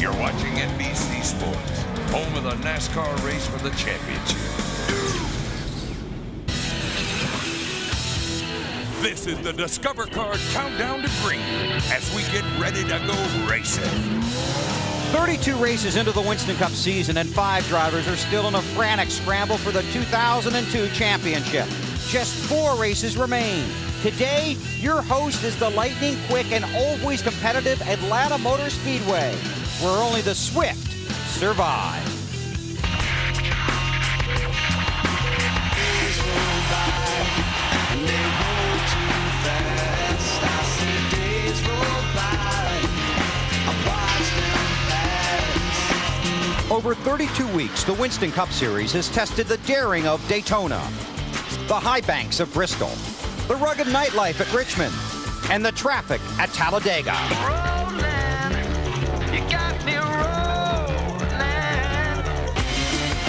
You're watching NBC Sports, home of the NASCAR race for the championship. This is the Discover Card Countdown to Green as we get ready to go racing. 32 races into the Winston Cup season, and 5 drivers are still in a frantic scramble for the 2002 championship. Just 4 races remain. Today, your host is the lightning quick and always competitive Atlanta Motor Speedway, where only the swift survive. Over 32 weeks, the Winston Cup Series has tested the daring of Daytona, the high banks of Bristol, the rugged nightlife at Richmond, and the traffic at Talladega. Rolling, you got me rolling.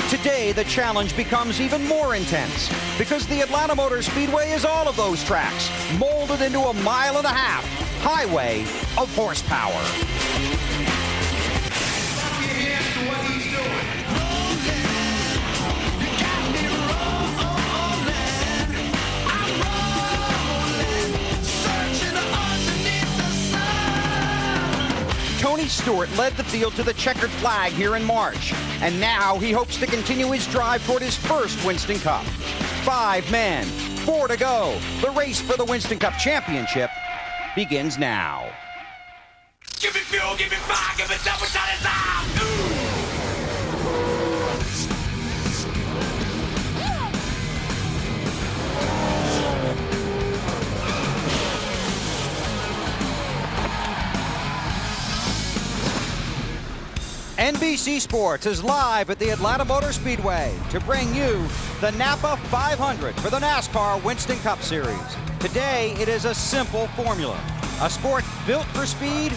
Today, the challenge becomes even more intense because the Atlanta Motor Speedway is all of those tracks, molded into a 1.5 mile highway of horsepower. Tony Stewart led the field to the checkered flag here in March, and now he hopes to continue his drive toward his first Winston Cup. 5 men, 4 to go. The race for the Winston Cup Championship begins now. Give me fuel, give me fire, give me double shot of time. NBC Sports is live at the Atlanta Motor Speedway to bring you the Napa 500 for the NASCAR Winston Cup Series. Today, it is a simple formula. A sport built for speed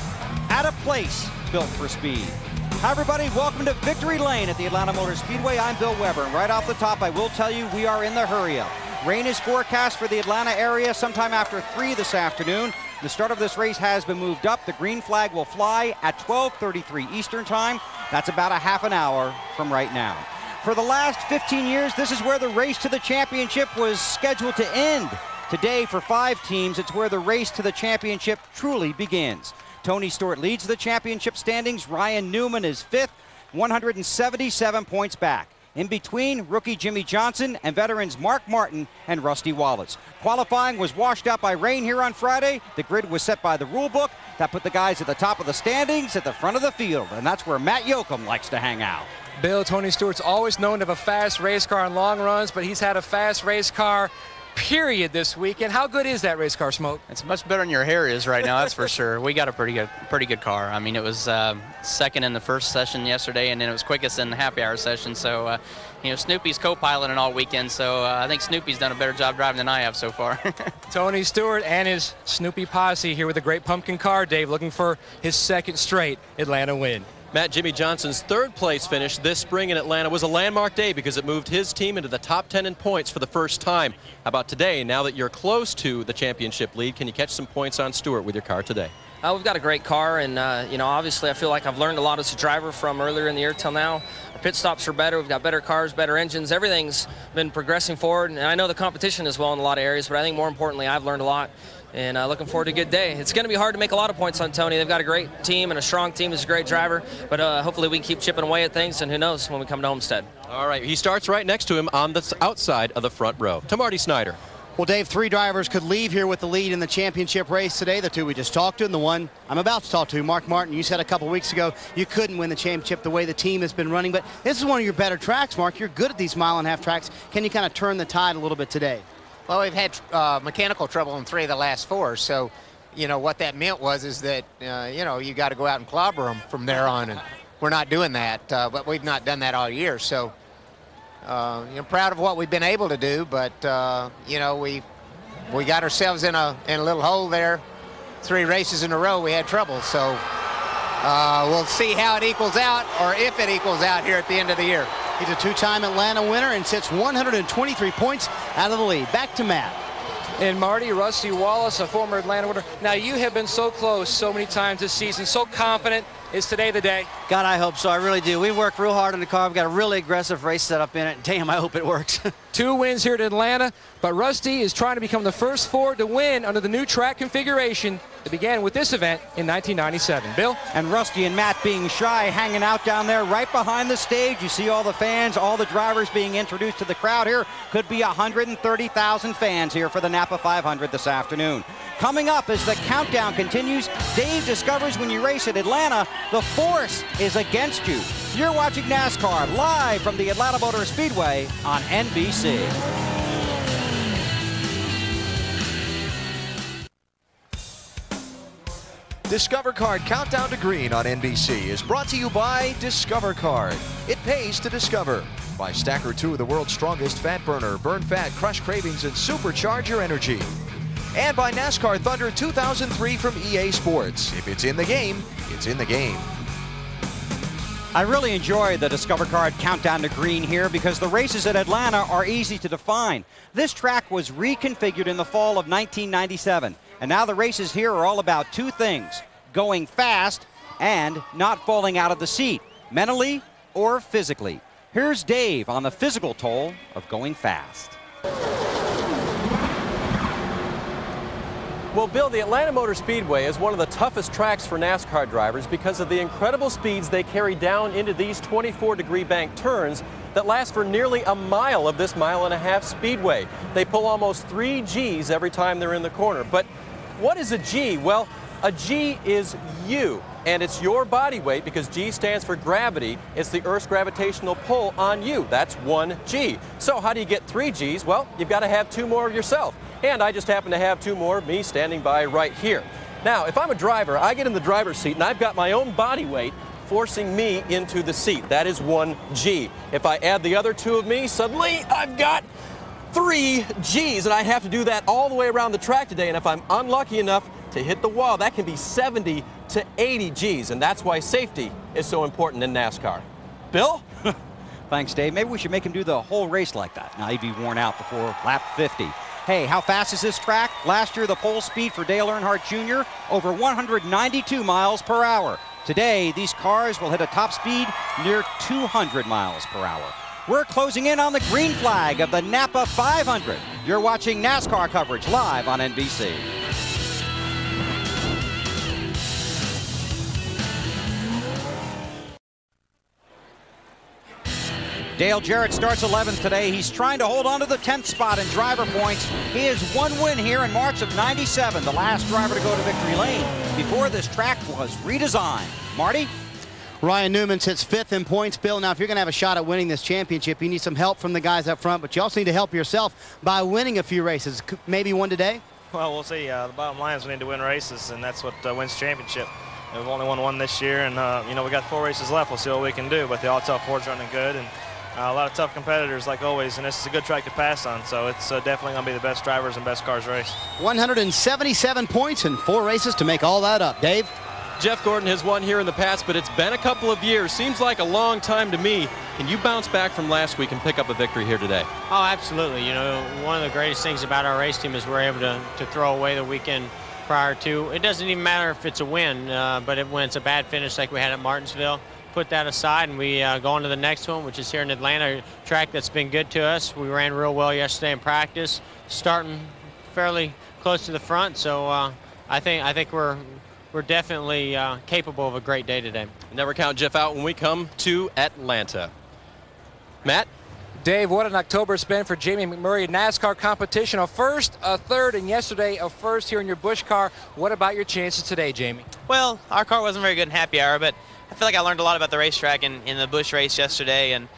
at a place built for speed. Hi, everybody. Welcome to Victory Lane at the Atlanta Motor Speedway. I'm Bill Weber, and right off the top, I will tell you we are in the hurry-up. Rain is forecast for the Atlanta area sometime after 3 this afternoon. The start of this race has been moved up. The green flag will fly at 12:33 Eastern Time. That's about a half an hour from right now. For the last 15 years, this is where the race to the championship was scheduled to end. Today, for 5 teams, it's where the race to the championship truly begins. Tony Stewart leads the championship standings. Ryan Newman is 5th, 177 points back. In between, rookie Jimmy Johnson and veterans Mark Martin and Rusty Wallace. Qualifying was washed out by rain here on Friday. The grid was set by the rule book. That put the guys at the top of the standings at the front of the field, and that's where Matt Yoakum likes to hang out. Bill, Tony Stewart's always known to have a fast race car on long runs, but he's had a fast race car period this weekend. How good is that race car, Smoke? It's much better than your hair is right now, that's for sure. We got a pretty good car. I mean, it was second in the first session yesterday, and then it was quickest in the happy hour session. So, you know, Snoopy's co-piloting all weekend, so I think Snoopy's done a better job driving than I have so far. Tony Stewart and his Snoopy posse here with a great pumpkin car, Dave, looking for his 2nd straight Atlanta win. Matt, Jimmy Johnson's 3rd place finish this spring in Atlanta was a landmark day because it moved his team into the top 10 in points for the first time. How about today? Now that you're close to the championship lead, can you catch some points on Stewart with your car today? We've got a great car, and you know, obviously I feel like I've learned a lot as a driver from earlier in the year till now. Our pit stops are better. We've got better cars, better engines. Everything's been progressing forward, and I know the competition as well in a lot of areas, but I think more importantly, I've learned a lot. And looking forward to a good day. It's going to be hard to make a lot of points on Tony. They've got a great team and a strong team. He's a great driver. But hopefully we can keep chipping away at things, and who knows when we come to Homestead. All right, he starts right next to him on the outside of the front row. To Marty Snyder. Well, Dave, 3 drivers could leave here with the lead in the championship race today. The 2 we just talked to, and the one I'm about to talk to, Mark Martin. You said a couple weeks ago you couldn't win the championship the way the team has been running. But this is one of your better tracks, Mark. You're good at these 1.5 mile tracks. Can you kind of turn the tide a little bit today? Well, we've had mechanical trouble in 3 of the last 4, so, you know, what that meant is that, you know, you got to go out and clobber them from there on, and we're not doing that, but we've not done that all year, so, you know, proud of what we've been able to do, but, you know, we got ourselves in a little hole there. 3 races in a row we had trouble, so we'll see how it equals out, or if it equals out here at the end of the year. He's a 2-time Atlanta winner and sits 123 points out of the lead. Back to Matt. And Marty, Rusty Wallace, a former Atlanta winner. Now, you have been so close so many times this season, so confident. Is today the day? God, I hope so. I really do. We worked real hard on the car. We've got a really aggressive race set up in it. Damn, I hope it works. 2 wins here at Atlanta, but Rusty is trying to become the first Ford to win under the new track configuration that began with this event in 1997. Bill? And Rusty and Matt being shy, hanging out down there right behind the stage. You see all the fans, all the drivers being introduced to the crowd here. Could be 130,000 fans here for the Napa 500 this afternoon. Coming up as the countdown continues, Dave discovers when you race at Atlanta, the force is against you. You're watching NASCAR live from the Atlanta Motor Speedway on NBC. Discover Card Countdown to Green on NBC is brought to you by Discover Card. It pays to discover. By Stacker 2, the world's strongest fat burner. Burn fat, crush cravings, and supercharge your energy. And by NASCAR Thunder 2003 from EA Sports. If it's in the game, it's in the game. I really enjoy the Discover Card Countdown to Green here because the races at Atlanta are easy to define. This track was reconfigured in the fall of 1997, and now the races here are all about 2 things: going fast and not falling out of the seat, mentally or physically. Here's Dave on the physical toll of going fast. Well, Bill, the Atlanta Motor Speedway is one of the toughest tracks for NASCAR drivers because of the incredible speeds they carry down into these 24-degree bank turns that last for nearly a mile of this 1.5 mile speedway. They pull almost 3 Gs every time they're in the corner. But what is a G? Well, a G is you, and it's your body weight because G stands for gravity. It's the Earth's gravitational pull on you. That's 1 G. So how do you get 3 Gs? Well, you've got to have 2 more of yourself. And I just happen to have 2 more of me standing by right here. Now, if I'm a driver, I get in the driver's seat and I've got my own body weight forcing me into the seat. That is 1 G. If I add the other 2 of me, suddenly I've got 3 Gs, and I have to do that all the way around the track today. And if I'm unlucky enough to hit the wall, that can be 70 to 80 Gs, and that's why safety is so important in NASCAR. Bill? Thanks, Dave. Maybe we should make him do the whole race like that. Now he'd be worn out before lap 50. Hey, how fast is this track? Last year, the pole speed for Dale Earnhardt Jr., over 192 miles per hour. Today, these cars will hit a top speed near 200 miles per hour. We're closing in on the green flag of the Napa 500. You're watching NASCAR coverage live on NBC. Dale Jarrett starts 11th today. He's trying to hold on to the 10th spot in driver points. He has 1 win here in March of '97, the last driver to go to victory lane before this track was redesigned. Marty? Ryan Newman sits 5th in points. Bill, now if you're going to have a shot at winning this championship, you need some help from the guys up front, but you also need to help yourself by winning a few races. Maybe one today? Well, we'll see. The bottom line is we need to win races, and that's what wins championship. And we've only won 1 this year, and you know, we got 4 races left. We'll see what we can do, but the all-tough Ford's running good, and a lot of tough competitors like always, and this is a good track to pass on, so it's definitely going to be the best drivers and best cars race. 177 points and 4 races to make all that up. Dave? Jeff Gordon has won here in the past, but it's been a couple of years. Seems like a long time to me. Can you bounce back from last week and pick up a victory here today? Oh, absolutely. You know, one of the greatest things about our race team is we're able to throw away the weekend prior to. It doesn't even matter if it's a win, but when it's a bad finish like we had at Martinsville, put that aside and we go on to the next one, which is here in Atlanta, a track that's been good to us. We ran real well yesterday in practice, starting fairly close to the front, so I think we're definitely capable of a great day today. Never count Jeff out when we come to Atlanta. Matt? Dave, what an October it's been for Jamie McMurray. NASCAR competition, a first, a third, and yesterday a first here in your Busch car. What about your chances today, Jamie? Well, our car wasn't very good in happy hour, but I feel like I learned a lot about the racetrack in the Busch race yesterday. And,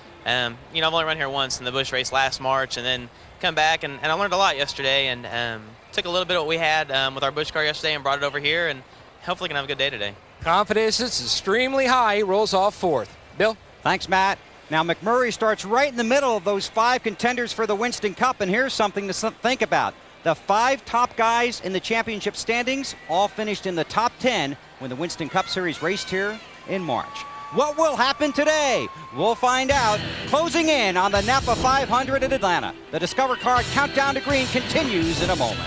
you know, I've only run here once in the Busch race last March, and then come back, and I learned a lot yesterday, and took a little bit of what we had with our Busch car yesterday and brought it over here, and hopefully can have a good day today. Confidence is extremely high. He rolls off 4th. Bill? Thanks, Matt. Now, McMurray starts right in the middle of those 5 contenders for the Winston Cup, and here's something to think about. The 5 top guys in the championship standings all finished in the top 10 when the Winston Cup Series raced here in March. What will happen today? We'll find out. Closing in on the Napa 500 in Atlanta. The Discover Card Countdown to Green continues in a moment.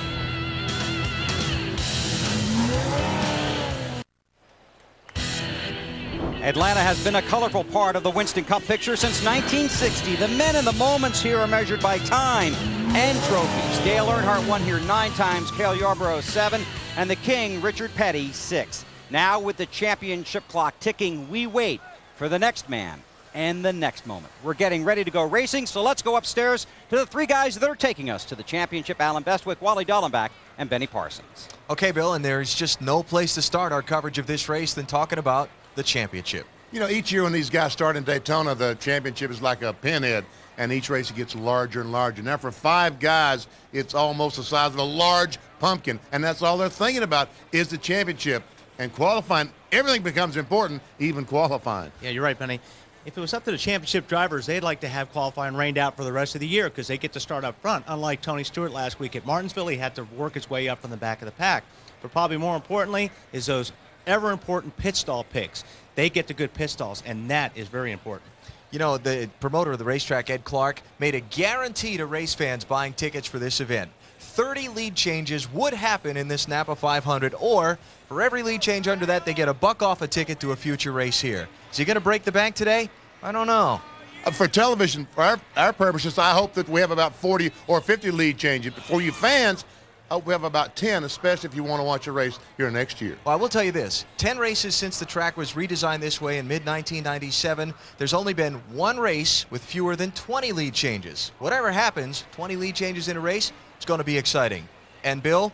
Atlanta has been a colorful part of the Winston Cup picture since 1960. The men and the moments here are measured by time and trophies. Dale Earnhardt won here 9 times, Cale Yarborough 7, and the King, Richard Petty, 6. Now with the championship clock ticking, we wait for the next man and the next moment. We're getting ready to go racing, so let's go upstairs to the 3 guys that are taking us to the championship: Alan Bestwick, Wally Dallenbach, and Benny Parsons. Okay, Bill, and there's just no place to start our coverage of this race than talking about the championship. You know, each year when these guys start in Daytona, the championship is like a pinhead, and each race it gets larger and larger. Now for 5 guys, it's almost the size of a large pumpkin, and that's all they're thinking about is the championship. And qualifying, everything becomes important, even qualifying. Yeah, you're right, Benny. If it was up to the championship drivers, they'd like to have qualifying rained out for the rest of the year because they get to start up front. Unlike Tony Stewart last week at Martinsville, he had to work his way up from the back of the pack. But probably more importantly is those ever-important pit stall picks. They get the good pit stalls, and that is very important. You know, the promoter of the racetrack, Ed Clark, made a guarantee to race fans buying tickets for this event. 30 lead changes would happen in this Napa 500, or for every lead change under that, they get $1 off a ticket to a future race here. Is he going to break the bank today? I don't know. For television, for our purposes, I hope that we have about 40 or 50 lead changes. But for you fans, I hope we have about 10, especially if you want to watch a race here next year. Well, I will tell you this. 10 races since the track was redesigned this way in mid-1997. There's only been 1 race with fewer than 20 lead changes. Whatever happens, 20 lead changes in a race, it's going to be exciting. And, Bill,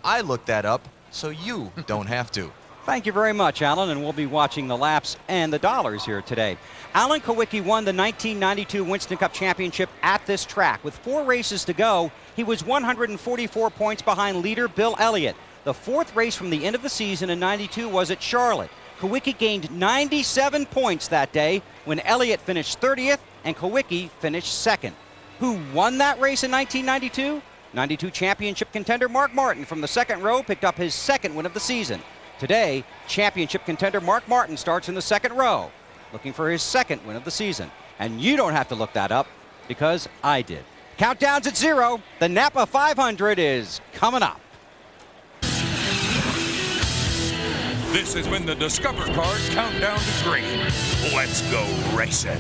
I looked that up so you don't have to. Thank you very much, Alan, and we'll be watching the laps and the dollars here today. Alan Kawicki won the 1992 Winston Cup Championship at this track. With 4 races to go, he was 144 points behind leader Bill Elliott. The 4th race from the end of the season in '92 was at Charlotte. Kawicki gained 97 points that day when Elliott finished 30th and Kawicki finished 2nd. Who won that race in 1992? '92 championship contender Mark Martin from the 2nd row picked up his 2nd win of the season. Today, championship contender Mark Martin starts in the 2nd row, looking for his 2nd win of the season. And you don't have to look that up, because I did. Countdown's at 0. The Napa 500 is coming up. This has been the Discover Card Countdown to Green. Let's go racing.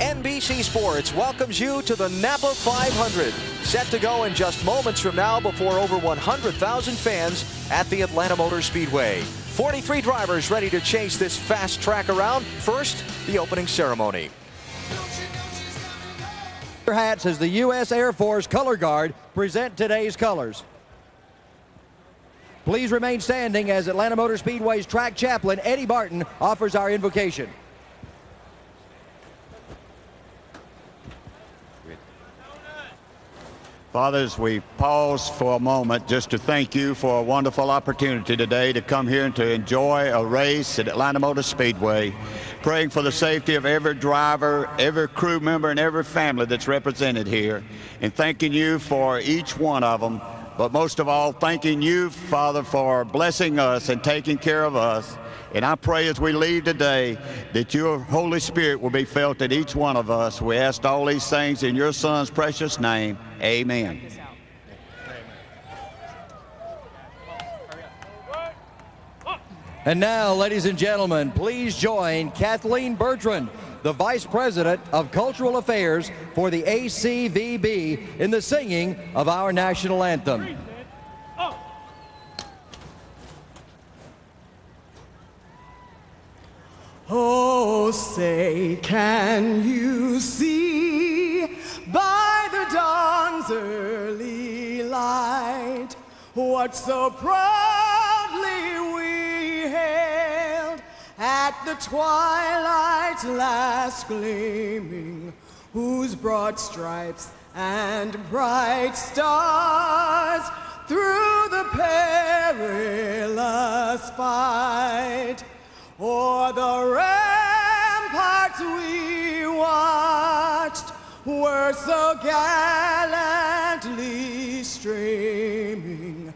NBC Sports welcomes you to the Napa 500, set to go in just moments from now before over 100,000 fans at the Atlanta Motor Speedway. 43 drivers ready to chase this fast track around. First, the opening ceremony. Hats as the U.S. Air Force Color Guard present today's colors. Please remain standing as Atlanta Motor Speedway's track chaplain Eddie Barton offers our invocation. Fathers, we pause for a moment just to thank you for a wonderful opportunity today to come here and to enjoy a race at Atlanta Motor Speedway, praying for the safety of every driver, every crew member, and every family that's represented here, and thanking you for each one of them, but most of all, thanking you, Father, for blessing us and taking care of us. And I pray as we leave today that your Holy Spirit will be felt in each one of us. We ask all these things in your Son's precious name. Amen. And now, ladies and gentlemen, please join Kathleen Bertrand, the Vice President of Cultural Affairs for the ACVB, in the singing of our national anthem. Oh, say, can you see by the dawn's early light what so proudly we hailed at the twilight's last gleaming, whose broad stripes and bright stars through the perilous fight o'er the ramparts we watched were so gallantly streaming,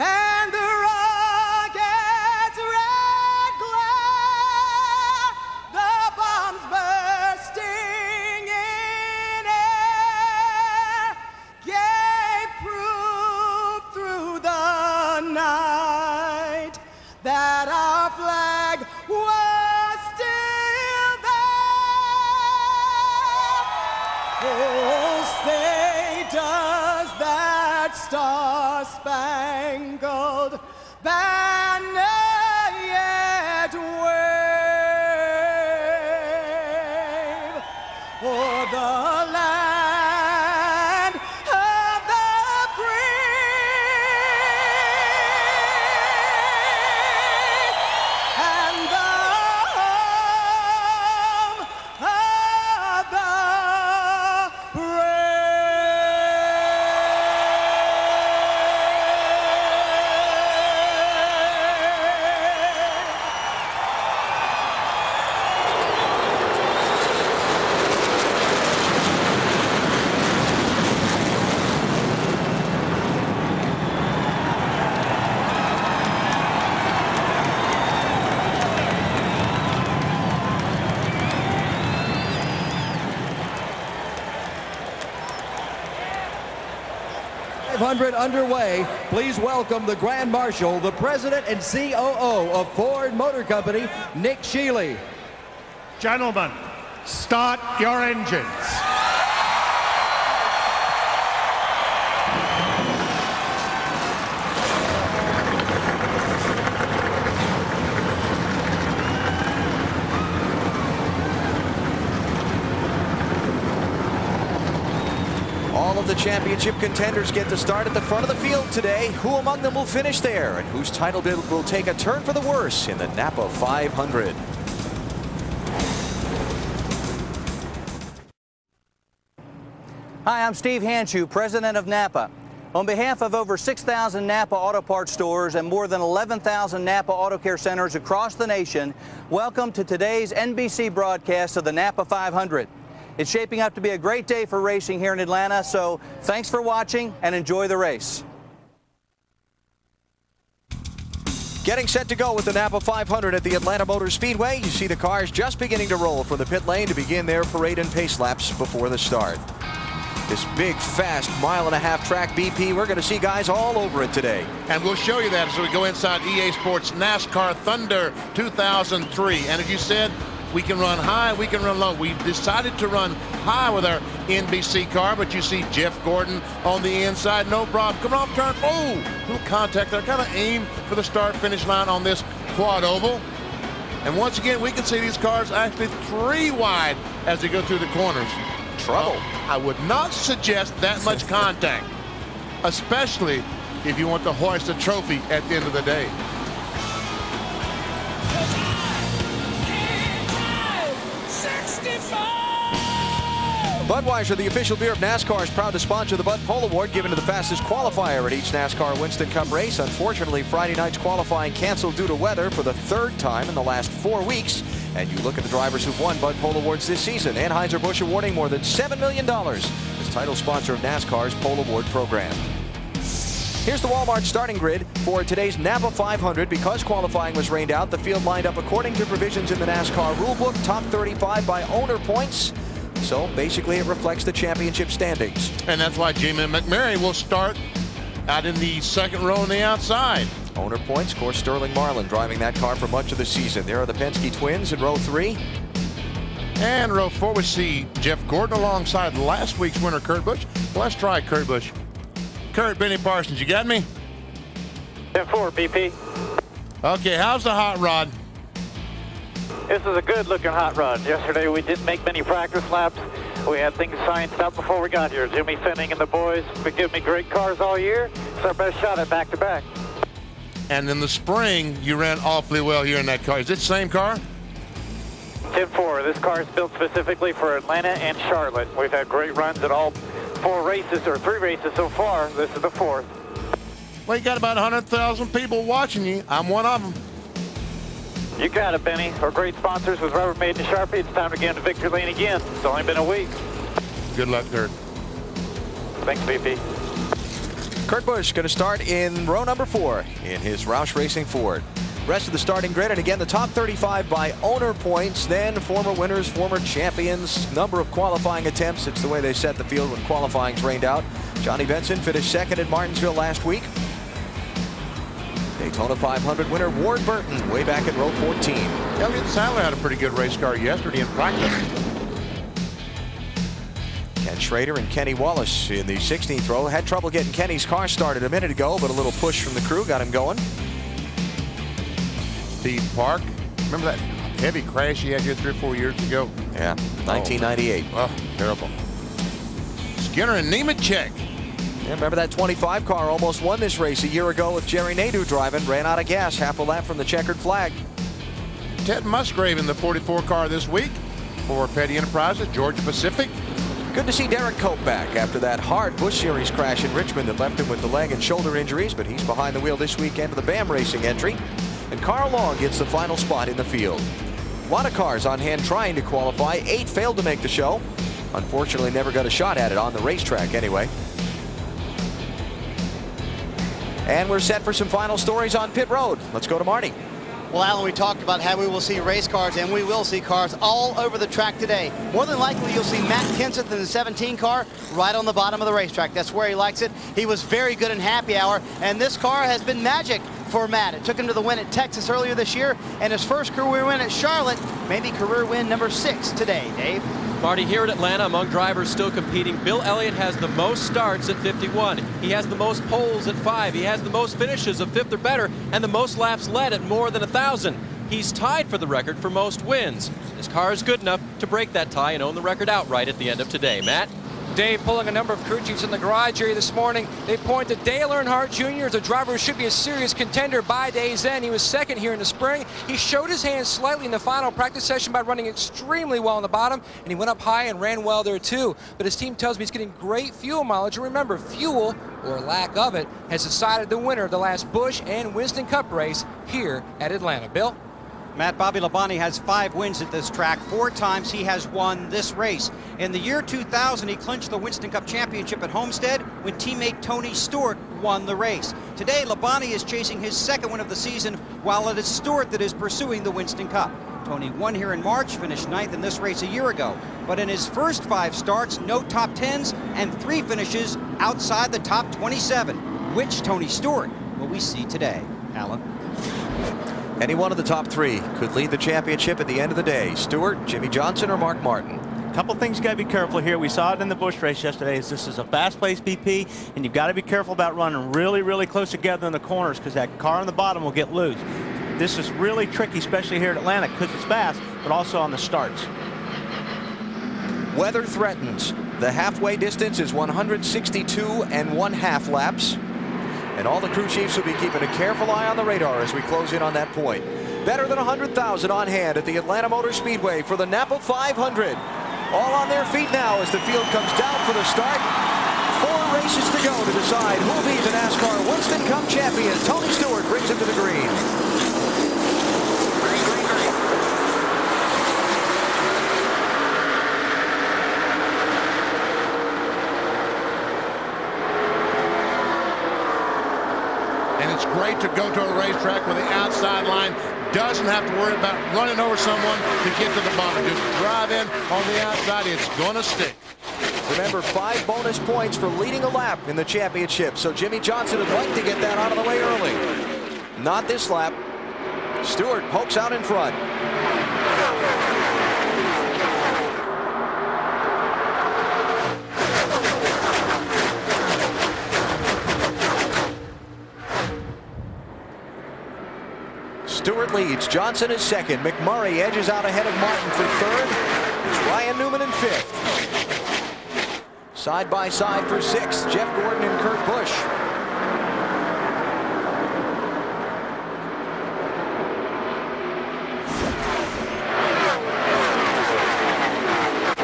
and the rocket's red glare, the bombs bursting in air, gave proof through the night that our flag was still there. Oh, say does that star-spangled banner yet wave o'er the land of the free and the home of the underway. Please welcome the Grand Marshal, the President and COO of Ford Motor Company, Nick Shealy. Gentlemen, start your engines. All of the championship contenders get to start at the front of the field today. Who among them will finish there, and whose title bid will take a turn for the worse in the Napa 500? Hi, I'm Steve Hanshew, president of Napa. On behalf of over 6,000 Napa Auto Parts stores and more than 11,000 Napa Auto Care centers across the nation, welcome to today's NBC broadcast of the Napa 500. It's shaping up to be a great day for racing here in Atlanta, so thanks for watching and enjoy the race. Getting set to go with the Napa 500 at the Atlanta Motor Speedway. You see the cars just beginning to roll from the pit lane to begin their parade and pace laps before the start. This big, fast, mile-and-a-half track BP, we're going to see guys all over it today. And we'll show you that as we go inside EA Sports NASCAR Thunder 2003. And as you said, we can run high, we can run low. We decided to run high with our NBC car, but you see Jeff Gordon on the inside, no problem. Coming off turn, oh, little contact there. Kind of aim for the start-finish line on this quad oval. And once again, we can see these cars actually 3 wide as they go through the corners. Trouble. I would not suggest that much contact, especially if you want to hoist a trophy at the end of the day. Budweiser, the official beer of NASCAR, is proud to sponsor the Bud Pole Award given to the fastest qualifier at each NASCAR Winston Cup race. Unfortunately, Friday night's qualifying canceled due to weather for the 3rd time in the last 4 weeks. And you look at the drivers who've won Bud Pole Awards this season. Anheuser-Busch awarding more than $7 million as title sponsor of NASCAR's Pole Award program. Here's the Walmart starting grid for today's Napa 500. Because qualifying was rained out, the field lined up according to provisions in the NASCAR rulebook. Top 35 by owner points. So basically it reflects the championship standings. And that's why Jamie McMurray will start out in the 2nd row on the outside. Owner points, of course, Sterling Marlin driving that car for much of the season. There are the Penske twins in row 3. And row 4, we see Jeff Gordon alongside last week's winner, Kurt Busch. Let's try Kurt Busch. Kurt, Benny Parsons, you got me? 10-4, BP. Okay, how's the hot rod? This is a good-looking hot rod. Yesterday we didn't make many practice laps. We had things scienced up before we got here. Jimmy Finning and the boys have given me great cars all year. It's our best shot at back-to-back. And in the spring, you ran awfully well here in that car. Is it the same car? 10-4. This car is built specifically for Atlanta and Charlotte. We've had great runs at all 4 races, or 3 races so far. This is the 4th. Well, you got about 100,000 people watching you. I'm one of them. You got it, Benny. Our great sponsors with Rubbermaid and Sharpie. It's time to get into victory lane again. It's only been a week. Good luck, Kurt. Thanks, BP. Kurt Busch going to start in row number 4 in his Roush Racing Ford. Rest of the starting grid, and again the top 35 by owner points, then former winners, former champions, number of qualifying attempts. It's the way they set the field when qualifying's rained out. Johnny Benson finished second at Martinsville last week. Daytona 500 winner Ward Burton way back in row 14. Elliott Sadler had a pretty good race car yesterday in practice. Ken Schrader and Kenny Wallace in the 16th row. Had trouble getting Kenny's car started a minute ago, but a little push from the crew got him going. Steve Park, remember that heavy crash he had here 3 or 4 years ago? Yeah, 1998. Oh, terrible. Skinner and Nemechek. Yeah, remember that 25 car almost won this race a year ago with Jerry Nadeau driving. Ran out of gas half a lap from the checkered flag. Ted Musgrave in the 44 car this week for Petty Enterprises, Georgia Pacific. Good to see Derek Cope back after that hard Busch Series crash in Richmond that left him with the leg and shoulder injuries, but he's behind the wheel this weekend of the BAM Racing entry. And Carl Long gets the final spot in the field. A lot of cars on hand trying to qualify. 8 failed to make the show. Unfortunately, never got a shot at it on the racetrack anyway. And we're set for some final stories on pit road. Let's go to Marty. Well, Alan, we talked about how we will see race cars, and we will see cars all over the track today. More than likely, you'll see Matt Kenseth in the 17 car right on the bottom of the racetrack. That's where he likes it. He was very good in happy hour, and this car has been magic for Matt. It took him to the win at Texas earlier this year, and his first career win at Charlotte, maybe career win number 6 today. Dave? Marty, here at Atlanta, among drivers still competing, Bill Elliott has the most starts at 51. He has the most poles at 5. He has the most finishes of 5th or better, and the most laps led at more than 1,000. He's tied for the record for most wins. His car is good enough to break that tie and own the record outright at the end of today. Matt? Dave pulling a number of crew chiefs in the garage area this morning. They point to Dale Earnhardt Jr. as a driver who should be a serious contender by day's end. He was second here in the spring. He showed his hand slightly in the final practice session by running extremely well on the bottom, and he went up high and ran well there too. But his team tells me he's getting great fuel mileage. And remember, fuel, or lack of it, has decided the winner of the last Busch and Winston Cup race here at Atlanta. Bill? Matt, Bobby Labonte has 5 wins at this track. 4 times he has won this race. In the year 2000, he clinched the Winston Cup Championship at Homestead when teammate Tony Stewart won the race. Today, Labonte is chasing his 2nd win of the season, while it is Stewart that is pursuing the Winston Cup. Tony won here in March, finished 9th in this race a year ago. But in his first 5 starts, no top 10s and 3 finishes outside the top 27. Which Tony Stewart will we see today? Alan? Any one of the top 3 could lead the championship at the end of the day. Stewart, Jimmy Johnson, or Mark Martin? A couple things you got to be careful here. We saw it in the Busch race yesterday. This is a fast-paced BP, and you've got to be careful about running really, really close together in the corners because that car on the bottom will get loose. This is really tricky, especially here at Atlanta because it's fast, but also on the starts. Weather threatens. The halfway distance is 162 1/2 laps. And all the crew chiefs will be keeping a careful eye on the radar as we close in on that point. Better than 100,000 on hand at the Atlanta Motor Speedway for the Napa 500. All on their feet now as the field comes down for the start. 4 races to go to decide who will be the NASCAR Winston Cup champion. Tony Stewart brings him to the green. Great to go to a racetrack where the outside line doesn't have to worry about running over someone to get to the bottom. Just drive in on the outside. It's going to stick. Remember, 5 bonus points for leading a lap in the championship. So Jimmy Johnson would like to get that out of the way early. Not this lap. Stewart pokes out in front. Stewart leads. Johnson is second. McMurray edges out ahead of Martin for third. It's Ryan Newman in 5th. Side by side for 6th, Jeff Gordon and Kurt Busch.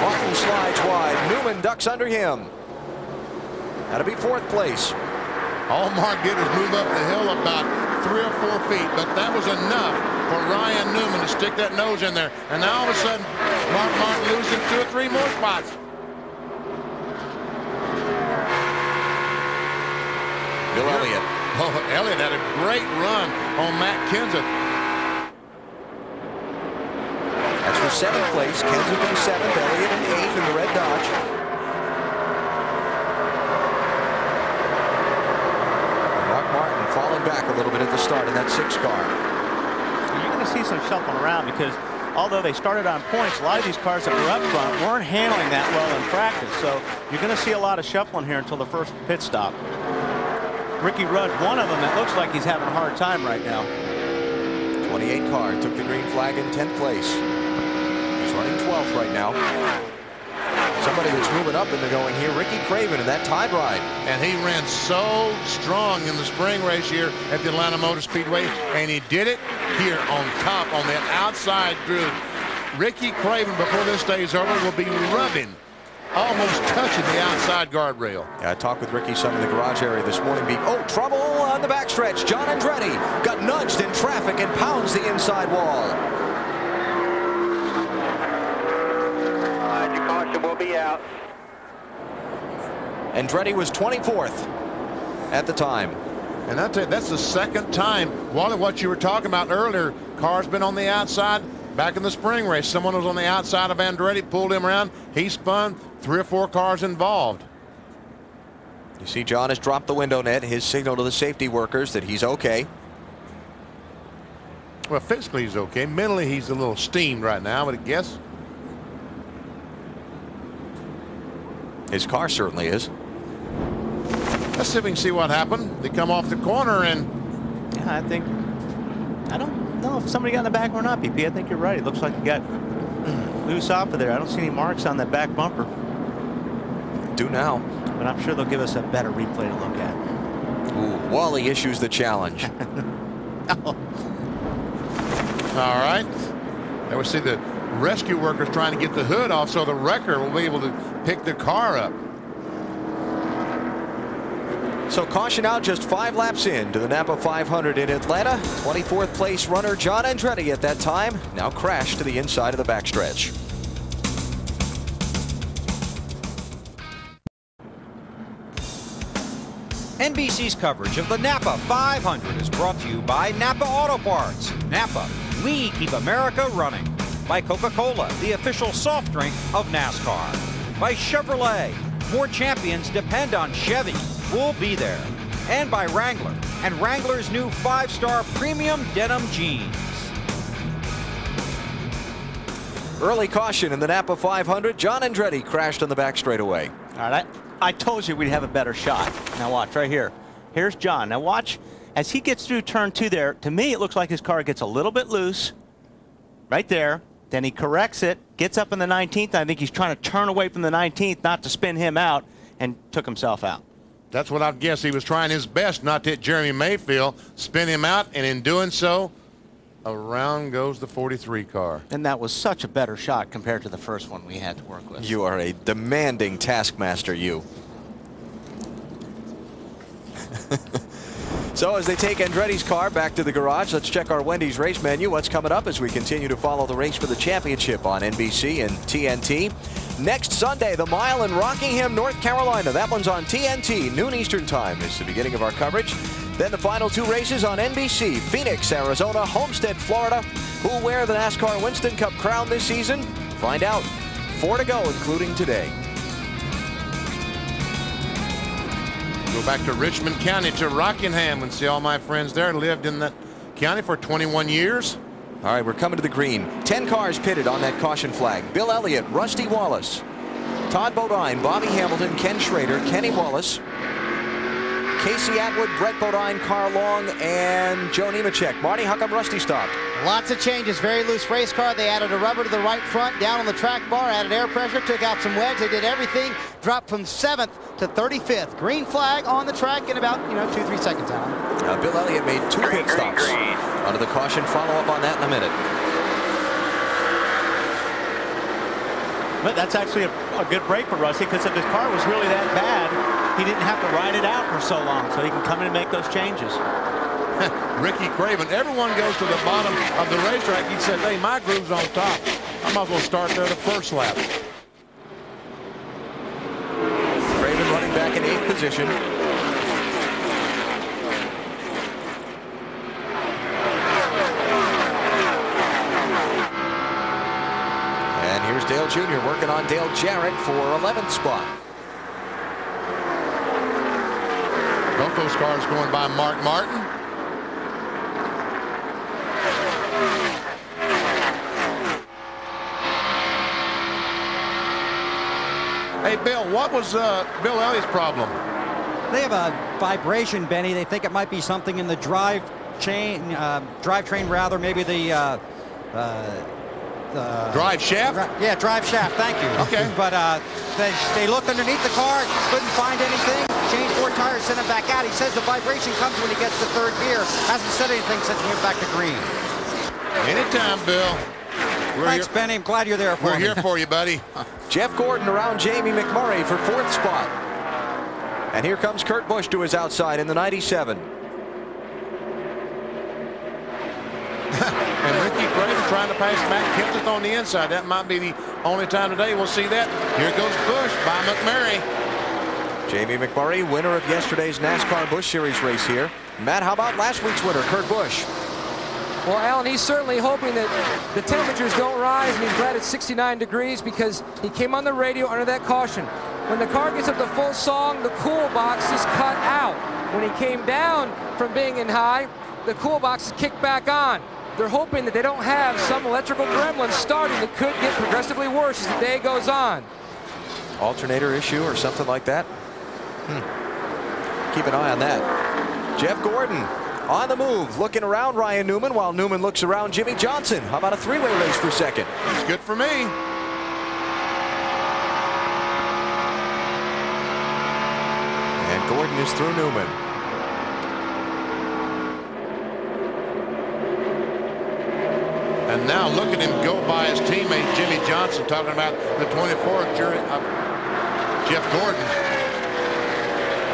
Martin slides wide. Newman ducks under him. That'll be 4th place. All Mark did was move up the hill about 3 or 4 feet, but that was enough for Ryan Newman to stick that nose in there. And now all of a sudden, Mark Martin losing 2 or 3 more spots. Oh, Elliott had a great run on Matt Kenseth. That's for 7th place. Kenseth in 7th, Elliott in 8th in the red Dodge. Mark Martin falling back a little bit at the start in that 6 car. You're going to see some shuffling around because although they started on points, a lot of these cars that were up front weren't handling that well in practice. So you're going to see a lot of shuffling here until the first pit stop. Ricky Rudd, one of them that looks like he's having a hard time right now. 28 car took the green flag in 10th place. He's running 12th right now. Somebody that's moving up in the going here, Ricky Craven in that tide ride. And he ran so strong in the spring race here at the Atlanta Motor Speedway, and he did it here on top on that outside groove. Ricky Craven, before this day is over, will be rubbing, almost touching the outside guardrail. Yeah, I talked with Ricky some in the garage area this morning. Oh, trouble on the backstretch. John Andretti got nudged in traffic and pounds the inside wall. Your caution will be out. Andretti was 24th at the time. And that's the second time, Wally, what you were talking about earlier, car's been on the outside. Back in the spring race, someone was on the outside of Andretti, pulled him around, he spun, 3 or 4 cars involved. You see John has dropped the window net, his signal to the safety workers that he's okay. Well, physically he's okay. Mentally he's a little steamed right now, but I guess. His car certainly is. Let's see if we can see what happened. They come off the corner and. Yeah, I don't know if somebody got in the back or not, BP. I think you're right. It looks like he got loose off of there. I don't see any marks on that back bumper. Do now. But I'm sure they'll give us a better replay to look at. Ooh, Wally issues the challenge. All right. There we see the rescue workers trying to get the hood off so the wrecker will be able to pick the car up. So caution out just 5 laps in to the Napa 500 in Atlanta. 24th place runner John Andretti at that time now crashed to the inside of the backstretch. NBC's coverage of the Napa 500 is brought to you by Napa Auto Parts. Napa, we keep America running. By Coca-Cola, the official soft drink of NASCAR. By Chevrolet, more champions depend on Chevy. We'll be there. And by Wrangler, and Wrangler's new 5-star premium denim jeans. Early caution in the Napa 500. John Andretti crashed on the back straightaway. All right, I told you we'd have a better shot. Now watch right here. Here's John. Now watch as he gets through turn 2 there. To me, it looks like his car gets a little bit loose right there. Then he corrects it, gets up in the 19th. I think he's trying to turn away from the 19th, not to spin him out, and took himself out. That's what I'd guess. He was trying his best not to hit Jeremy Mayfield, spin him out, and in doing so, around goes the 43 car. And that was such a better shot compared to the first one we had to work with. You are a demanding taskmaster, you. So as they take Andretti's car back to the garage, let's check our Wendy's race menu. What's coming up as we continue to follow the race for the championship on NBC and TNT. Next Sunday, the mile in Rockingham, North Carolina. That one's on TNT, noon Eastern time is the beginning of our coverage. Then the final 2 races on NBC, Phoenix, Arizona, Homestead, Florida. Who will wear the NASCAR Winston Cup crown this season? Find out. 4 to go, including today. Go back to Richmond County to Rockingham and see all my friends there. Lived in that county for 21 years. All right, we're coming to the green. 10 cars pitted on that caution flag. Bill Elliott, Rusty Wallace, Todd Bodine, Bobby Hamilton, Ken Schrader, Kenny Wallace, Casey Atwood, Brett Bodine, Carl Long, and Joe Nemechek. Marty, how come Rusty stopped? Lots of changes. Very loose race car. They added a rubber to the right front, down on the track bar, added air pressure, took out some wedge. They did everything. Dropped from 7th to 35th. Green flag on the track in about 2-3 seconds out. Bill Elliott made 2 pit stops. Under the caution, follow up on that in a minute. But that's actually a good break for Rusty, because if his car was really that bad, he didn't have to ride it out for so long, so he can come in and make those changes. Ricky Craven, everyone goes to the bottom of the racetrack. He said, hey, my groove's on top. I might as well start there the first lap. Craven running back in 8th position. Dale Jr. working on Dale Jarrett for 11th spot. Both those cars going by Mark Martin. Hey, Bill, what was Bill Elliott's problem? They have a vibration, Benny. They think it might be something in the drivetrain rather, maybe the drive shaft? Yeah, drive shaft, thank you. Okay. But they looked underneath the car, couldn't find anything, changed 4 tires, sent him back out. He says the vibration comes when he gets to 3rd gear. Hasn't said anything since he went back to green. Anytime, Bill. Thanks, Benny. I'm glad you're there for me. We're here for you, buddy. Jeff Gordon around Jamie McMurray for 4th spot. And here comes Kurt Busch to his outside in the 97. And Ricky Craven trying to pass Matt Kempseth on the inside. That might be the only time today we'll see that. Here goes Busch by McMurray. Jamie McMurray, winner of yesterday's NASCAR Busch Series race here. Matt, how about last week's winner, Kurt Busch? Well, Alan, he's certainly hoping that the temperatures don't rise, and he's glad it's 69 degrees because he came on the radio under that caution. When the car gets up to full song, the cool box is cut out. When he came down from being in high, the cool box is kicked back on. They're hoping that they don't have some electrical gremlin starting that could get progressively worse as the day goes on. Alternator issue or something like that? Keep an eye on that. Jeff Gordon on the move, looking around Ryan Newman while Newman looks around Jimmy Johnson. How about a 3-way race for 2nd? It's good for me. And Gordon is through Newman. And now look at him go by his teammate Jimmy Johnson, talking about the 24th jury of Jeff Gordon.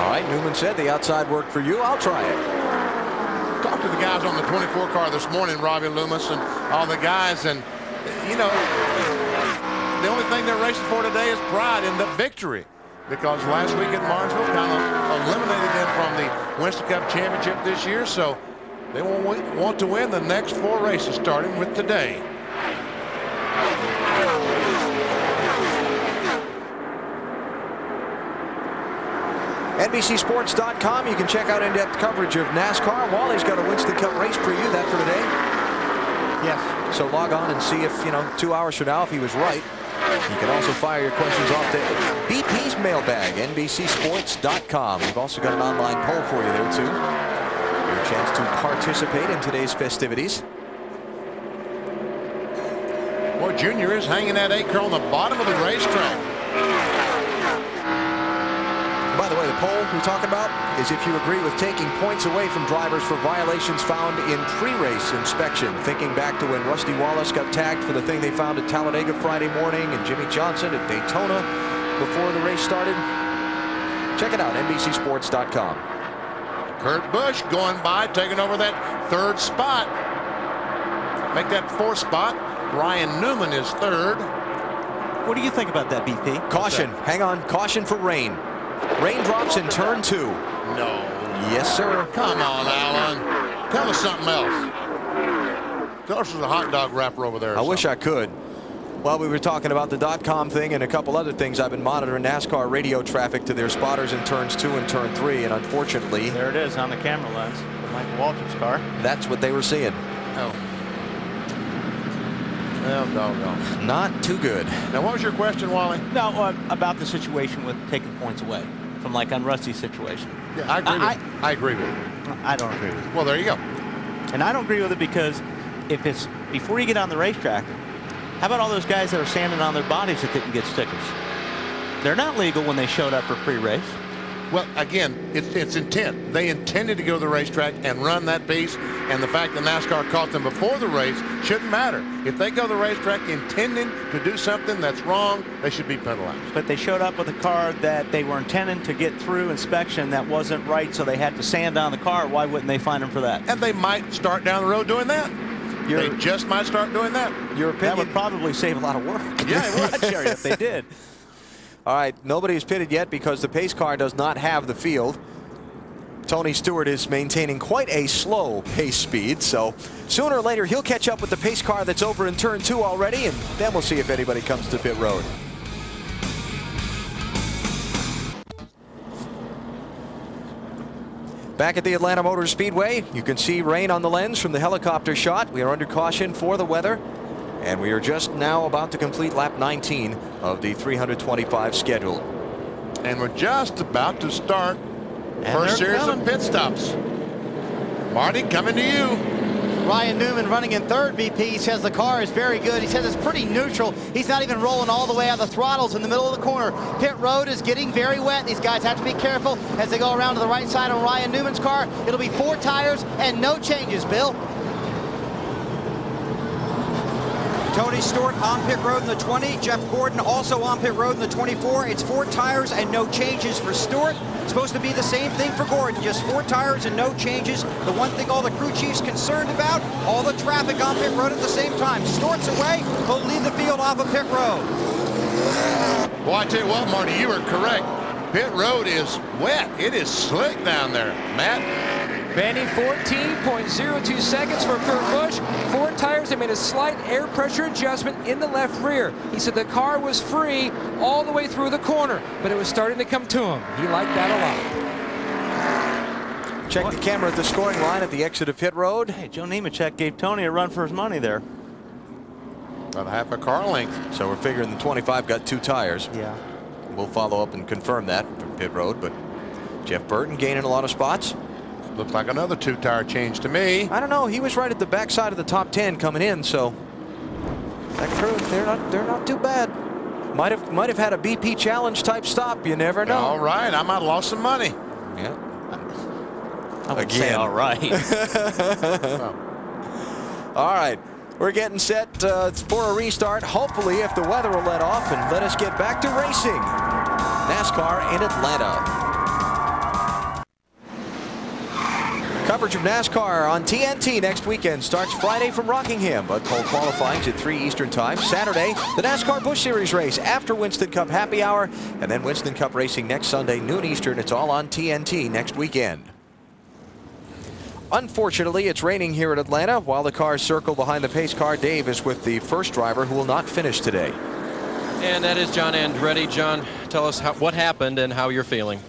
All right, Newman said the outside worked for you. I'll try it. Talked to the guys on the 24 car this morning, Robbie Loomis and all the guys, and you know, the only thing they're racing for today is pride in the victory, because last week at Martinsville kind of eliminated them from the Winston Cup championship this year, so they want to win the next 4 races starting with today. NBCSports.com. You can check out in-depth coverage of NASCAR. Wally's got a Winston Cup race preview. That for today? Yes. So log on and see if, 2 hours from now, if he was right. You can also fire your questions off to BP's mailbag, NBCSports.com. We've also got an online poll for you there, too. Your chance to participate in today's festivities. Boy, Junior is hanging that 8 car on the bottom of the racetrack. By the way, the poll we're talking about is if you agree with taking points away from drivers for violations found in pre-race inspection. Thinking back to when Rusty Wallace got tagged for the thing they found at Talladega Friday morning and Jimmy Johnson at Daytona before the race started. Check it out, NBCSports.com. Kurt Busch going by, taking over that 3rd spot. Make that 4th spot. Ryan Newman is 3rd. What do you think about that, BP? Caution. Hang on. Caution for rain. Raindrops in turn 2. No. Yes, sir. Come on, Alan. Tell us something else. Tell us there's a hot dog wrapper over there. I wish I could. Well, we were talking about the .com thing and a couple other things. I've been monitoring NASCAR radio traffic to their spotters in turns 2 and turn 3, and unfortunately, there it is on the camera lens of Michael Waltrip's car. That's what they were seeing. Oh. Well, no. Not too good. Now, what was your question, Wally? No, about the situation with taking points away from like on Rusty's situation. Yeah, I agree with it. I agree with it. I don't agree with it. Well, there you go. And I don't agree with it because if it's before you get on the racetrack, how about all those guys that are sanding on their bodies that didn't get stickers? They're not legal when they showed up for pre-race. Well, again, it's intent. They intended to go to the racetrack and run that piece, and the fact that NASCAR caught them before the race shouldn't matter. If they go to the racetrack intending to do something that's wrong, they should be penalized. But they showed up with a car that they were intending to get through inspection that wasn't right, so they had to sand down the car. Why wouldn't they fine them for that? And they might start down the road doing that. They just might start doing that. Your opinion? That would probably save a lot of work. Yeah, it would. Jerry, if they did. All right, nobody's pitted yet because the pace car does not have the field Tony Stewart is maintaining quite a slow pace speed, so sooner or later he'll catch up with the pace car that's over in turn 2 already, and then we'll see if anybody comes to pit road. Back at the Atlanta Motor Speedway, you can see rain on the lens from the helicopter shot. We are under caution for the weather, and we are just now about to complete lap 19 of the 325 schedule. And we're just about to start first series of pit stops. Marty, coming to you. Ryan Newman running in third BP. He says the car is very good. He says it's pretty neutral. He's not even rolling all the way out of the throttles in the middle of the corner. Pit road is getting very wet. These guys have to be careful as they go around to the right side on Ryan Newman's car. It'll be 4 tires and no changes, Bill. Tony Stewart on pit road in the 20. Jeff Gordon also on pit road in the 24. It's 4 tires and no changes for Stewart. Supposed to be the same thing for Gordon, just 4 tires and no changes. The one thing all the crew chiefs concerned about, all the traffic on pit road at the same time. Stewart's away, he'll lead the field off of pit road. Well, I tell you what, Marty, you were correct. Pit road is wet. It is slick down there. Matt? Banding 14.02 seconds for Kurt Busch. 4 tires. They made a slight air pressure adjustment in the left rear. He said the car was free all the way through the corner, but it was starting to come to him. He liked that a lot. Check the camera at the scoring line at the exit of pit road. Hey, Joe Nemechek gave Tony a run for his money there. About half a car length. So we're figuring the 25 got 2 tires. Yeah. We'll follow up and confirm that from pit road, but Jeff Burton gaining a lot of spots. Looks like another 2-tire change to me. I don't know. He was right at the backside of the top 10 coming in, so that crew, they're not too bad. Might have had a BP challenge type stop. You never know. All right, I might have lost some money. Yeah. I would say all right. All right. We're getting set for a restart. Hopefully, if the weather will let off and let us get back to racing. NASCAR in Atlanta. Coverage of NASCAR on TNT next weekend starts Friday from Rockingham, but pole qualifying's at 3 Eastern time. Saturday, the NASCAR Busch Series race after Winston Cup happy hour, and then Winston Cup racing next Sunday, noon Eastern. It's all on TNT next weekend. Unfortunately, it's raining here in Atlanta. While the cars circle behind the pace car, Dave is with the first driver who will not finish today. And that is John Andretti. John, tell us what happened and how you're feeling.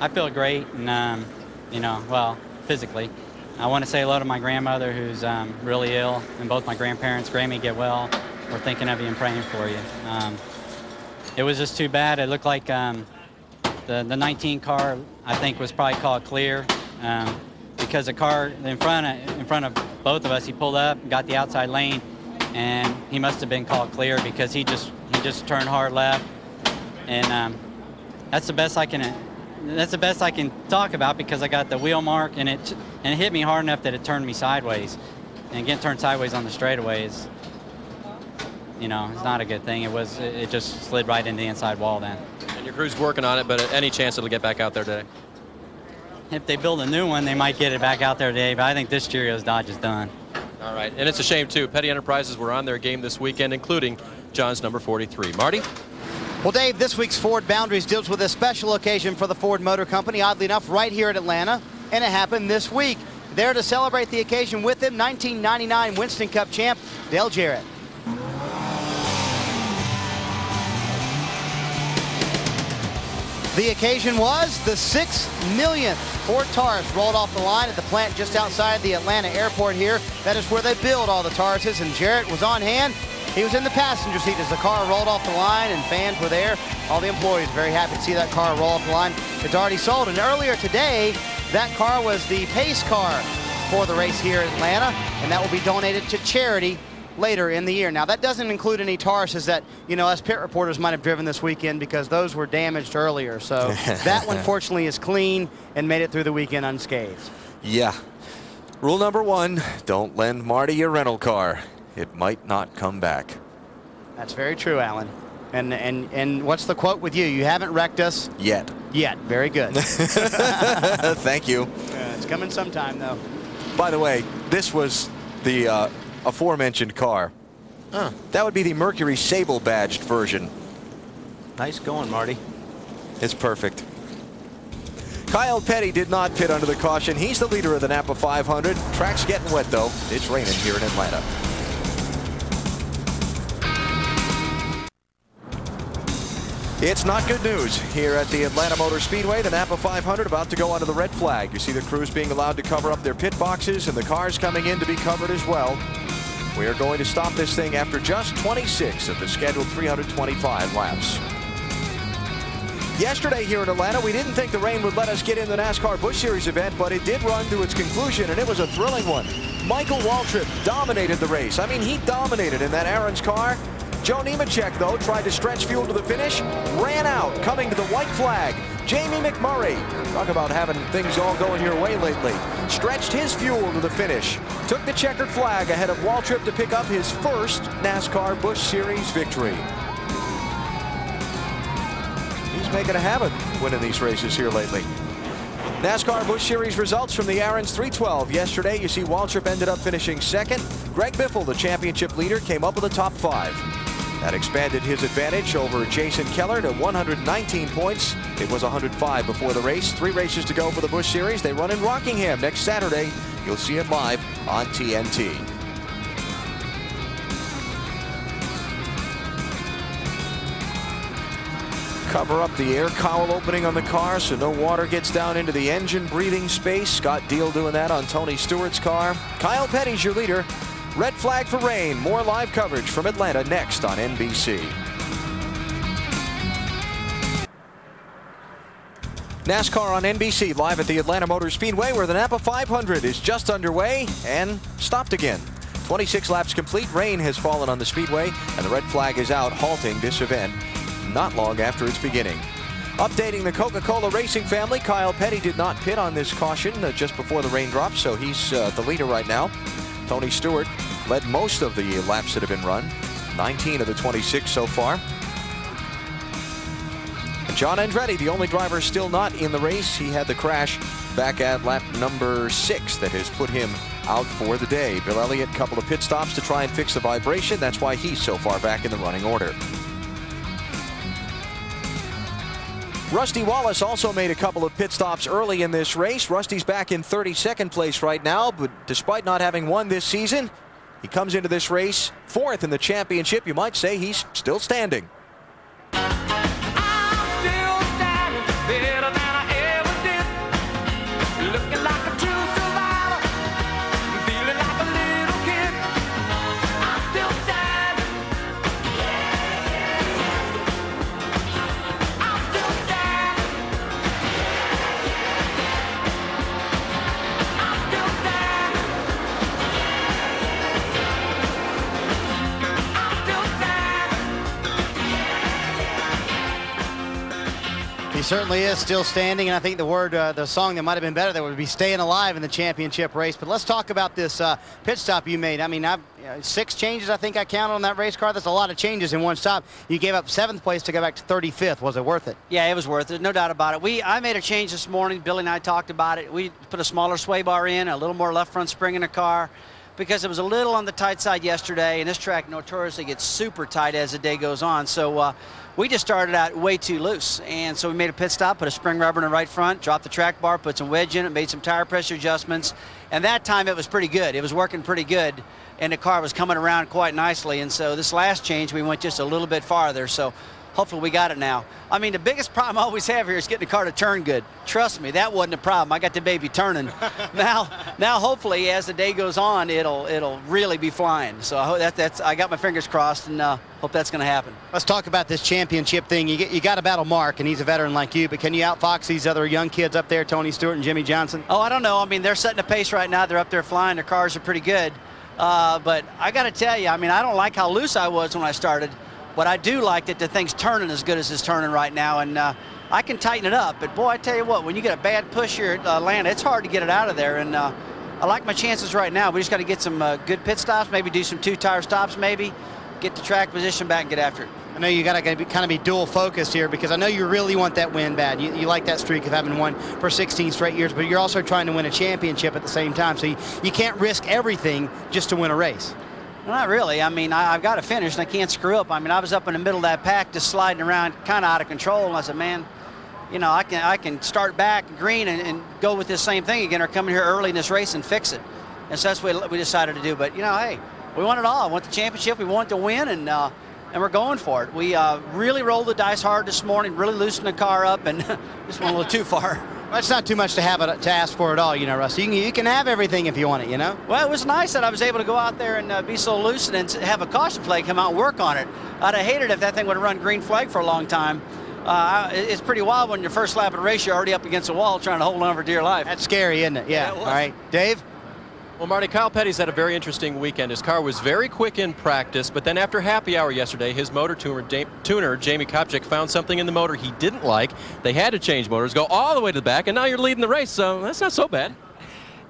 I feel great, and you know, well, physically. I want to say hello to my grandmother, who's really ill, and both my grandparents. Grammy, get well. We're thinking of you and praying for you. It was just too bad. It looked like the 19 car, I think, was probably called clear, because the car in front of both of us, he pulled up, got the outside lane, and he must have been called clear because he just turned hard left, and that's the best I can. That's the best I can talk about, because I got the wheel mark, and it hit me hard enough that it turned me sideways. And getting turned sideways on the straightaway is, you know, it's not a good thing. It just slid right into the inside wall then. And your crew's working on it, but any chance it'll get back out there today? If they build a new one, they might get it back out there today, but I think this Cheerios Dodge is done. All right, and it's a shame too. Petty Enterprises were on their game this weekend, including John's number 43. Marty? Well, Dave, this week's Ford Boundaries deals with a special occasion for the Ford Motor Company, oddly enough, right here at Atlanta, and it happened this week. There to celebrate the occasion with him, 1999 Winston Cup champ, Dale Jarrett. The occasion was the 6 millionth Ford Taurus rolled off the line at the plant just outside the Atlanta airport here. That is where they build all the Tauruses, and Jarrett was on hand. He was in the passenger seat as the car rolled off the line, and fans were there. All the employees very happy to see that car roll off the line. It's already sold, and earlier today, that car was the pace car for the race here in Atlanta, and that will be donated to charity later in the year. Now, that doesn't include any Tauruses that, you know, us pit reporters might have driven this weekend, because those were damaged earlier. So that one, fortunately, is clean and made it through the weekend unscathed. Yeah. Rule number 1, don't lend Marty your rental car. It might not come back. That's very true, Alan. And what's the quote with you? You haven't wrecked us yet. Yet. Very good. Thank you. It's coming sometime, though. By the way, this was the aforementioned car. That would be the Mercury Sable badged version. Nice going, Marty. It's perfect. Kyle Petty did not pit under the caution. He's the leader of the Napa 500. Track's getting wet, though. It's raining here in Atlanta. It's not good news here at the Atlanta Motor Speedway. The Napa 500 about to go under the red flag. You see the crews being allowed to cover up their pit boxes and the cars coming in to be covered as well. We are going to stop this thing after just 26 of the scheduled 325 laps. Yesterday here in Atlanta, we didn't think the rain would let us get in the NASCAR Busch Series event, but it did run to its conclusion, and it was a thrilling one. Michael Waltrip dominated the race. I mean, he dominated in that Aaron's car. Joe Nemechek, though, tried to stretch fuel to the finish, ran out, coming to the white flag. Jamie McMurray, talk about having things all going your way lately, stretched his fuel to the finish, took the checkered flag ahead of Waltrip to pick up his first NASCAR Busch Series victory. He's making a habit winning these races here lately. NASCAR Busch Series results from the Aaron's 312 yesterday. You see Waltrip ended up finishing second. Greg Biffle, the championship leader, came up with a top 5. That expanded his advantage over Jason Keller to 119 points. It was 105 before the race. 3 races to go for the Busch Series. They run in Rockingham next Saturday. You'll see it live on TNT. Cover up the air cowl opening on the car so no water gets down into the engine breathing space. Scott Deal doing that on Tony Stewart's car. Kyle Petty's your leader. Red flag for rain. More live coverage from Atlanta next on NBC. NASCAR on NBC live at the Atlanta Motor Speedway, where the Napa 500 is just underway and stopped again. 26 laps complete. Rain has fallen on the speedway and the red flag is out, halting this event not long after its beginning. Updating the Coca-Cola Racing family, Kyle Petty did not pit on this caution just before the raindrops, so he's the leader right now. Tony Stewart led most of the laps that have been run, 19 of the 26 so far. And John Andretti, the only driver still not in the race. He had the crash back at lap number 6 that has put him out for the day. Bill Elliott, a couple of pit stops to try and fix the vibration. That's why he's so far back in the running order. Rusty Wallace also made a couple of pit stops early in this race. Rusty's back in 32nd place right now, but despite not having won this season, he comes into this race 4th in the championship. You might say he's still standing. He certainly is still standing, and I think the song that might have been better, that would be Staying Alive in the championship race. But let's talk about this pit stop you made. I mean, 6 changes I think I counted on that race car. That's a lot of changes in one stop. You gave up 7th place to go back to 35th. Was it worth it? Yeah, it was worth it, no doubt about it. I made a change this morning. Billy and I talked about it. We put a smaller sway bar in, a little more left front spring in the car, because it was a little on the tight side yesterday, and this track notoriously gets super tight as the day goes on. So we just started out way too loose, and so we made a pit stop, put a spring rubber in the right front, dropped the track bar, put some wedge in it, made some tire pressure adjustments, and that time it was pretty good. It was working pretty good, and the car was coming around quite nicely. And so this last change, we went just a little bit farther, so hopefully we got it now. I mean, the biggest problem I always have here is getting the car to turn good. Trust me, that wasn't a problem. I got the baby turning. now hopefully as the day goes on, it'll really be flying. So I hope I got my fingers crossed, and hope that's going to happen. Let's talk about this championship thing. You got to battle Mark, and he's a veteran like you, but can you outfox these other young kids up there, Tony Stewart and Jimmy Johnson? Oh, I don't know. I mean, they're setting the pace right now. They're up there flying. Their cars are pretty good. But I got to tell you, I mean, I don't like how loose I was when I started. But I do like that the thing's turning as good as it's turning right now, and I can tighten it up. But boy, I tell you what, when you get a bad push here at Atlanta, it's hard to get it out of there. And I like my chances right now. We just got to get some good pit stops, maybe do some 2-tire stops, maybe get the track position back and get after it. I know you got to kind of be dual focused here, because I know you really want that win bad. You like that streak of having won for 16 straight years, but you're also trying to win a championship at the same time. So you can't risk everything just to win a race. Not really. I mean, I've got to finish, and I can't screw up. I mean, I was up in the middle of that pack just sliding around kind of out of control, and I said, man, you know, I can start back green and go with this same thing again, or come in here early in this race and fix it. And so that's what we decided to do. But, you know, hey, we want it all. We want the championship. We want to win, and we're going for it. We really rolled the dice hard this morning, really loosened the car up, and just went a little too far. Well, it's not too much to ask for at all, you know, Russ. You can have everything if you want it, you know? Well, it was nice that I was able to go out there and be so loose and have a caution flag come out and work on it. I'd have hated if that thing would have run green flag for a long time. It's pretty wild when your first lap of the race, you're already up against the wall trying to hold on for dear life. That's scary, isn't it? Yeah. All right. Dave? Well, Marty, Kyle Petty's had a very interesting weekend. His car was very quick in practice, but then after happy hour yesterday, his motor tuner, Jamie Kopchik, found something in the motor he didn't like. They had to change motors, go all the way to the back, and now you're leading the race, so that's not so bad.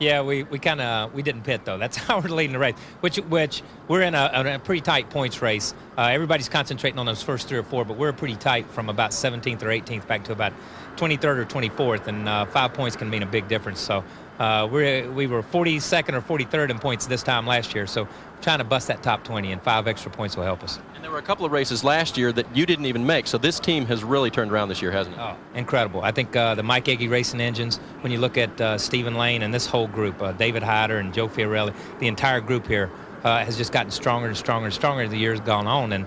Yeah, we didn't pit, though. That's how we're leading the race, which we're in a pretty tight points race. Everybody's concentrating on those first 3 or 4, but we're pretty tight from about 17th or 18th back to about 23rd or 24th, and 5 points can mean a big difference. So we were 42nd or 43rd in points this time last year, so trying to bust that top 20, and 5 extra points will help us. And there were a couple of races last year that you didn't even make, so this team has really turned around this year, hasn't it? Oh, incredible. I think the Mike Egge Racing engines, when you look at Stephen Lane and this whole group, David Hyder and Joe Fiorelli, the entire group here has just gotten stronger and stronger and stronger as the years gone on. And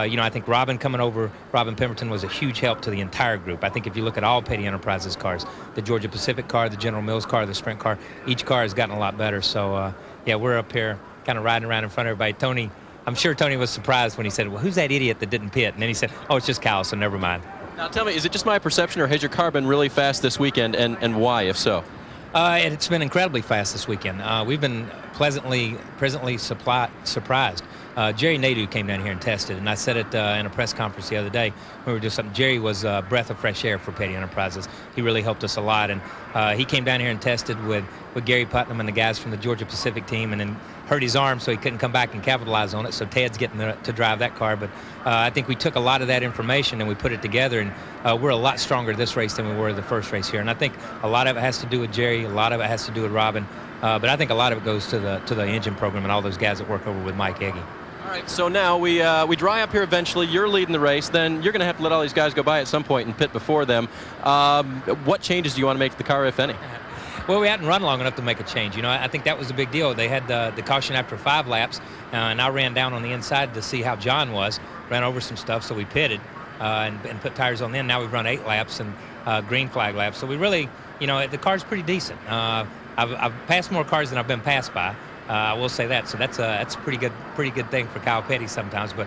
you know, I think Robin Pemberton was a huge help to the entire group. I think if you look at all Petty Enterprises cars, the Georgia Pacific car, the General Mills car, the Sprint car, each car has gotten a lot better. So, yeah, we're up here kind of riding around in front of everybody. Tony, I'm sure Tony was surprised when he said, well, who's that idiot that didn't pit? And then he said, oh, it's just Kyle, so never mind. Now, tell me, is it just my perception, or has your car been really fast this weekend, and why, if so? It's been incredibly fast this weekend. We've been pleasantly surprised. Jerry Nadeau came down here and tested, and I said it in a press conference the other day when we were doing something. Jerry was a breath of fresh air for Petty Enterprises. He really helped us a lot, and he came down here and tested with Gary Putnam and the guys from the Georgia Pacific team, and then hurt his arm, so he couldn't come back and capitalize on it. So Ted's getting to drive that car. But I think we took a lot of that information and we put it together, and we're a lot stronger this race than we were the first race here. And I think a lot of it has to do with Jerry, a lot of it has to do with Robin, but I think a lot of it goes to the engine program and all those guys that work over with Mike Egge. All right, so now we dry up here eventually. You're leading the race. Then you're going to have to let all these guys go by at some point and pit before them. What changes do you want to make to the car, if any? Well, we hadn't run long enough to make a change. You know, I think that was a big deal. They had the caution after 5 laps, and I ran down on the inside to see how John was, ran over some stuff, so we pitted and put tires on the end. Now we've run 8 laps and green flag laps. So we really, you know, the car's pretty decent. I've passed more cars than I've been passed by. I will say that. So that's a pretty good thing for Kyle Petty sometimes. But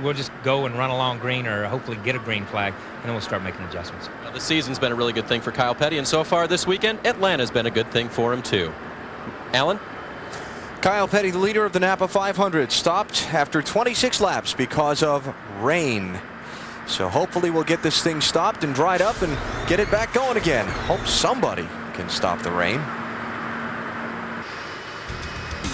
we'll just go and run along green, or hopefully get a green flag, and then we'll start making adjustments. Well, the season's been a really good thing for Kyle Petty, and so far this weekend, Atlanta's been a good thing for him too. Alan? Kyle Petty, the leader of the Napa 500, stopped after 26 laps because of rain. So hopefully we'll get this thing stopped and dried up and get it back going again. Hope somebody can stop the rain.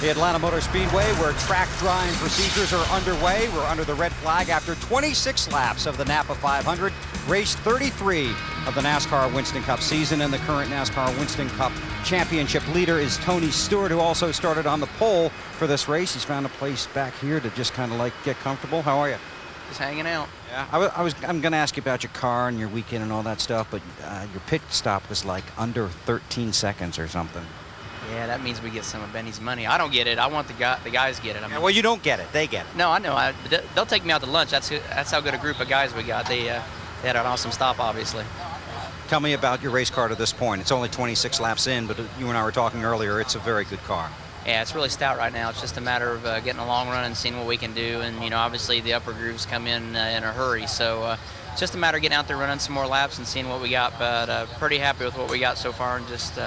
The Atlanta Motor Speedway, where track drying procedures are underway. We're under the red flag after 26 laps of the Napa 500, race 33 of the NASCAR Winston Cup season, and the current NASCAR Winston Cup championship leader is Tony Stewart, who also started on the pole for this race. He's found a place back here to just kind of like get comfortable. How are you? Just hanging out. Yeah, I'm going to ask you about your car and your weekend and all that stuff, but your pit stop was like under 13 seconds or something. Yeah, that means we get some of Benny's money. I don't get it. I want the guys get it. I mean, yeah, well, you don't get it. They get it. No, I know. They'll take me out to lunch. That's how good a group of guys we got. They had an awesome stop, obviously. Tell me about your race car to this point. It's only 26 laps in, but you and I were talking earlier. It's a very good car. Yeah, it's really stout right now. It's just a matter of getting a long run and seeing what we can do. And, you know, obviously the upper grooves come in a hurry. So it's just a matter of getting out there, running some more laps and seeing what we got. But pretty happy with what we got so far, and just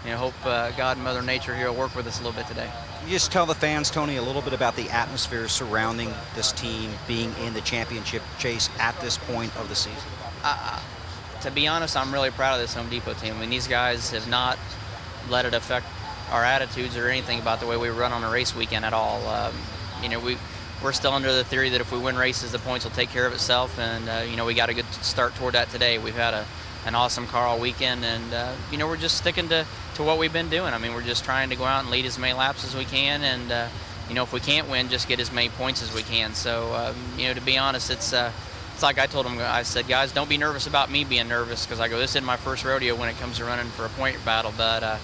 you know, hope God and Mother Nature here will work with us a little bit today. Can you just tell the fans, Tony, a little bit about the atmosphere surrounding this team being in the championship chase at this point of the season? To be honest, I'm really proud of this Home Depot team. I mean, these guys have not let it affect our attitudes or anything about the way we run on a race weekend at all. You know, we're still under the theory that if we win races, the points will take care of itself, and you know, we got a good start toward that today. We've had an awesome car all weekend, and you know, we're just sticking to what we've been doing. I mean, we're just trying to go out and lead as many laps as we can, and you know, if we can't win, just get as many points as we can. So you know, to be honest, it's it's like I told them, I said, guys, don't be nervous about me being nervous, because I go, this isn't my first rodeo when it comes to running for a point battle, but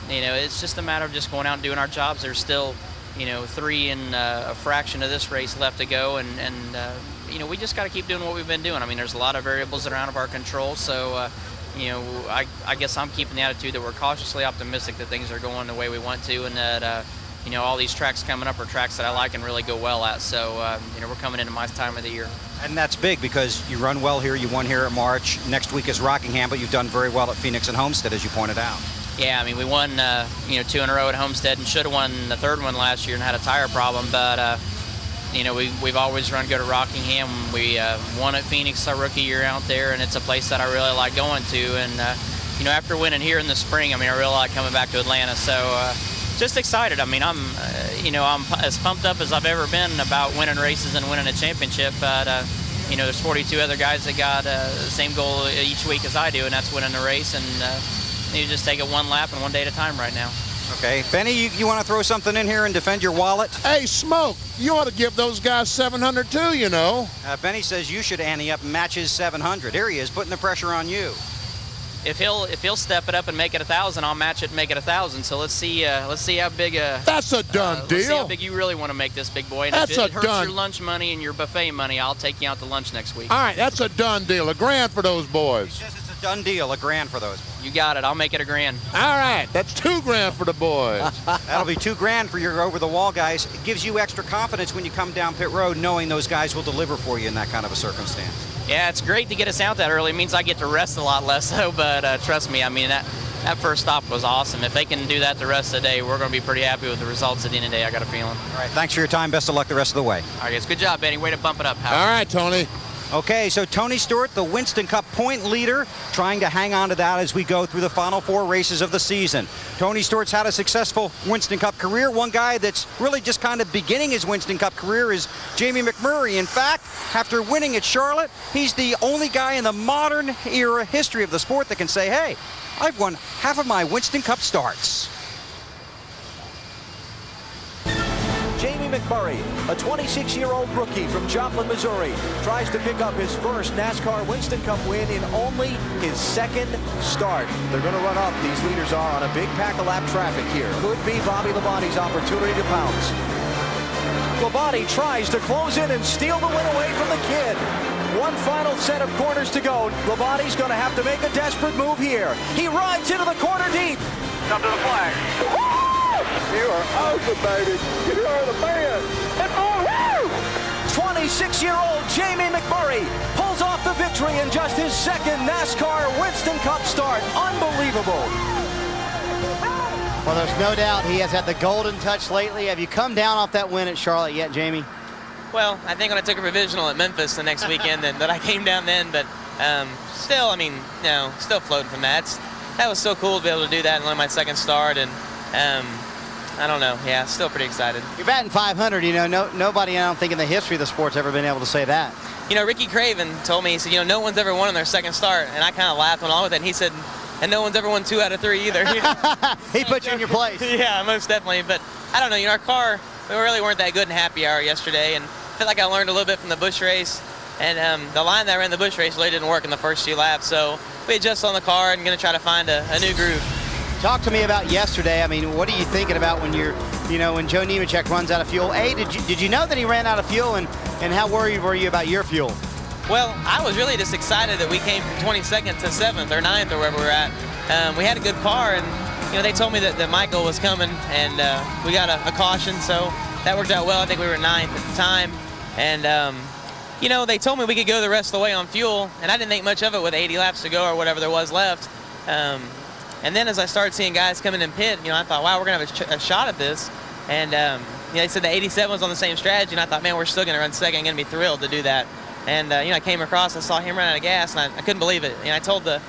you know, it's just a matter of just going out and doing our jobs. There's still, you know, 3 and a fraction of this race left to go, and you know, we just got to keep doing what we've been doing. I mean, there's a lot of variables that are out of our control, so you know, I guess I'm keeping the attitude that we're cautiously optimistic that things are going the way we want to, and that you know, all these tracks coming up are tracks that I like and really go well at. So you know, we're coming into my time of the year. And that's big because you run well here. You won here at March. Next week is Rockingham, but you've done very well at Phoenix and Homestead, as you pointed out. Yeah, I mean, we won you know, 2 in a row at Homestead, and should have won the 3rd one last year and had a tire problem. But you know, we've always run good at Rockingham. We won at Phoenix our rookie year out there, and it's a place that I really like going to. And you know, after winning here in the spring, I mean, I really like coming back to Atlanta. So just excited. I mean, I'm you know, I'm as pumped up as I've ever been about winning races and winning a championship. But you know, there's 42 other guys that got the same goal each week as I do, and that's winning the race. And you just take it one lap and one day at a time right now. Okay, Benny, you want to throw something in here and defend your wallet? Hey, Smoke, you ought to give those guys 700 too, you know. Benny says you should ante up and match his 700. Here he is, putting the pressure on you. If he'll step it up and make it 1,000, I'll match it and make it 1,000. So let's see how big that's a done deal. Let's see how big you really want to make this, big boy. And that's if it hurts your lunch money and your buffet money, I'll take you out to lunch next week. All right, that's a done deal. $1,000 for those boys. He says it's a done deal. $1,000 for those boys. You got it. I'll make it $1,000. All right, that's $2,000 for the boys. That'll be $2,000 for your over-the-wall guys. It gives you extra confidence when you come down pit road, knowing those guys will deliver for you in that kind of a circumstance. Yeah, it's great to get us out that early. It means I get to rest a lot less, though. But trust me, I mean, that first stop was awesome. If they can do that the rest of the day, we're going to be pretty happy with the results at the end of the day. I got a feeling. All right, thanks for your time. Best of luck the rest of the way. All right, guys. Good job, Benny. Way to bump it up, Howard. All right, Tony. Okay, so Tony Stewart, the Winston Cup point leader, trying to hang on to that as we go through the final 4 races of the season. Tony Stewart's had a successful Winston Cup career. One guy that's really just kind of beginning his Winston Cup career is Jamie McMurray. In fact, after winning at Charlotte, he's the only guy in the modern era history of the sport that can say, hey, I've won half of my Winston Cup starts. Jamie McMurray, a 26-year-old rookie from Joplin, Missouri, tries to pick up his first NASCAR Winston Cup win in only his 2nd start. They're going to run up, these leaders are, on a big pack-a-lap traffic here. Could be Bobby Labonte's opportunity to pounce. Labonte tries to close in and steal the win away from the kid. One final set of corners to go. Labonte's going to have to make a desperate move here. He rides into the corner deep. Up to the flag. You are awesome, baby. You are the man. It's all woo! 26-year-old Jamie McMurray pulls off the victory in just his 2nd NASCAR Winston Cup start. Unbelievable. Well, there's no doubt he has had the golden touch lately. Have you come down off that win at Charlotte yet, Jamie? Well, I think when I took a provisional at Memphis the next weekend that I came down then, but still, I mean, you know, still floating from that. That was so cool to be able to do that in only my 2nd start, and I don't know. Yeah, still pretty excited. You're batting 500. You know, nobody, I don't think, in the history of the sport's ever been able to say that. You know, Ricky Craven told me, he said, you know, no one's ever won on their 2nd start. And I kind of laughed along with it. And he said, and no one's ever won 2 out of 3 either. He put you in your place. Yeah, most definitely. But I don't know. You know, our car, we really weren't that good in happy hour yesterday. And I feel like I learned a little bit from the Busch race. And the line that I ran the Busch race really didn't work in the first few laps. So we adjusted on the car and going to try to find a new groove. Talk to me about yesterday. I mean, what are you thinking about when you're, you know, when Joe Nemechek runs out of fuel? A, did you know that he ran out of fuel, and how worried were you about your fuel? Well, I was really just excited that we came from 22nd to 7th or 9th or wherever we were at. We had a good car, and you know, they told me that Michael was coming, and we got a caution, so that worked out well. I think we were 9th at the time, and you know, they told me we could go the rest of the way on fuel, and I didn't think much of it with 80 laps to go or whatever there was left. And then as I started seeing guys coming in pit, you know, I thought, wow, we're going to have a shot at this. And you know, they said the 87 was on the same strategy, and I thought, man, we're still going to run 2nd. I'm going to be thrilled to do that. And you know, I came across, I saw him run out of gas, and I couldn't believe it. And I told the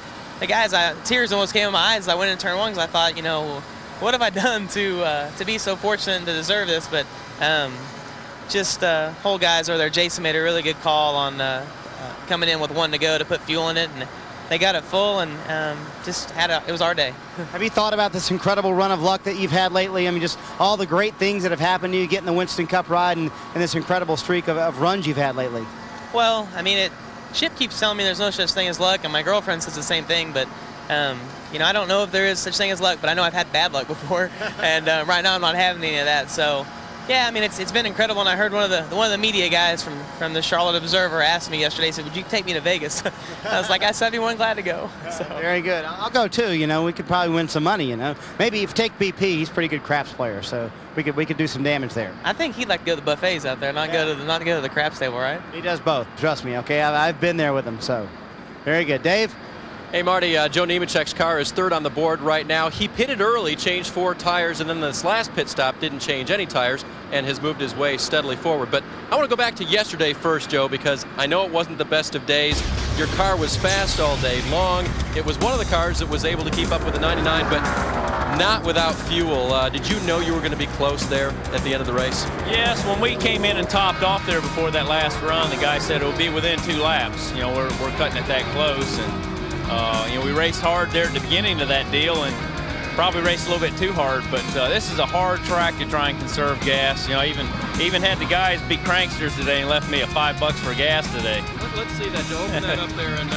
guys, tears almost came in my eyes as I went into turn 1, because I thought, you know, what have I done to be so fortunate and to deserve this? But just whole guys over there. Jason made a really good call on coming in with 1 to go to put fuel in it, and they got it full, and it was our day. Have you thought about this incredible run of luck that you've had lately? I mean, just all the great things that have happened to you, getting the Winston Cup ride, and this incredible streak of runs you've had lately. Well, I mean, Chip keeps telling me there's no such thing as luck, and my girlfriend says the same thing, but you know, I don't know if there is such thing as luck, but I know I've had bad luck before, and right now I'm not having any of that. So, yeah, I mean, it's been incredible. And I heard one of the media guys from the Charlotte Observer asked me yesterday, he said, "Would you take me to Vegas?" I was like, I'd be one glad to go. So. Very good. I'll go too. You know, we could probably win some money. You know, maybe if you take BP, he's a pretty good craps player, so we could do some damage there. I think he'd like to go to the buffets out there, not go to the craps table, right? He does both. Trust me. Okay, I've been there with him. So, very good, Dave. Hey, Marty, Joe Nemechek's car is third on the board right now. He pitted early, changed 4 tires, and then this last pit stop didn't change any tires and has moved his way steadily forward. But I want to go back to yesterday first, Joe, because I know it wasn't the best of days. Your car was fast all day long. It was one of the cars that was able to keep up with the 99, but not without fuel. Did you know you were going to be close there at the end of the race? Yes, when we came in and topped off there before that last run, the guy said it would be within 2 laps. You know, we're cutting it that close, and you know, we raced hard there at the beginning of that deal and probably raced a little bit too hard, but this is a hard track to try and conserve gas. You know, even had the guys beat cranksters today and left me a $5 for gas today. Let's see that, Joe. Open that up there and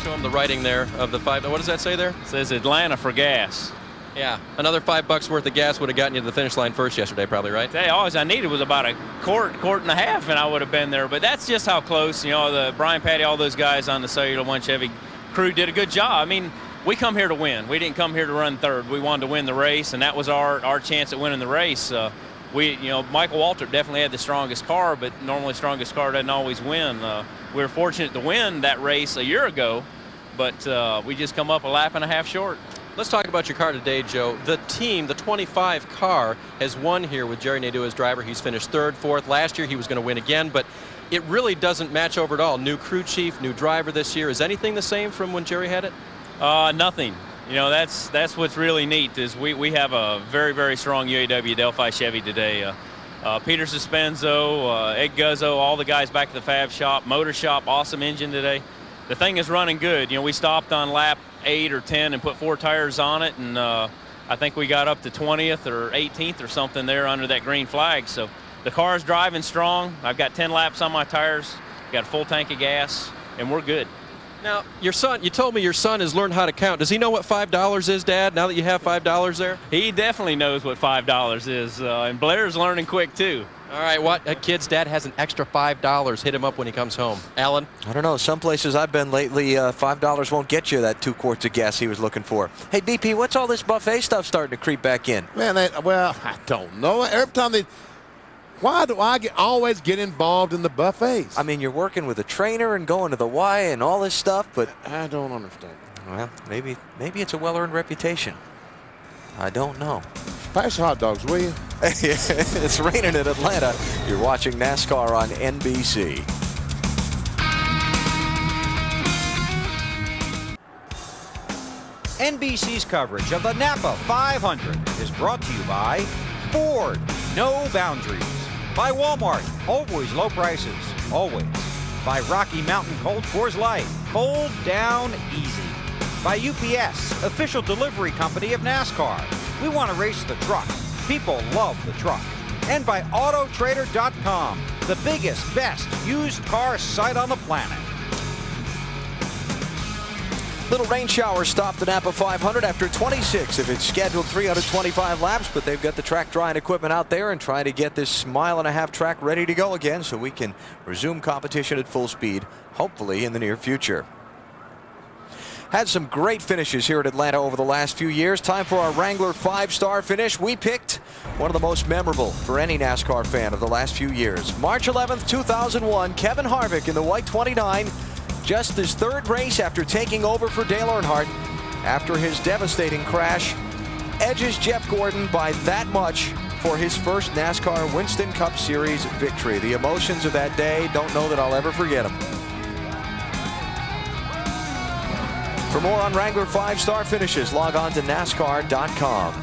show them the writing there of the 5. What does that say there? It says Atlanta for gas. Yeah, another $5 worth of gas would have gotten you to the finish line first yesterday, probably, right? Hey, all I needed was about a quart and a half, and I would have been there. But that's just how close. You know, the Brian Patty, all those guys on the Cellular One Chevy crew did a good job. I mean, we come here to win. We didn't come here to run third. We wanted to win the race, and that was our chance at winning the race. You know, Michael Waltrip definitely had the strongest car, but normally strongest car doesn't always win. We were fortunate to win that race a year ago, but we just come up a lap and a half short. Let's talk about your car today, Joe. The team, the 25 car, has won here with Jerry Nadeau as driver. He's finished 3rd, 4th. Last year he was going to win again, but it really doesn't match over at all. New crew chief, new driver this year. Is anything the same from when Jerry had it? Nothing. You know, that's what's really neat is we have a very, very strong UAW Delphi Chevy today. Peter Suspenzo, Ed Guzzo, all the guys back at the fab shop, motor shop, awesome engine today. The thing is running good. You know, we stopped on lap 8 or 10 and put 4 tires on it, and I think we got up to 20th or 18th or something there under that green flag. So the car's driving strong. I've got 10 laps on my tires, got a full tank of gas, and we're good. Now, your son, you told me your son has learned how to count. Does he know what $5 is, Dad, now that you have $5 there? He definitely knows what $5 is, and Blair's learning quick, too. All right, what? A kid's dad has an extra $5. Hit him up when he comes home. Alan? I don't know. Some places I've been lately, $5 won't get you that 2 quarts of gas he was looking for. Hey, BP, what's all this buffet stuff starting to creep back in? Man, well, I don't know. Every time why do I always get involved in the buffets? I mean, you're working with a trainer and going to the Y and all this stuff, but I don't understand. Well, maybe it's a well-earned reputation. I don't know. Pass hot dogs, will you? It's raining in Atlanta. You're watching NASCAR on NBC. NBC's coverage of the Napa 500 is brought to you by Ford, no boundaries. By Walmart, always low prices, always. By Rocky Mountain Cold Coors Light, cold down easy. By UPS, official delivery company of NASCAR. We want to race the truck. People love the truck. And by Autotrader.com, the biggest, best used car site on the planet. Little rain shower stopped the Napa 500 after 26 of its scheduled 325 laps, but they've got the track drying equipment out there and trying to get this mile-and-a-half track ready to go again so we can resume competition at full speed, hopefully in the near future. Had some great finishes here at Atlanta over the last few years. Time for our Wrangler 5-star finish. We picked one of the most memorable for any NASCAR fan of the last few years. March 11th, 2001, Kevin Harvick in the white 29. Just his 3rd race after taking over for Dale Earnhardt after his devastating crash. Edges Jeff Gordon by that much for his first NASCAR Winston Cup Series victory. The emotions of that day, don't know that I'll ever forget them. For more on Wrangler 5-star finishes, log on to NASCAR.com.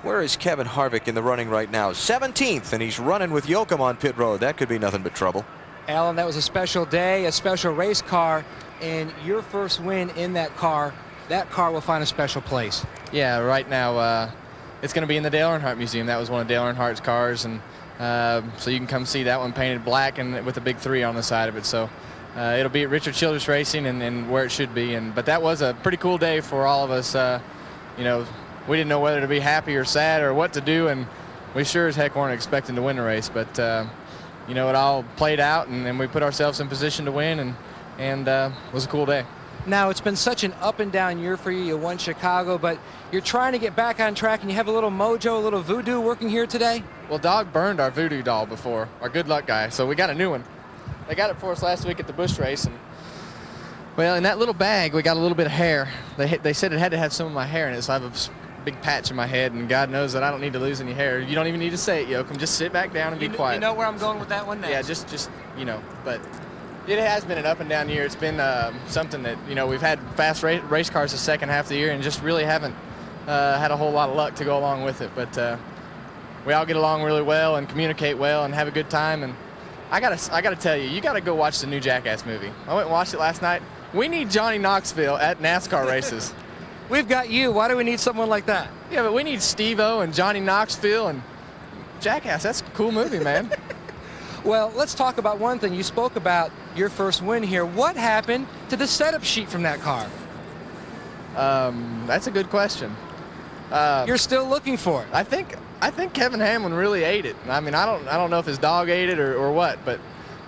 Where is Kevin Harvick in the running right now? 17th, and he's running with Yoakum on pit road. That could be nothing but trouble. Alan, that was a special day, a special race car, and your first win in that car will find a special place. Yeah, right now it's going to be in the Dale Earnhardt Museum. That was one of Dale Earnhardt's cars, and So you can come see that one painted black and with a big 3 on the side of it. So it'll be at Richard Childress Racing and where it should be. But that was a pretty cool day for all of us. You know, we didn't know whether to be happy or sad or what to do, and we sure as heck weren't expecting to win the race. But you know, it all played out, and we put ourselves in position to win, and it was a cool day. Now, it's been such an up and down year for you. You won Chicago, but you're trying to get back on track, and you have a little mojo, a little voodoo working here today? Well, Dog burned our voodoo doll before, our good luck guy, so we got a new one. They got it for us last week at the Busch race, and well, in that little bag, we got a little bit of hair. They said it had to have some of my hair in it, so I have a big patch in my head, and God knows that I don't need to lose any hair. You don't even need to say it, Joachim. Just sit back down and be quiet. You know where I'm going with that one next. Yeah, just you know, but it has been an up and down year. It's been something that, you know, we've had fast race cars the second half of the year and just really haven't had a whole lot of luck to go along with it. But we all get along really well and communicate well and have a good time. And I gotta tell you, you gotta go watch the new Jackass movie. I went and watched it last night. We need Johnny Knoxville at NASCAR races. We've got you. Why do we need someone like that? Yeah, but we need Steve-O and Johnny Knoxville and Jackass. That's a cool movie, man. Well, let's talk about one thing. You spoke about your first win here. What happened to the setup sheet from that car? That's a good question. You're still looking for it. I think Kevin Hamlin really ate it. I mean, I don't know if his dog ate it or what, but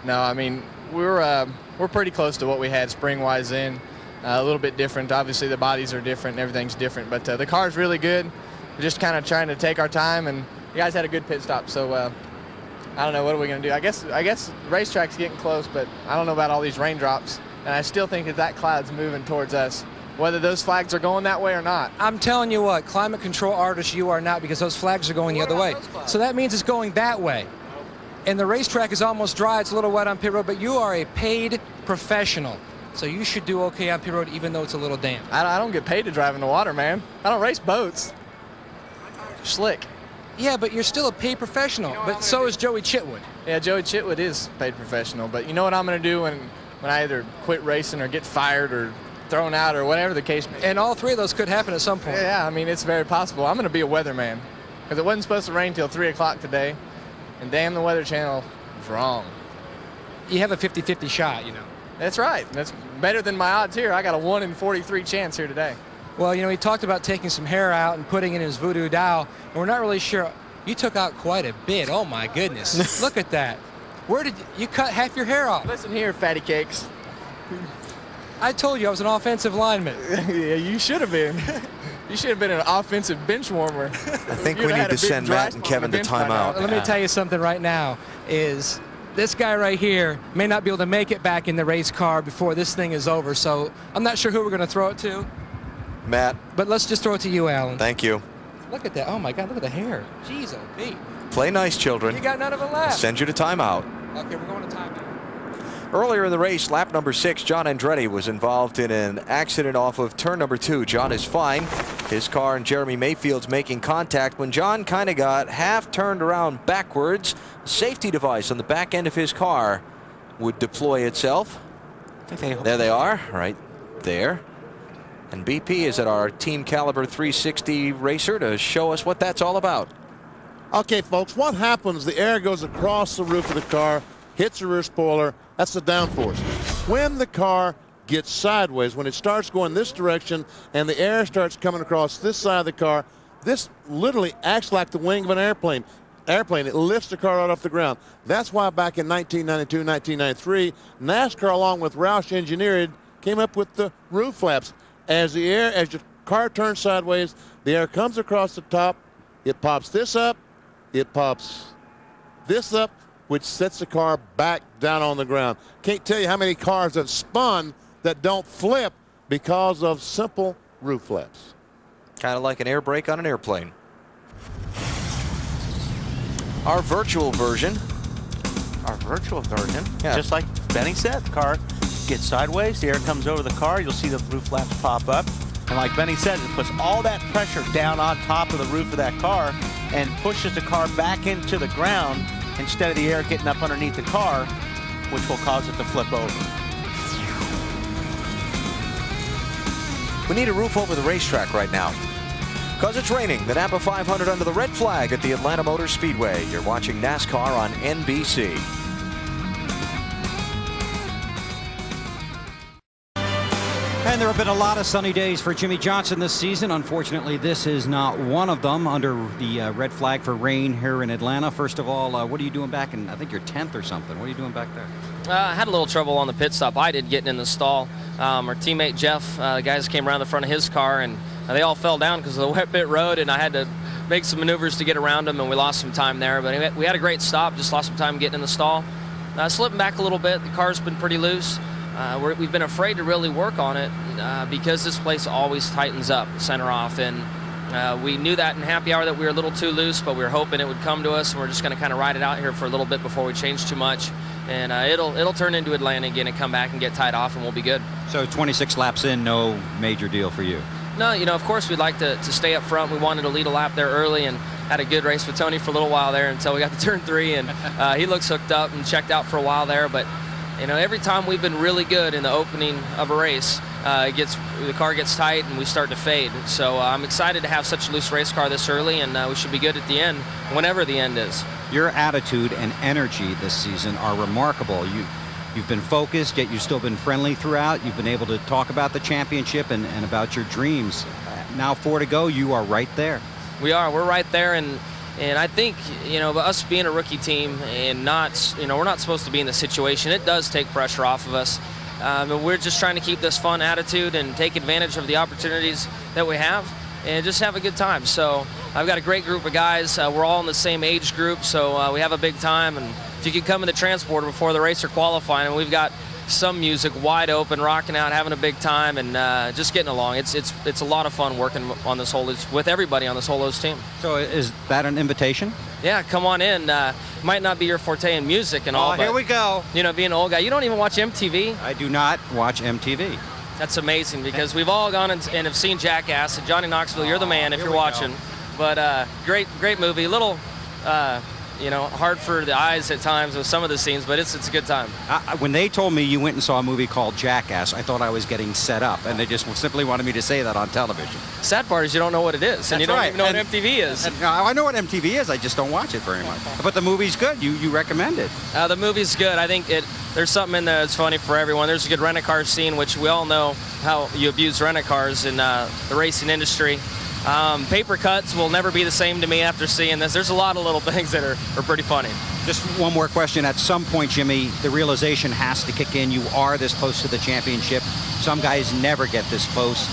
no, I mean, we're pretty close to what we had spring-wise in. A little bit different. Obviously, the bodies are different and everything's different, but the car's really good. We're just kind of trying to take our time, and you guys had a good pit stop, so I don't know, what are we going to do? I guess the racetrack's getting close, but I don't know about all these raindrops, and I still think that cloud's moving towards us, whether those flags are going that way or not. I'm telling you what, climate control artists, you are not, because those flags are going the other way. So that means it's going that way. And the racetrack is almost dry. It's a little wet on pit road, but you are a paid professional. So you should do okay on pit road, even though it's a little damp. I don't get paid to drive in the water, man. I don't race boats. Slick. Yeah, but you're still a paid professional. But so is Joey Chitwood. Yeah, Joey Chitwood is paid professional. But you know what I'm going to do when I either quit racing or get fired or thrown out or whatever the case may be. And all three of those could happen at some point. Yeah, I mean, it's very possible. I'm going to be a weatherman because it wasn't supposed to rain till 3 o'clock today. And damn, the Weather Channel was wrong. You have a 50-50 shot, you know. That's right. That's better than my odds here. I got a 1 in 43 chance here today. Well, you know, he talked about taking some hair out and putting it in his voodoo doll, and we're not really sure. You took out quite a bit. Oh, my goodness. Look at that. Where did you cut half your hair off? Listen here, fatty cakes. I told you I was an offensive lineman. Yeah, you should have been. You should have been an offensive bench warmer. I think we need to send Matt and Kevin to timeout. Let me tell you something right now is this guy right here may not be able to make it back in the race car before this thing is over. So I'm not sure who we're going to throw it to. Matt. But let's just throw it to you, Alan. Thank you. Look at that. Oh, my God. Look at the hair. Jeez, oh, Pete. Play nice, children. You got none of it left. Send you to timeout. Okay, we're going to timeout. Earlier in the race, lap number 6, John Andretti was involved in an accident off of turn number 2. John is fine. His car and Jeremy Mayfield's making contact when John kind of got half turned around backwards. A safety device on the back end of his car would deploy itself. There they are, right there. And BP is at our Team Caliber 360 racer to show us what that's all about. Okay, folks, what happens? The air goes across the roof of the car, hits the rear spoiler. That's the downforce. When the car gets sideways, when it starts going this direction and the air starts coming across this side of the car, this literally acts like the wing of an airplane. It lifts the car right off the ground. That's why back in 1992, 1993, NASCAR, along with Roush Engineering, came up with the roof flaps. As your car turns sideways, the air comes across the top, it pops this up, it pops this up, which sets the car back down on the ground. Can't tell you how many cars have spun that don't flip because of simple roof flaps. Kind of like an air brake on an airplane. Our virtual version. Yeah. Just like Benny said, the car gets sideways, the air comes over the car, you'll see the roof flaps pop up. And like Benny said, it puts all that pressure down on top of the roof of that car and pushes the car back into the ground instead of the air getting up underneath the car, which will cause it to flip over. We need a roof over the racetrack right now. Because it's raining, the Napa 500 under the red flag at the Atlanta Motor Speedway. You're watching NASCAR on NBC. And there have been a lot of sunny days for Jimmy Johnson this season. Unfortunately, this is not one of them under the red flag for rain here in Atlanta. First of all, what are you doing back in, I think you're 10th or something. What are you doing back there? I had a little trouble on the pit stop. I did getting in the stall. Our teammate Jeff, the guys came around the front of his car, and they all fell down because of the wet pit road, and I had to make some maneuvers to get around them, and we lost some time there. But anyway, we had a great stop, just lost some time getting in the stall. Slipping back a little bit. The car's been pretty loose. We've been afraid to really work on it because this place always tightens up, center off, and we knew that in happy hour that we were a little too loose, but we were hoping it would come to us, and we're just going to kind of ride it out here for a little bit before we change too much, and it'll turn into Atlanta again and come back and get tied off, and we'll be good. So 26 laps in, no major deal for you? No, of course we'd like to stay up front. We wanted to lead a lap there early and had a good race with Tony for a little while there until we got to turn 3, and he looks hooked up and checked out for a while there, but every time we've been really good in the opening of a race, the car gets tight and we start to fade. So I'm excited to have such a loose race car this early, and we should be good at the end, whenever the end is. Your attitude and energy this season are remarkable. You've been focused, yet you've still been friendly throughout. You've been able to talk about the championship and about your dreams. Now 4 to go, you are right there. We are. We're right there, and I think, us being a rookie team and we're not supposed to be in this situation, it does take pressure off of us. And we're just trying to keep this fun attitude and take advantage of the opportunities that we have and just have a good time. So I've got a great group of guys. We're all in the same age group, so we have a big time. And if you could come in the transporter before the race or qualifying, and we've got some music wide open, rocking out, having a big time, and just getting along. It's a lot of fun working on this with everybody on this whole team. So is that an invitation? Yeah, come on in. Might not be your forte in music and all. Oh, here we go. Being an old guy, you don't even watch MTV. I do not watch MTV. That's amazing because we've all gone and have seen Jackass. And Johnny Knoxville, you're the man if you're watching. But great movie. A little. Hard for the eyes at times with some of the scenes, but it's a good time. When they told me you went and saw a movie called Jackass, I thought I was getting set up, and they just simply wanted me to say that on television. Sad part is you don't know what it is, and you don't even know what MTV is. I know what MTV is, I just don't watch it very much. But the movie's good. You recommend it. The movie's good. I think there's something in there that's funny for everyone. There's a good rent-a-car scene, which we all know how you abuse rent-a-cars in the racing industry. Paper cuts will never be the same to me after seeing this. There's a lot of little things that are pretty funny. Just one more question. At some point, Jimmy, the realization has to kick in. You are this close to the championship. Some guys never get this close.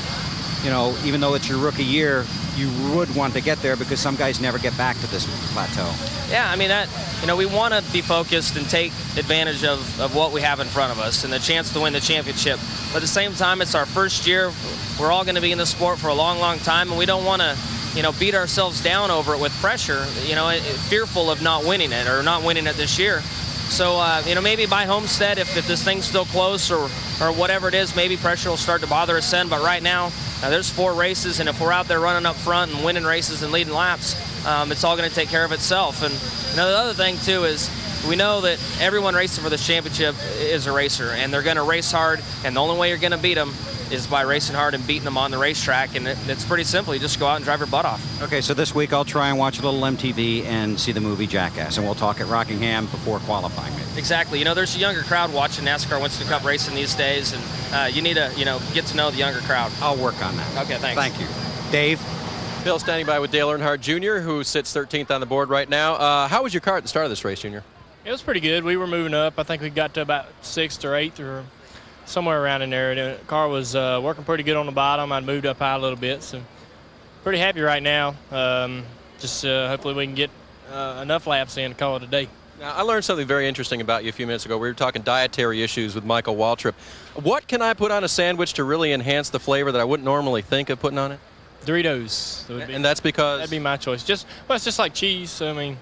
Even though it's your rookie year, you would want to get there because some guys never get back to this plateau. Yeah, I mean, we want to be focused and take advantage of what we have in front of us and the chance to win the championship. But at the same time, it's our first year. We're all going to be in the sport for a long, long time, and we don't want to, beat ourselves down over it with pressure, fearful of not winning it or not winning it this year. So, maybe by Homestead, if this thing's still close or whatever it is, maybe pressure will start to bother us then. But right now, there's 4 races, and if we're out there running up front and winning races and leading laps, it's all going to take care of itself. And the other thing, too, is we know that everyone racing for this championship is a racer, and they're going to race hard, and the only way you're going to beat them is by racing hard and beating them on the racetrack, and it's pretty simple. You just go out and drive your butt off. Okay, so this week I'll try and watch a little MTV and see the movie Jackass, and we'll talk at Rockingham before qualifying. Exactly. There's a younger crowd watching NASCAR Winston Cup racing these days, and you need to, get to know the younger crowd. I'll work on that. Okay, thanks. Thank you. Dave? Bill standing by with Dale Earnhardt Jr., who sits 13th on the board right now. How was your car at the start of this race, Junior? It was pretty good. We were moving up. I think we got to about 6th or 8th or somewhere around in there. The car was working pretty good on the bottom. I'd moved up high a little bit, so pretty happy right now. Hopefully we can get enough laps in to call it a day. Now, I learned something very interesting about you a few minutes ago. We were talking dietary issues with Michael Waltrip. What can I put on a sandwich to really enhance the flavor that I wouldn't normally think of putting on it? Doritos. And that's because? That'd be my choice. It's just like cheese. So, I mean.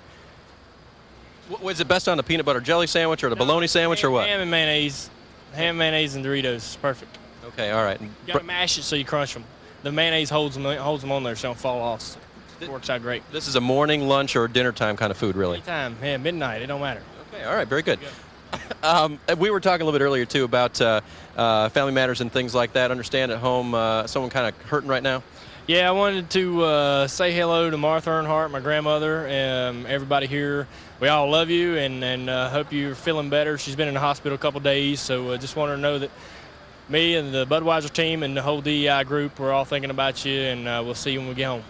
Was it best on the peanut butter jelly sandwich or the bologna sandwich or what? Ham and mayonnaise. Ham, mayonnaise, and Doritos is perfect. Okay, all right. You got to mash it so you crunch them. The mayonnaise holds them on there so they don't fall off. It works out great. This is a morning, lunch, or dinner time kind of food, really? Anytime. Yeah, midnight. It don't matter. Okay, all right, very good. We were talking a little bit earlier, too, about family matters and things like that. Understand at home someone kind of hurting right now? Yeah, I wanted to say hello to Martha Earnhardt, my grandmother, and everybody here. We all love you and hope you're feeling better. She's been in the hospital a couple days, so just want her to know that me and the Budweiser team and the whole DEI group, we're all thinking about you, and we'll see you when we get home.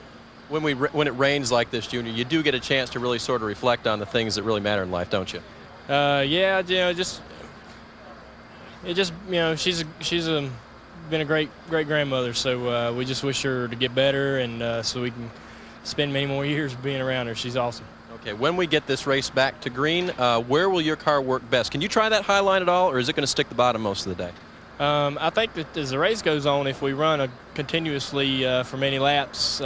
When it rains like this, Junior, you do get a chance to really sort of reflect on the things that really matter in life, don't you? Yeah, she's been a great grandmother, so we just wish her to get better, and so we can spend many more years being around her. She's awesome. Okay, when we get this race back to green, where will your car work best? Can you try that high line at all, or is it going to stick the bottom most of the day? I think that as the race goes on, if we run continuously for many laps,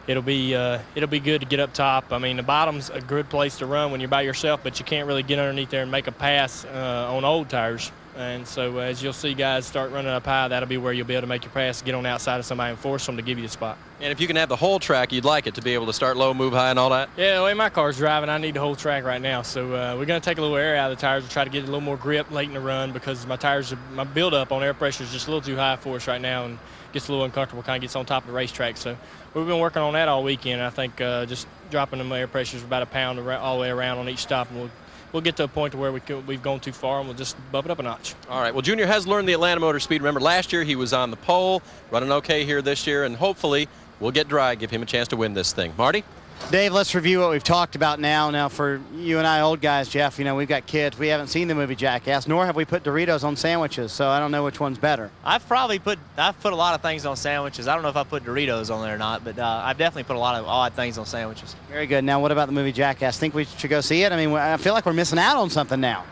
it'll be good to get up top. I mean, the bottom's a good place to run when you're by yourself, but you can't really get underneath there and make a pass on old tires. And so as you'll see guys start running up high, that'll be where you'll be able to make your pass, get on the outside of somebody and force them to give you the spot. And if you can have the whole track, you'd like it to be able to start low, move high, and all that? Yeah, the way my car's driving, I need the whole track right now. So we're going to take a little air out of the tires and try to get a little more grip late in the run, because my buildup on air pressure is just a little too high for us right now and gets a little uncomfortable, kind of gets on top of the racetrack. So we've been working on that all weekend. I think just dropping them air pressures about a pound all the way around on each stop, and we'll get to a point to where we've gone too far, and we'll just bump it up a notch. All right. Well, Junior has learned the Atlanta Motor Speed. Remember, last year he was on the pole, running okay here this year, and hopefully we'll get dry, give him a chance to win this thing. Marty? Dave, let's review what we've talked about now. Now, for you and I old guys, Jeff, you know, we've got kids. We haven't seen the movie Jackass, nor have we put Doritos on sandwiches, so I don't know which one's better. I've put a lot of things on sandwiches. I don't know if I put Doritos on there or not, but I've definitely put a lot of odd things on sandwiches. Very good. Now, what about the movie Jackass? Think we should go see it? I mean, I feel like we're missing out on something now.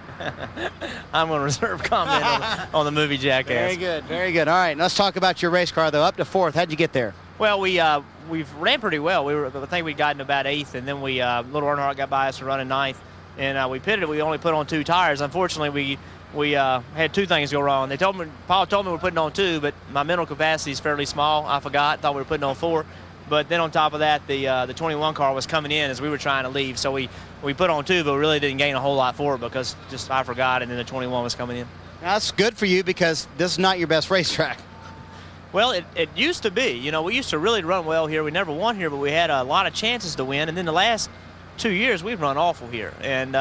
I'm going to reserve comment on the movie Jackass. Very good, very good. All right, let's talk about your race car, though. Up to 4th. How'd you get there? Well, we've ran pretty well. I think we got in about 8th, and then Little Earnhardt got by us to running 9th, and we pitted. We only put on 2 tires. Unfortunately, we had 2 things go wrong. Paul told me we're putting on 2, but my mental capacity is fairly small. I forgot. Thought we were putting on 4. But then on top of that, the 21 car was coming in as we were trying to leave. So we put on 2, but we really didn't gain a whole lot for it because just I forgot, and then the 21 was coming in. Now, that's good for you because this is not your best racetrack. Well, it used to be. You know, we used to really run well here. We never won here, but we had a lot of chances to win. And then the last 2 years, we've run awful here. And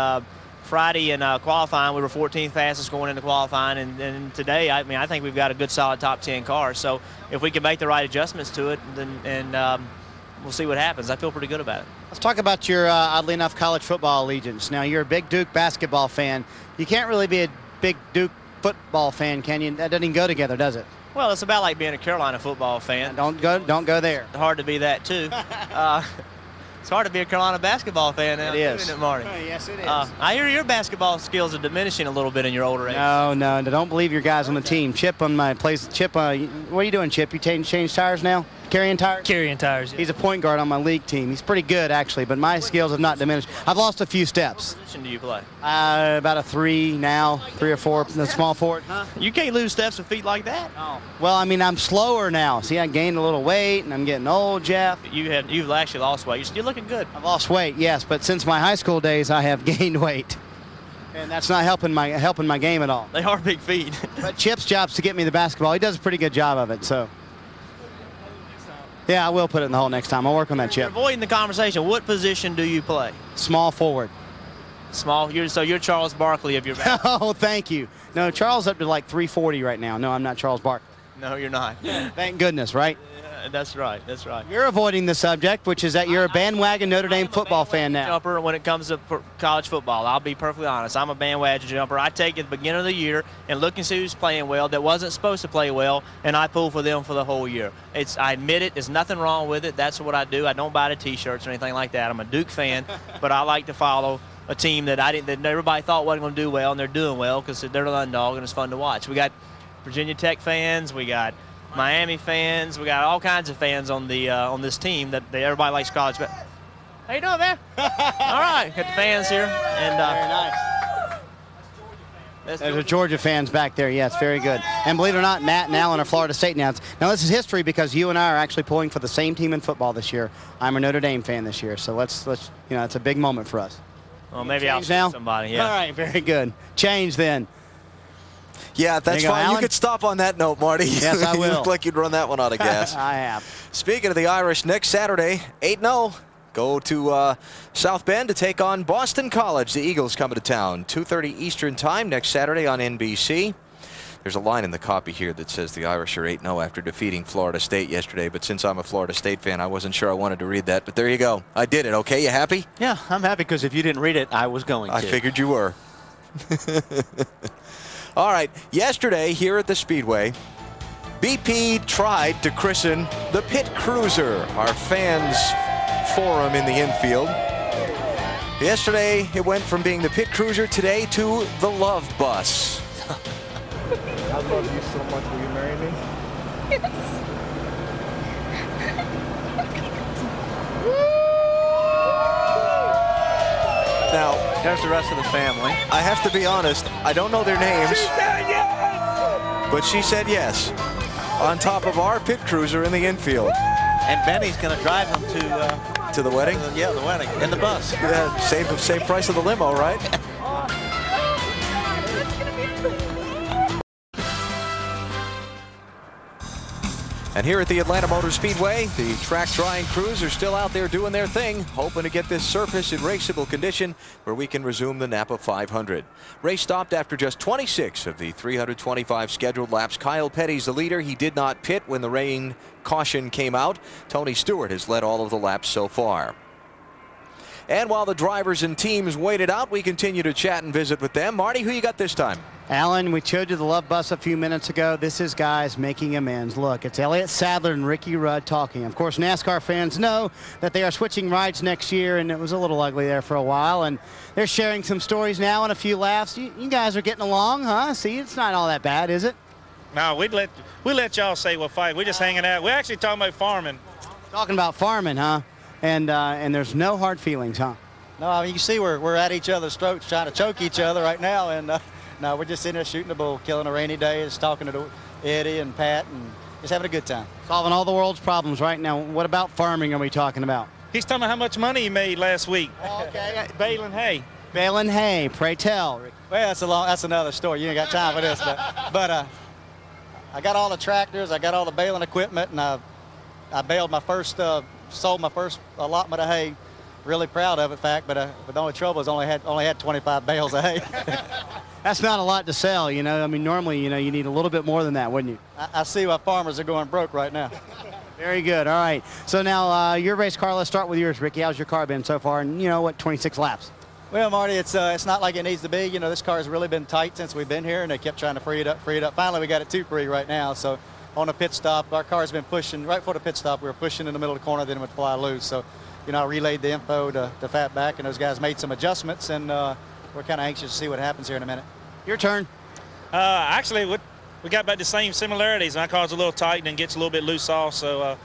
Friday in qualifying, we were 14th fastest going into qualifying. And today, I mean, I think we've got a good, solid top 10 car. So if we can make the right adjustments to it, then we'll see what happens. I feel pretty good about it. Let's talk about your, oddly enough, college football allegiance. Now, you're a big Duke basketball fan. You can't really be a big Duke football fan, can you? That doesn't even go together, does it? Well, it's about like being a Carolina football fan. Don't go there. Hard to be that too. It's hard to be a Carolina basketball fan now, isn't it, Marty? Yes, it is. I hear your basketball skills are diminishing a little bit in your older age. No, don't believe your guys on the team. Chip on my place. Chip, what are you doing, Chip? You change tires now? Carrying tires? Carrying tires, yeah. He's a point guard on my league team. He's pretty good, actually, but my skills have not diminished. I've lost a few steps. What position do you play? About a 3 now, 3 or 4, the small forward. Huh? You can't lose steps with feet like that. Oh. Well, I mean, I'm slower now. See, I gained a little weight, and I'm getting old, Jeff. You've actually lost weight. You're looking good. I've lost weight, yes, but since my high school days, I have gained weight. And that's not helping my game at all. They are big feet. But Chip's job's to get me the basketball. He does a pretty good job of it, so. Yeah, I will put it in the hole next time. I'll work on that, Chip. You're avoiding the conversation. What position do you play? Small forward. Small. So you're Charles Barkley of your basketball. Oh, thank you. No, Charles up to like 340 right now. No, I'm not Charles Barkley. No, you're not. Thank goodness, right? That's right. That's right. You're avoiding the subject, which is that you're a bandwagon Notre Dame football fan now. Jumper when it comes to college football. I'll be perfectly honest. I'm a bandwagon jumper. I take it at the beginning of the year and look and see who's playing well that wasn't supposed to play well, and I pull for them for the whole year. I admit it. There's nothing wrong with it. That's what I do. I don't buy the T-shirts or anything like that. I'm a Duke fan, but I like to follow a team that everybody thought wasn't going to do well, and they're doing well because they're the underdog and it's fun to watch. We got Virginia Tech fans. We got Miami fans. We got all kinds of fans on this team that everybody likes college. But how you doing, man? All right, got the fans here, and very nice. There's a Georgia fans back there. Yes, very good. And believe it or not, Matt and Alan are Florida State now. Now this is history because you and I are actually pulling for the same team in football this year. I'm a Notre Dame fan this year, so let's it's a big moment for us. Well, maybe I'll see somebody. Yeah. All right, very good. Change then. Yeah, that's go, fine. Alan. You could stop on that note, Marty. Yes, I will. You look like you'd run that one out of gas. I have. Speaking of the Irish, next Saturday, 8-0. Go to South Bend to take on Boston College. The Eagles coming to town. 2:30 Eastern Time next Saturday on NBC. There's a line in the copy here that says the Irish are 8-0 after defeating Florida State yesterday, but since I'm a Florida State fan, I wasn't sure I wanted to read that, but there you go. I did it, okay? You happy? Yeah, I'm happy because if you didn't read it, I was going to. I figured you were. All right, yesterday here at the Speedway, BP tried to christen the Pit Cruiser, our fans' forum in the infield. Yesterday, it went from being the Pit Cruiser today to the Love Bus. I love you so much. Will you marry me? Yes. Now, there's the rest of the family. I have to be honest, I don't know their names. She said yes! But she said yes. On top of our Pit Cruiser in the infield. And Benny's going to drive them to the wedding? Yeah, the wedding. In the bus. Yeah, same price of the limo, right? And here at the Atlanta Motor Speedway, the track drying crews are still out there doing their thing, hoping to get this surface in raceable condition where we can resume the Napa 500. Race stopped after just 26 of the 325 scheduled laps. Kyle Petty's the leader. He did not pit when the rain caution came out. Tony Stewart has led all of the laps so far. And while the drivers and teams waited out, we continue to chat and visit with them. Marty, who you got this time? Alan, we showed you the Love Bus a few minutes ago. This is guys making amends. Look, it's Elliott Sadler and Ricky Rudd talking. Of course, NASCAR fans know that they are switching rides next year, and it was a little ugly there for a while. And they're sharing some stories now and a few laughs. You guys are getting along, huh? See, it's not all that bad, is it? No, we let y'all say we'll fight. We're just hanging out. We're actually talking about farming. Talking about farming, huh? And there's no hard feelings, huh? No, I mean, you see we're at each other's throats trying to choke each other right now, and no, we're just sitting there shooting the bull, killing a rainy day, just talking to Eddie and Pat, and just having a good time. Solving all the world's problems right now. What about farming are we talking about? He's talking about how much money he made last week. Oh, okay. Baling hay. Baling hay, pray tell. Well, that's another story. You ain't got time for this, but I got all the tractors, I got all the baling equipment, and I baled my first, sold my first allotment of hay. Really proud of it, in fact, but the only trouble is only had 25 bales of hay. That's not a lot to sell, you know. I mean, normally, you know, you need a little bit more than that, wouldn't you? I see why farmers are going broke right now. Very good. All right. So now your race car. Let's start with yours, Ricky. How's your car been so far? And you know what? 26 laps. Well, Marty, it's not like it needs to be. You know, this car has really been tight since we've been here, and they kept trying to free it up. Finally, we got it too free right now. So on the pit stop, our car's been pushing right before the pit stop. We were pushing in the middle of the corner, then it would fly loose. So, you know, I relayed the info to Fatback, and those guys made some adjustments, and we're kind of anxious to see what happens here in a minute. Your turn. Actually, we got about the same similarities. My car's a little tight and gets a little bit loose off, so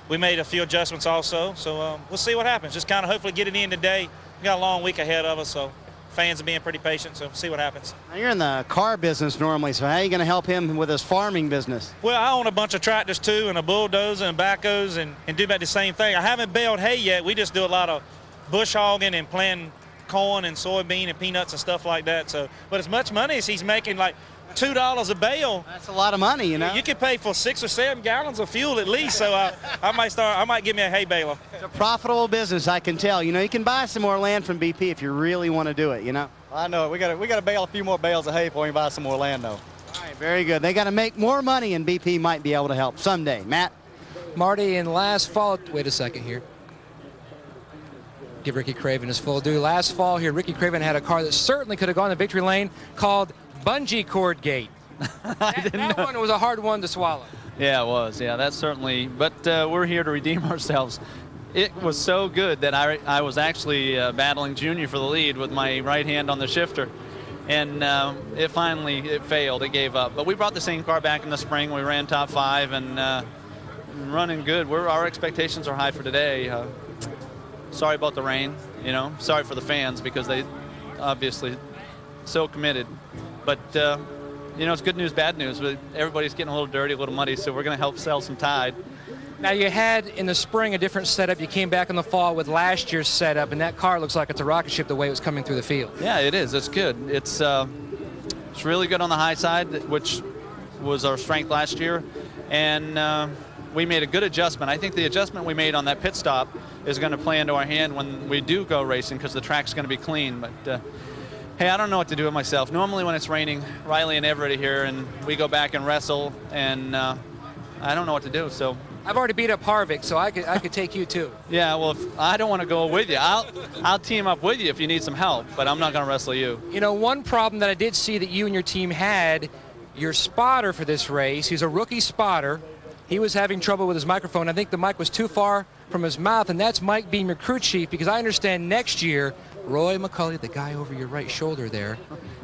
we made a few adjustments also. So we'll see what happens. Just kind of hopefully get it in today. We got a long week ahead of us, so fans are being pretty patient, so see what happens. Now you're in the car business normally, so how are you going to help him with his farming business? Well, I own a bunch of tractors too, and a bulldozer and backhoes, and do about the same thing. I haven't baled hay yet. We just do a lot of bush hogging and planting corn and soybean and peanuts and stuff like that. So, but as much money as he's making, like $2 a bale. That's a lot of money, you know. You could pay for 6 or 7 gallons of fuel at least. So I might give me a hay baler. It's a profitable business, I can tell. You know, you can buy some more land from BP if you really want to do it, you know. I know. We got to bale a few more bales of hay before we buy some more land, though. All right, very good. They got to make more money, and BP might be able to help someday. Matt? Marty, in last fall, wait a second here. Give Ricky Craven his full due. Last fall here, Ricky Craven had a car that certainly could have gone to victory lane called Bungee Cord Gate. that one was a hard one to swallow. Yeah, it was. Yeah, that's certainly. But we're here to redeem ourselves. It was so good that I was actually battling Junior for the lead with my right hand on the shifter. And it failed. It gave up. But we brought the same car back in the spring. We ran top 5 and running good. Our expectations are high for today. Sorry about the rain, you know. Sorry for the fans because they obviously so committed. But, you know, it's good news, bad news. But everybody's getting a little dirty, a little muddy, so we're going to help sell some Tide. Now, you had in the spring a different setup. You came back in the fall with last year's setup, and that car looks like it's a rocket ship the way it was coming through the field. Yeah, it is. It's good. It's It's really good on the high side, which was our strength last year. And we made a good adjustment. I think the adjustment we made on that pit stop is going to play into our hand when we do go racing, because the track's going to be clean. But hey, I don't know what to do with myself. Normally when it's raining, Riley and Everett are here, and we go back and wrestle, and I don't know what to do. So I've already beat up Harvick, so I could take you too. Yeah, well, I don't want to go with you. I'll team up with you if you need some help, but I'm not going to wrestle you. You know, one problem that I did see that you and your team had, your spotter for this race, he's a rookie spotter. He was having trouble with his microphone. I think the mic was too far from his mouth, and that's Mike being your crew chief, because I understand next year, Roy McCulley, the guy over your right shoulder there,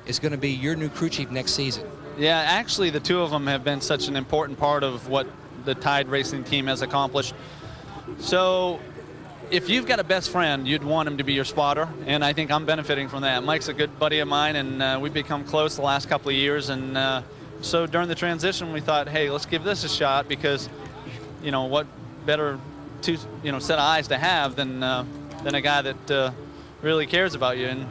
is going to be your new crew chief next season. Yeah, actually, the two of them have been such an important part of what the Tide Racing team has accomplished. So if you've got a best friend, you'd want him to be your spotter, and I think I'm benefiting from that. Mike's a good buddy of mine, and we've become close the last couple of years, and so during the transition we thought, hey, let's give this a shot, because you know what better set of eyes to have than a guy that really cares about you. And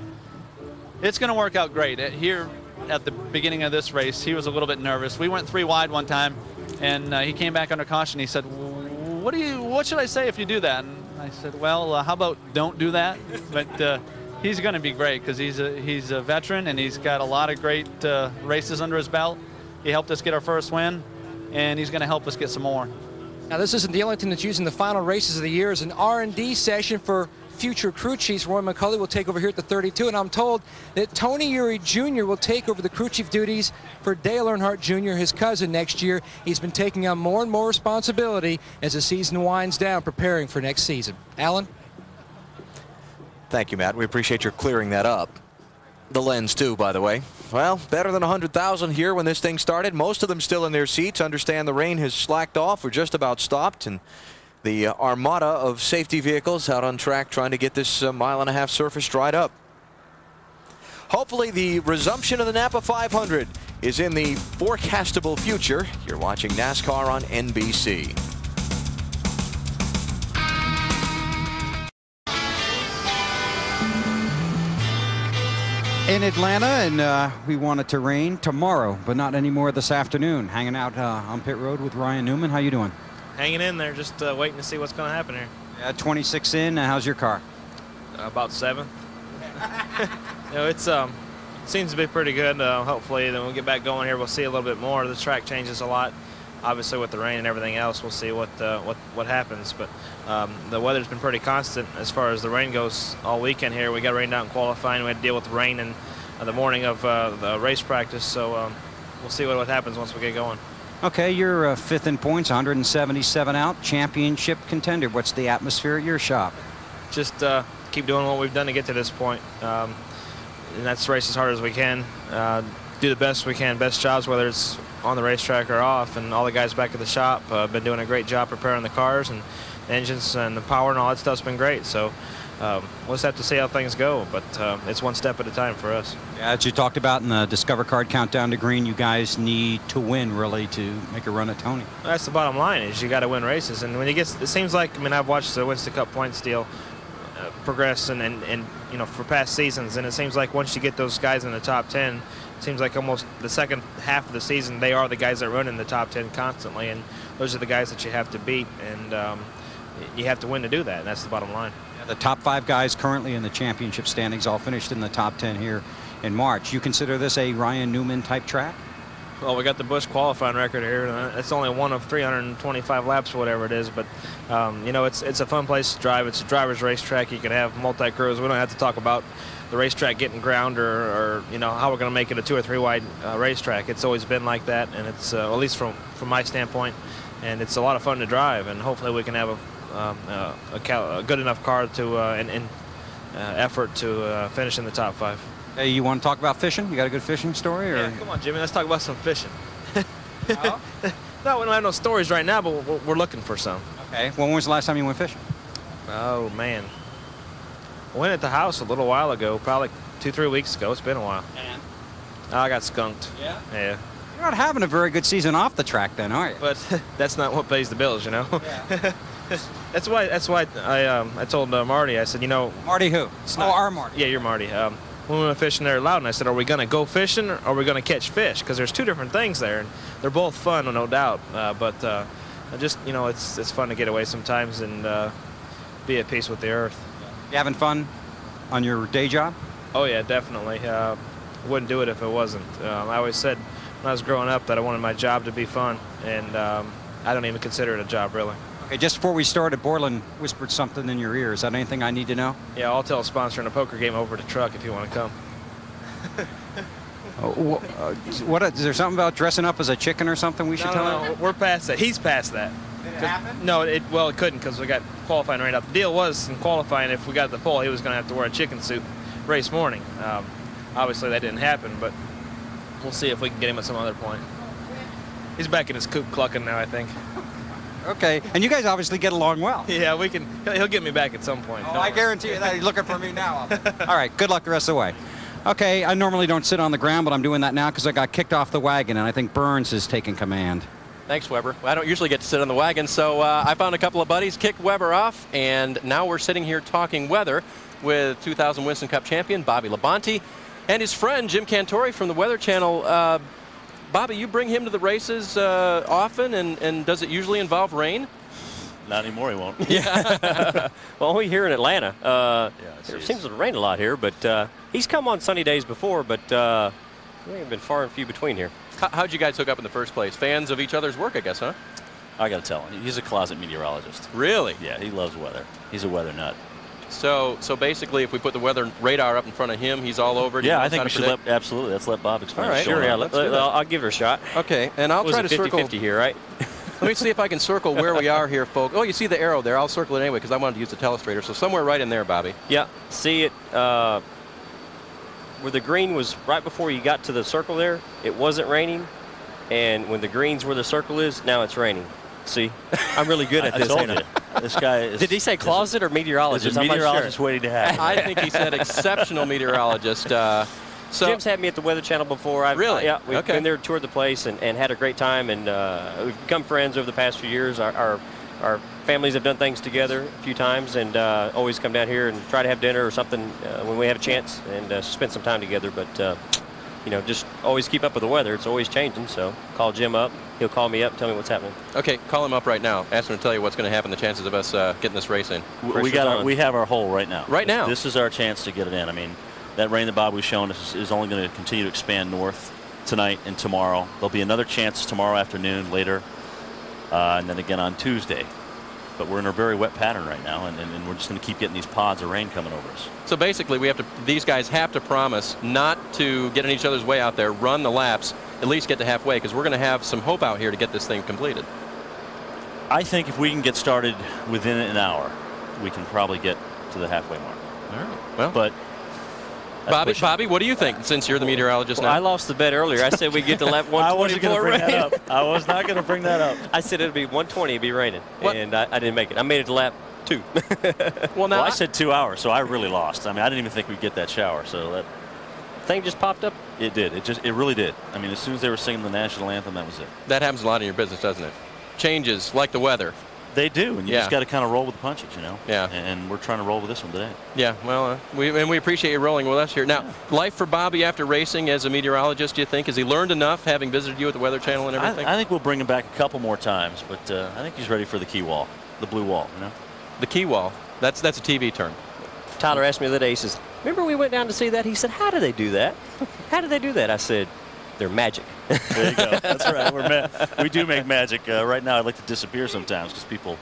it's going to work out great. Here at the beginning of this race, he was a little bit nervous. We went 3 wide one time, and he came back under caution. He said, what should I say if you do that? And I said, well, how about don't do that? But he's going to be great, because he's a veteran, and he's got a lot of great races under his belt. He helped us get our first win, and he's going to help us get some more. Now, this isn't the only team that's using the final races of the year as an R&D session for future crew chiefs. Roy McCulley will take over here at the 32, and I'm told that Tony Uri Jr. will take over the crew chief duties for Dale Earnhardt Jr., his cousin, next year. He's been taking on more and more responsibility as the season winds down, preparing for next season. Alan? Thank you, Matt. We appreciate your clearing that up. The lens, too, by the way. Well, better than 100,000 here when this thing started. Most of them still in their seats. Understand the rain has slacked off. We're just about stopped, and the armada of safety vehicles out on track trying to get this mile-and-a-half surface dried up. Hopefully the resumption of the Napa 500 is in the forecastable future. You're watching NASCAR on NBC. In Atlanta, and we want it to rain tomorrow, but not anymore this afternoon. Hanging out on pit road with Ryan Newman. How you doing? Hanging in there, just waiting to see what's going to happen here. Yeah, 26 in. How's your car? About 7th. You know, it's seems to be pretty good. Hopefully, then we'll get back going here. We'll see a little bit more. The track changes a lot. Obviously, with the rain and everything else, we'll see what happens. But the weather's been pretty constant as far as the rain goes all weekend here. We got rained out in qualifying. We had to deal with the rain in the morning of the race practice. So we'll see what happens once we get going. Okay, you're 5th in points, 177 out, championship contender. What's the atmosphere at your shop? Just keep doing what we've done to get to this point. And that's race as hard as we can. Do the best we can, best jobs, whether it's on the racetrack or off. And all the guys back at the shop have been doing a great job preparing the cars and the engines and the power and all that stuff's been great. So we'll just have to see how things go, but it's one step at a time for us. Yeah, as you talked about in the Discover Card Countdown to Green, you guys need to win really to make a run at Tony. That's the bottom line, is you got to win races. And when you get, it seems like, I mean, I've watched the Winston Cup points deal progress and you know, for past seasons, and it seems like once you get those guys in the top 10, it seems like almost the second half of the season they are the guys that run in the top 10 constantly, and those are the guys that you have to beat, and you have to win to do that, and that's the bottom line. Yeah, the top 5 guys currently in the championship standings all finished in the top 10 here in March. You consider this a Ryan Newman type track? Well, we got the Busch qualifying record here. It's only one of 325 laps or whatever it is, but you know, it's a fun place to drive. It's a driver's racetrack. You can have multi-crews. We don't have to talk about the racetrack getting ground or you know, how we're going to make it a 2 or 3 wide racetrack. It's always been like that, and it's at least from my standpoint, and it's a lot of fun to drive, and hopefully we can have a good enough car to effort to finish in the top 5. Hey, you want to talk about fishing? You got a good fishing story? Or? Yeah, come on, Jimmy. Let's talk about some fishing. No, we don't have no stories right now, but we're looking for some. Okay. When was the last time you went fishing? Oh, man. I went at the house a little while ago, probably 2-3 weeks ago. It's been a while. And? I got skunked. Yeah? Yeah. You're not having a very good season off the track then, are you? But that's not what pays the bills, you know? Yeah. That's why I told Marty, I said, you know. Marty who? It's not, our Marty. Yeah, you're Marty. when we went fishing there at Loudon, I said, are we going to go fishing or are we going to catch fish? Because there's two different things there, and they're both fun, no doubt. But just, you know, it's fun to get away sometimes and be at peace with the earth. You having fun on your day job? Oh, yeah, definitely. Wouldn't do it if it wasn't. I always said when I was growing up that I wanted my job to be fun, and I don't even consider it a job, really. Okay, just before we started, Borland whispered something in your ear. Is that anything I need to know? Yeah, I'll tell a sponsor in a poker game over at the truck if you want to come. What is there something about dressing up as a chicken or something we should tell him? No, we're past that. He's past that. Did it happen? No, it couldn't because we got qualifying right out. The deal was in qualifying, if we got the pole, he was going to have to wear a chicken suit race morning. Obviously, that didn't happen, but we'll see if we can get him at some other point. He's back in his coop clucking now, I think. Okay, and you guys obviously get along well. Yeah, we can. He'll get me back at some point. Oh, I guarantee you that. He's looking for me now. All right, good luck the rest of the way. Okay, I normally don't sit on the ground, but I'm doing that now because I got kicked off the wagon, and I think Burns is taking command. Thanks, Weber. I don't usually get to sit on the wagon, so I found a couple of buddies, kicked Weber off, and now we're sitting here talking weather with 2000 Winston Cup champion Bobby Labonte and his friend Jim Cantori from the Weather Channel. Bobby, you bring him to the races often, and does it usually involve rain? Not anymore, he won't. Yeah. Well, only here in Atlanta. It seems to rain a lot here, but he's come on sunny days before, but they've been far and few between here. How'd you guys hook up in the first place? Fans of each other's work, I guess, huh? I got to tell him, he's a closet meteorologist. Really? Yeah, he loves weather. He's a weather nut. So basically, if we put the weather radar up in front of him, he's all over it. Yeah, I think we should absolutely. Let's let Bob explain. All right, sure, yeah, I'll give it a shot. Okay, and I'll try to circle 50-50 here, right? Let me see if I can circle where we are here, folks. Oh, you see the arrow there. I'll circle it anyway because I wanted to use the telestrator. So somewhere right in there, Bobby. Yeah, see it where the green was right before you got to the circle there. It wasn't raining, and when the green's where the circle is, now it's raining. See, I'm really good at this. I told you. This guy is. Did he say closet or meteorologist? I'm meteorologist waiting to happen. I think he said exceptional meteorologist. So Jim's had me at the Weather Channel before. Really? Yeah, we've been there, toured the place, and had a great time, and we've become friends over the past few years. Our families have done things together a few times, and always come down here and try to have dinner or something when we have a chance, and spend some time together. But you know, just always keep up with the weather. It's always changing, so call Jim up. He'll call me up, tell me what's happening. Okay, call him up right now. Ask him to tell you what's going to happen, the chances of us getting this race in. We have our hole right now. Right now. This is our chance to get it in. I mean, that rain that Bob was showing us is only going to continue to expand north tonight and tomorrow. There'll be another chance tomorrow afternoon later, and then again on Tuesday. But we're in a very wet pattern right now, and we're just going to keep getting these pods of rain coming over us. So basically, these guys have to promise not to get in each other's way out there, run the laps, at least get to halfway, because we're going to have some hope out here to get this thing completed. I think if we can get started within an hour, we can probably get to the halfway mark. All right. Well, but Bobby, what do you think, since you're the meteorologist now? I lost the bet earlier. I said we get to lap 124. I wasn't going to bring that up. I was not going to bring that up. I said it'd be 120, it'd be raining, and I didn't make it. I made it to lap 2. Well, I said 2 hours, so I really lost. I mean, I didn't even think we'd get that shower. So that thing just popped up. It did. It really did. I mean, as soon as they were singing the national anthem, that was it. That happens a lot in your business, doesn't it? Changes like the weather. They do, and you just got to kind of roll with the punches, you know. Yeah. And we're trying to roll with this one today. Yeah. Well, we appreciate you rolling with us here. Now, life for Bobby after racing as a meteorologist, do you think? Has he learned enough, having visited you at the Weather Channel and everything? I think we'll bring him back a couple more times, but I think he's ready for the key wall, the blue wall, you know. The key wall. That's a TV term. Tyler asked me the other day. He says, "Remember we went down to see that?" He said, "How do they do that? How do they do that?" I said, "They're magic." There you go. That's right. We do make magic. Right now, I'd like to disappear sometimes because people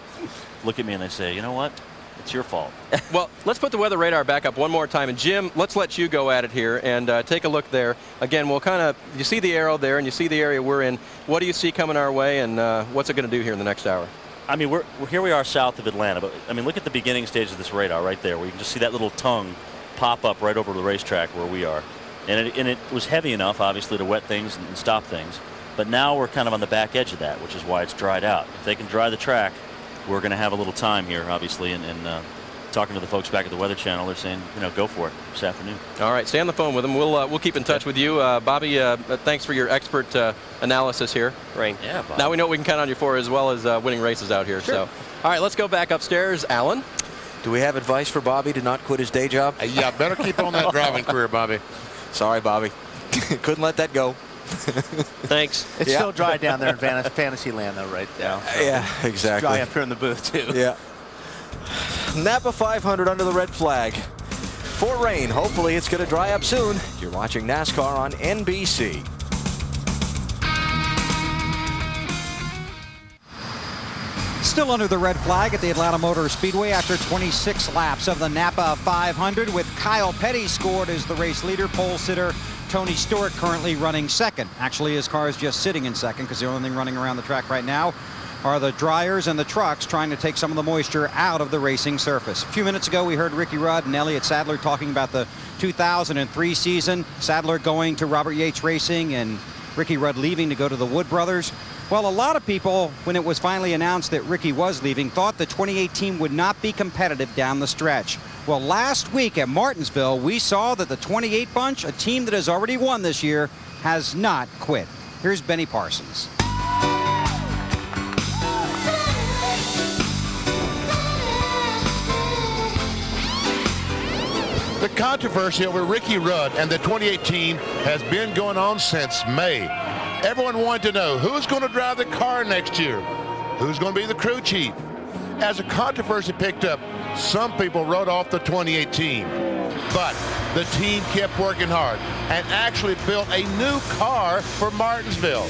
look at me and they say, "You know what? It's your fault." Well, let's put the weather radar back up one more time. And Jim, let's let you go at it here and take a look there. Again, we'll kind of, you see the arrow there and you see the area we're in. What do you see coming our way, and what's it going to do here in the next hour? I mean, here we are south of Atlanta, but I mean, look at the beginning stage of this radar right there, where you can just see that little tongue pop up right over the racetrack where we are. And it was heavy enough, obviously, to wet things and stop things. But now we're kind of on the back edge of that, which is why it's dried out. If they can dry the track, we're going to have a little time here, obviously, and talking to the folks back at the Weather Channel, they're saying, you know, go for it this afternoon. All right, stay on the phone with them. We'll keep in touch with you. Bobby, thanks for your expert analysis here. Rain. Yeah, Bob. Now we know what we can count on you for, as well as winning races out here. Sure. So, all right, let's go back upstairs. Alan? Do we have advice for Bobby to not quit his day job? Yeah, better keep on that driving career, Bobby. Sorry, Bobby. Couldn't let that go. Thanks. It's still dry down there in fantasy land, though, right now. So yeah, exactly. It's dry up here in the booth, too. Yeah. Napa 500 under the red flag. For rain. Hopefully it's going to dry up soon. You're watching NASCAR on NBC. Still under the red flag at the Atlanta Motor Speedway after 26 laps of the Napa 500, with Kyle Petty scored as the race leader. Pole sitter Tony Stewart currently running second. Actually, his car is just sitting in second because the only thing running around the track right now are the dryers and the trucks trying to take some of the moisture out of the racing surface. A few minutes ago, we heard Ricky Rudd and Elliott Sadler talking about the 2003 season. Sadler going to Robert Yates Racing and Ricky Rudd leaving to go to the Wood Brothers. Well, a lot of people, when it was finally announced that Ricky was leaving, thought the 2018 would not be competitive down the stretch. Well, last week at Martinsville, we saw that the 28 bunch, a team that has already won this year, has not quit. Here's Benny Parsons. The controversy over Ricky Rudd and the 2018 has been going on since May. Everyone wanted to know who's going to drive the car next year, who's going to be the crew chief. As the controversy picked up, some people wrote off the 2018, but the team kept working hard and actually built a new car for Martinsville.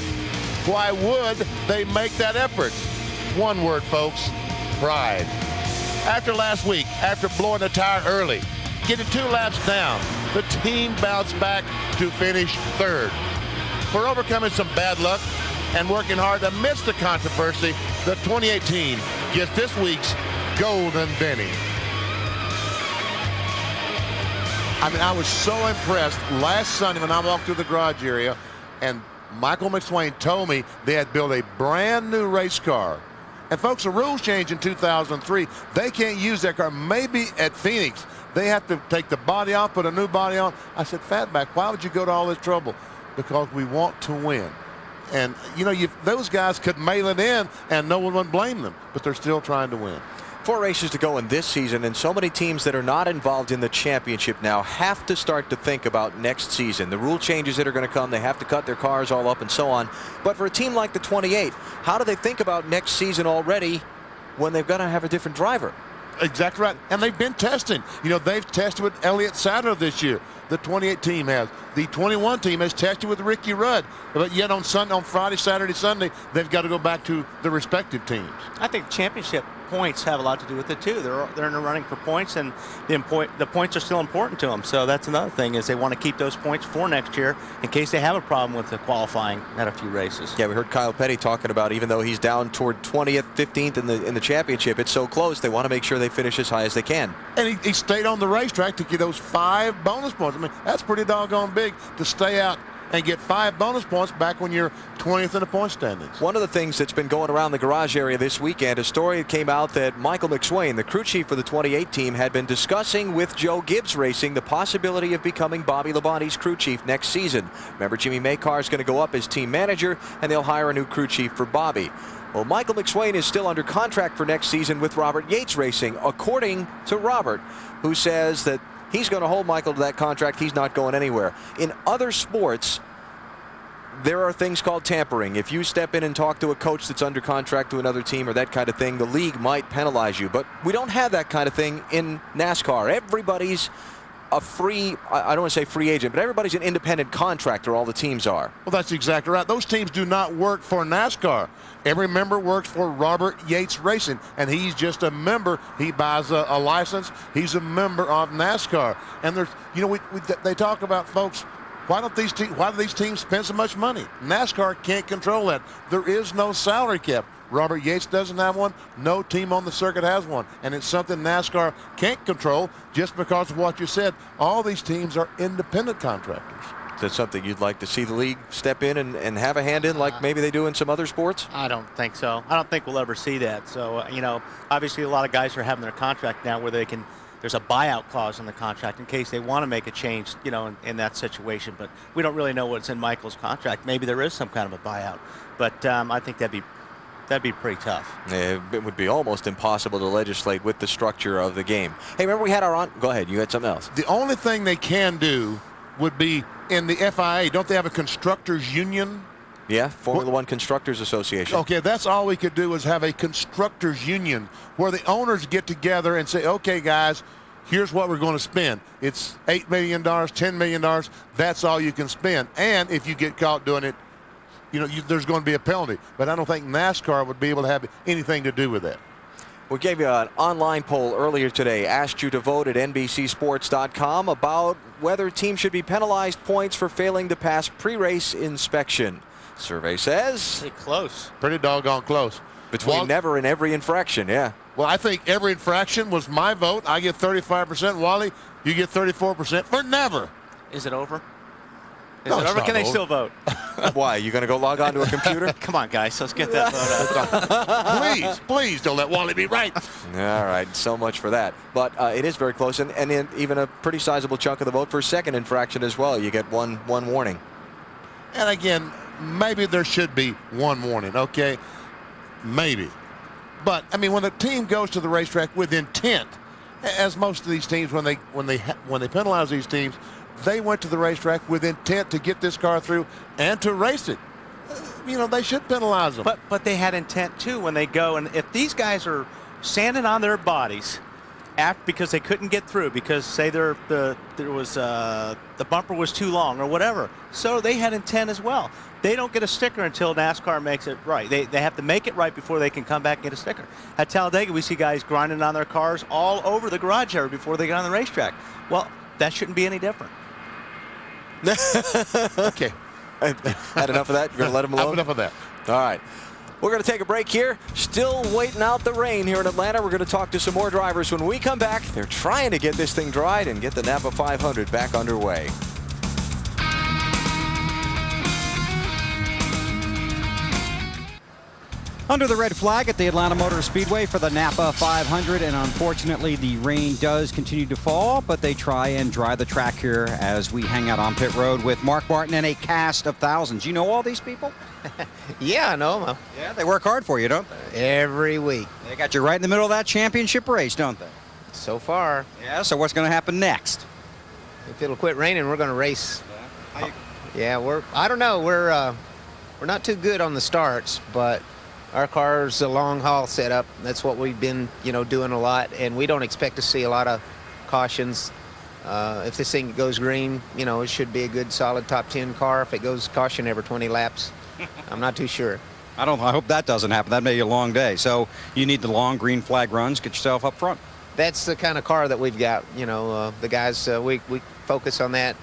Why would they make that effort? One word, folks: pride. After last week, after blowing the tire early, getting 2 laps down, the team bounced back to finish third. For overcoming some bad luck and working hard amidst the controversy, the 2018 gets this week's Golden Benny. I mean, I was so impressed last Sunday when I walked through the garage area and Michael McSwain told me they had built a brand new race car. And folks, the rules changed in 2003. They can't use that car. Maybe at Phoenix, they have to take the body off, put a new body on. I said, Fatback, why would you go to all this trouble? Because we want to win. And, you know, those guys could mail it in and no one would blame them, but they're still trying to win. 4 races to go in this season, and so many teams that are not involved in the championship now have to start to think about next season. The rule changes that are going to come, they have to cut their cars all up and so on. But for a team like the 28, how do they think about next season already when they've got to have a different driver? Exactly right. And they've been testing. You know, they've tested with Elliott Sadler this year. The 28 team has. The 21 team has tested with Ricky Rudd. But yet on Friday, Saturday, Sunday, they've got to go back to the respective teams. I think championship points have a lot to do with it too. They're in the running for points, and the points are still important to them. So that's another thing, is they want to keep those points for next year in case they have a problem with the qualifying at a few races. Yeah, we heard Kyle Petty talking about, even though he's down toward 20th, 15th in the championship, it's so close they want to make sure they finish as high as they can. And he stayed on the racetrack to get those 5 bonus points. I mean, that's pretty doggone big to stay out and get 5 bonus points back when you're 20th in the point standings. One of the things that's been going around the garage area this weekend, a story came out that Michael McSwain, the crew chief for the 28 team, had been discussing with Joe Gibbs Racing the possibility of becoming Bobby Labonte's crew chief next season. Remember, Jimmy Maycar is going to go up as team manager, and they'll hire a new crew chief for Bobby. Well, Michael McSwain is still under contract for next season with Robert Yates Racing, according to Robert, who says that he's going to hold Michael to that contract. He's not going anywhere. In other sports, there are things called tampering. If you step in and talk to a coach that's under contract to another team or that kind of thing, the league might penalize you. But we don't have that kind of thing in NASCAR. Everybody's a free, I don't want to say free agent, but everybody's an independent contractor, all the teams are. Well, that's exactly right. Those teams do not work for NASCAR. Every member works for Robert Yates Racing, and he's just a member. He buys a license. He's a member of NASCAR. And there's, you know, they talk about, folks, why do these teams spend so much money? NASCAR can't control that. There is no salary cap. Robert Yates doesn't have one. No team on the circuit has one. And it's something NASCAR can't control just because of what you said. All these teams are independent contractors. Is that something you'd like to see the league step in and have a hand in, like maybe they do in some other sports? I don't think so. I don't think we'll ever see that. So, you know, obviously a lot of guys are having their contract now where they can, there's a buyout clause in the contract in case they want to make a change, you know, in that situation. But we don't really know what's in Michael's contract. Maybe there is some kind of a buyout. But I think that'd be that'd be pretty tough. It would be almost impossible to legislate with the structure of the game. Hey, remember we had our on. Go ahead. You had something else. The only thing they can do would be in the FIA. Don't they have a constructors union? Yeah, Formula One Constructors Association. Okay, that's all we could do is have a constructors union where the owners get together and say, okay, guys, here's what we're going to spend. It's $8 million, $10 million. That's all you can spend. And if you get caught doing it, there's going to be a penalty. But I don't think NASCAR would be able to have anything to do with that. We gave you an online poll earlier today, asked you to vote at NBCSports.com about whether teams should be penalized points for failing to pass pre-race inspection. Survey says pretty close. Pretty doggone close. Between never and every infraction, yeah. Well, I think every infraction was my vote. I get 35%. Wally, you get 34% for never. Is it over? Is No, it it's over? not Can they over. still vote? Why? You going to go log on to a computer? Come on, guys. Let's get that vote out. Please don't let Wally be right. All right, so much for that. But it is very close, and even a pretty sizable chunk of the vote for second infraction as well. You get one warning. And again, maybe there should be one warning, okay? Maybe. But, I mean, when a team goes to the racetrack with intent, as most of these teams, when they penalize these teams, they went to the racetrack with intent to get this car through and to race it. They should penalize them. But they had intent, too, when they go. And if these guys are standing on their bodies because they couldn't get through, because, say, the bumper was too long or whatever, so they had intent as well. They don't get a sticker until NASCAR makes it right. They have to make it right before they can come back and get a sticker. At Talladega, we see guys grinding on their cars all over the garage area before they get on the racetrack. Well, that shouldn't be any different. Okay. Had enough of that? You're going to let them alone? Enough of that. All right. We're going to take a break here. Still waiting out the rain here in Atlanta. We're going to talk to some more drivers when we come back. They're trying to get this thing dried and get the Napa 500 back underway. Under the red flag at the Atlanta Motor Speedway for the Napa 500, and unfortunately the rain does continue to fall, but they try and dry the track here as we hang out on pit road with Mark Martin and a cast of thousands. You know all these people? Yeah, I know them. Yeah, they work hard for you, don't they? Every week. They got you right in the middle of that championship race, don't they? So far. Yeah, so what's going to happen next? If it'll quit raining, we're going to race. Yeah, I don't know. We're not too good on the starts, but our car's a long haul setup. That's what we've been, doing a lot, and we don't expect to see a lot of cautions. If this thing goes green, it should be a good solid top 10 car. If it goes caution every 20 laps, I'm not too sure. I hope that doesn't happen. That may be a long day. So you need the long green flag runs. Get yourself up front. That's the kind of car that we've got. The guys, we focus on that.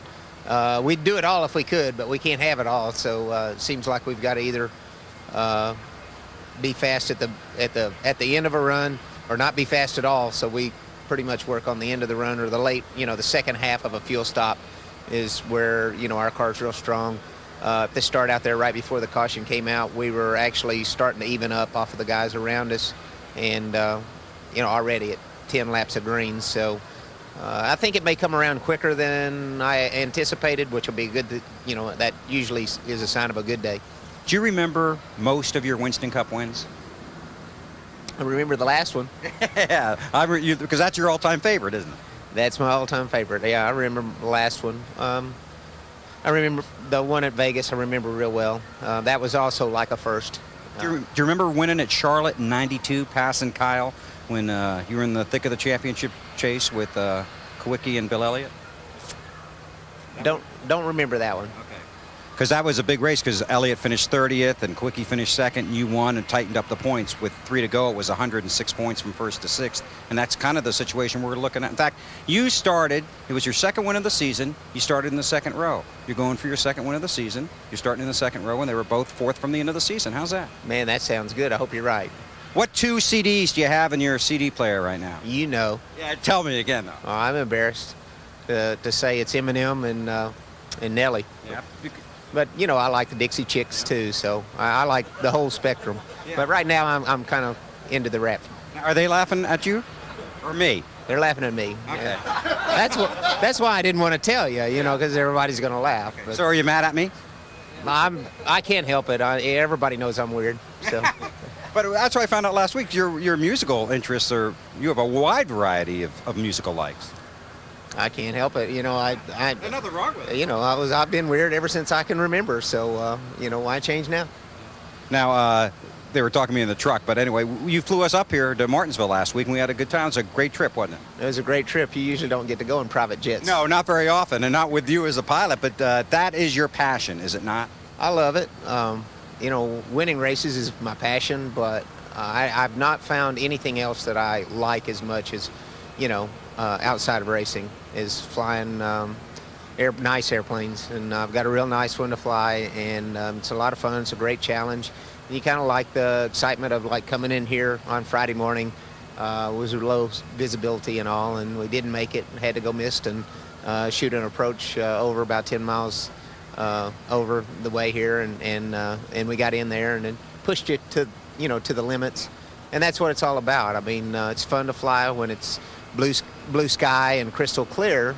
We'd do it all if we could, but we can't have it all. So it seems like we've got to either be fast at the end of a run or not be fast at all. So we pretty much work on the end of the run or the late, the second half of a fuel stop is where, our car's real strong. If they start out there right before the caution came out, we were actually starting to even up off of the guys around us and, already at 10 laps of green. So I think it may come around quicker than I anticipated, which will be good. That usually is a sign of a good day. Do you remember most of your Winston Cup wins? I remember the last one. Yeah, because that's your all-time favorite, isn't it? That's my all-time favorite. Yeah, I remember the last one. I remember the one at Vegas. I remember real well. That was also like a first. Do you remember winning at Charlotte in '92, passing Kyle when you were in the thick of the championship chase with Kawicki and Bill Elliott? Don't remember that one. Okay. Because that was a big race because Elliott finished 30th and Kawicki finished second, and you won and tightened up the points. With 3 to go, it was 106 points from first to sixth, and that's kind of the situation we're looking at. In fact, you started, it was your second win of the season, you started in the second row. You're going for your second win of the season, you're starting in the second row, and they were both fourth from the end of the season. How's that? Man, that sounds good. I hope you're right. What 2 CDs do you have in your CD player right now? You know. Yeah, tell me again, though. Oh, I'm embarrassed to say it's Eminem and Nelly. Yeah. But, I like the Dixie Chicks, too, so I like the whole spectrum. Yeah. But right now, I'm kind of into the rap. Are they laughing at you or me? They're laughing at me. Okay. Yeah. That's why I didn't want to tell you, because everybody's going to laugh. Okay. So are you mad at me? I can't help it. Everybody knows I'm weird. So. But that's what I found out last week. Your musical interests are, you have a wide variety of musical likes. I can't help it. You know, There's nothing wrong with it. You know, I've been weird ever since I can remember. So, you know, why change now? Now, they were talking to me in the truck, but anyway, you flew us up here to Martinsville last week, and we had a good time. It was a great trip, wasn't it? It was a great trip. You usually don't get to go in private jets. No, not very often, and not with you as a pilot, but that is your passion, is it not? I love it. You know, winning races is my passion, but I've not found anything else that I like as much as, you know, outside of racing, is flying nice airplanes. And I've got a real nice one to fly, and it's a lot of fun. It's a great challenge. You kind of like the excitement of like coming in here on Friday morning. Was low visibility and all, and we didn't make it. Had to go missed and shoot an approach over about 10 miles over the way here, and we got in there and then pushed it to, you know, to the limits. And that's what it's all about. I mean, it's fun to fly when it's blue sky and crystal clear,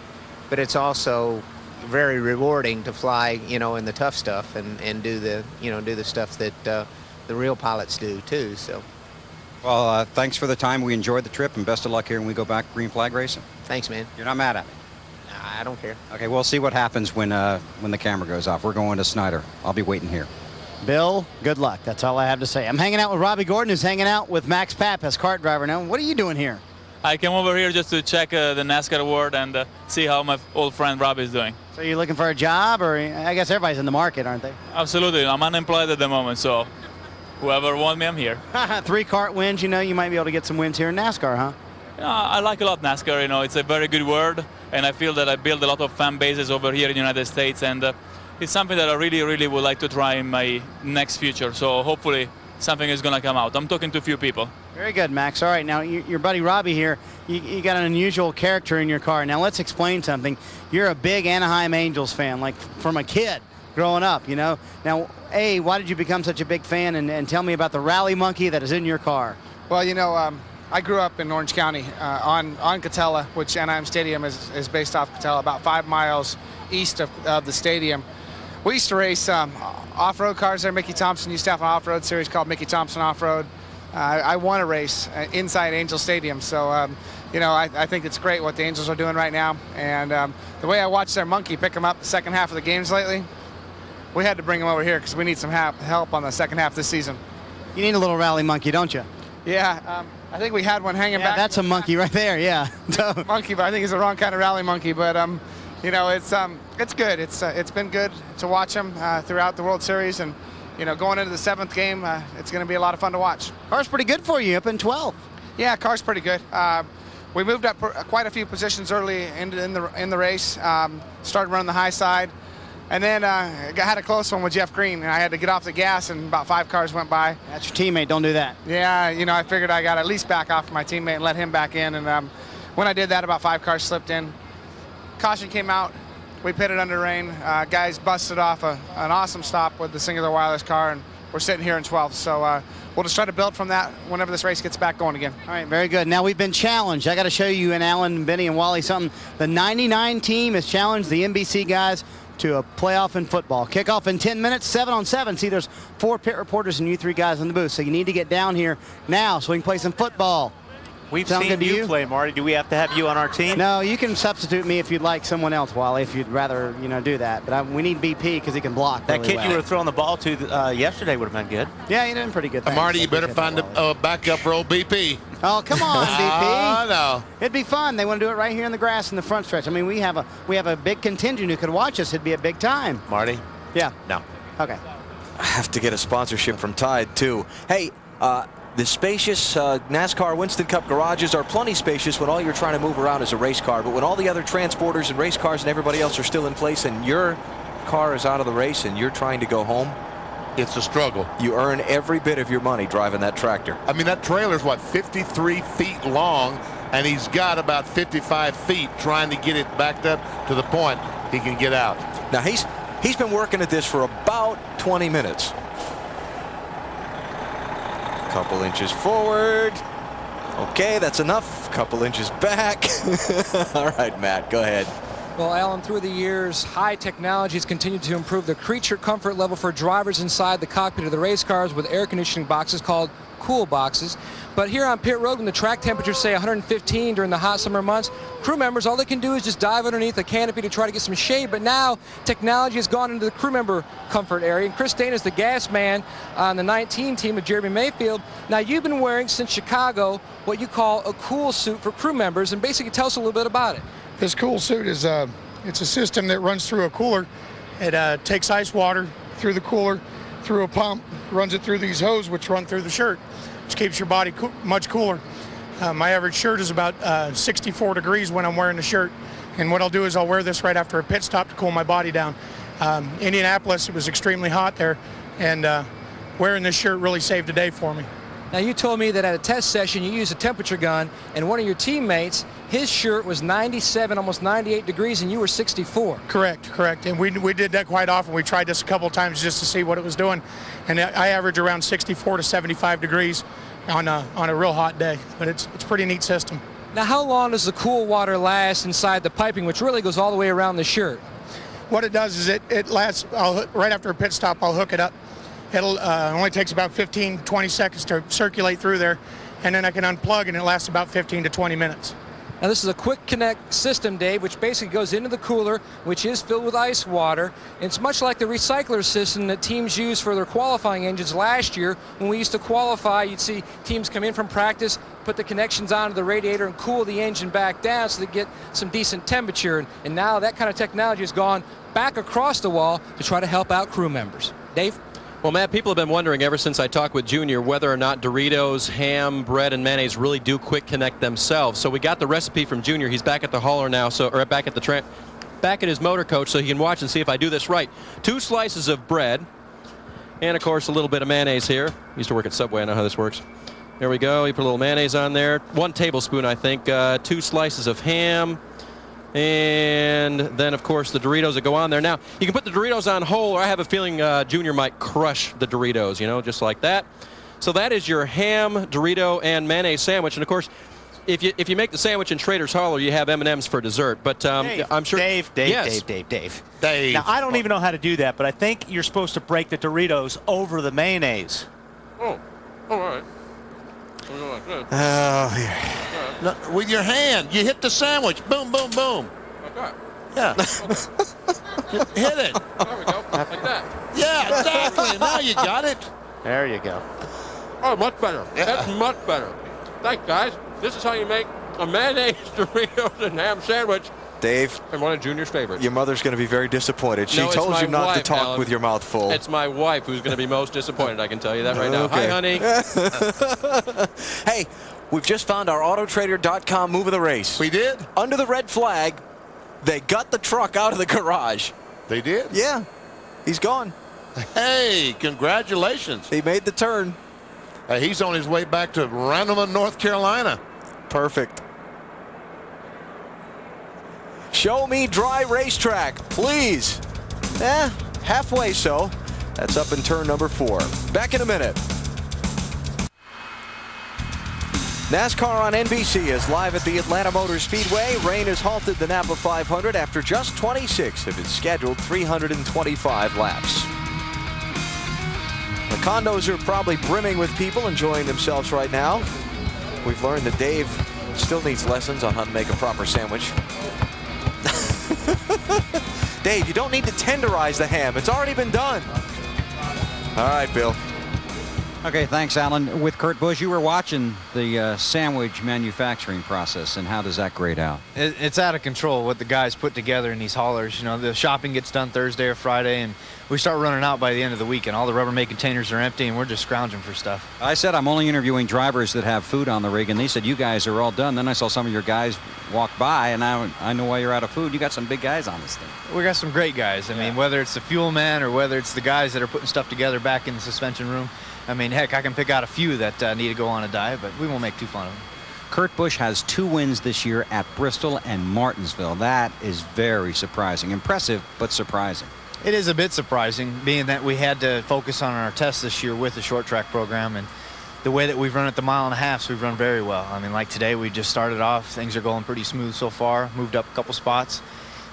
but it's also very rewarding to fly, you know, in the tough stuff and do the, you know, do the stuff that the real pilots do too. So, well, thanks for the time. We enjoyed the trip, and best of luck here when we go back green flag racing. Thanks, man. You're not mad at me? Nah, I don't care. Okay, we'll see what happens when the camera goes off. We're going to Snyder. I'll be waiting here. Bill, good luck. That's all I have to say. I'm hanging out with Robbie Gordon, who's hanging out with Max Pappas, kart driver. Now, what are you doing here? I came over here just to check the NASCAR award and see how my old friend Robbie is doing. So you're looking for a job, or I guess everybody's in the market, aren't they? Absolutely. I'm unemployed at the moment, so whoever wants me, I'm here. 3 kart wins, you know, you might be able to get some wins here in NASCAR, huh? I like a lot NASCAR, you know, it's a very good word, and I feel that I build a lot of fan bases over here in the United States, and it's something that I really, really would like to try in my next future, so hopefully something is going to come out. I'm talking to a few people. Very good, Max. All right, now your buddy Robbie here, you got an unusual character in your car. Now let's explain something. You're a big Anaheim Angels fan, like from a kid growing up, you know. Now, A, why did you become such a big fan, and tell me about the rally monkey that is in your car? Well, you know, I grew up in Orange County on Catella, which Anaheim Stadium is based off Catella, about 5 miles east of the stadium. We used to race off-road cars there. Mickey Thompson used to have an off-road series called Mickey Thompson Off-Road. I won a race inside Angel Stadium, so you know, I think it's great what the Angels are doing right now. And the way I watched their monkey pick them up the second half of the games lately, we had to bring him over here because we need some help on the second half this season. You need a little rally monkey, don't you? Yeah, I think we had one hanging back. That's a monkey right there, yeah. Monkey, but I think it's the wrong kind of rally monkey. But you know, it's good. It's been good to watch them throughout the World Series, and you know, going into the 7th game, it's going to be a lot of fun to watch. Car's pretty good for you, up in 12. Yeah, car's pretty good. We moved up quite a few positions early in the race. Started running the high side, and then had a close one with Jeff Green, and I had to get off the gas, and about 5 cars went by. That's your teammate. Don't do that. Yeah, you know, I figured I got at least back off my teammate and let him back in, and when I did that, about 5 cars slipped in. Caution came out. We pitted under rain. Guys busted off an awesome stop with the singular wireless car, and we're sitting here in 12th. So we'll just try to build from that whenever this race gets back going again. All right, very good. Now we've been challenged. I got to show you and Alan, and Benny, and Wally something. The 99 team has challenged the NBC guys to a playoff in football. Kickoff in 10 minutes, 7-on-7. See, there's 4 pit reporters and you 3 guys in the booth. So you need to get down here now so we can play some football. We've seen you play, Marty. Do we have to have you on our team? No, you can substitute me if you'd like someone else, Wally, if you'd rather, you know, do that. But we need BP because he can block. That really kid well. you were throwing the ball to yesterday would have been good. Yeah, he did pretty good. Marty, you better find a backup for old BP. Oh, come on, BP. Oh, no. It'd be fun. They want to do it right here in the grass in the front stretch. I mean, we have a big contingent who could watch us. It'd be a big time. Marty? Yeah. No. Okay. I have to get a sponsorship from Tide, too. Hey, the spacious NASCAR Winston Cup garages are plenty spacious when all you're trying to move around is a race car. But when all the other transporters and race cars and everybody else are still in place and your car is out of the race and you're trying to go home, it's a struggle. You earn every bit of your money driving that tractor. I mean, that trailer's, what, 53 feet long, and he's got about 55 feet trying to get it backed up to the point he can get out. Now, he's been working at this for about 20 minutes. Couple inches forward. Okay, that's enough. Couple inches back. All right, Matt, go ahead. Well, Alan, through the years, high technology has continued to improve the creature comfort level for drivers inside the cockpit of the race cars with air conditioning boxes called cool boxes. But here on pit road, when the track temperatures say 115 during the hot summer months, crew members, all they can do is just dive underneath a canopy to try to get some shade. But now technology has gone into the crew member comfort area. And Chris Dana is the gas man on the 19 team of Jeremy Mayfield. Now, you've been wearing since Chicago what you call a cool suit for crew members, and basically tell us a little bit about it. This cool suit is it's a system that runs through a cooler. It takes ice water through the cooler, through a pump, runs it through these hoses which run through the shirt, which keeps your body much cooler. My average shirt is about 64 degrees when I'm wearing the shirt, and what I'll do is I'll wear this right after a pit stop to cool my body down. Indianapolis, it was extremely hot there, and wearing this shirt really saved the day for me. Now, you told me that at a test session you used a temperature gun, and one of your teammates, his shirt was 97, almost 98 degrees, and you were 64. Correct. And we did that quite often. We tried this a couple of times just to see what it was doing, and I average around 64 to 75 degrees on a real hot day. But it's a pretty neat system. Now, how long does the cool water last inside the piping, which really goes all the way around the shirt? What it does is it lasts, right after a pit stop, I'll hook it up. It'll only takes about 15, 20 seconds to circulate through there, and then I can unplug, and it lasts about 15 to 20 minutes. Now, this is a quick connect system, Dave, which basically goes into the cooler, which is filled with ice water. It's much like the recycler system that teams used for their qualifying engines last year. When we used to qualify, you'd see teams come in from practice, put the connections onto the radiator and cool the engine back down so they get some decent temperature. And now that kind of technology has gone back across the wall to try to help out crew members. Dave? Well, Matt, people have been wondering ever since I talked with Junior whether or not Doritos, ham, bread, and mayonnaise really do quick connect themselves. So we got the recipe from Junior. He's back at the hauler now, or back at his motor coach, so he can watch and see if I do this right. 2 slices of bread, and of course a little bit of mayonnaise here. Used to work at Subway. I know how this works. There we go. You put a little mayonnaise on there. 1 tablespoon, I think. 2 slices of ham. And then, of course, the Doritos that go on there. Now, you can put the Doritos on whole, or I have a feeling Junior might crush the Doritos, you know, just like that. So that is your ham, Dorito, and mayonnaise sandwich. And, of course, if you make the sandwich in Trader's Hauler, you have M&Ms for dessert. But Dave, I'm sure... Dave. Dave. Now, I don't even know how to do that, but I think you're supposed to break the Doritos over the mayonnaise. Oh, all right. Oh, with your hand, you hit the sandwich. Boom, boom, boom. Like that? Yeah. Okay. Hit it. There we go. Like that. Yeah, exactly. Now you got it. There you go. Oh, much better. Yeah. That's much better. Thanks, guys. This is how you make a mayonnaise, Doritos, and ham sandwich. Dave, and one of Junior's favorites. Your mother's going to be very disappointed. She No, told you not wife, to talk Alan. with your mouth full. It's my wife who's going to be most disappointed, I can tell you that right now. Okay. Hi, honey. Hey, we've just found our Autotrader.com move of the race. We did? Under the red flag, they got the truck out of the garage. They did? Yeah. He's gone. Hey, congratulations. He made the turn. He's on his way back to Randleman, North Carolina. Perfect. Show me dry racetrack, please. Halfway so. That's up in turn number 4. Back in a minute. NASCAR on NBC is live at the Atlanta Motor Speedway. Rain has halted the Napa 500 after just 26 of its scheduled 325 laps. The condos are probably brimming with people enjoying themselves right now. We've learned that Dave still needs lessons on how to make a proper sandwich. Dave, you don't need to tenderize the ham. It's already been done. All right, Bill. Okay, thanks, Alan. With Kurt Busch, you were watching the sandwich manufacturing process, and how does that grade out? It's out of control what the guys put together in these haulers. You know, the shopping gets done Thursday or Friday, and we start running out by the end of the week, and all the Rubbermaid containers are empty, and we're just scrounging for stuff. I said I'm only interviewing drivers that have food on the rig, and they said you guys are all done. Then I saw some of your guys walk by, and I know why you're out of food. You got some big guys on this thing. We got some great guys. I mean, whether it's the fuel man or whether it's the guys that are putting stuff together back in the suspension room. I mean, heck, I can pick out a few that need to go on a diet, but we won't make too fun of them. Kurt Busch has 2 wins this year at Bristol and Martinsville. That is very surprising. Impressive, but surprising. It is a bit surprising, being that we had to focus on our tests this year with the short track program, and the way that we've run at the mile and a half, we've run very well. I mean, like today, we just started off. Things are going pretty smooth so far. Moved up a couple spots.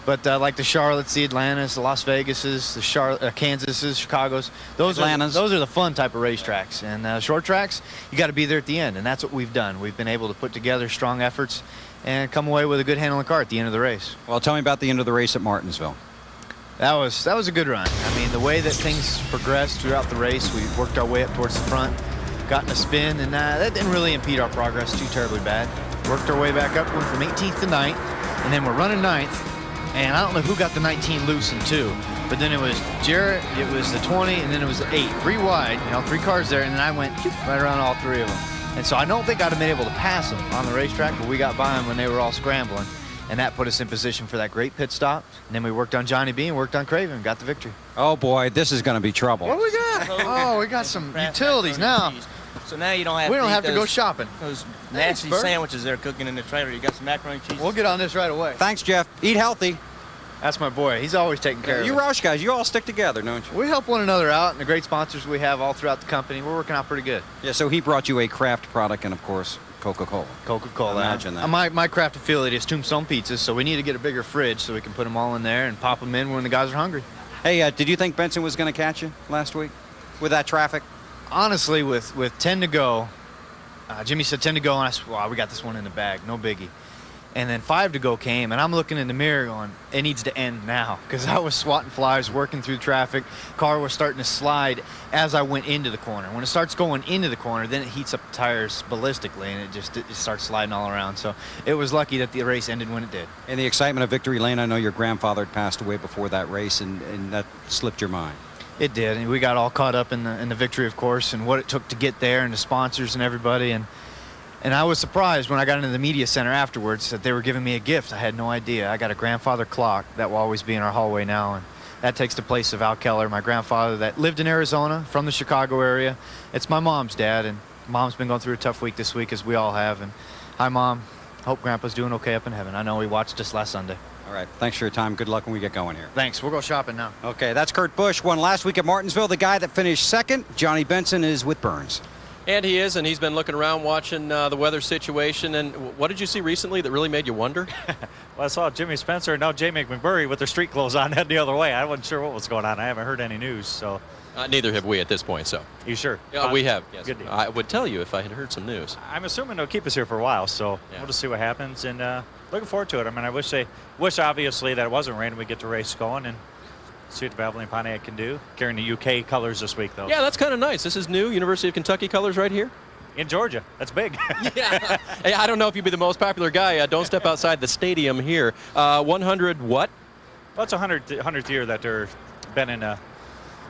But like the Charlottes, the Atlantas, the Las Vegases, the Kansases, Chicagos, those are the fun type of racetracks. And short tracks, you got to be there at the end, and that's what we've done. We've been able to put together strong efforts and come away with a good handle in the car at the end of the race. Well, tell me about the end of the race at Martinsville. That was a good run. I mean, the way that things progressed throughout the race, we worked our way up towards the front, got in a spin, and that didn't really impede our progress too terribly bad. Worked our way back up, went from 18th to 9th, and then we're running 9th. And I don't know who got the 19 loose in 2, but then it was Jarrett, it was the 20, and then it was the 8. 3 wide, 3 cars there, and then I went right around all 3 of them. And so I don't think I'd have been able to pass them on the racetrack, but we got by them when they were all scrambling. And that put us in position for that great pit stop. And then we worked on Johnny B and worked on Craven and got the victory. Oh, boy, this is going to be trouble. What do we got? Oh, we got some utilities now. So now you don't have we don't have to go shopping. Those nasty sandwiches they're cooking in the trailer. You got some macaroni and cheese. We'll get on this right away. Thanks, Jeff. Eat healthy. That's my boy. He's always taking care of you us. Roush guys, you all stick together, don't you? We help one another out, and the great sponsors we have all throughout the company, we're working out pretty good. Yeah, so he brought you a craft product and, of course, Coca-Cola. Coca-Cola. Imagine that. My craft affiliate is Tombstone Pizzas, so we need to get a bigger fridge so we can put them all in there and pop them in when the guys are hungry. Hey, did you think Benson was going to catch you last week with that traffic? Honestly, with 10 to go, Jimmy said 10 to go, and I said, wow, we got this one in the bag, no biggie. And then 5 to go came, and I'm looking in the mirror going, it needs to end now, because I was swatting flies, working through traffic. Car was starting to slide as I went into the corner. When it starts going into the corner, then it heats up the tires ballistically, and it starts sliding all around. So it was lucky that the race ended when it did. In the excitement of Victory Lane, I know your grandfather had passed away before that race, and that slipped your mind. It did, and we got all caught up in the victory, of course, and what it took to get there, and the sponsors and everybody. And I was surprised when I got into the media center afterwards that they were giving me a gift. I had no idea. I got a grandfather clock that will always be in our hallway now, and that takes the place of Al Keller, my grandfather that lived in Arizona from the Chicago area. It's my mom's dad, and Mom's been going through a tough week this week, as we all have. And hi, Mom. Hope Grandpa's doing okay up in heaven. I know he watched us last Sunday. All right. Thanks for your time. Good luck when we get going here. Thanks. We'll go shopping now. Okay. That's Kurt Busch. Won last week at Martinsville. The guy that finished second, Johnny Benson, is with Burns. And he is, and he's been looking around watching the weather situation. And what did you see recently that really made you wonder? Well, I saw Jimmy Spencer and now J. McMurray with their street clothes on heading the other way. I wasn't sure what was going on. I haven't heard any news, so. Neither have we at this point, so. You sure? Yeah, we have, yes. Good deal. I would tell you if I had heard some news. I'm assuming they'll keep us here for a while, so we'll just see what happens. And looking forward to it. I mean, I wish obviously that it wasn't raining. We get the race going and see what the Valvoline Pontiac can do. Carrying the UK colors this week, though. Yeah, that's kind of nice. This is new. University of Kentucky colors right here. In Georgia. That's big. Yeah. Hey, I don't know if you'd be the most popular guy. Don't step outside the stadium here. 100 what? Well, it's 100th year that they're been in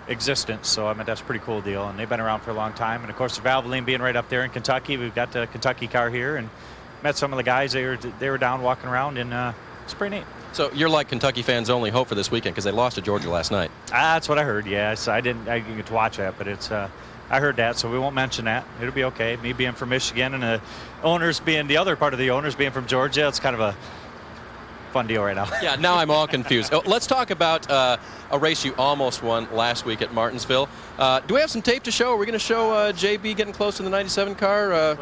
existence, so I mean that's a pretty cool deal, and they've been around for a long time. And of course, the Valvoline being right up there in Kentucky, we've got the Kentucky car here, and met some of the guys. They were down walking around, and it's pretty neat. So you're like Kentucky fans' only hope for this weekend because they lost to Georgia last night. That's what I heard. Yes, I didn't get to watch that, but it's. I heard that, so we won't mention that. It'll be okay. Me being from Michigan and the other part of the owners being from Georgia, it's kind of a fun deal right now. Yeah, now I'm all confused. Let's talk about a race you almost won last week at Martinsville. Do we have some tape to show? Are we going to show JB getting close to the 97 car?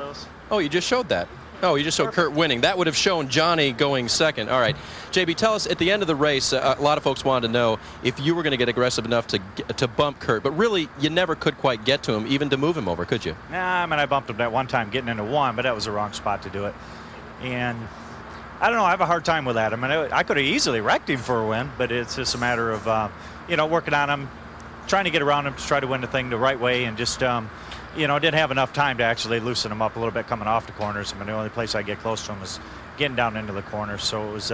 Oh, you just showed that. Oh, you just showed Kurt winning. That would have shown Johnny going second. All right. JB, tell us, at the end of the race, a lot of folks wanted to know if you were going to get aggressive enough to bump Kurt. But really, you never could quite get to him, even to move him over, could you? Nah, I mean, I bumped him that one time getting into one, but that was the wrong spot to do it. And I don't know. I have a hard time with that. I mean, I could have easily wrecked him for a win, but it's just a matter of, working on him, trying to get around him to try to win the thing the right way, and just, didn't have enough time to actually loosen him up a little bit coming off the corners. I mean, the only place I get close to him is getting down into the corners. So it was,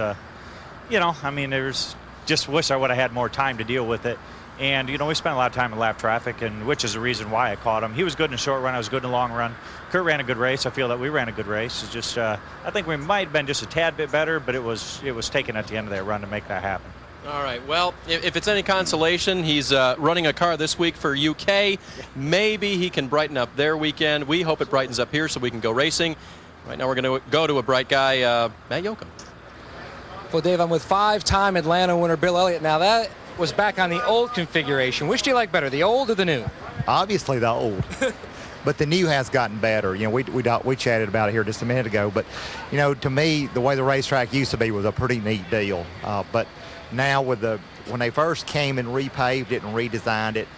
there's just wish I would have had more time to deal with it. And, we spent a lot of time in lap traffic, and which is the reason why I caught him. He was good in the short run. I was good in the long run. Kurt ran a good race. I feel that we ran a good race. It's just, I think we might have been just a tad bit better, but it was taken at the end of that run to make that happen. All right. Well, if it's any consolation, he's running a car this week for UK. Maybe he can brighten up their weekend. We hope it brightens up here so we can go racing. Right now we're going to go to a bright guy, Matt Yoakum. Well, Dave, I'm with five-time Atlanta winner Bill Elliott. Now, that was back on the old configuration. Which do you like better, the old or the new? Obviously the old. But the new has gotten better. We chatted about it here just a minute ago. But, to me, the way the racetrack used to be was a pretty neat deal. But Now when they first came and repaved it and redesigned it,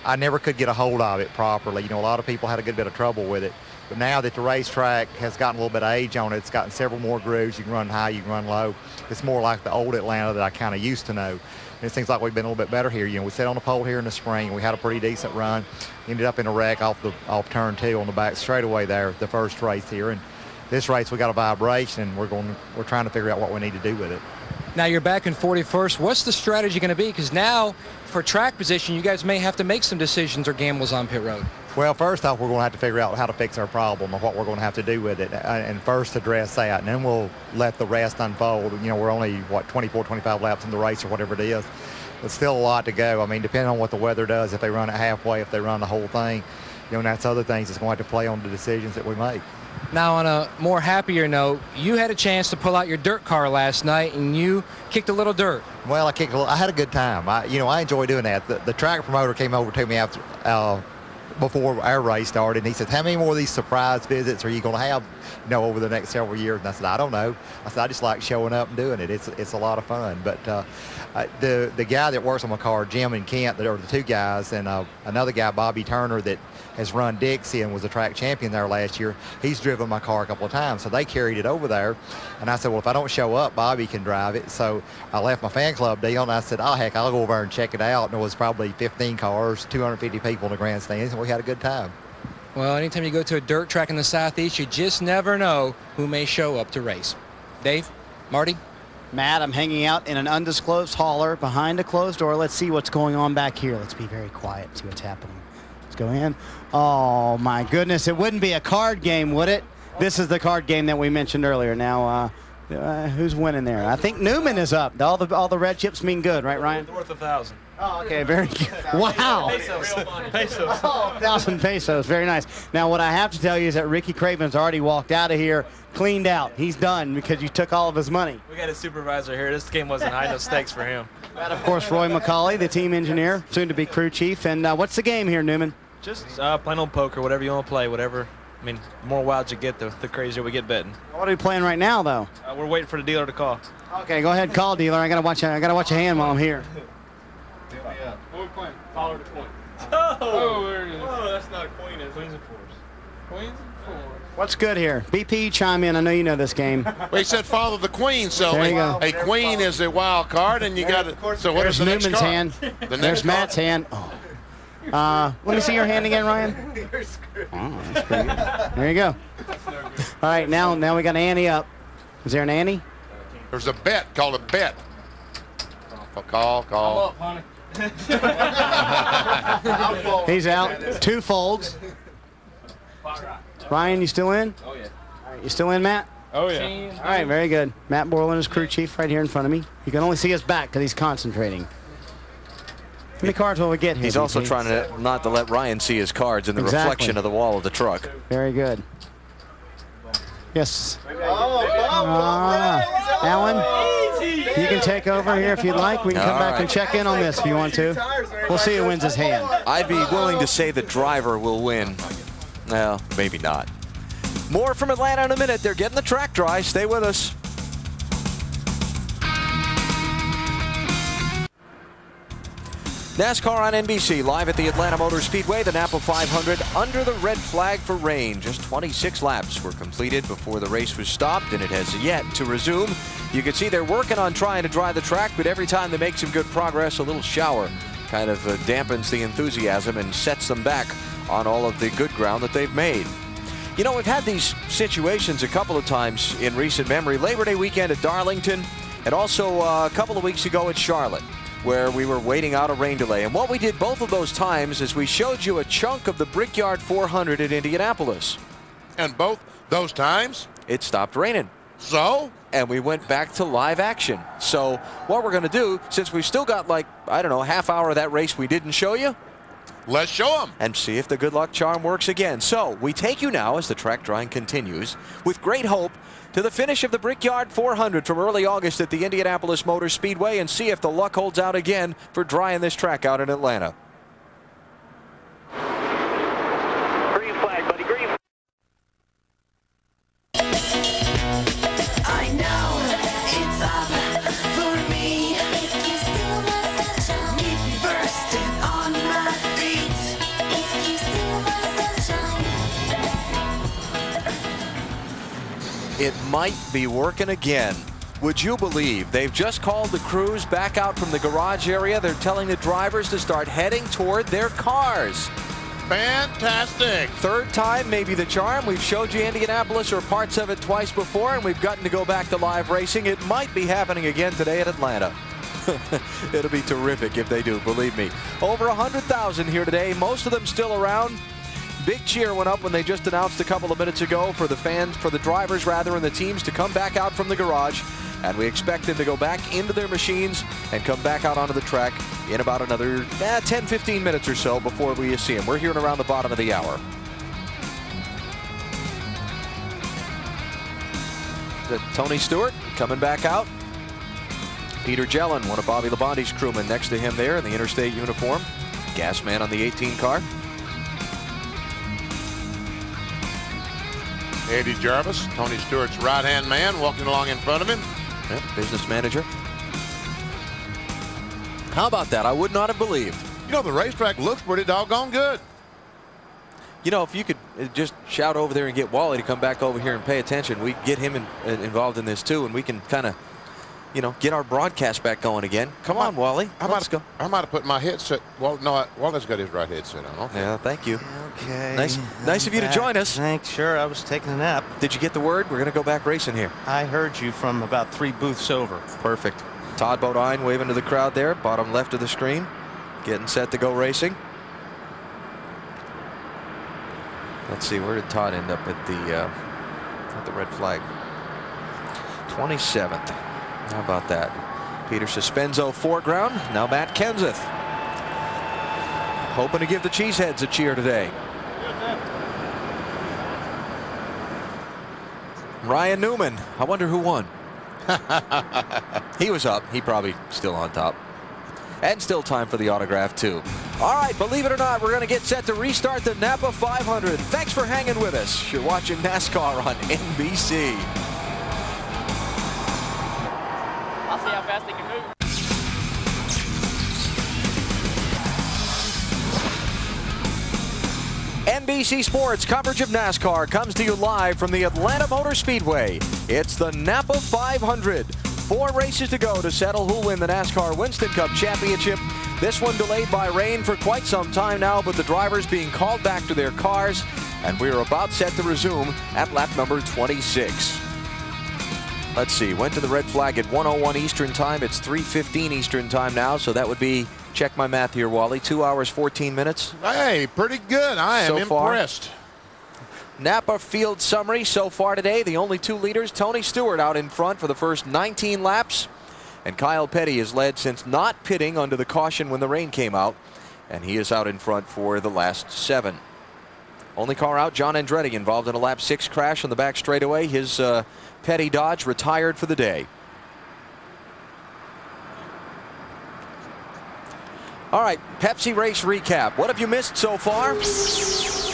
I never could get a hold of it properly. You know, a lot of people had a good bit of trouble with it. But now that the racetrack has gotten a little bit of age on it, it's gotten several more grooves. You can run high, you can run low. It's more like the old Atlanta that I kind of used to know. And it seems like we've been a little bit better here. You know, we sat on the pole here in the spring. We had a pretty decent run. Ended up in a wreck off turn 2 on the back straightaway there, the first race here. And this race we got a vibration, and we're trying to figure out what we need to do with it. Now you're back in 41st. What's the strategy going to be? Because now, for track position, you guys may have to make some decisions or gambles on pit road. Well, first off, we're going to have to figure out how to fix our problem and what we're going to have to do with it, and first address that, and then we'll let the rest unfold. You know, we're only, 24, 25 laps in the race or whatever it is. There's still a lot to go. I mean, depending on what the weather does, if they run it halfway, if they run the whole thing, you know, and that's other things that's going to have to play on the decisions that we make. Now, on a more happier note, you had a chance to pull out your dirt car last night, and you kicked a little dirt. Well, I had a good time. I enjoy doing that. The track promoter came over to me before our race started, and he said, how many more of these surprise visits are you going to have, over the next several years? And I said, I don't know. I said, I just like showing up and doing it. It's a lot of fun. But the guy that works on my car, Jim and Kent, that are the two guys, and another guy, Bobby Turner, that has run Dixie and was a track champion there last year, he's driven my car a couple of times. So they carried it over there. And I said, well, if I don't show up, Bobby can drive it. So I left my fan club deal, and I said, oh, heck, I'll go over and check it out. And it was probably 15 cars, 250 people in the grandstands, and we had a good time. Well, anytime you go to a dirt track in the Southeast, you just never know who may show up to race. Dave, Marty? Matt, I'm hanging out in an undisclosed hauler behind a closed door. Let's see what's going on back here. Let's be very quiet, see what's happening. Let's go in. Oh, my goodness. It wouldn't be a card game, would it? This is the card game that we mentioned earlier. Now, who's winning there? I think Newman is up. All the red chips mean good, right, Ryan? Worth 1,000. Oh, okay, very good. Wow. Pesos. Oh, 1,000 pesos. Very nice. Now, what I have to tell you is that Ricky Craven's already walked out of here, cleaned out. He's done because you took all of his money. We got a supervisor here. This game wasn't high, no stakes for him. And, of course, Roy McCauley, the team engineer, soon to be crew chief. And what's the game here, Newman? Just plain old poker, whatever you want to play, whatever. I mean, the more wilds you get, the crazier we get betting. What are we playing right now, though? We're waiting for the dealer to call. Okay, go ahead, call, dealer. I gotta watch a hand while I'm here. What are we playing? Follow the point. Oh, there it is. Oh, that's not a queen, is it? Queens and fours. Queens and fours. What's good here? BP, chime in. I know you know this game. Well, he said follow the queen, so there you go. A queen is a wild card, and you got it. So what is the next Newman's card? hand. The There's Matt's hand. Oh. Let me see your hand again, Ryan. Oh, that's pretty good. There you go. All right, now we got Annie up. Is there an Annie? There's a bet called a bet. Call. I'm up, honey. He's out. 2 folds. Ryan, you still in? Oh, yeah. All right, you still in, Matt? Oh, yeah. All right, very good. Matt Borland is crew chief right here in front of me. You can only see his back because he's concentrating. How many cards will we get here? He's also trying to not to let Ryan see his cards in the reflection of the wall of the truck. Very good. Yes. Alan, you can take over here if you'd like. We can come back and check in on this if you want to. We'll see who wins his hand. I'd be willing to say the driver will win. Well, maybe not. More from Atlanta in a minute. They're getting the track dry. Stay with us. NASCAR on NBC, live at the Atlanta Motor Speedway, the Napa 500, under the red flag for rain. Just 26 laps were completed before the race was stopped, and it has yet to resume. You can see they're working on trying to dry the track, but every time they make some good progress, a little shower kind of dampens the enthusiasm and sets them back on all of the good ground that they've made. You know, we've had these situations a couple of times in recent memory. Labor Day weekend at Darlington, and also a couple of weeks ago at Charlotte, where we were waiting out a rain delay. And what we did both of those times is we showed you a chunk of the Brickyard 400 at Indianapolis. And both those times? It stopped raining. So? And we went back to live action. So what we're going to do, since we've still got like, I don't know, half hour of that race we didn't show you, let's show them. And see if the good luck charm works again. So we take you now, as the track drying continues, with great hope, to the finish of the Brickyard 400 from early August at the Indianapolis Motor Speedway, and see if the luck holds out again for drying this track out in Atlanta. Green flag, buddy, green. I know it's up for me. it might be working again. Would you believe they've just called the crews back out from the garage area? They're telling the drivers to start heading toward their cars. Fantastic. Third time, maybe the charm. We've showed you Indianapolis or parts of it twice before, and we've gotten to go back to live racing. It might be happening again today at Atlanta. It'll be terrific if they do, believe me. Over 100,000 here today, most of them still around. Big cheer went up when they just announced a couple of minutes ago for the fans, for the drivers rather, and the teams to come back out from the garage. And we expect them to go back into their machines and come back out onto the track in about another 10-15 minutes or so before we see them. We're here around the bottom of the hour. Tony Stewart coming back out. Peter Jellin, one of Bobby Labonte's crewmen, next to him there in the Interstate uniform. Gas man on the 18 car. Eddie Jarvis, Tony Stewart's right-hand man, walking along in front of him. Yep, business manager. How about that? I would not have believed. You know, the racetrack looks pretty doggone good. You know, if you could just shout over there and get Wally to come back over here and pay attention, we get him involved in this too, and we can kind of, you know, get our broadcast back going again. Come on, Wally. Let's go. I might have put my headset. Well, no, Wally's got his right headset on. Okay. Yeah, thank you. Okay. Nice of you to join us. Thanks. Sure, I was taking a nap. Did you get the word? We're going to go back racing here. I heard you from about 3 booths over. Perfect. Todd Bodine waving to the crowd there, bottom left of the screen, getting set to go racing. Let's see, where did Todd end up at the red flag? 27th. How about that? Peter Suspenzo foreground. Now Matt Kenseth. Hoping to give the Cheeseheads a cheer today. Ryan Newman. I wonder who won. He was up. He probably still on top. And still time for the autograph, too. All right, believe it or not, we're going to get set to restart the Napa 500. Thanks for hanging with us. You're watching NASCAR on NBC. I'll see how fast they can move. NBC Sports coverage of NASCAR comes to you live from the Atlanta Motor Speedway. It's the Napa 500. 4 races to go to settle who'll win the NASCAR Winston Cup Championship. This one delayed by rain for quite some time now, but the drivers being called back to their cars, and we're about set to resume at lap number 26. Let's see, went to the red flag at 1:01 Eastern time. It's 3:15 Eastern time now, so that would be, check my math here, Wally, 2 hours, 14 minutes. Hey, pretty good. I am impressed. Napa field summary so far today. The only 2 leaders, Tony Stewart out in front for the first 19 laps. And Kyle Petty has led since not pitting under the caution when the rain came out. And he is out in front for the last 7. Only car out, John Andretti, involved in a lap 6 crash on the back straightaway. His Petty Dodge retired for the day. All right, Pepsi race recap. What have you missed so far?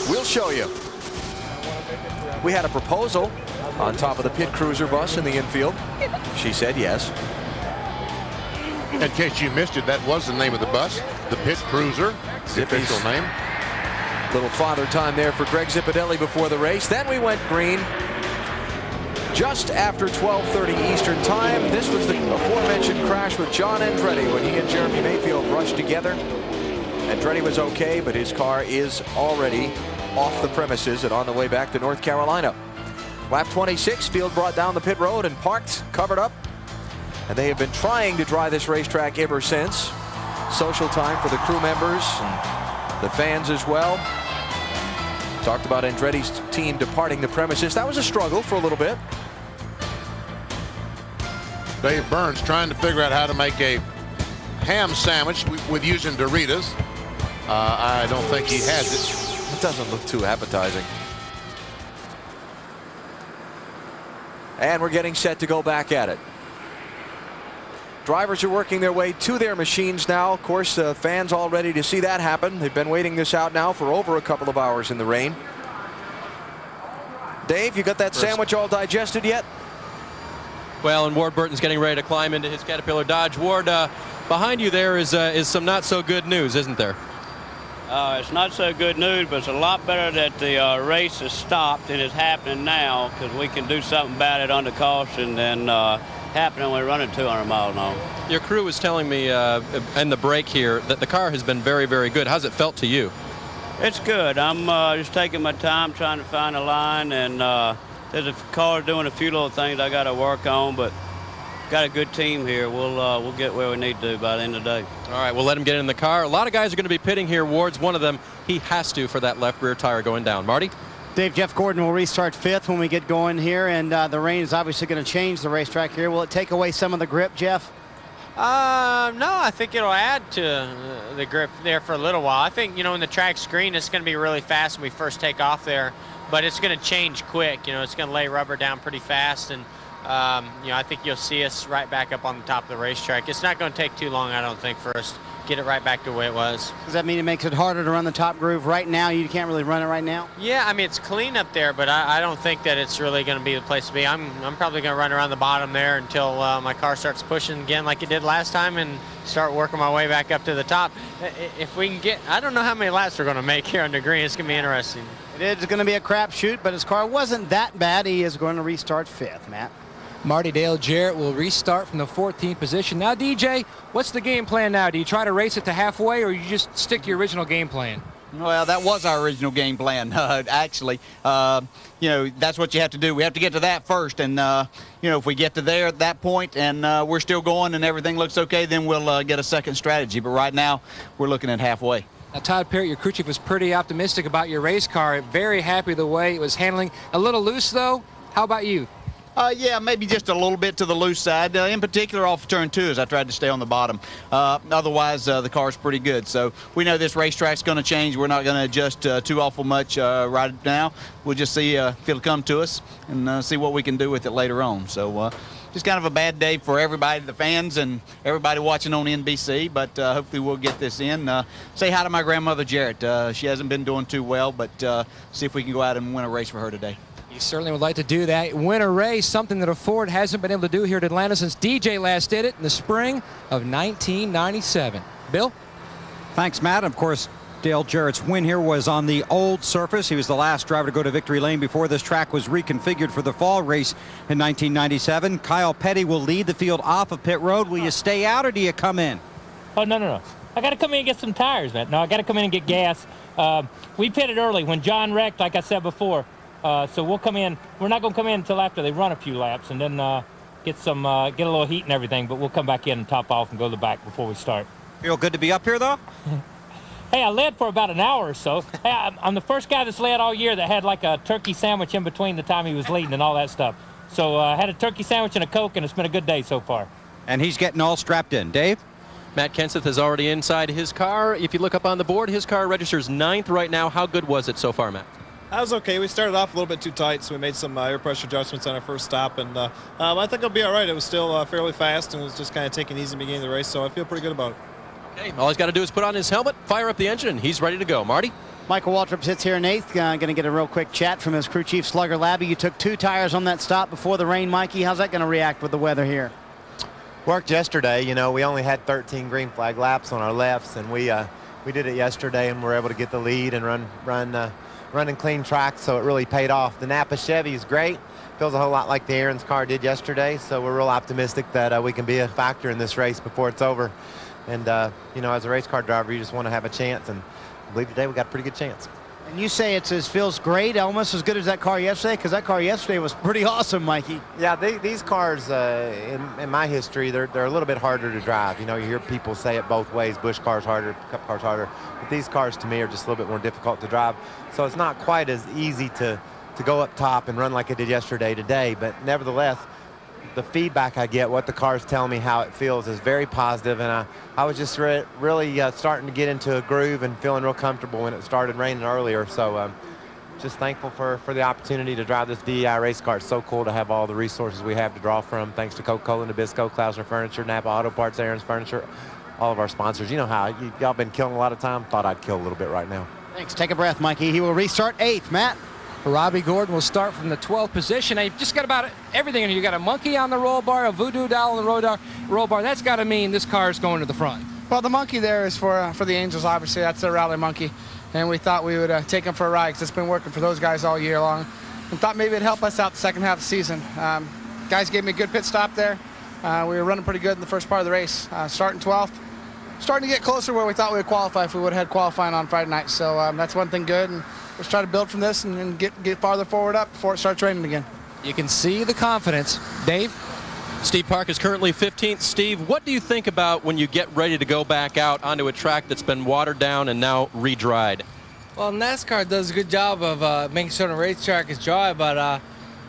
We'll show you. We had a proposal on top of the pit cruiser bus in the infield. She said yes. In case you missed it, that was the name of the bus, the Pit Cruiser, the official name. Little father time there for Greg Zipadelli before the race. Then we went green just after 12:30 Eastern time. This was the aforementioned crash with John Andretti when he and Jeremy Mayfield rushed together. Andretti was okay, but his car is already off the premises and on the way back to North Carolina. Lap 26, field brought down the pit road and parked, covered up. And they have been trying to dry this racetrack ever since. Social time for the crew members and the fans as well. Talked about Andretti's team departing the premises. That was a struggle for a little bit. Dave Burns trying to figure out how to make a ham sandwich with using Doritos. I don't think he has it. It doesn't look too appetizing. And we're getting set to go back at it. Drivers are working their way to their machines now. Of course, fans all ready to see that happen. They've been waiting this out now for over a couple of hours in the rain. Dave, you got that sandwich all digested yet? Well, and Ward Burton's getting ready to climb into his Caterpillar Dodge. Ward, behind you there is some not so good news, isn't there? It's not so good news, but it's a lot better that the race has stopped and is happening now, because we can do something about it under caution than happening when we're running 200 miles an hour. Your crew was telling me in the break here that the car has been very, very good. How's it felt to you? It's good. I'm just taking my time trying to find a line, and there's a car doing a few little things I got to work on, but got a good team here. We'll get where we need to by the end of the day. All right, we'll let him get in the car. A lot of guys are going to be pitting here. Ward's one of them. He has to for that left rear tire going down. Marty? Dave, Jeff Gordon will restart 5th when we get going here, and the rain is obviously going to change the racetrack here. Will it take away some of the grip, Jeff? No, I think it'll add to the grip there for a little while. I think, in the track's green, it's going to be really fast when we first take off there, but it's going to change quick. It's going to lay rubber down pretty fast, and I think you'll see us right back up on the top of the racetrack. It's not going to take too long, I don't think, for us to get it right back to the way it was. Does that mean it makes it harder to run the top groove right now? You can't really run it right now? Yeah, I mean, it's clean up there, but I don't think that it's really going to be the place to be. I'm probably going to run around the bottom there until my car starts pushing again like it did last time and start working my way back up to the top. If we can get, I don't know how many laps we're going to make here on the green. It's going to be interesting. It is going to be a crapshoot, but his car wasn't that bad. He is going to restart 5th, Matt. Marty Dale Jarrett will restart from the 14th position. Now, DJ, what's the game plan now? Do you try to race it to halfway, or you just stick to your original game plan? Well, that was our original game plan, actually. That's what you have to do. We have to get to that first, and, if we get to there at that point and we're still going and everything looks okay, then we'll get a second strategy. But right now, we're looking at halfway. Now, Todd Parrott, your crew chief, was pretty optimistic about your race car. Very happy the way it was handling. A little loose, though. How about you? Yeah, maybe just a little bit to the loose side. In particular, off turn 2, as I tried to stay on the bottom. Otherwise, the car's pretty good. So we know this racetrack's going to change. We're not going to adjust too awful much right now. We'll just see if it'll come to us and see what we can do with it later on. So just kind of a bad day for everybody, the fans and everybody watching on NBC. But hopefully we'll get this in. Say hi to my grandmother, Jarrett. She hasn't been doing too well, but see if we can go out and win a race for her today. You certainly would like to do that. Win a race, something that a Ford hasn't been able to do here at Atlanta since DJ last did it in the spring of 1997. Bill? Thanks, Matt. Of course, Dale Jarrett's win here was on the old surface. He was the last driver to go to victory lane before this track was reconfigured for the fall race in 1997. Kyle Petty will lead the field off of pit road. Will you stay out or do you come in? Oh, no. I got to come in and get some tires, man. No, I got to come in and get gas. We pitted early when John wrecked, like I said before. So we'll come in. We're not going to come in until after they run a few laps and then get a little heat and everything, but we'll come back in and top off and go to the back before we start. Feel good to be up here, though? Hey, I led for about an hour or so. Hey, I'm the first guy that's led all year that had like a turkey sandwich in between the time he was leading and all that stuff. So I had a turkey sandwich and a Coke, and it's been a good day so far. And he's getting all strapped in. Dave? Matt Kenseth is already inside his car. If you look up on the board, his car registers 9th right now. How good was it so far, Matt? That was okay. We started off a little bit too tight, so we made some air pressure adjustments on our first stop, and I think it'll be all right. It was still fairly fast, and it was just kind of taking easy in the beginning of the race, so I feel pretty good about it. Okay, all he's got to do is put on his helmet, fire up the engine, and he's ready to go. Marty? Michael Waltrip sits here in 8th. Going to get a real quick chat from his crew chief, Slugger Labby. You took 2 tires on that stop before the rain, Mikey. How's that going to react with the weather here? Worked yesterday. We only had 13 green flag laps on our lefts, and we did it yesterday, and were able to get the lead and running clean tracks, so it really paid off. The Napa Chevy is great. Feels a whole lot like the Aaron's car did yesterday, so we're real optimistic that we can be a factor in this race before it's over. And, as a race car driver, you just want to have a chance, and I believe today we got a pretty good chance. And you say it feels great, almost as good as that car yesterday, because that car yesterday was pretty awesome, Mikey. Yeah, these cars, in my history, they're a little bit harder to drive. You hear people say it both ways, Busch cars harder, Cup cars harder. But these cars, to me, are just a little bit more difficult to drive. So it's not quite as easy to go up top and run like I did yesterday today. But nevertheless, the feedback I get, what the car's telling me, how it feels, is very positive. And I was just really starting to get into a groove and feeling real comfortable when it started raining earlier. So just thankful for the opportunity to drive this DEI race car. It's so cool to have all the resources we have to draw from, thanks to Coca-Cola, Nabisco, Klausner Furniture, Napa Auto Parts, Aaron's Furniture, all of our sponsors. You know how y'all been killing a lot of time. Thought I'd kill a little bit right now. Thanks. Take a breath, Mikey. He will restart 8th. Matt? Robbie Gordon will start from the 12th position. Now, you've just got about everything in here. You got a monkey on the roll bar, a voodoo doll on the roll bar. That's got to mean this car is going to the front. Well, the monkey there is for the Angels, obviously. That's their rally monkey. And we thought we would take him for a ride because it's been working for those guys all year long. And thought maybe it'd help us out the second half of the season. Guys gave me a good pit stop there. We were running pretty good in the first part of the race. Starting 12th. Starting to get closer where we thought we would qualify if we would have had qualifying on Friday night. So that's one thing good. And let's try to build from this and get farther forward up before it starts raining again. You can see the confidence. Dave? Steve Park is currently 15th. Steve, what do you think about when you get ready to go back out onto a track that's been watered down and now re-dried? Well, NASCAR does a good job of making sure the racetrack is dry, but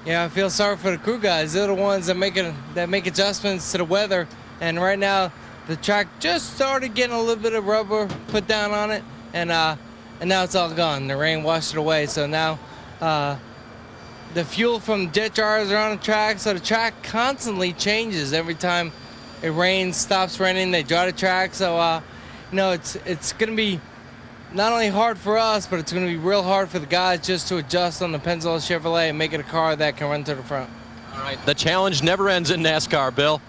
you know, I feel sorry for the crew guys. They're the ones that make adjustments to the weather, and right now the track just started getting a little bit of rubber put down on it, and now it's all gone. The rain washed it away, so now the fuel from jet dryers are on the track, so the track constantly changes every time it rains, stops raining, they dry the track. So you know, it's going to be not only hard for us, but it's going to be real hard for the guys just to adjust on the Pennzoil Chevrolet and make it a car that can run to the front. All right, the challenge never ends in NASCAR, Bill.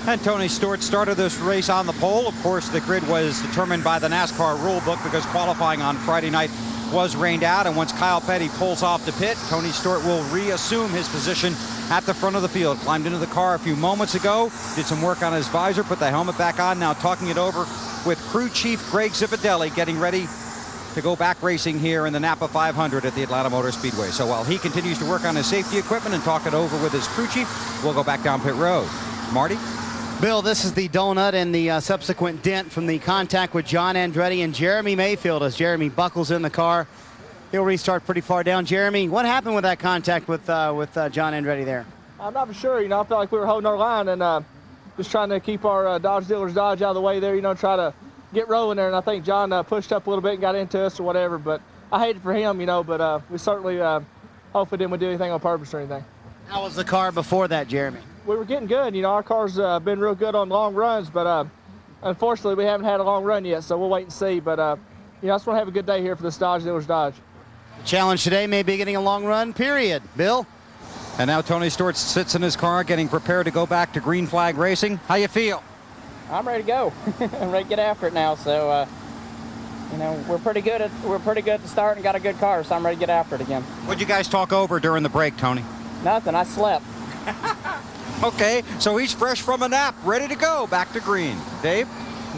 And Tony Stewart started this race on the pole. Of course, the grid was determined by the NASCAR rule book because qualifying on Friday night was rained out. And once Kyle Petty pulls off the pit, Tony Stewart will reassume his position at the front of the field. Climbed into the car a few moments ago, did some work on his visor, put the helmet back on, now talking it over with crew chief Greg Zipadelli, getting ready to go back racing here in the Napa 500 at the Atlanta Motor Speedway. So while he continues to work on his safety equipment and talk it over with his crew chief, we'll go back down pit road. Marty? Bill, this is the donut and the subsequent dent from the contact with John Andretti and Jeremy Mayfield as Jeremy buckles in the car. He'll restart pretty far down. Jeremy, what happened with that contact with John Andretti there? I'm not for sure. You know, I felt like we were holding our line and just trying to keep our Dodge dealers Dodge out of the way there, you know, try to get rolling there. And I think John pushed up a little bit and got into us or whatever. But I hated for him, you know, but we certainly hopefully didn't do anything on purpose or anything. How was the car before that, Jeremy? We were getting good. You know, our car's been real good on long runs, but unfortunately we haven't had a long run yet, so we'll wait and see. But, you know, I just want to have a good day here for this Dodge dealers Dodge. The challenge today may be getting a long run, period. Bill? And now Tony Stewart sits in his car getting prepared to go back to green flag racing. How you feel? I'm ready to go. I'm ready to get after it now. So, you know, we're pretty good at the start and got a good car, so I'm ready to get after it again. What'd you guys talk over during the break, Tony? Nothing. I slept. Okay, so he's fresh from a nap, ready to go back to green. Dave?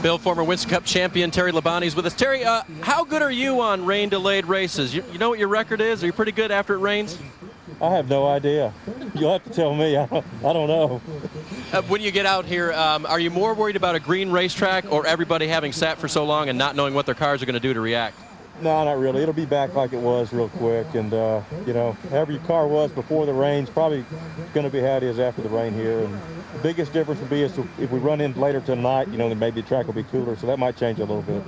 Bill, former Winston Cup champion Terry Labonte's with us. Terry, how good are you on rain-delayed races? You know what your record is? Are you pretty good after it rains? I have no idea. You'll have to tell me. I don't know. When you get out here, are you more worried about a green racetrack or everybody having sat for so long and not knowing what their cars are going to do to react? No, not really. It'll be back like it was real quick. And, you know, however your car was before the rain's probably going to be how it is after the rain here. And the biggest difference would be is if we run in later tonight, you know, then maybe the track will be cooler. So that might change a little bit.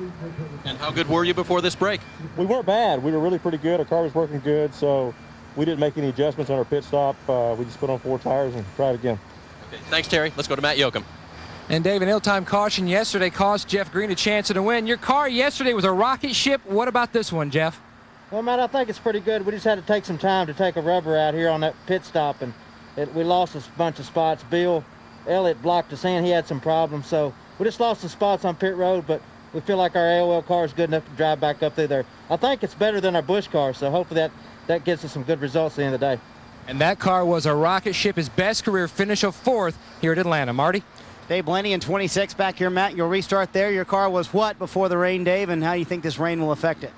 And how good were you before this break? We weren't bad. We were really pretty good. Our car was working good. So we didn't make any adjustments on our pit stop. We just put on 4 tires and tried again. Okay, thanks, Terry. Let's go to Matt Yoakum. And Dave, an ill-timed caution yesterday cost Jeff Green a chance at a win. Your car yesterday was a rocket ship. What about this one, Jeff? Well, Matt, I think it's pretty good. We just had to take some time to take a rubber out here on that pit stop, and we lost a bunch of spots. Bill Elliott blocked us in. He had some problems, so we just lost some spots on pit road, but we feel like our AOL car is good enough to drive back up through there. I think it's better than our Busch car, so hopefully that gets us some good results at the end of the day. And that car was a rocket ship, his best career finish of 4th here at Atlanta. Marty? Dave Blaney in 26 back here. Matt, you'll restart there. Your car was what before the rain, Dave, and how do you think this rain will affect it?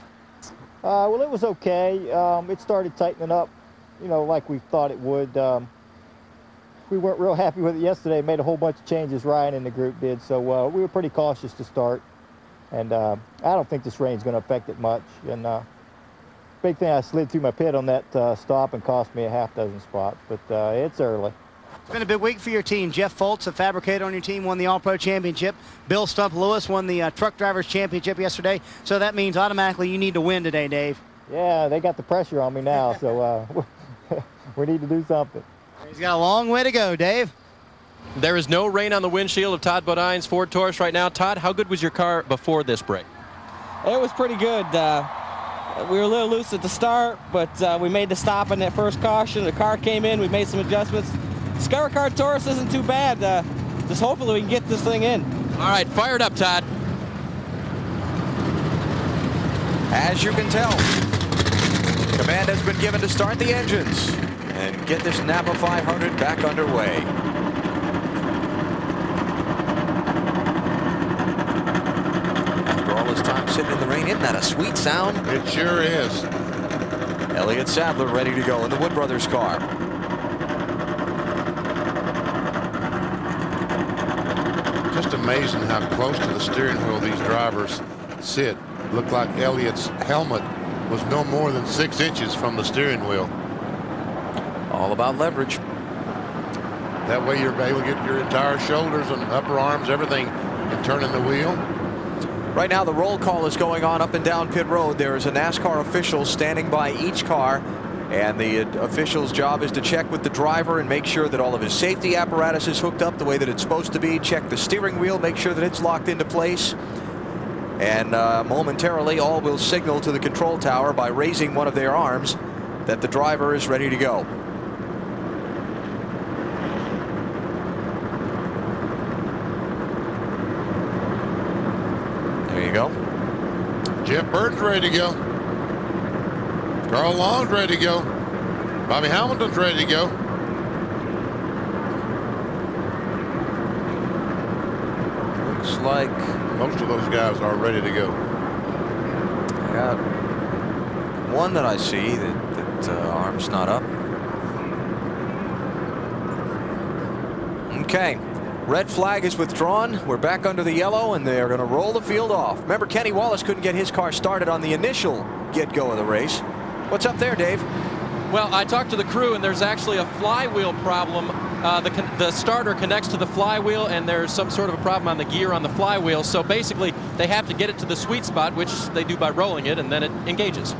Well, it was okay. It started tightening up, you know, like we thought it would. We weren't real happy with it yesterday. Made a whole bunch of changes, Ryan and the group did, so we were pretty cautious to start. And I don't think this rain's going to affect it much. And big thing, I slid through my pit on that stop and cost me a half dozen spots, but it's early. It's been a big week for your team. Jeff Foltz, a fabricator on your team, won the All-Pro Championship. Bill Stump Lewis won the Truck Drivers Championship yesterday. So that means automatically you need to win today, Dave. Yeah, they got the pressure on me now, so we need to do something. He's got a long way to go, Dave. There is no rain on the windshield of Todd Bodine's Ford Taurus right now. Todd, how good was your car before this break? It was pretty good. We were a little loose at the start, but we made the stop in that first caution. The car came in. We made some adjustments. Discover Car Taurus isn't too bad. Just hopefully we can get this thing in. All right, fire it up, Todd. As you can tell, command has been given to start the engines and get this Napa 500 back underway. After all this time sitting in the rain, isn't that a sweet sound? It sure is. Elliott Sadler ready to go in the Wood Brothers car. Just amazing how close to the steering wheel these drivers sit. Looked like Elliott's helmet was no more than 6 inches from the steering wheel. All about leverage. That way you're able to get your entire shoulders and upper arms, everything, and turning the wheel. Right now the roll call is going on up and down pit road. There is a NASCAR official standing by each car, and the official's job is to check with the driver and make sure that all of his safety apparatus is hooked up the way that it's supposed to be. Check the steering wheel, make sure that it's locked into place. And momentarily all will signal to the control tower by raising one of their arms that the driver is ready to go. There you go. Jeff Burton's ready to go. Carl Long's ready to go. Bobby Hamilton's ready to go. Looks like most of those guys are ready to go. I got one that I see that arm's not up. Okay. Red flag is withdrawn. We're back under the yellow, and they're going to roll the field off. Remember, Kenny Wallace couldn't get his car started on the initial get-go of the race. What's up there, Dave? Well, I talked to the crew, and there's actually a flywheel problem. The starter connects to the flywheel, and there's some sort of a problem on the gear on the flywheel. So basically, they have to get it to the sweet spot, which they do by rolling it, and then it engages.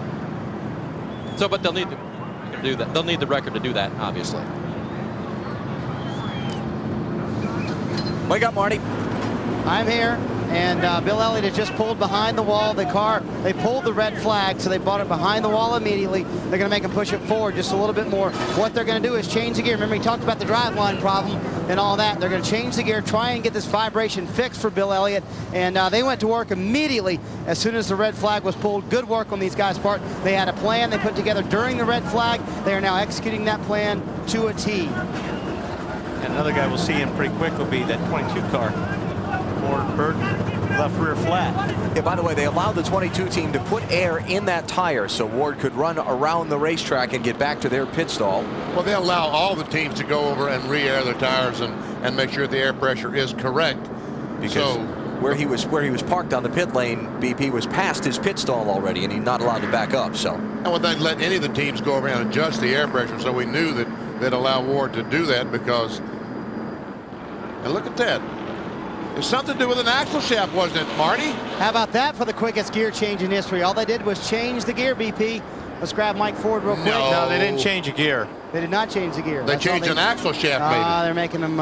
So, but they'll need to do that. They'll need the record to do that, obviously. Wake up, Marty. I'm here, and Bill Elliott has just pulled behind the wall. The car, they pulled the red flag, so they brought it behind the wall immediately. They're going to make him push it forward just a little bit more. What they're going to do is change the gear. Remember, he talked about the driveline problem and all that. They're going to change the gear, try and get this vibration fixed for Bill Elliott, and they went to work immediately as soon as the red flag was pulled. Good work on these guys' part. They had a plan they put together during the red flag. They are now executing that plan to a T. And another guy we'll see in pretty quick will be that 22 car. Ward Burton, left rear flat. Yeah, by the way, they allowed the 22 team to put air in that tire so Ward could run around the racetrack and get back to their pit stall. Well, they allow all the teams to go over and re-air their tires and make sure the air pressure is correct. Because where he was parked on the pit lane, BP was past his pit stall already, and he's not allowed to back up. So. And well, they let any of the teams go over and adjust the air pressure, so we knew that they'd allow Ward to do that because. And look at that. It's something to do with an axle shaft, wasn't it, Marty? How about that for the quickest gear change in history? All they did was change the gear, BP. Let's grab Mike Ford real quick. No, they didn't change a gear. They did not change the gear. They changed an axle shaft, maybe. They're making them,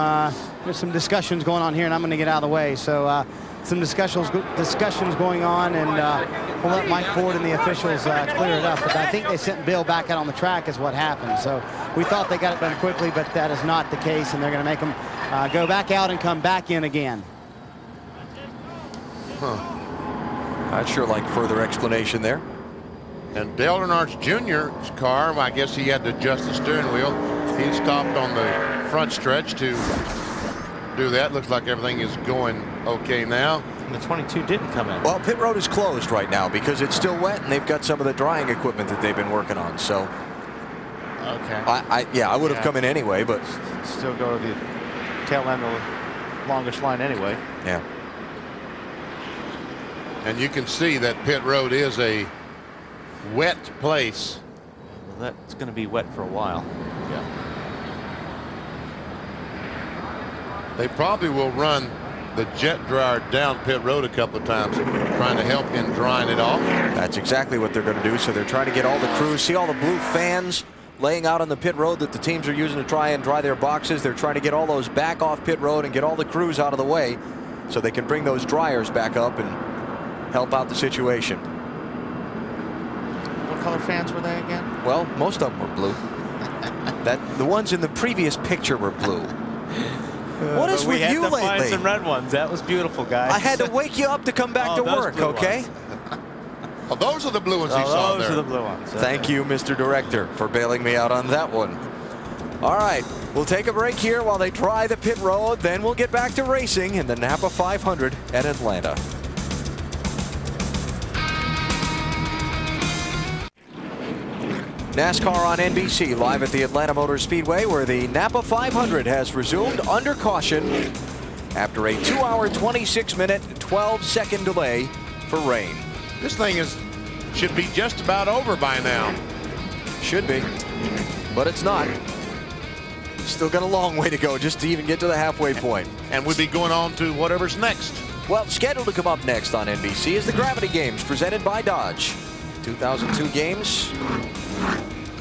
there's some discussions going on here, and I'm going to get out of the way. So some discussions going on, and we'll let Mike Ford and the officials clear it up. But I think they sent Bill back out on the track is what happened. So we thought they got it done quickly, but that is not the case, and they're going to make them go back out and come back in again. Huh. I'd sure like further explanation there. And Dale Earnhardt Jr.'s car, well, I guess he had to adjust the steering wheel. He stopped on the front stretch to do that. Looks like everything is going okay now. And the 22 didn't come in. Well, pit road is closed right now because it's still wet, and they've got some of the drying equipment that they've been working on. So, okay. I would have come in anyway, but still go to the tail end of the longest line anyway. Yeah. And you can see that pit road is a wet place. Well, that's going to be wet for a while. Yeah. They probably will run the jet dryer down pit road a couple of times, trying to help in drying it off. That's exactly what they're going to do. So they're trying to get all the crews. See all the blue fans laying out on the pit road that the teams are using to try and dry their boxes. They're trying to get all those back off pit road and get all the crews out of the way so they can bring those dryers back up and help out the situation. What color fans were they again? Well, most of them were blue. The ones in the previous picture were blue. What is with you lately? We had to find some red ones. That was beautiful, guys. I had to wake you up to come back to work, okay? Oh, those are the blue ones he saw there. Those are the blue ones. Thank you, Mr. Director, for bailing me out on that one. All right, we'll take a break here while they try the pit road. Then we'll get back to racing in the Napa 500 at Atlanta. NASCAR on NBC, live at the Atlanta Motor Speedway, where the Napa 500 has resumed under caution after a 2-hour, 26-minute, 12-second delay for rain. This thing should be just about over by now. Should be, but it's not. Still got a long way to go just to even get to the halfway point. And we'll be going on to whatever's next. Well, scheduled to come up next on NBC is the Gravity Games presented by Dodge. 2002 games.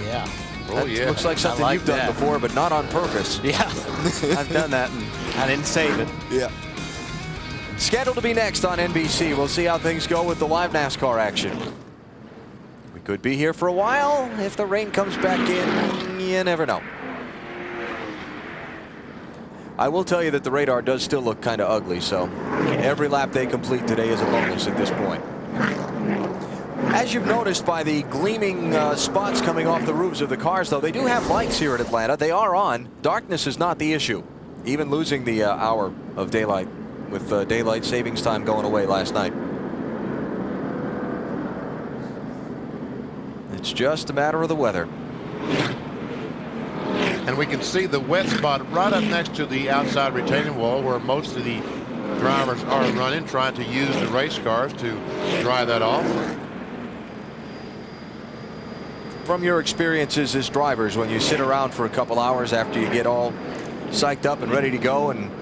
Yeah. Oh, yeah. Looks like something you've done before, but not on purpose. Yeah. I've done that, and I didn't save it. Yeah. Scheduled to be next on NBC. We'll see how things go with the live NASCAR action. We could be here for a while. If the rain comes back in, you never know. I will tell you that the radar does still look kind of ugly, so every lap they complete today is a bonus at this point. As you've noticed by the gleaming spots coming off the roofs of the cars, though, they do have lights here at Atlanta. They are on. Darkness is not the issue. Even losing the hour of daylight with daylight savings time going away last night. It's just a matter of the weather. And we can see the wet spot right up next to the outside retaining wall where most of the drivers are running, trying to use the race cars to dry that off. From your experiences as drivers, when you sit around for a couple hours after you get all psyched up and ready to go, and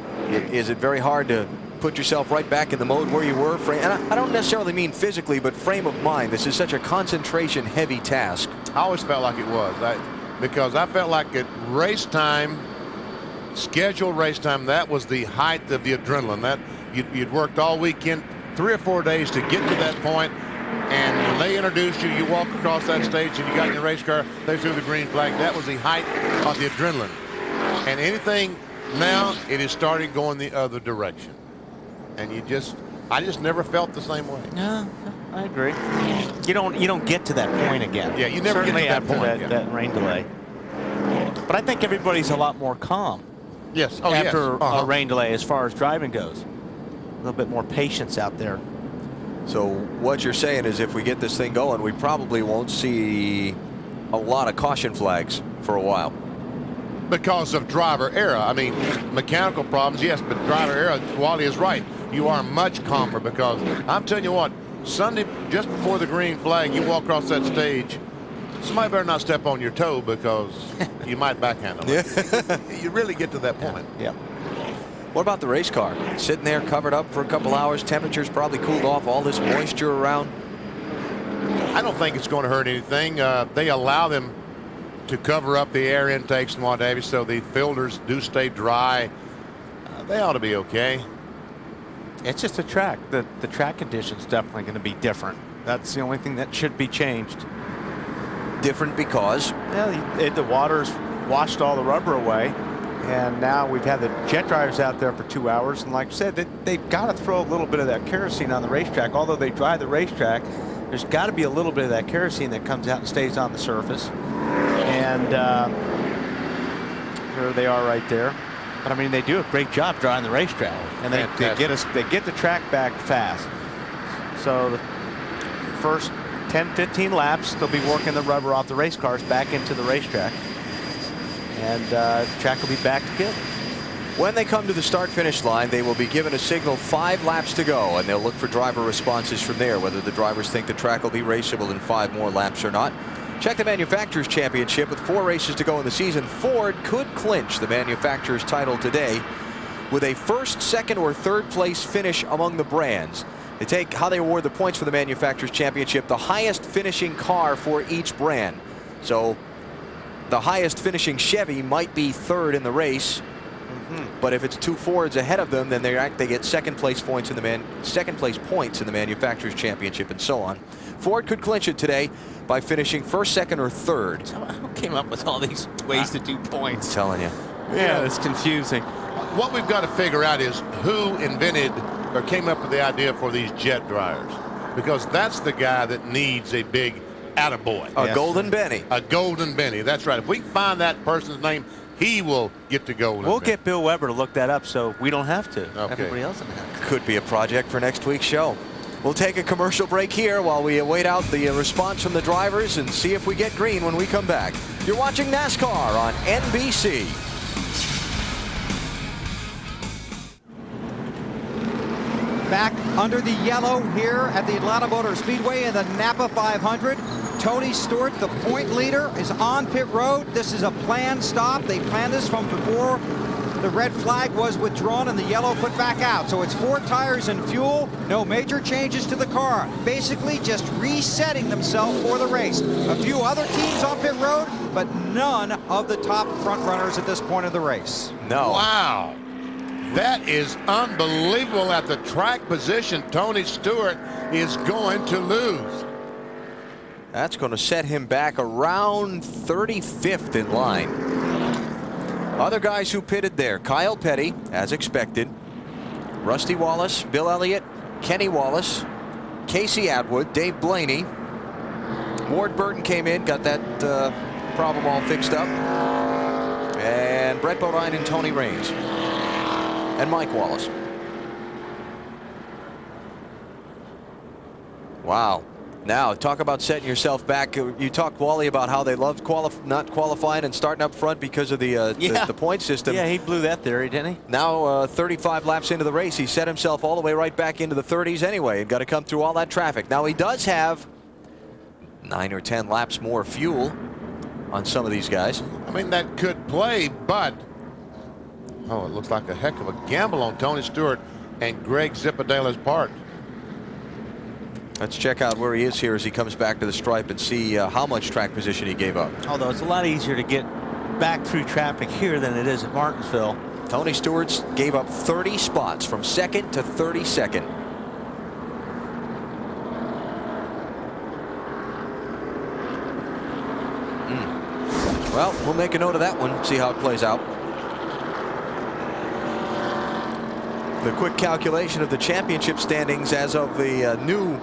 is it very hard to put yourself right back in the mode where you were? And I don't necessarily mean physically, but frame of mind. This is such a concentration heavy task. I always felt like it was. Because I felt like at race time, scheduled race time, that was the height of the adrenaline. That you'd worked all weekend, 3 or 4 days to get to that point, and when they introduced you, you walk across that stage and you got in your race car, they threw the green flag. That was the height of the adrenaline. And anything now, it is starting going the other direction. And I just never felt the same way. Yeah, I agree. You don't get to that point again. Yeah, you never Certainly get to that after point. that rain delay. But I think everybody's a lot more calm. Yes. After a rain delay, as far as driving goes, a little bit more patience out there. So what you're saying is, if we get this thing going, we probably won't see a lot of caution flags for a while. Because of driver error. I mean, mechanical problems, yes, but driver error, Wally is right. You are much calmer, because I'm telling you what, Sunday, just before the green flag, you walk across that stage, somebody better not step on your toe, because you might backhand them. You really get to that point. Yeah. What about the race car? Sitting there covered up for a couple hours, temperatures probably cooled off, all this moisture around. I don't think it's going to hurt anything. They allow them to cover up the air intakes and what have you, so the filters do stay dry. They ought to be okay. It's just a track. The track conditions definitely going to be different. That's the only thing that should be changed. Different because? Yeah, the water's washed all the rubber away, and now we've had the jet drivers out there for 2 hours, and like I said, they've got to throw a little bit of that kerosene on the racetrack. Although they dry the racetrack, there's got to be a little bit of that kerosene that comes out and stays on the surface. And there they are right there. But I mean, they do a great job drying the racetrack, and they get the track back fast. So the first 10-15 laps, they'll be working the rubber off the race cars back into the racetrack, and the track will be back to good. When they come to the start-finish line, they will be given a signal 5 laps to go, and they'll look for driver responses from there, whether the drivers think the track will be raceable in 5 more laps or not. Check the Manufacturers Championship. With 4 races to go in the season, Ford could clinch the Manufacturers title today with a first, second, or third place finish among the brands. They take how they award the points for the Manufacturers Championship, the highest finishing car for each brand. So the highest finishing Chevy might be 3rd in the race. But if it's 2 Fords ahead of them, then they get second place points in the Manufacturers Championship, and so on. Ford could clinch it today by finishing first, second, or third. So who came up with all these ways to do points? I'm telling you. Yeah, it's confusing. What we've got to figure out is who invented or came up with the idea for these jet dryers. because that's the guy that needs a big attaboy. A golden Benny. A golden Benny. That's right. If we can find that person's name, he will get the golden We'll Benny. get Bill Weber to look that up so we don't have to. Okay. Everybody else will have to. Could be a project for next week's show. We'll take a commercial break here while we wait out the response from the drivers and see if we get green when we come back. You're watching NASCAR on NBC. Back under the yellow here at the Atlanta Motor Speedway in the Napa 500. Tony Stewart, the point leader, is on pit road. This is a planned stop. They planned this from before the red flag was withdrawn and the yellow put back out. So it's 4 tires and fuel, no major changes to the car. Basically just resetting themselves for the race. A few other teams on pit road, but none of the top front runners at this point of the race. No. Wow. That is unbelievable. At the track position, Tony Stewart is going to lose. That's going to set him back around 35th in line. Other guys who pitted there: Kyle Petty, as expected, Rusty Wallace, Bill Elliott, Kenny Wallace, Casey Atwood, Dave Blaney. Ward Burton came in, got that problem all fixed up. And Brett Bodine and Tony Raines. And Mike Wallace. Wow. Now, talk about setting yourself back. You talked, Wally, about how they loved not qualifying and starting up front because of the point system. Yeah, he blew that theory, didn't he? Now, 35 laps into the race, he set himself all the way right back into the 30s anyway and got to come through all that traffic. Now, he does have 9 or 10 laps more fuel on some of these guys. I mean, that could play, but oh, it looks like a heck of a gamble on Tony Stewart and Greg Zipadella's part. Let's check out where he is here as he comes back to the stripe and see how much track position he gave up. Although it's a lot easier to get back through traffic here than it is at Martinsville. Tony Stewart's gave up 30 spots from 2nd to 32nd. Well, we'll make a note of that one, see how it plays out. The quick calculation of the championship standings as of the new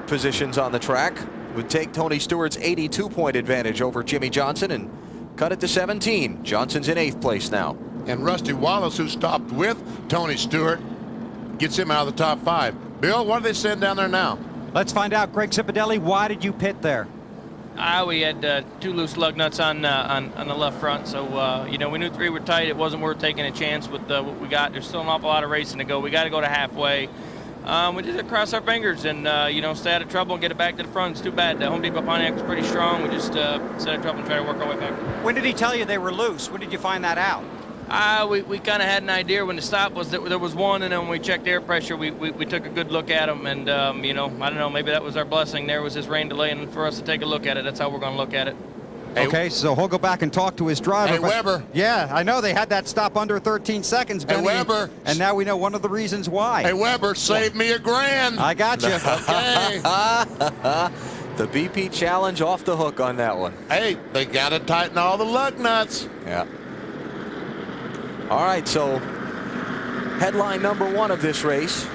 positions on the track would take Tony Stewart's 82-point advantage over Jimmy Johnson and cut it to 17. Johnson's in 8th place now. And Rusty Wallace, who stopped with Tony Stewart, gets him out of the top 5. Bill, what are they saying down there now? Let's find out. Greg Zipadelli, why did you pit there? We had 2 loose lug nuts on the left front, so you know, we knew 3 were tight. It wasn't worth taking a chance with what we got. There's still an awful lot of racing to go. We got to go to halfway. We just cross our fingers and you know, stay out of trouble and get it back to the front. It's too bad. The Home Depot Pontiac was pretty strong. We just stay out of trouble and try to work our way back. When did he tell you they were loose? When did you find that out? We kind of had an idea when the stop was that there was one, and then when we checked air pressure, we took a good look at them, and you know, I don't know, maybe that was our blessing. There was this rain delay, and for us to take a look at it, that's how we're going to look at it. Okay, so he'll go back and talk to his driver. Hey, Weber. Yeah, I know they had that stop under 13 seconds, Benny. Hey, Weber. And now we know one of the reasons why. Hey, Weber, save me $1,000. I got you. Okay. The BP challenge off the hook on that one. Hey, they got to tighten all the lug nuts. Yeah. All right, so headline number 1 of this race,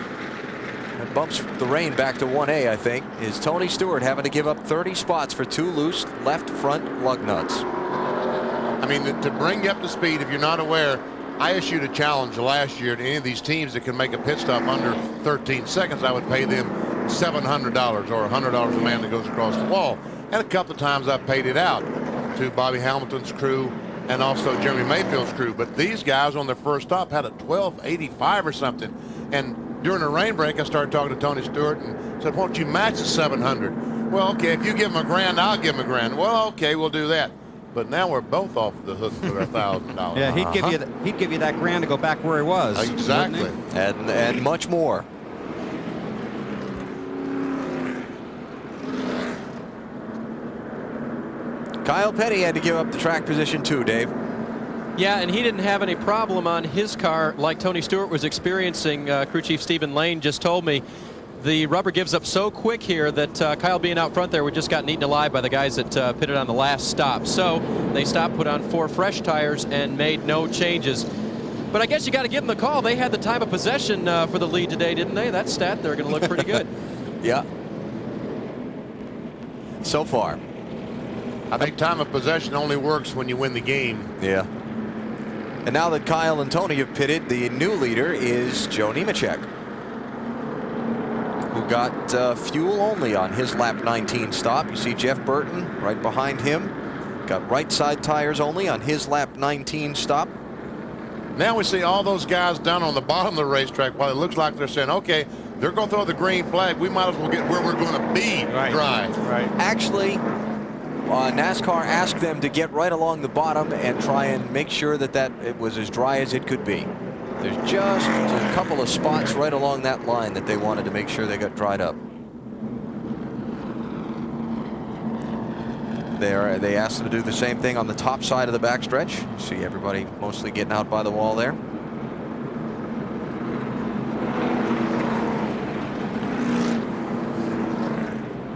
that bumps the rain back to 1A, I think, is Tony Stewart having to give up 30 spots for 2 loose left front lug nuts. I mean, to bring you up to speed, if you're not aware, I issued a challenge last year to any of these teams that can make a pit stop under 13 seconds. I would pay them $700 or $100 a man that goes across the wall. And a couple of times I paid it out to Bobby Hamilton's crew and also Jeremy Mayfield's crew. But these guys on their first stop had a 1285 or something. And during the rain break, I started talking to Tony Stewart and said, won't you match the 700? Well, okay, if you give him $1,000, I'll give him $1,000. Well, okay, we'll do that. But now we're both off the hook for $1,000. Yeah, he'd give you that $1,000 to go back where he was. Exactly. And much more. Kyle Petty had to give up the track position too, Dave. Yeah, and he didn't have any problem on his car like Tony Stewart was experiencing. Crew Chief Stephen Lane just told me the rubber gives up so quick here that Kyle being out front there would just gotten eaten alive by the guys that pitted on the last stop. So they stopped, put on 4 fresh tires, and made no changes. But I guess you got to give them the call. They had the time of possession for the lead today, didn't they? That stat, they're going to look pretty good. Yeah. So far. I think time of possession only works when you win the game. Yeah. And now that Kyle and Tony have pitted, the new leader is Joe Nemechek, who got fuel only on his lap 19 stop. You see Jeff Burton right behind him. Got right side tires only on his lap 19 stop. Now we see all those guys down on the bottom of the racetrack. While it looks like they're saying, okay, they're going to throw the green flag. We might as well get where we're going to be dry. Right. Actually, NASCAR asked them to get right along the bottom and try and make sure that it was as dry as it could be. There's just a couple of spots right along that line that they wanted to make sure they got dried up. They asked them to do the same thing on the top side of the backstretch. See everybody mostly getting out by the wall there.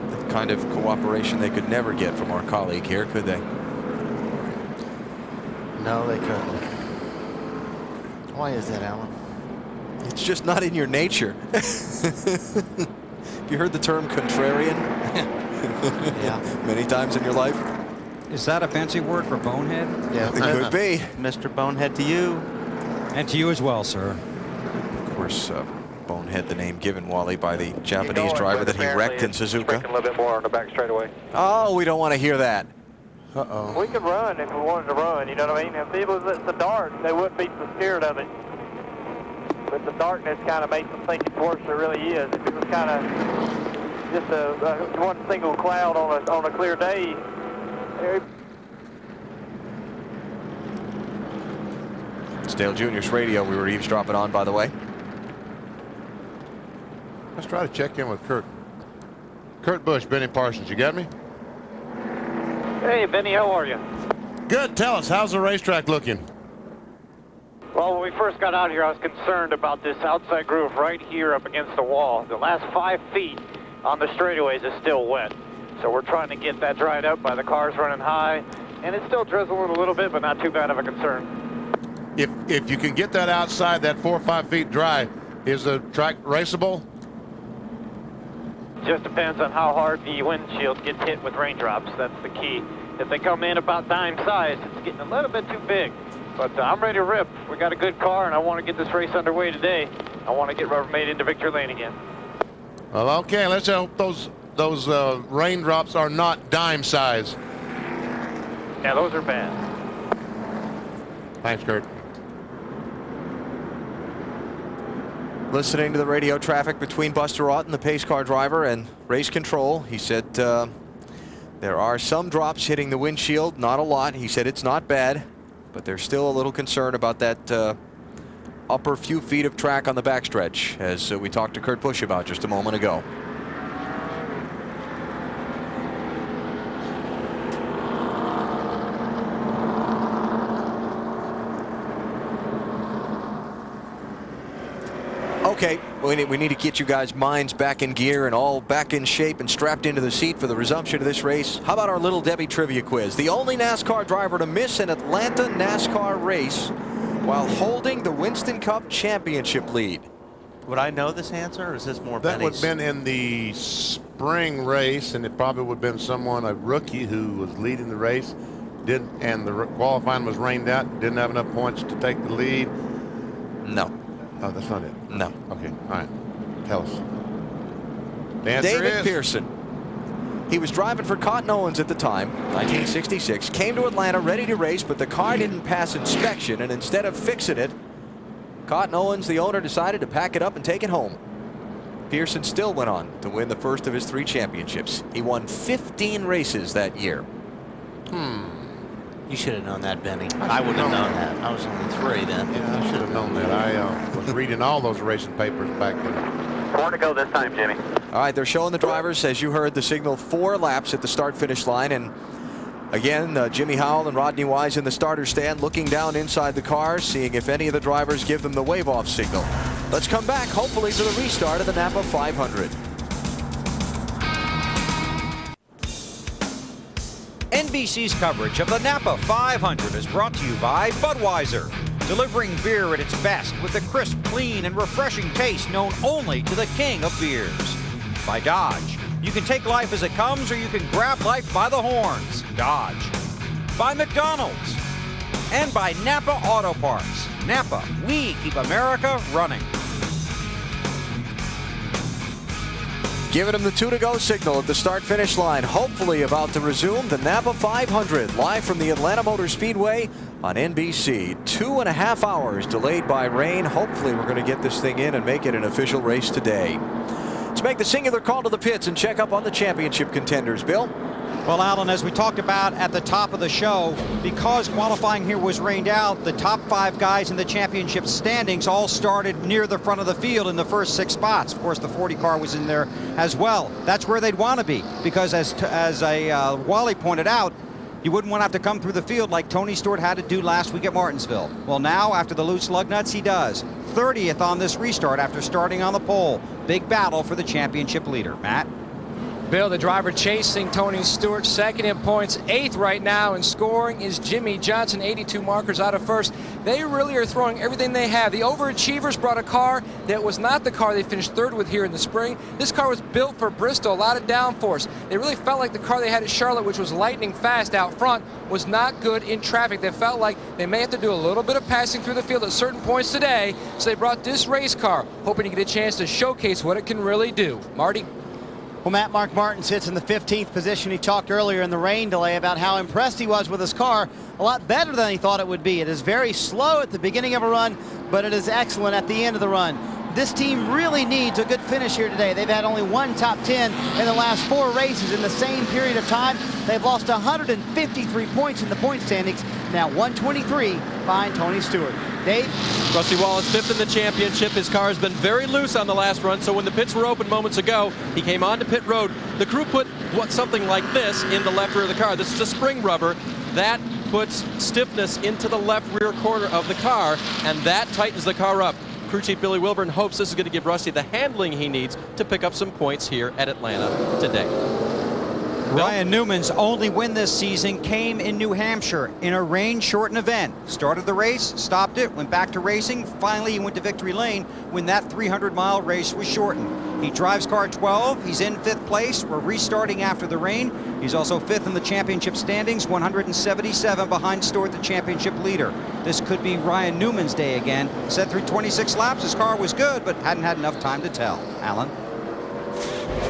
The kind of cooperation they could never get from our colleague here, could they? No, they couldn't. Why is that, Alan? It's just not in your nature. Have you heard the term contrarian? Yeah. Many times in your life? Is that a fancy word for bonehead? Yeah, it could be. Mr. Bonehead to you. And to you as well, sir. Of course, Bonehead, the name given Wally by the Japanese driver that he wrecked in Suzuka. A little bit more on the back straightaway. Oh, we don't want to hear that. Uh-oh. We could run if we wanted to run, you know what I mean? If it was at the dark, they wouldn't be so scared of it. But the darkness kind of makes them think it's worse than it really is. If it was kind of just one single cloud on a clear day. It's Dale Jr.'s radio we were eavesdropping on, by the way. Let's try to check in with Kurt. Kurt Busch, Benny Parsons, you got me? Hey, Benny, how are you? Good. Tell us, how's the racetrack looking? Well, when we first got out here, I was concerned about this outside groove right here up against the wall. The last 5 feet on the straightaways is still wet. So we're trying to get that dried up by the cars running high. And it's still drizzling a little bit, but not too bad of a concern. If you can get that outside, that 4 or 5 feet dry, is the track raceable? Just depends on how hard the windshield gets hit with raindrops. That's the key. If they come in about dime size, it's getting a little bit too big. But I'm ready to rip. We got a good car, and I want to get this race underway today. I want to get Rubbermaid into victory lane again. Well, okay. Let's hope those raindrops are not dime size. Yeah, those are bad. Thanks, Kurt. Listening to the radio traffic between Buster Otten, the pace car driver, and race control, he said there are some drops hitting the windshield, not a lot. He said it's not bad, but there's still a little concern about that upper few feet of track on the backstretch, as we talked to Kurt Busch about just a moment ago. Okay, we need to get you guys' minds back in gear and all back in shape and strapped into the seat for the resumption of this race. How about our Little Debbie trivia quiz? The only NASCAR driver to miss an Atlanta NASCAR race while holding the Winston Cup championship lead. Would I know this answer, or is this more That Benny's? would have been in the spring race, and it probably would have been someone, a rookie who was leading the race, and the qualifying was rained out, didn't have enough points to take the lead. No. Oh, that's not it. No. Okay, all right. Tell us. The answer David is Pearson. He was driving for Cotton Owens at the time, 1966, came to Atlanta ready to race, but the car didn't pass inspection, and instead of fixing it, Cotton Owens, the owner, decided to pack it up and take it home. Pearson still went on to win the first of his 3 championships. He won 15 races that year. You should have known that, Benny. I wouldn't have known that. I was only 3 then. Yeah, I should have known that. I was reading all those racing papers back then. More to go this time, Jimmy. All right, they're showing the drivers, as you heard, the signal 4 laps at the start-finish line. And again, Jimmy Howell and Rodney Wise in the starter stand looking down inside the car, seeing if any of the drivers give them the wave-off signal. Let's come back, hopefully, to the restart of the Napa 500. NBC's coverage of the Napa 500 is brought to you by Budweiser, delivering beer at its best with the crisp, clean, and refreshing taste known only to the king of beers. By Dodge. You can take life as it comes, or you can grab life by the horns. Dodge. By McDonald's. And by Napa Auto Parts. Napa, we keep America running. Giving him the 2-to-go signal at the start-finish line. Hopefully about to resume the Napa 500 live from the Atlanta Motor Speedway on NBC. 2.5 hours delayed by rain. Hopefully we're going to get this thing in and make it an official race today. Let's make the singular call to the pits and check up on the championship contenders. Bill? Well, Alan, as we talked about at the top of the show, because qualifying here was rained out, the top 5 guys in the championship standings all started near the front of the field in the first 6 spots. Of course, the 40 car was in there as well. That's where they'd want to be, because as Wally pointed out, you wouldn't want to have to come through the field like Tony Stewart had to do last week at Martinsville. Well, now, after the loose lug nuts, he does. 30th on this restart after starting on the pole. Big battle for the championship leader. Matt? Bill, the driver chasing Tony Stewart, second in points, 8th right now in scoring is Jimmy Johnson, 82 markers out of first. They really are throwing everything they have. The overachievers brought a car that was not the car they finished 3rd with here in the spring. This car was built for Bristol, a lot of downforce. They really felt like the car they had at Charlotte, which was lightning fast out front, was not good in traffic. They felt like they may have to do a little bit of passing through the field at certain points today, so they brought this race car, hoping to get a chance to showcase what it can really do. Marty? Well, Mark Martin sits in the 15th position. He talked earlier in the rain delay about how impressed he was with his car. A lot better than he thought it would be. It is very slow at the beginning of a run, but it is excellent at the end of the run. This team really needs a good finish here today. They've had only 1 top 10 in the last 4 races in the same period of time. They've lost 153 points in the point standings, now 123 behind Tony Stewart. Dave? Rusty Wallace 5th in the championship. His car has been very loose on the last run, so when the pits were open moments ago, he came onto pit road. The crew put something like this in the left rear of the car. This is a spring rubber. That puts stiffness into the left rear corner of the car, and that tightens the car up. Crew Chief Billy Wilburn hopes this is going to give Rusty the handling he needs to pick up some points here at Atlanta today. Ryan Newman's only win this season came in New Hampshire in a rain-shortened event. Started the race, stopped it, went back to racing. Finally, he went to victory lane when that 300-mile race was shortened. He drives car 12. He's in 5th place. We're restarting after the rain. He's also 5th in the championship standings, 177 behind Stewart, the championship leader. This could be Ryan Newman's day again. Set through 26 laps. His car was good, but hadn't had enough time to tell. Alan?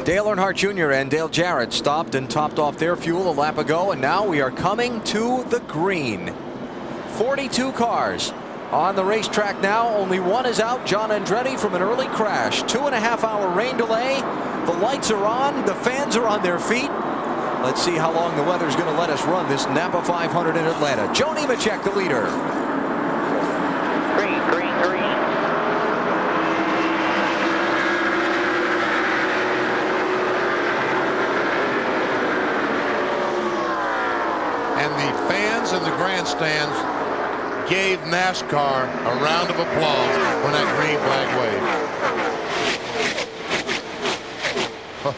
Dale Earnhardt Jr. and Dale Jarrett stopped and topped off their fuel a lap ago, and now we are coming to the green. 42 cars on the racetrack now. Only one is out, John Andretti, from an early crash. 2.5-hour rain delay. The lights are on. The fans are on their feet. Let's see how long the weather's going to let us run this Napa 500 in Atlanta. Joe Nemechek, the leader. Green, green, green. And the fans in the grandstands gave NASCAR a round of applause when that green flag waved.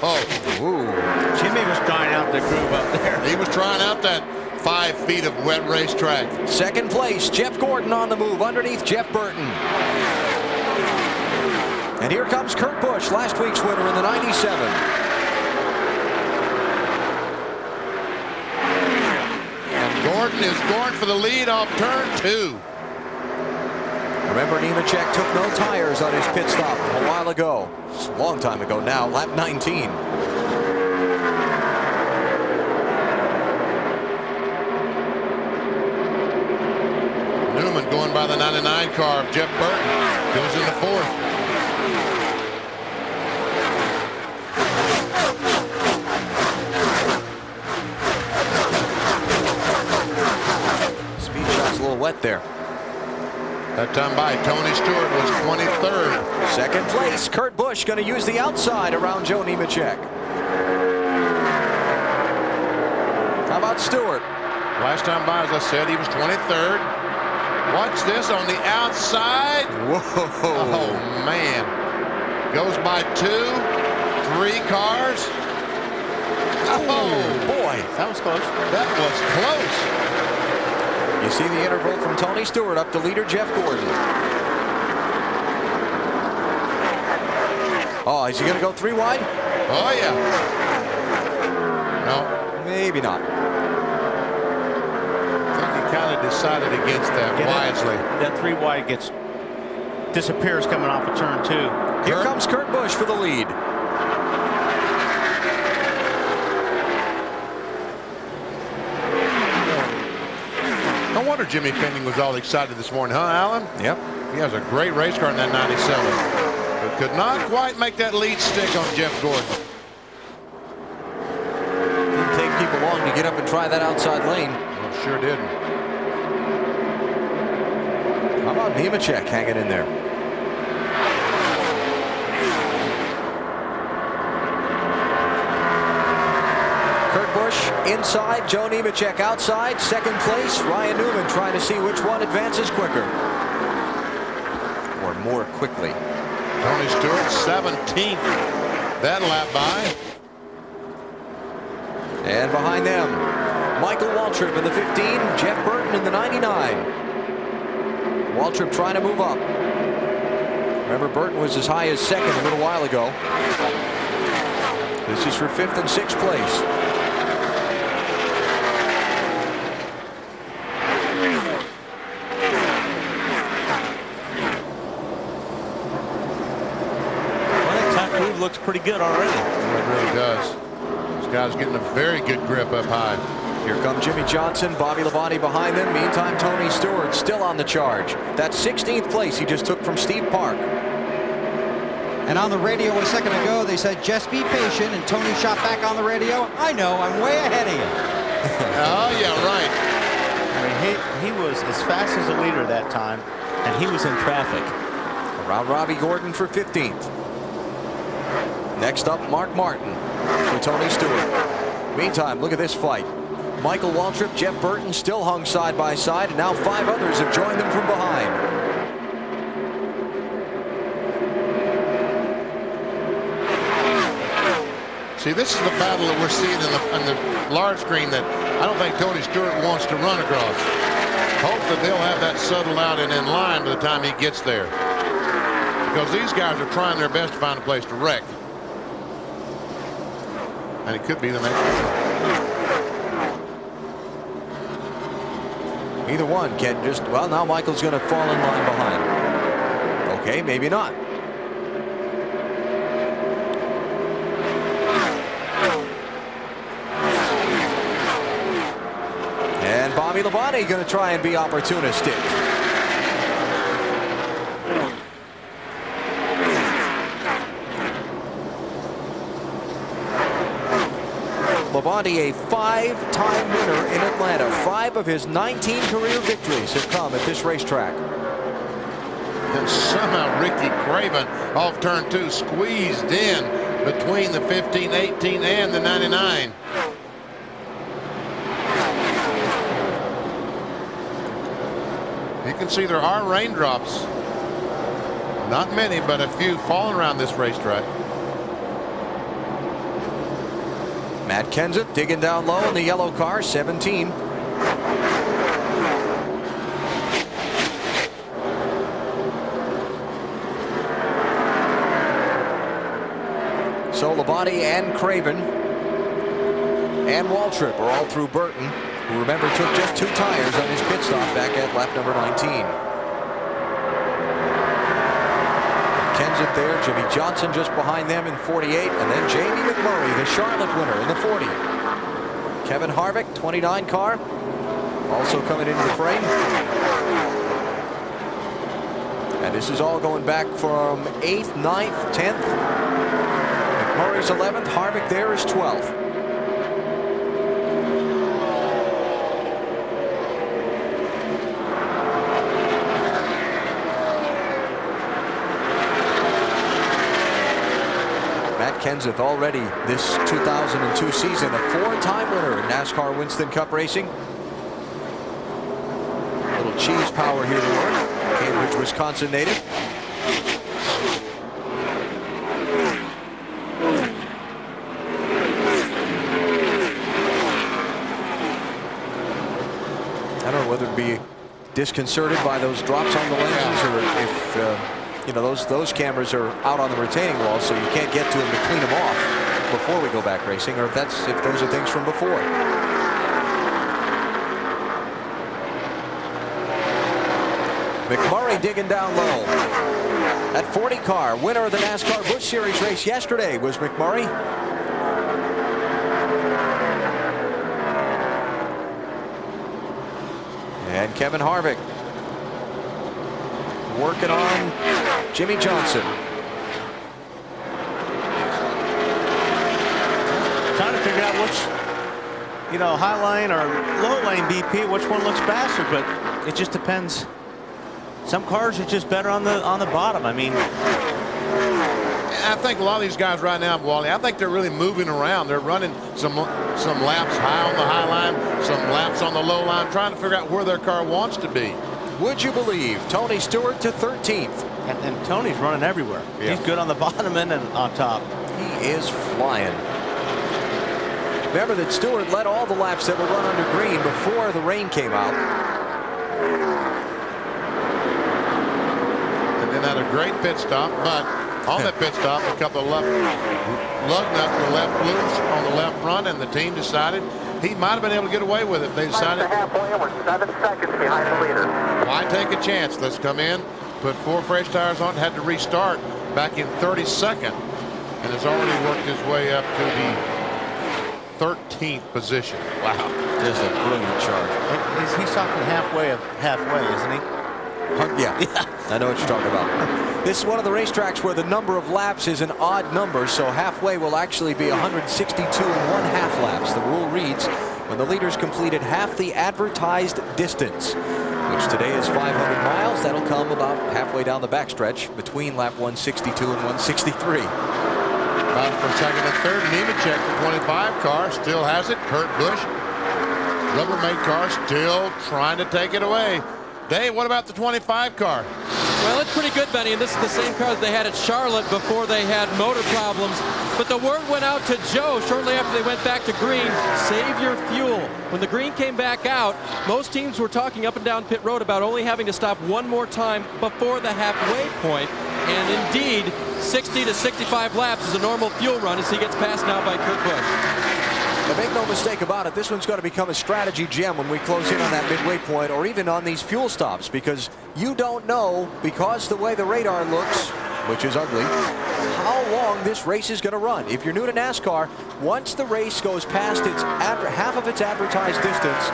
Oh, ooh. Jimmy was trying out the groove up there. He was trying out that 5 feet of wet racetrack. 2nd place, Jeff Gordon on the move underneath Jeff Burton. And here comes Kurt Busch, last week's winner in the 97. Gordon is going for the lead off turn 2. Remember, Nemechek took no tires on his pit stop a while ago. It's a long time ago now, lap 19. Newman going by the 99 car of Jeff Burton. Goes into 4th. Wet there. That time by Tony Stewart was 23rd. 2nd place, Kurt Busch going to use the outside around Joe Nemechek. How about Stewart? Last time by, as I said, he was 23rd. Watch this on the outside. Whoa. Oh, man. Goes by 2, 3 cars. Oh, boy. That was close. That was close. You see the interval from Tony Stewart up to leader Jeff Gordon. Oh, is he going to go 3 wide? Oh, yeah. No. Maybe not. I think he kind of decided against that wisely. That 3 wide disappears coming off of turn 2. Here comes Kurt Busch for the lead. No wonder Jimmy Fenning was all excited this morning, huh, Alan? Yep. He has a great race car in that 97. But could not quite make that lead stick on Jeff Gordon. Didn't take people long to get up and try that outside lane. Well, sure didn't. How about Nemechek hanging in there? Kurt Busch inside, Joe Nemechek outside. Second place, Ryan Newman trying to see which one advances quicker. Or more quickly. Tony Stewart, 17th. That lap by. And behind them, Michael Waltrip in the 15, Jeff Burton in the 99. Waltrip trying to move up. Remember, Burton was as high as second a little while ago. This is for 5th and 6th place. Looks pretty good already. It really does. This guy's getting a very good grip up high. Here come Jimmy Johnson, Bobby Labonte behind them. Meantime, Tony Stewart still on the charge. That 16th place he just took from Steve Park. And on the radio a second ago, they said, just be patient. And Tony shot back on the radio. I know, I'm way ahead of you. Oh, yeah, right. I mean, he was as fast as a leader that time, and he was in traffic. Around Robbie Gordon for 15th. Next up, Mark Martin for Tony Stewart. Meantime, look at this fight. Michael Waltrip, Jeff Burton still hung side by side, and now 5 others have joined them from behind. See, this is the battle that we're seeing on the large screen that I don't think Tony Stewart wants to run across. Hope that they'll have that settled out and in line by the time he gets there. Because these guys are trying their best to find a place to wreck. And it could be the next one. Either one can just, well, now Michael's going to fall in line behind. Okay, maybe not. And Bobby Labonte going to try and be opportunistic. Labonte, a 5-time winner in Atlanta. 5 of his 19 career victories have come at this racetrack. And somehow Ricky Craven off turn 2 squeezed in between the 15, 18, and the 99. You can see there are raindrops. Not many, but a few falling around this racetrack. Matt Kenseth digging down low in the yellow car, 17. So Labonte and Craven and Waltrip are all through Burton, who, remember, took just 2 tires on his pit stop back at lap number 19. Kenseth there, Jimmy Johnson just behind them in 48, and then Jamie McMurray, the Charlotte winner, in the 40. Kevin Harvick, 29 car, also coming into the frame. And this is all going back from 8th, 9th, 10th. McMurray's 11th, Harvick there is 12th. Kenseth already this 2002 season a 4-time winner in NASCAR Winston Cup racing. A little cheese power here to work. Cambridge, Wisconsin native. I don't know whether to be disconcerted by those drops on the lenses or if you know, those cameras are out on the retaining wall, so you can't get to them to clean them off. before we go back racing, or if those are things from before. McMurray digging down low. That 40 car, winner of the NASCAR Busch Series race yesterday, was McMurray. And Kevin Harvick working on Jimmy Johnson. Trying to figure out which, high line or low lane BP, which one looks faster, but it just depends. Some cars are just better on the bottom. I mean, I think a lot of these guys right now, Wally, I think they're really moving around. They're running some laps high on the high line, some laps on the low line, trying to figure out where their car wants to be. Would you believe Tony Stewart to 13th? And Tony's running everywhere. Yeah. He's good on the bottom end and on top. He is flying. Remember that Stewart led all the laps that were run under green before the rain came out. And then had a great pit stop, but on that pit stop, a couple of lug nuts were left loose on the left front, and the team decided he might have been able to get away with it. They decided halfway and we're 7 seconds behind the leader. Why take a chance? Let's come in, put 4 fresh tires on, had to restart back in 32nd, and has already worked his way up to the 13th position. Wow. Just a brilliant charge. He's talking halfway, isn't he? Yeah. I know what you're talking about. This is one of the racetracks where the number of laps is an odd number, so halfway will actually be 162 1/2 laps. The rule reads when the leaders completed half the advertised distance, which today is 500 miles. That'll come about halfway down the backstretch between lap 162 and 163. For second and third, Nemechek, the 25 car, still has it. Kurt Busch, Rubbermaid car, still trying to take it away. Dave, what about the 25 car? Well, it's pretty good, Benny, and this is the same car that they had at Charlotte before they had motor problems. But the word went out to Joe shortly after they went back to green, save your fuel. When the green came back out, most teams were talking up and down pit road about only having to stop one more time before the halfway point. And indeed, 60 to 65 laps is a normal fuel run as he gets passed now by Kurt Busch. But make no mistake about it, this one's going to become a strategy gem when we close in on that midway point, or even on these fuel stops, because you don't know, because the way the radar looks, which is ugly, how long this race is going to run. If you're new to NASCAR, once the race goes past half of its advertised distance,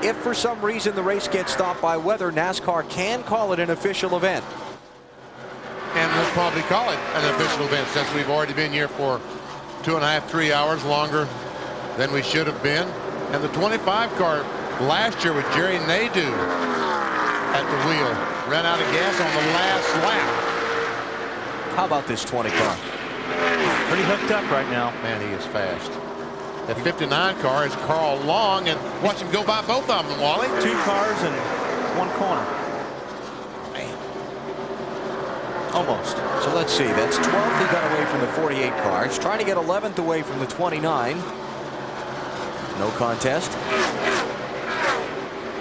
if for some reason the race gets stopped by weather, NASCAR can call it an official event. And we'll probably call it an official event since we've already been here for 2.5, 3 hours longer than we should have been. And the 25 car last year with Jerry Nadeau at the wheel ran out of gas on the last lap. How about this 20 car? Pretty hooked up right now. Man, he is fast. The 59 car is Carl Long, and watch him go by both of them, Wally. 2 cars and 1 corner. Man. Almost. So let's see, that's 12th he got away from the 48 car. He's trying to get 11th away from the 29. No contest.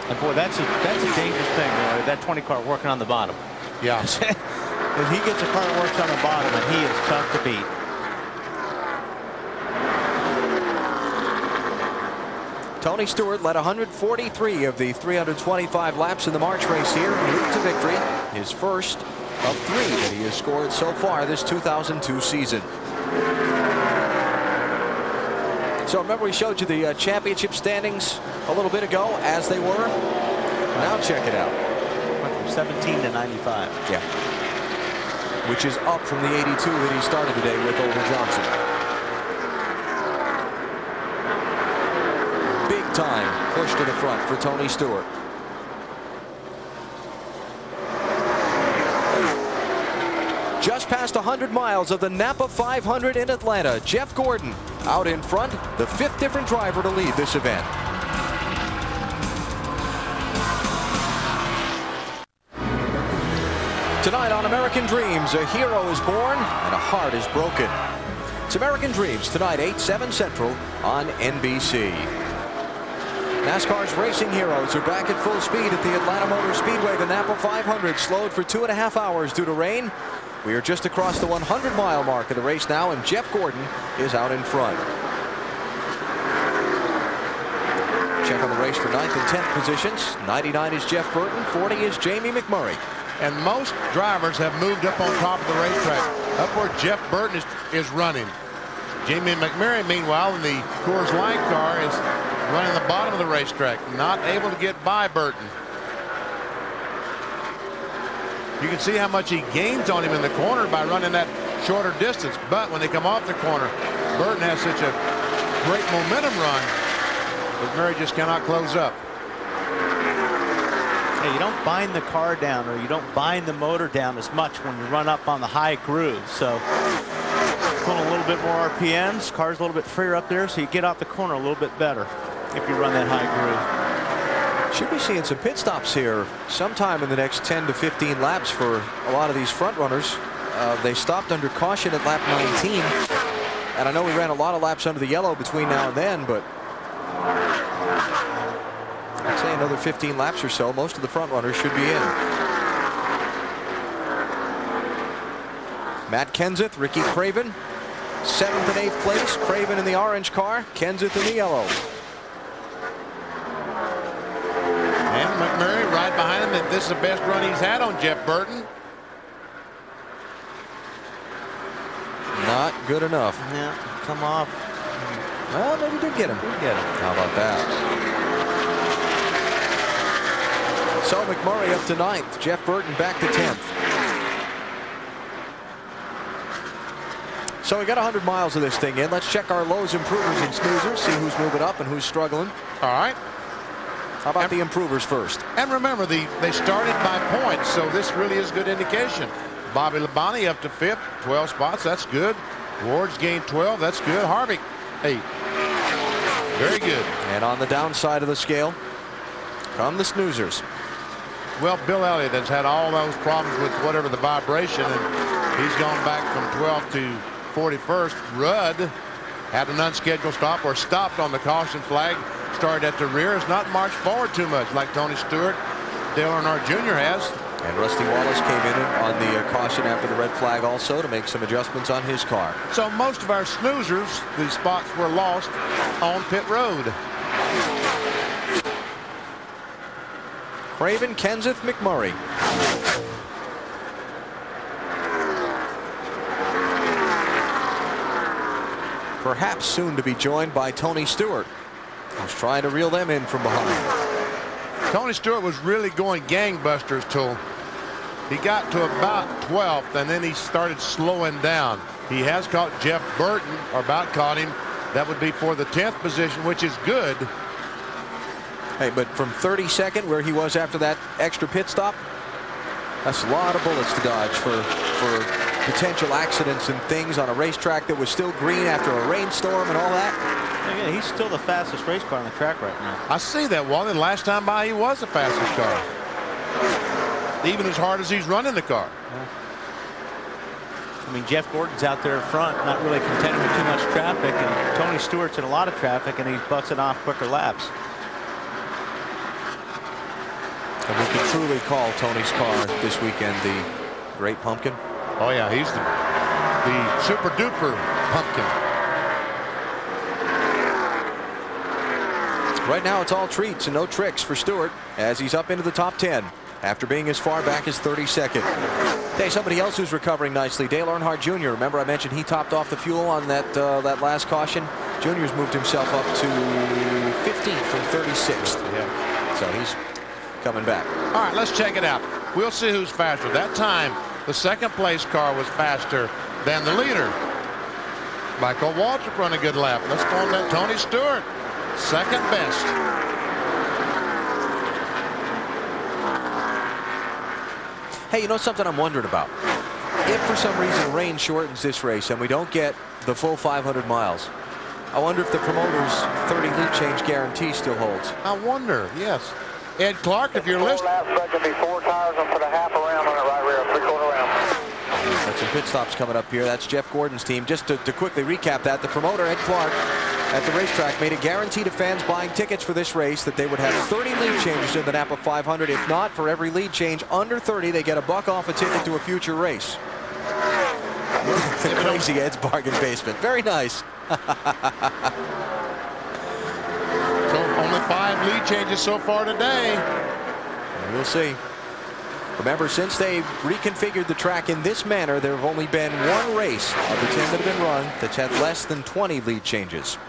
And boy, that's a dangerous thing, that 20 car working on the bottom. Yeah. If he gets a car that works on the bottom, and he is tough to beat. Tony Stewart led 143 of the 325 laps in the March race here, en route to victory. His first of 3 that he has scored so far this 2002 season. So remember we showed you the championship standings a little bit ago as they were. Now check it out. Went from 17 to 95. Yeah. Which is up from the 82 that he started today with over Johnson. Big time push to the front for Tony Stewart. Just past 100 miles of the Napa 500 in Atlanta, Jeff Gordon out in front, the 5th different driver to lead this event. Tonight on American Dreams, a hero is born and a heart is broken. It's American Dreams tonight, 8/7 Central on NBC. NASCAR's racing heroes are back at full speed at the Atlanta Motor Speedway. The Napa 500 slowed for 2.5 hours due to rain. We are just across the 100-mile mark of the race now, and Jeff Gordon is out in front. Check on the race for 9th and 10th positions. 99 is Jeff Burton, 40 is Jamie McMurray. And most drivers have moved up on top of the racetrack, up where Jeff Burton is running. Jamie McMurray, meanwhile, in the Coors Light car, is running the bottom of the racetrack, not able to get by Burton. You can see how much he gains on him in the corner by running that shorter distance. But when they come off the corner, Burton has such a great momentum run that Murray just cannot close up. Hey, you don't bind the car down, or you don't bind the motor down as much when you run up on the high groove. So pulling a little bit more RPMs, car's a little bit freer up there, so you get out the corner a little bit better if you run that high groove. Should be seeing some pit stops here sometime in the next 10 to 15 laps for a lot of these front runners. They stopped under caution at lap 19, and I know we ran a lot of laps under the yellow between now and then, but I'd say another 15 laps or so. Most of the front runners should be in. Matt Kenseth, Ricky Craven, 7th and 8th place. Craven in the orange car, Kenseth in the yellow. And McMurray right behind him. This is the best run he's had on Jeff Burton. Not good enough. Yeah, come off. Well, maybe did get him. How about that? So McMurray up to 9th. Jeff Burton back to 10th. So we got 100 miles of this thing in. Let's check our lows, improvers, and snoozers. See who's moving up and who's struggling. All right. How about the improvers first? And remember, they started by points, so this really is a good indication. Bobby Labonte up to 5th, 12 spots. That's good. Ward's gained 12. That's good. Harvick, 8. Very good. And on the downside of the scale come the snoozers. Well, Bill Elliott has had all those problems with whatever the vibration, and he's gone back from 12th to 41st. Rudd had an unscheduled stop or stopped on the caution flag. Started at the rear. Has not marched forward too much like Tony Stewart, Dale Earnhardt Jr. has. And Rusty Wallace came in on the caution after the red flag also to make some adjustments on his car. So most of our snoozers, the spots were lost on pit road. Craven, Kenseth, McMurray. Perhaps soon to be joined by Tony Stewart, who's trying to reel them in from behind. Tony Stewart was really going gangbusters till he got to about 12th, and then he started slowing down. He has caught Jeff Burton, or about caught him. That would be for the 10th position, which is good. Hey, but from 32nd, where he was after that extra pit stop, that's a lot of bullets to dodge for potential accidents and things on a racetrack that was still green after a rainstorm and all that. Yeah, he's still the fastest race car on the track right now. I see that, Wally. Last time by, he was the fastest car. Even as hard as he's running the car. Yeah. I mean, Jeff Gordon's out there in front, not really contending with too much traffic, and Tony Stewart's in a lot of traffic, and he's busting off quicker laps. And we can truly call Tony's car this weekend the Great Pumpkin. Oh yeah, he's the super duper pumpkin. Right now it's all treats and no tricks for Stewart as he's up into the top 10 after being as far back as 32nd. Hey, somebody else who's recovering nicely, Dale Earnhardt Jr. Remember I mentioned he topped off the fuel on that last caution. Junior's moved himself up to 15th from 36th. Yeah. So he's coming back. All right, let's check it out. We'll see who's faster. That time, the second place car was faster than the leader. Michael Waltrip run a good lap. Let's go on that Tony Stewart. Second best. Hey, you know something I'm wondering about? If for some reason rain shortens this race and we don't get the full 500 miles, I wonder if the promoter's 30 lead change guarantee still holds. I wonder, yes. Ed Clark, if you're listening. 4 laps, that could be 4 tires and put a half a round on it right rear, 3/4 round. Got some pit stops coming up here. That's Jeff Gordon's team. Just to quickly recap that, the promoter, Ed Clark, at the racetrack made a guarantee to fans buying tickets for this race that they would have 30 lead changes in the Napa 500. If not, for every lead change under 30, they get $1 off a ticket to a future race. Crazy Ed's bargain basement. Very nice. So only 5 lead changes so far today. We'll see. Remember, since they reconfigured the track in this manner, there have only been 1 race of the 10 that have been run that's had less than 20 lead changes.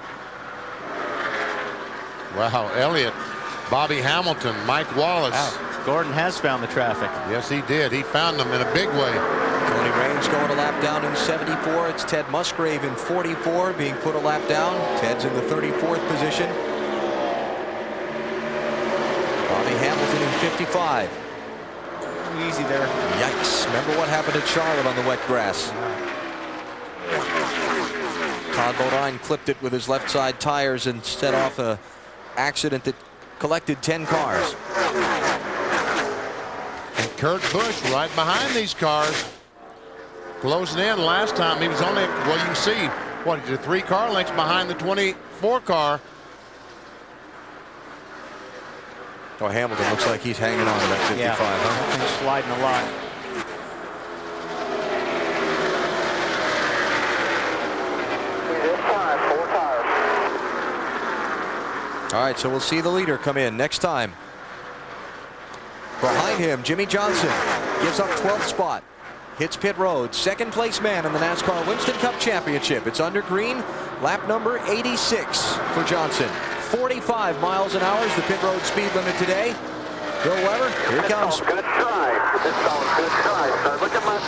Wow, Elliott, Bobby Hamilton, Mike Wallace. Wow. Gordon has found the traffic. Yes, he did. He found them in a big way. Tony Raines going a lap down in 74. It's Ted Musgrave in 44 being put a lap down. Ted's in the 34th position. Bobby Hamilton in 55. Easy there. Yikes. Remember what happened at Charlotte on the wet grass. Todd Bodine clipped it with his left side tires and set off a accident that collected 10 cars. And Kurt Busch right behind these cars. Closing in. Last time he was only, well, you can see, what, he's 3 car lengths behind the 24 car. Oh, Hamilton looks like he's hanging on to that 55, yeah. huh? He's sliding a lot. All right, so we'll see the leader come in next time. Behind him, Jimmy Johnson gives up 12th spot. Hits pit road. 2nd place man in the NASCAR Winston Cup Championship. It's under green. Lap number 86 for Johnson. 45 miles an hour is the pit road speed limit today. Bill Weber, here he comes. Good try. Good try, sir. Look at my...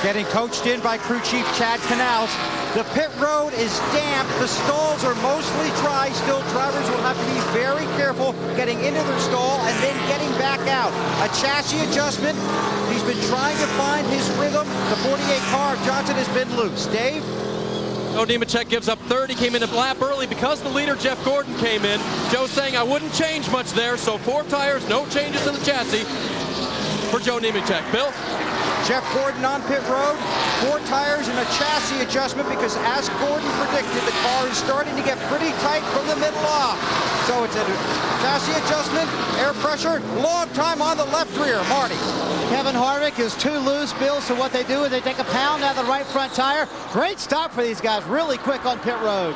Getting coached in by crew chief Chad Canals. The pit road is damp. The stalls are mostly dry. Still, drivers will have to be very careful getting into their stall and then getting back out. A chassis adjustment. He's been trying to find his rhythm. The 48 car of Johnson has been loose. Dave? Joe Nemechek gives up 30, came in a lap early because the leader, Jeff Gordon, came in. Joe saying I wouldn't change much there, so 4 tires, no changes in the chassis for Joe Nemechek. Bill? Jeff Gordon on pit road, 4 tires and a chassis adjustment because, as Gordon predicted, the car is starting to get pretty tight from the middle off. So it's a chassis adjustment, air pressure, long time on the left rear. Marty. Kevin Harvick is too loose, Bill, so what they do is they take a pound out of the right front tire. Great stop for these guys, really quick on pit road.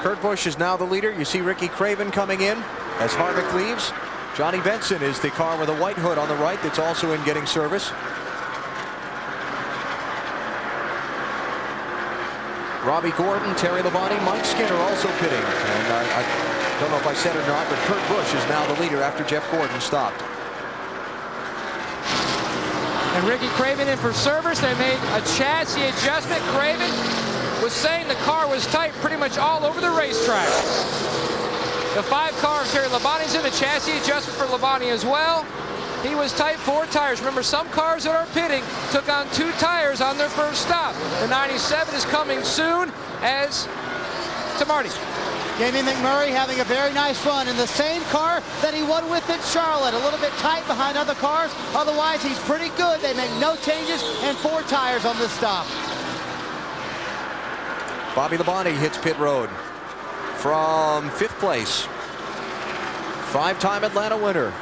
Kurt Busch is now the leader. You see Ricky Craven coming in as Harvick leaves. Johnny Benson is the car with a white hood on the right that's also in getting service. Robbie Gordon, Terry Labonte, Mike Skinner also pitting. And I don't know if I said it or not, but Kurt Busch is now the leader after Jeff Gordon stopped. And Ricky Craven in for service. They made a chassis adjustment. Craven was saying the car was tight pretty much all over the racetrack. The 5 car of Terry Labonte's in, a chassis adjustment for Labonte as well. He was tight, 4 tires. Remember, some cars that are pitting took on 2 tires on their first stop. The 97 is coming soon as to Marty. Jamie McMurray having a very nice run in the same car that he won with at Charlotte. A little bit tight behind other cars. Otherwise, he's pretty good. They make no changes and 4 tires on this stop. Bobby Labonte hits pit road from 5th place. 5-time Atlanta winner.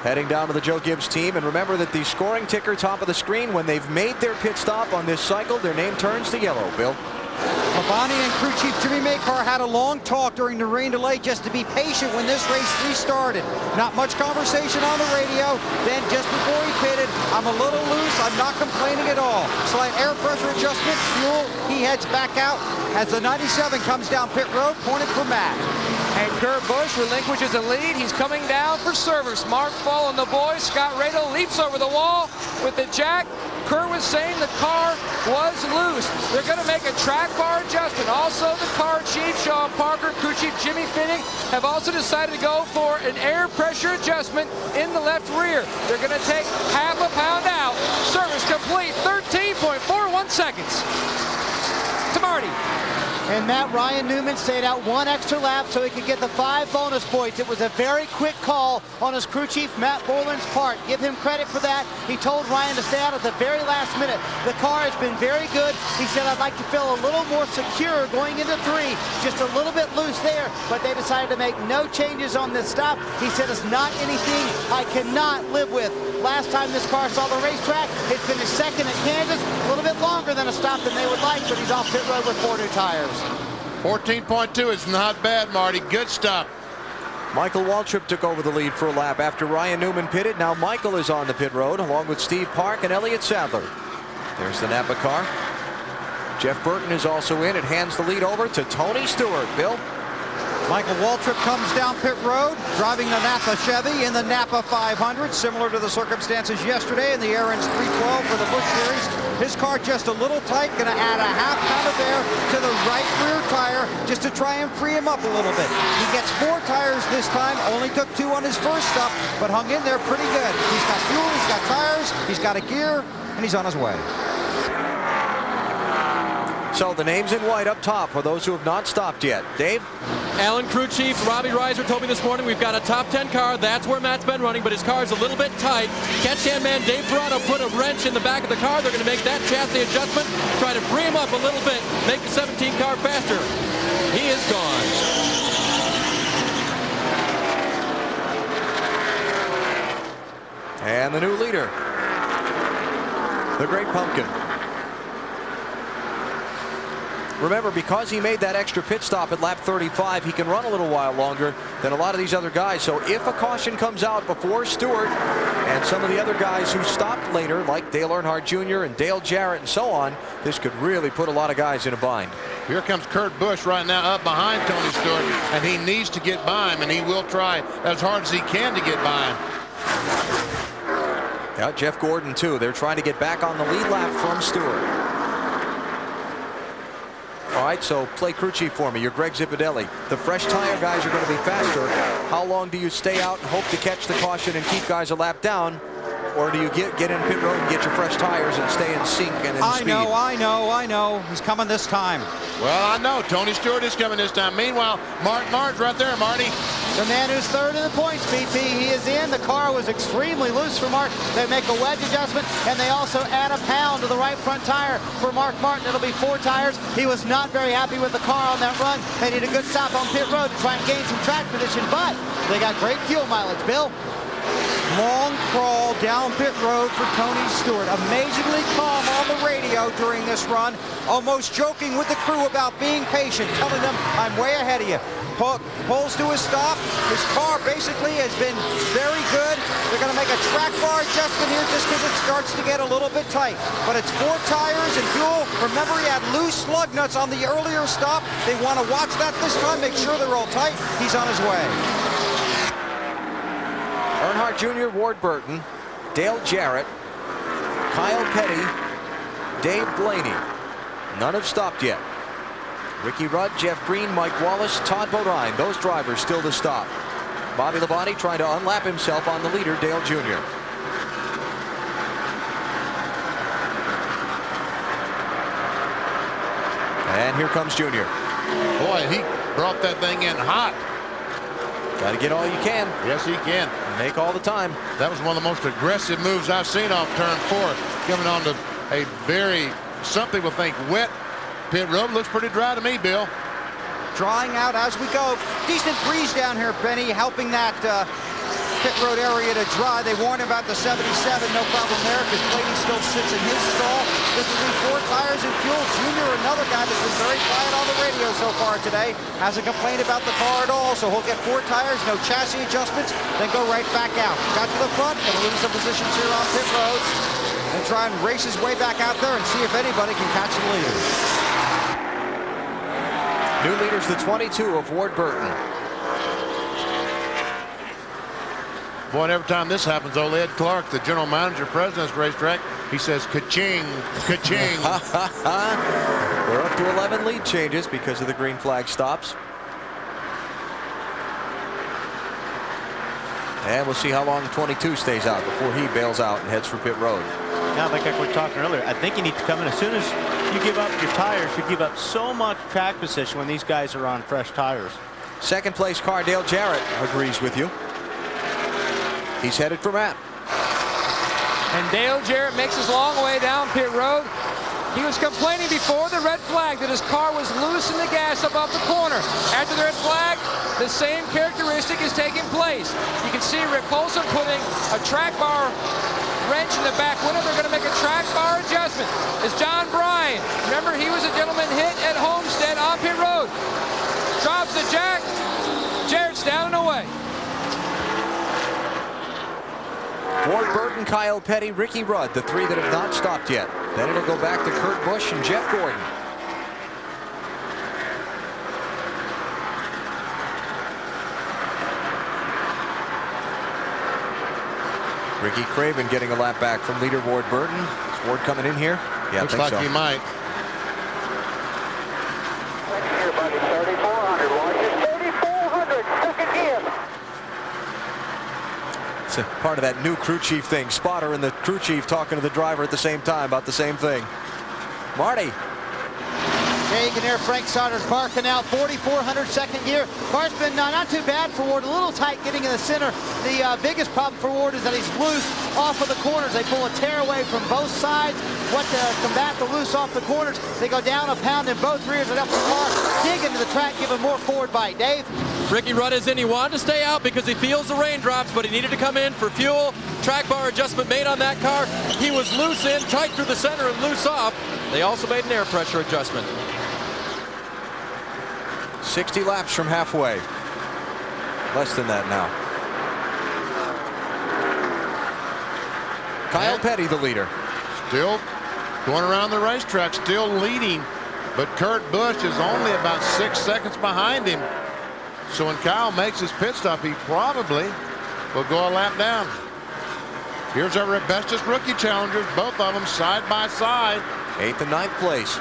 Heading down to the Joe Gibbs team. And remember that the scoring ticker top of the screen, when they've made their pit stop on this cycle, their name turns to yellow. Bill? Labonte and crew chief Jimmy Maycar had a long talk during the rain delay just to be patient when this race restarted. Not much conversation on the radio. Then just before he pitted, I'm a little loose. I'm not complaining at all. Slight air pressure adjustment, fuel. He heads back out as the 97 comes down pit road, pointed for Matt. And Kurt Busch relinquishes the lead. He's coming down for service. Mark Fall and the boys. Scott Radel leaps over the wall with the jack. Kurt was saying the car was loose. They're going to make a track bar adjustment. Also, the car chief, Sean Parker, crew chief Jimmy Finning, have also decided to go for an air pressure adjustment in the left rear. They're going to take half a pound out. Service complete, 13.41 seconds. To Marty. And Matt Ryan Newman stayed out 1 extra lap so he could get the 5 bonus points. It was a very quick call on his crew chief, Matt Boland's part. Give him credit for that. He told Ryan to stay out at the very last minute. The car has been very good. He said, I'd like to feel a little more secure going into 3. Just a little bit loose there, but they decided to make no changes on this stop. He said, it's not anything I cannot live with. last time this car saw the racetrack, it finished second at Kansas. A little bit longer than a stop than they would like, but he's off pit road with 4 new tires. 14.2 is not bad, Marty. Good stop. Michael Waltrip took over the lead for a lap after Ryan Newman pitted. Now Michael is on the pit road along with Steve Park and Elliott Sadler. There's the Napa car. Jeff Burton is also in. It hands the lead over to Tony Stewart. Bill? Michael Waltrip comes down pit road, driving the Napa Chevy in the Napa 500, similar to the circumstances yesterday in the Aaron's 312 for the Busch Series. His car just a little tight, going to add a half pound of air to the right rear tire just to try and free him up a little bit. He gets 4 tires this time, only took 2 on his first stop, but hung in there pretty good. He's got fuel, he's got tires, he's got a gear, and he's on his way. So the names in white up top for those who have not stopped yet. Dave? Alan crew chief Robbie Reiser told me this morning we've got a top 10 car. That's where Matt's been running, but his car is a little bit tight. Catch-hand man Dave Toronto put a wrench in the back of the car. They're going to make that chassis adjustment, try to free him up a little bit, make the 17 car faster. He is gone. And the new leader, the Great Pumpkin. Remember, because he made that extra pit stop at lap 35, he can run a little while longer than a lot of these other guys. So if a caution comes out before Stewart and some of the other guys who stopped later, like Dale Earnhardt Jr. and Dale Jarrett and so on, this could really put a lot of guys in a bind. Here comes Kurt Busch right now up behind Tony Stewart, and he needs to get by him, and he will try as hard as he can to get by him. Yeah, Jeff Gordon, too. They're trying to get back on the lead lap from Stewart. All right, so play crew chief for me. You're Greg Zipadelli. The fresh tire guys are going to be faster. How long do you stay out and hope to catch the caution and keep guys a lap down? Or do you get in pit road and get your fresh tires and stay in sync and in speed? I know. He's coming this time. Well, I know. Tony Stewart is coming this time. Meanwhile, Martin Marge right there, Marty. The man who's third in the points, BP, he is in. The car was extremely loose for Mark. They make a wedge adjustment, and they also add a pound to the right front tire for Mark Martin. It'll be 4 tires. He was not very happy with the car on that run. They need a good stop on pit road to try and gain some track position, but they got great fuel mileage. Bill? Long crawl down pit road for Tony Stewart. Amazingly calm on the radio during this run, almost joking with the crew about being patient, telling them, I'm way ahead of you. Pulls to a stop. His car basically has been very good. They're going to make a track bar adjustment here just because it starts to get a little bit tight. But it's 4 tires and fuel. Remember, he had loose lug nuts on the earlier stop. They want to watch that this time, make sure they're all tight. He's on his way. Earnhardt Jr., Ward Burton, Dale Jarrett, Kyle Petty, Dave Blaney. None have stopped yet. Ricky Rudd, Jeff Green, Mike Wallace, Todd Bodine. Those drivers still to stop. Bobby Labonte trying to unlap himself on the leader, Dale Jr. And here comes Junior. Boy, he brought that thing in hot. Got to get all you can. Yes, he can. Make all the time. That was one of the most aggressive moves I've seen off turn 4. Coming on to a very, some people think, wet pit road. Looks pretty dry to me, Bill. Drying out as we go. Decent breeze down here, Benny, helping that pit road area to dry. They warned about the 77, no problem there, because Blaney still sits in his stall. This will be 4 tires and fuel. Junior, another guy that's been very quiet on the radio so far today, hasn't complained about the car at all, so he'll get 4 tires, no chassis adjustments, then go right back out. Got to the front, and lose some positions here on pit road, and try and race his way back out there and see if anybody can catch the leader. New leader's the 22 of Ward Burton. Boy, and every time this happens, old Ed Clark, the general manager, president of this racetrack, he says, ka-ching, ka-ching. We're up to 11 lead changes because of the green flag stops. And we'll see how long 22 stays out before he bails out and heads for pit road. Now, like we were talking earlier, I think you need to come in as soon as you give up your tires. You give up so much track position when these guys are on fresh tires. Second place car, Dale Jarrett, agrees with you. He's headed for Matt. And Dale Jarrett makes his long way down pit road. He was complaining before the red flag that his car was loose in the gas above the corner. After the red flag, the same characteristic is taking place. You can see Rick Colson putting a track bar wrench in the back window. They're going to make a track bar adjustment. It's John Bryan. Remember, he was a gentleman hit at Homestead on pit road. Drops the jack. Jarrett's down and away. Ward Burton, Kyle Petty, Ricky Rudd, the three that have not stopped yet. Then it'll go back to Kurt Busch and Jeff Gordon. Ricky Craven getting a lap back from leader Ward Burton. Is Ward coming in here? Yeah, looks I think like so. he might. Here, buddy, 3,400. Watch it, 3,400. Second gear. It's a part of that new crew chief thing. Spotter and the crew chief talking to the driver at the same time about the same thing. Marty. Yeah, you can hear Frank Sauter's barking out. 4,400 second gear. Car's been not too bad for Ward. A little tight getting in the center. The biggest problem for Ward is that he's loose off of the corners. They pull a tear away from both sides. What to combat the loose off the corners? They go down a pound in both rears. It helps the car dig into the track, give him more forward bite. Dave? Ricky Rudd is in. He wanted to stay out because he feels the raindrops, but he needed to come in for fuel. Track bar adjustment made on that car. He was loose in, tight through the center, and loose off. They also made an air pressure adjustment. 60 laps from halfway. Less than that now. Kyle Petty, the leader. Still going around the racetrack, still leading, but Kurt Busch is only about 6 seconds behind him. So when Kyle makes his pit stop, he probably will go a lap down. Here's our bestest rookie challengers, both of them side by side. 8th and 9th place.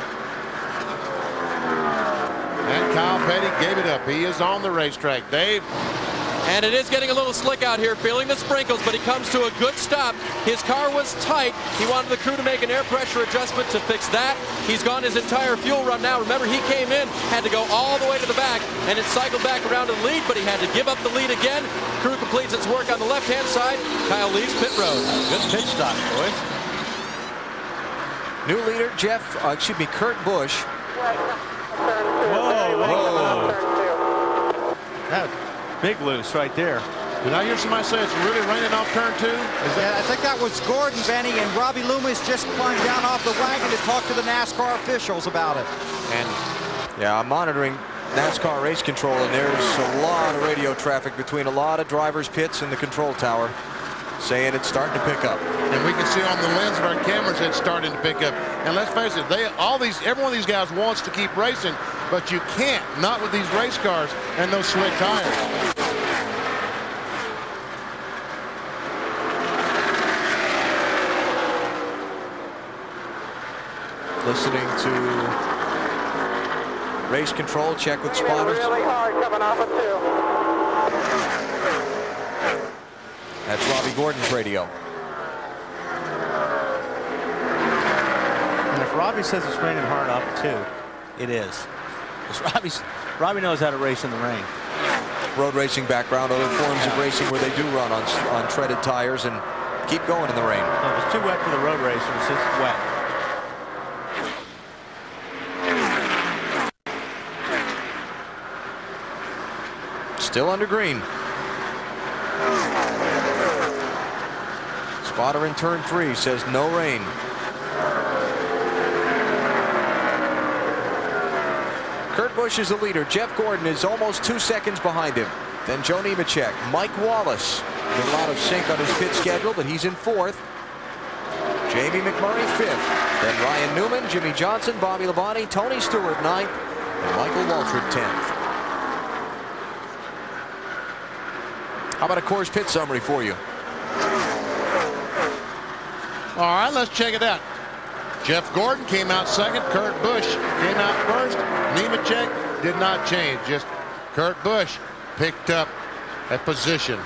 And Kyle Petty gave it up. He is on the racetrack. Dave? And it is getting a little slick out here, feeling the sprinkles, but he comes to a good stop. His car was tight. He wanted the crew to make an air pressure adjustment to fix that. He's gone his entire fuel run now. Remember, he came in, had to go all the way to the back, and it cycled back around to the lead, but he had to give up the lead again. Crew completes its work on the left-hand side. Kyle leaves pit road. Good pit stop, boys. New leader, Kurt Busch. Whoa. That big loose right there. Did I hear somebody say it's really raining off turn 2? Yeah, I think that was Gordon, Benny, and Robbie Loomis just climbed down off the wagon to talk to the NASCAR officials about it. And yeah, I'm monitoring NASCAR race control, and there's a lot of radio traffic between a lot of drivers' pits and the control tower, saying it's starting to pick up. And we can see on the lens of our cameras it's starting to pick up. And let's face it, every one of these guys wants to keep racing, but you can't, not with these race cars and those slick tires. Listening to race control, check with spotters. Really hard coming off of 2. That's Robbie Gordon's radio. And if Robbie says it's raining hard off of 2, it is. Because Robbie knows how to race in the rain. Road racing background, other forms of racing where they do run on treaded tires and keep going in the rain. No, it's too wet for the road racers. It's wet. Still under green. Spotter in turn 3 says no rain. Kurt Busch is the leader. Jeff Gordon is almost 2 seconds behind him. Then Joe Nemechek. Mike Wallace. With a lot of sync on his pit schedule, but he's in 4th. Jamie McMurray 5th. Then Ryan Newman, Jimmy Johnson, Bobby Labonte, Tony Stewart 9th, and Michael Waltrip 10th. How about a course pit summary for you? All right, let's check it out. Jeff Gordon came out second. Kurt Busch came out first. Nemechek did not change. Just Kurt Busch picked up a position.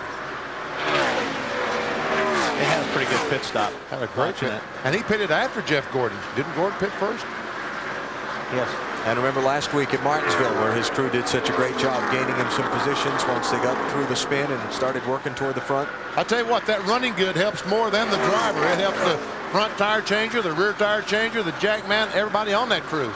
They had a pretty good pit stop. Had a great pit. And he pitted after Jeff Gordon. Didn't Gordon pit first? Yes. And remember last week at Martinsville where his crew did such a great job gaining him some positions once they got through the spin and started working toward the front. I'll tell you what, that running good helps more than the driver. It helps the front tire changer, the rear tire changer, the jack man, everybody on that crew.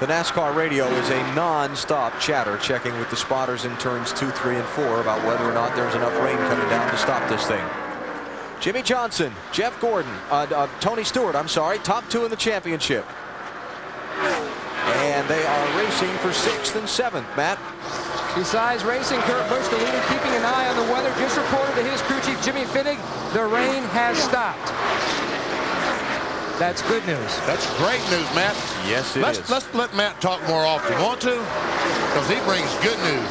The NASCAR radio is a non-stop chatter, checking with the spotters in turns 2, 3, and 4 about whether or not there's enough rain coming down to stop this thing. Jimmy Johnson, Jeff Gordon, Tony Stewart, I'm sorry, top 2 in the championship. And they are racing for 6th and 7th, Matt. Besides racing, Kurt Busch, the leader, keeping an eye on the weather, just reported to his crew chief, Jimmy Finnig, the rain has stopped. That's good news. That's great news, Matt. Yes, it is. Let's let Matt talk more often. Want to? Because he brings good news.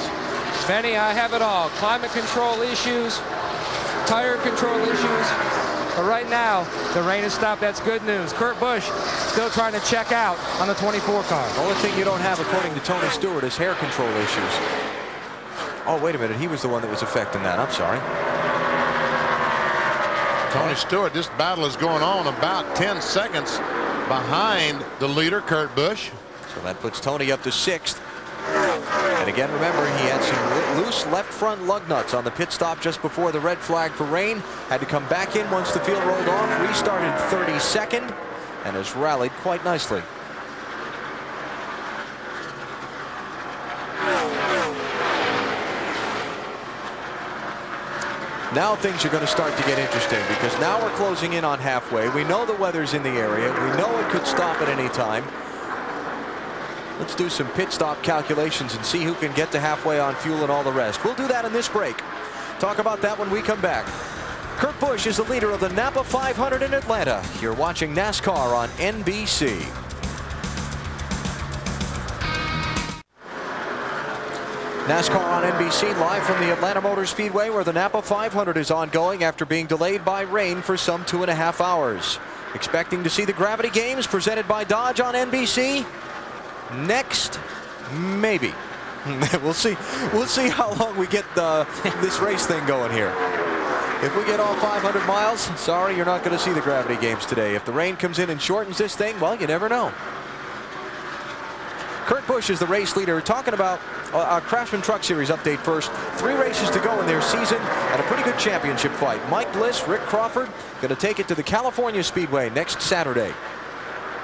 Benny, I have it all. Climate control issues, tire control issues. But right now, the rain has stopped. That's good news. Kurt Busch still trying to check out on the 24 car. The only thing you don't have, according to Tony Stewart, is hair control issues. Oh, wait a minute. He was the one that was affecting that. I'm sorry. Tony Stewart, this battle is going on about 10 seconds behind the leader, Kurt Busch. So that puts Tony up to 6th. And again, remember, he had some loose left front lug nuts on the pit stop just before the red flag for rain. Had to come back in once the field rolled off, restarted 32nd, and has rallied quite nicely. Now things are going to start to get interesting, because now we're closing in on halfway. We know the weather's in the area. We know it could stop at any time. Let's do some pit stop calculations and see who can get to halfway on fuel and all the rest. We'll do that in this break. Talk about that when we come back. Kurt Busch is the leader of the Napa 500 in Atlanta. You're watching NASCAR on NBC. NASCAR on NBC, live from the Atlanta Motor Speedway, where the Napa 500 is ongoing after being delayed by rain for some 2.5 hours. Expecting to see the Gravity Games presented by Dodge on NBC? Next, maybe. We'll see how long we get this race thing going here. If we get all 500 miles, sorry, you're not going to see the Gravity Games today. If the rain comes in and shortens this thing, well, you never know. Kurt Busch is the race leader. Talking about our Craftsman Truck Series update first. 3 races to go in their season and a pretty good championship fight. Mike Bliss, Rick Crawford going to take it to the California Speedway next Saturday.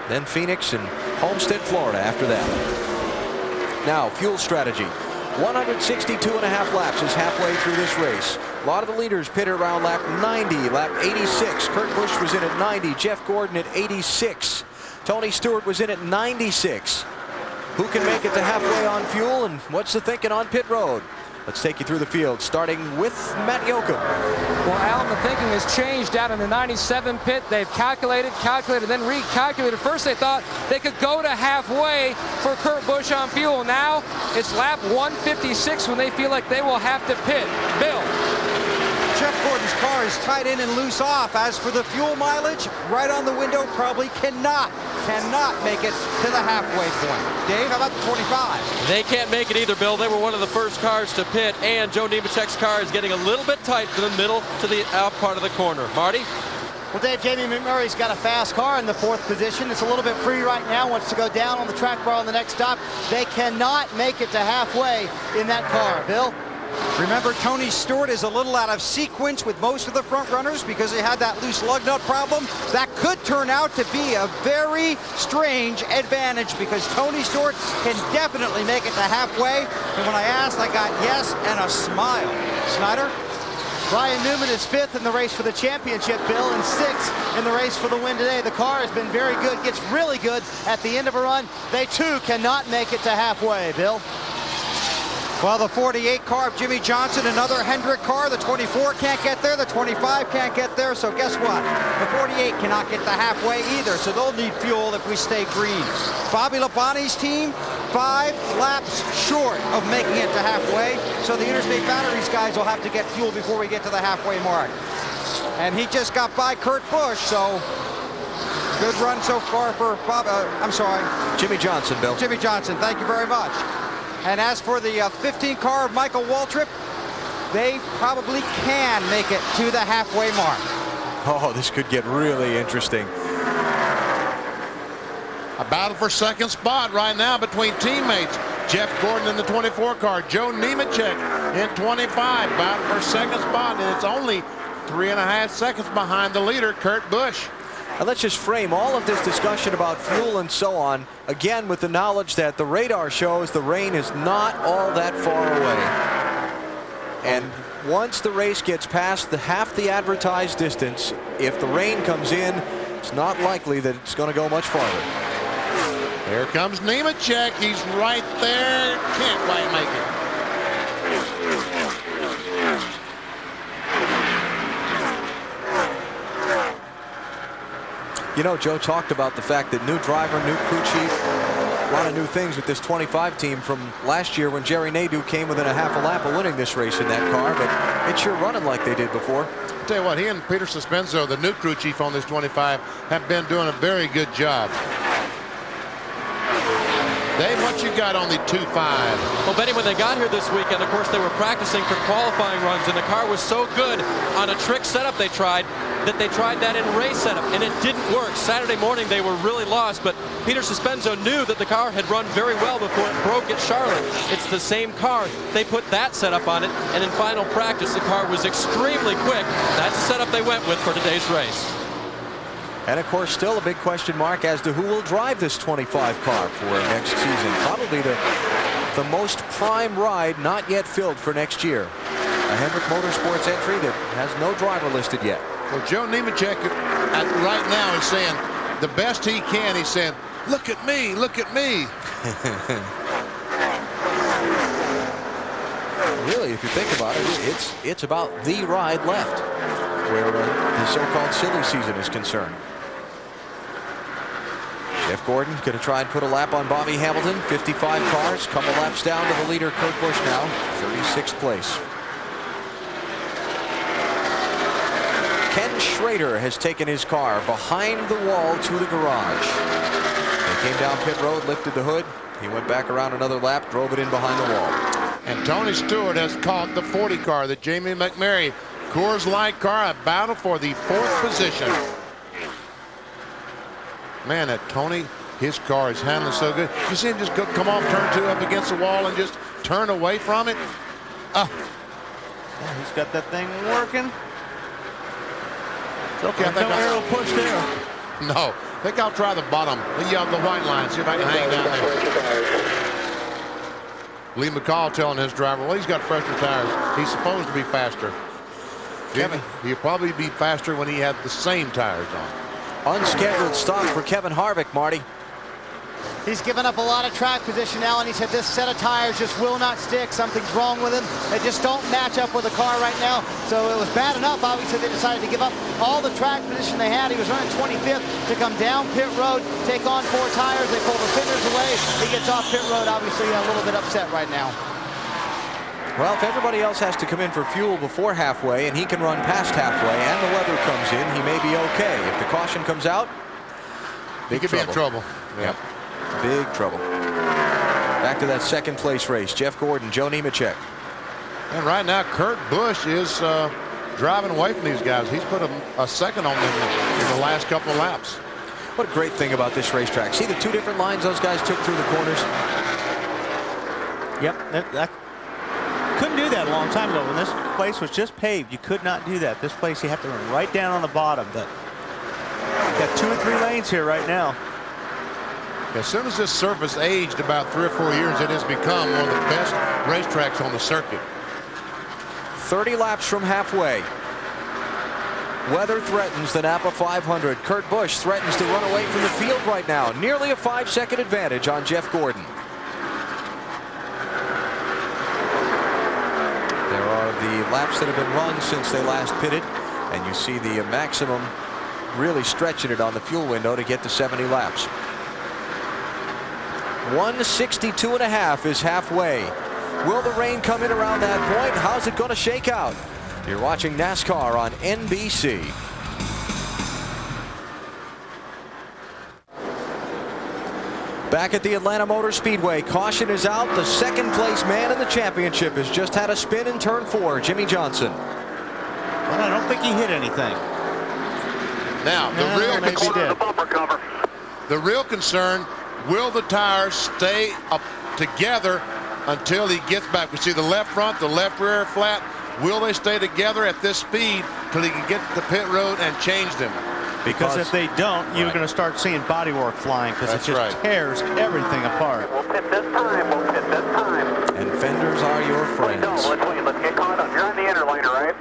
Then Phoenix and Homestead, Florida after that. Now, fuel strategy. 162.5 laps is halfway through this race. A lot of the leaders pitted around lap 90, lap 86. Kurt Busch was in at 90, Jeff Gordon at 86. Tony Stewart was in at 96. Who can make it to halfway on fuel, and what's the thinking on pit road? Let's take you through the field, starting with Matt Yoakum. Well, Alan, the thinking has changed out in the 97 pit. They've calculated, then recalculated. First, they thought they could go to halfway for Kurt Busch on fuel. Now, it's lap 156 when they feel like they will have to pit. Bill. Jeff Gordon's car is tied in and loose off. As for the fuel mileage, right on the window, probably cannot make it to the halfway point. Dave, how about the 25? They can't make it either, Bill. They were one of the first cars to pit, and Joe Nemechek's car is getting a little bit tight from the middle to the out part of the corner. Marty? Well, Dave, Jamie McMurray's got a fast car in the 4th position. It's a little bit free right now, wants to go down on the track bar on the next stop. They cannot make it to halfway in that car. Bill? Remember, Tony Stewart is a little out of sequence with most of the front runners because they had that loose lug nut problem. That could turn out to be a very strange advantage because Tony Stewart can definitely make it to halfway. And when I asked, I got yes and a smile. Snyder? Brian Newman is 5th in the race for the championship, Bill, and 6th in the race for the win today. The car has been very good, gets really good at the end of a run. They, too, cannot make it to halfway, Bill. Well, the 48 car of Jimmy Johnson, another Hendrick car. The 24 can't get there. The 25 can't get there. So guess what? The 48 cannot get to halfway either. So they'll need fuel if we stay green. Bobby Labonte's team, 5 laps short of making it to halfway. So the Interstate Batteries guys will have to get fuel before we get to the halfway mark. And he just got by Kurt Busch. So good run so far for Bob. Jimmy Johnson, Bill. Jimmy Johnson. Thank you very much. And as for the 15 car of Michael Waltrip, they probably can make it to the halfway mark. Oh, this could get really interesting. A battle for second spot right now between teammates. Jeff Gordon in the 24 car, Joe Nemechek in 25. Battle for second spot, and it's only 3.5 seconds behind the leader, Kurt Busch. And let's just frame all of this discussion about fuel and so on, again, with the knowledge that the radar shows the rain is not all that far away. And once the race gets past half the advertised distance, if the rain comes in, it's not likely that it's going to go much farther. Here comes Nemechek. He's right there. Can't quite make it. You know, Joe talked about the fact that new driver, new crew chief, a lot of new things with this 25 team from last year when Jerry Nadeau came within a half a lap of winning this race in that car, but it's sure running like they did before. I'll tell you what, he and Peter Suspenso, the new crew chief on this 25, have been doing a very good job. Dave, what you got on the 2.5? Well, Benny, when they got here this weekend, of course, they were practicing for qualifying runs, and the car was so good on a trick setup they tried that in race setup, and it didn't work. Saturday morning, they were really lost, but Peter Suspenso knew that the car had run very well before it broke at Charlotte. It's the same car. They put that setup on it, and in final practice, the car was extremely quick. That's the setup they went with for today's race. And of course, still a big question mark as to who will drive this 25 car for next season. Probably the most prime ride not yet filled for next year. A Hendrick Motorsports entry that has no driver listed yet. Well, Joe Nemechek right now is saying the best he can. He's saying, look at me, look at me. Really, if you think about it, it's about the ride left where the so-called silly season is concerned. Jeff Gordon going to try and put a lap on Bobby Hamilton. 55 cars, couple laps down to the leader, Kurt Busch now, 36th place. Ken Schrader has taken his car behind the wall to the garage. They came down pit road, lifted the hood. He went back around another lap, drove it in behind the wall. And Tony Stewart has caught the 40 car, the Jamie McMurray Coors Light car, a battle for the 4th position. Man, that Tony, his car is handling so good. You see him just come off turn 2 up against the wall and just turn away from it. Yeah, he's got that thing working. It's okay. I think I'll push there. No, I think I'll try the bottom, the white line, see if I can hang down there. Lee McCall telling his driver, well, he's got fresher tires. He's supposed to be faster. He'll probably be faster when he had the same tires on. Unscheduled stop for Kevin Harvick, Marty. He's given up a lot of track position now, and he said this set of tires just will not stick. Something's wrong with them. They just don't match up with the car right now. So it was bad enough, obviously, they decided to give up all the track position they had. He was running 25th to come down pit road, take on 4 tires. They pull the fenders away. He gets off pit road, obviously a little bit upset right now. Well, if everybody else has to come in for fuel before halfway and he can run past halfway and the weather comes in, he may be okay. If the caution comes out, he could be in trouble. Yep. Big trouble. Back to that second place race. Jeff Gordon, Joe Nemechek. And right now, Kurt Busch is driving away from these guys. He's put a second on them in the last couple of laps. What a great thing about this racetrack. See the 2 different lines those guys took through the corners? Yep, couldn't do that a long time ago when this place was just paved. You could not do that. This place you have to run right down on the bottom. You've got 2 or 3 lanes here right now. As soon as this surface aged about 3 or 4 years, it has become one of the best racetracks on the circuit. 30 laps from halfway. Weather threatens the Napa 500. Kurt Busch threatens to run away from the field right now. Nearly a 5-second advantage on Jeff Gordon. There are the laps that have been run since they last pitted, and you see the maximum really stretching it on the fuel window to get to 70 laps. 162.5 is halfway. Will the rain come in around that point? How's it going to shake out? You're watching NASCAR on NBC. Back at the Atlanta Motor Speedway, caution is out. The second place man in the championship has just had a spin in turn 4, Jimmy Johnson. Well, I don't think he hit anything. Now, the real concern, will the tires stay up together until he gets back? We see the left front, the left rear flat. Will they stay together at this speed till he can get to the pit road and change them? Because if they don't, you're going to start seeing bodywork flying because it just tears everything apart. We'll pit this time. We'll pit this time. And fenders are your friends. No, let's wait. Let's get caught up. You're on the inner liner, right?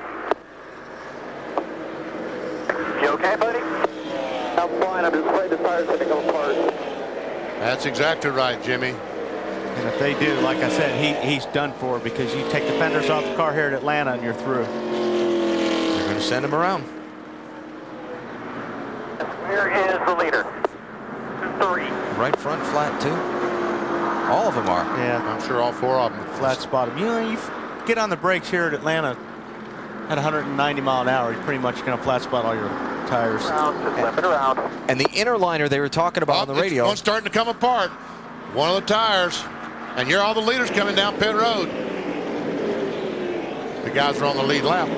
You okay, buddy? I'm fine. I'm just afraid the tires are going to go apart. That's exactly right, Jimmy. And if they do, like I said, he's done for because you take the fenders off the car here at Atlanta and you're through. They're going to send him around. Where is the leader? 3. Right front flat, too. All of them are. Yeah. I'm sure all 4 of them. Flat spotted. You know, you get on the brakes here at Atlanta at 190 mile an hour, you're pretty much going to flat spot all your tires. And the inner liner they were talking about on the radio. One's starting to come apart. One of the tires. And here are all the leaders coming down pit road. The guys are on the lead lap.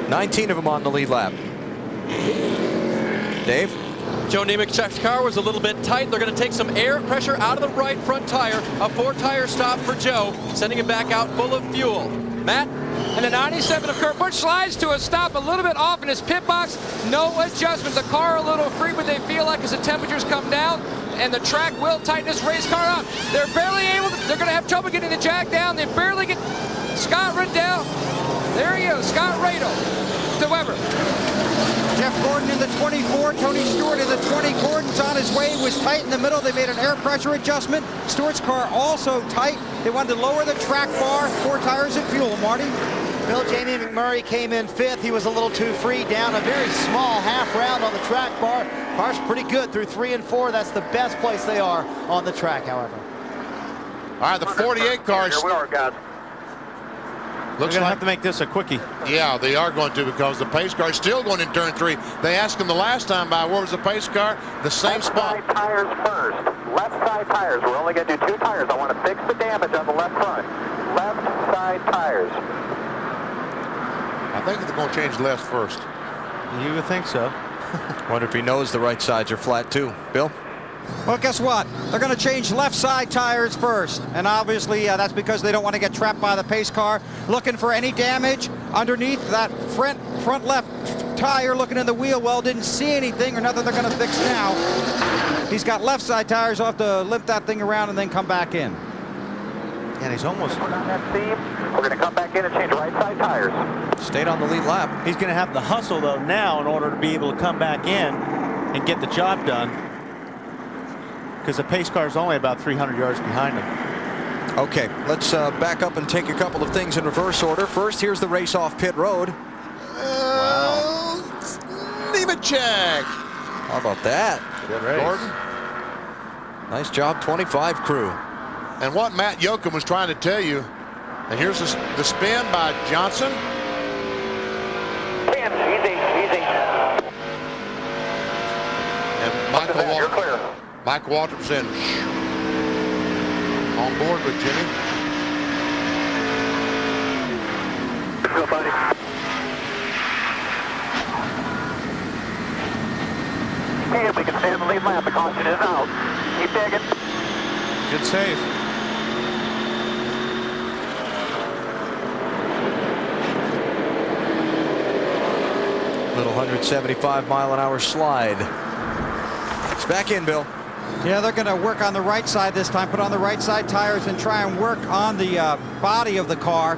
19 of them on the lead lap. Dave? Joe Nemechek's car was a little bit tight. They're going to take some air pressure out of the right front tire. A 4-tire stop for Joe, sending him back out full of fuel. Matt? And the 97 of Kurt Busch slides to a stop a little bit off in his pit box. No adjustment. The car a little free, but they feel like as the temperatures come down, and the track will tighten this race car up. They're barely able to, they're going to have trouble getting the jack down. They barely get Scott Riddell. There he is, Scott Radel to Weber. Jeff Gordon in the 24, Tony Stewart in the 20. Gordon's on his way, was tight in the middle. They made an air pressure adjustment. Stewart's car also tight. They wanted to lower the track bar, 4 tires and fuel, Marty. Bill Jamie McMurray came in 5th. He was a little too free down a very small half round on the track bar. Car's pretty good through 3 and 4. That's the best place they are on the track, however. All right, the 48 cars. Here we are, guys. Looks They're going to like have to make this a quickie. Yeah, they are going to because the pace car is still going in turn 3. They asked him the last time by where was the pace car? The same spot. Left side tires first. Left side tires. We're only going to do 2 tires. I want to fix the damage on the left front. Left side tires. I think they're going to change left first. You would think so. Wonder if he knows the right sides are flat too. Bill? Well, guess what? They're going to change left side tires first. And obviously, that's because they don't want to get trapped by the pace car. Looking for any damage underneath that front left tire, looking in the wheel well, didn't see anything or nothing they're going to fix now. He's got left side tires. Off to limp that thing around and then come back in. And he's almost... We're on that seam. We're going to come back in and change right side tires. Stayed on the lead lap. He's going to have the hustle, though, now in order to be able to come back in and get the job done. Because the pace car is only about 300 yards behind him. Okay, let's back up and take a couple of things in reverse order. First, here's the race off pit road. Wow. Nemechek. How about that? Good race. Gordon. Nice job, 25 crew. And what Matt Yoakum was trying to tell you, and here's the spin by Johnson. Easy. And You're clear. Mike Waltrip said, on board with Jimmy. Go, buddy. Hey, if we can stay on the lead lap, the caution is out. Keep digging. Good save. Little 175 mile an hour slide. It's back in, Bill. Yeah, they're going to work on the right side this time, put on the right side tires and try and work on the body of the car,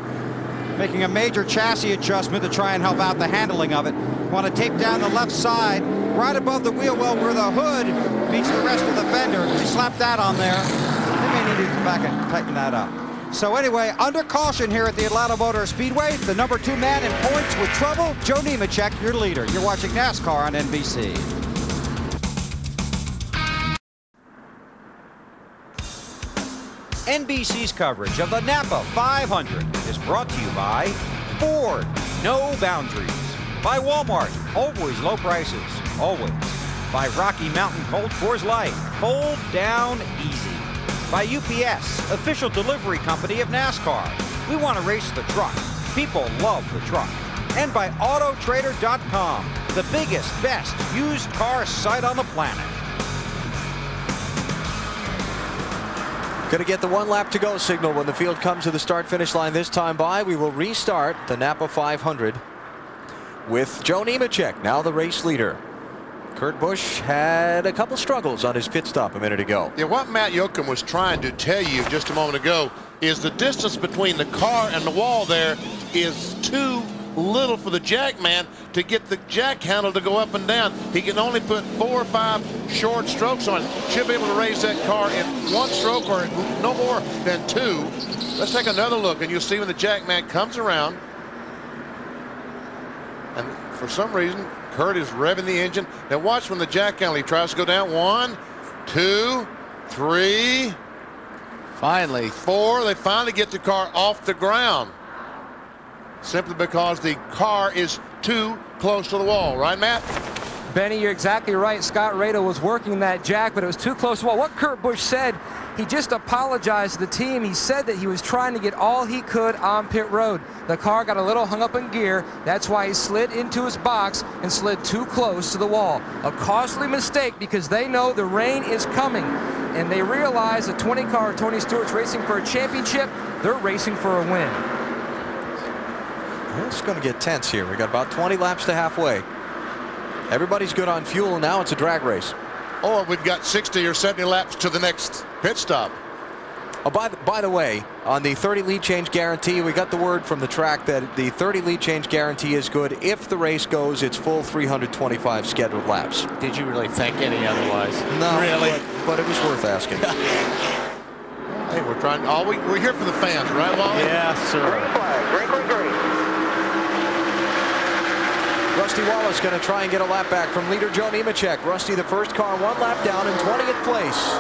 making a major chassis adjustment to try and help out the handling of it. Want to tape down the left side right above the wheel well where the hood meets the rest of the fender. They slap that on there. They may need to come back and tighten that up. So anyway, under caution here at the Atlanta Motor Speedway, the number 2 man in points with trouble, Joe Nemechek, your leader. You're watching NASCAR on NBC. NBC's coverage of the Napa 500 is brought to you by Ford, no boundaries. By Walmart, always low prices, always. By Rocky Mountain Cold Coors Light, cold down easy. By UPS, official delivery company of NASCAR. We want to race the truck. People love the truck. And by Autotrader.com, the biggest, best used car site on the planet. Going to get the 1 lap to go signal when the field comes to the start-finish line this time by. We will restart the Napa 500 with Joe Nemechek, now the race leader. Kurt Busch had a couple struggles on his pit stop a minute ago. Yeah, what Matt Yoakum was trying to tell you just a moment ago is the distance between the car and the wall there is too little for the jack man to get the jack handle to go up and down. He can only put 4 or 5 short strokes on it. Should be able to raise that car in 1 stroke or no more than 2. Let's take another look, and you'll see when the jack man comes around. And for some reason, Kurt is revving the engine. Now watch when the jack handle, he tries to go down. 1, 2, 3. Finally. 4. They finally get the car off the ground. Simply because the car is too close to the wall. Right, Matt? Benny, you're exactly right. Scott Radel was working that jack, but it was too close to the wall. What Kurt Busch said, he just apologized to the team. He said that he was trying to get all he could on pit road. The car got a little hung up in gear. That's why he slid into his box and slid too close to the wall. A costly mistake because they know the rain is coming. And they realize the 20 car, Tony Stewart's racing for a championship. They're racing for a win. It's going to get tense here. We got about 20 laps to halfway. Everybody's good on fuel. Now it's a drag race. Or we've got 60 or 70 laps to the next pit stop. Oh, by the way, on the 30 lead change guarantee, we got the word from the track that the 30 lead change guarantee is good if the race goes its full 325 scheduled laps. Did you really think any otherwise? No, really. But it was worth asking. Hey, we're trying. We're here for the fans, right, Wally? Yeah, sir. Green flag. Green. Rusty Wallace going to try and get a lap back from leader Joe Nemechek. Rusty, the first car, 1 lap down in 20th place.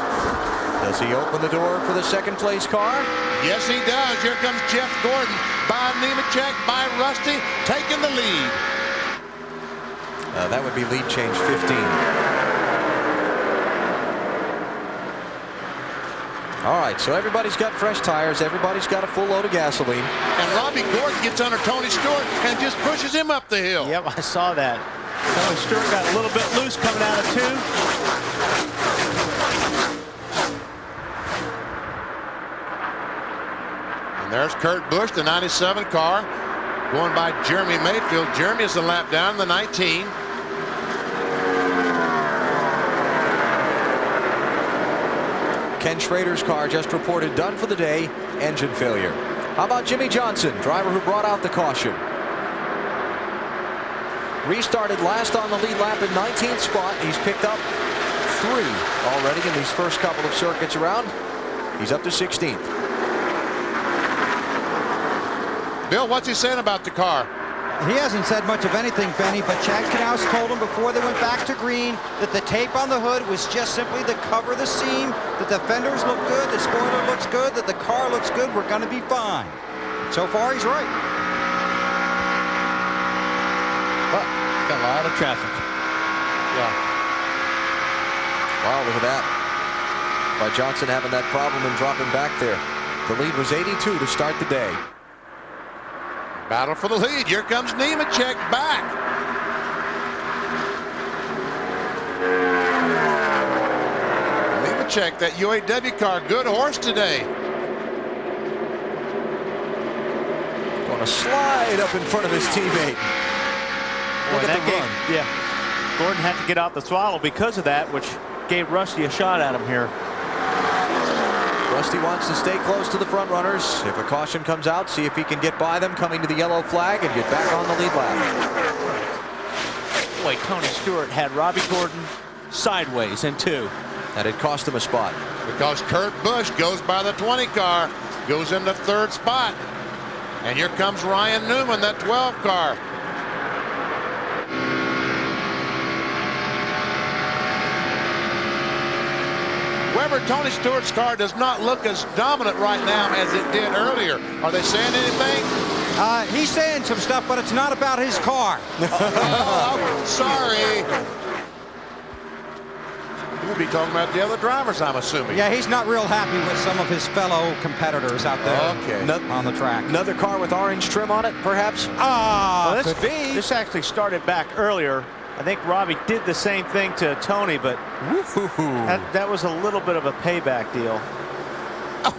Does he open the door for the second place car? Yes, he does. Here comes Jeff Gordon by Nemechek, by Rusty, taking the lead. That would be lead change 15. All right, so everybody's got fresh tires. Everybody's got a full load of gasoline. And Robbie Gordon gets under Tony Stewart and just pushes him up the hill. Yep, I saw that. Tony Stewart got a little bit loose coming out of 2. And there's Kurt Busch, the 97 car, going by Jeremy Mayfield. Jeremy is a lap down in the 19. Ken Schrader's car just reported done for the day, engine failure. How about Jimmy Johnson, driver who brought out the caution? Restarted last on the lead lap in 19th spot. He's picked up 3 already in these first couple of circuits around. He's up to 16th. Bill, what's he saying about the car? He hasn't said much of anything, Benny, but Chad Knaus told him before they went back to green that the tape on the hood was just simply to cover the seam, that the fenders look good, the spoiler looks good, that the car looks good, we're going to be fine. So far, he's right. Well, got a lot of traffic. Yeah. Wow, look at that. By Johnson having that problem and dropping back there. The lead was 82 to start the day. Battle for the lead. Here comes Nemechek back. Nemechek, that UAW car, good horse today. Going to slide up in front of his teammate. Look at the run. Yeah. Gordon had to get out the throttle because of that, which gave Rusty a shot at him here. Rusty wants to stay close to the front runners. If a caution comes out, see if he can get by them coming to the yellow flag and get back on the lead lap. Boy, Tony Stewart had Robbie Gordon sideways in 2. And it cost him a spot. Because Kurt Busch goes by the 20 car, goes in the 3rd spot. And here comes Ryan Newman, that 12 car. Weber, Tony Stewart's car does not look as dominant right now as it did earlier. Are they saying anything? He's saying some stuff, but it's not about his car. Oh, sorry. We'll be talking about the other drivers, I'm assuming. Yeah, he's not real happy with some of his fellow competitors out there on the track. Another car with orange trim on it, perhaps? Ah, well, could be. This actually started back earlier. I think Robbie did the same thing to Tony, but that was a little bit of a payback deal.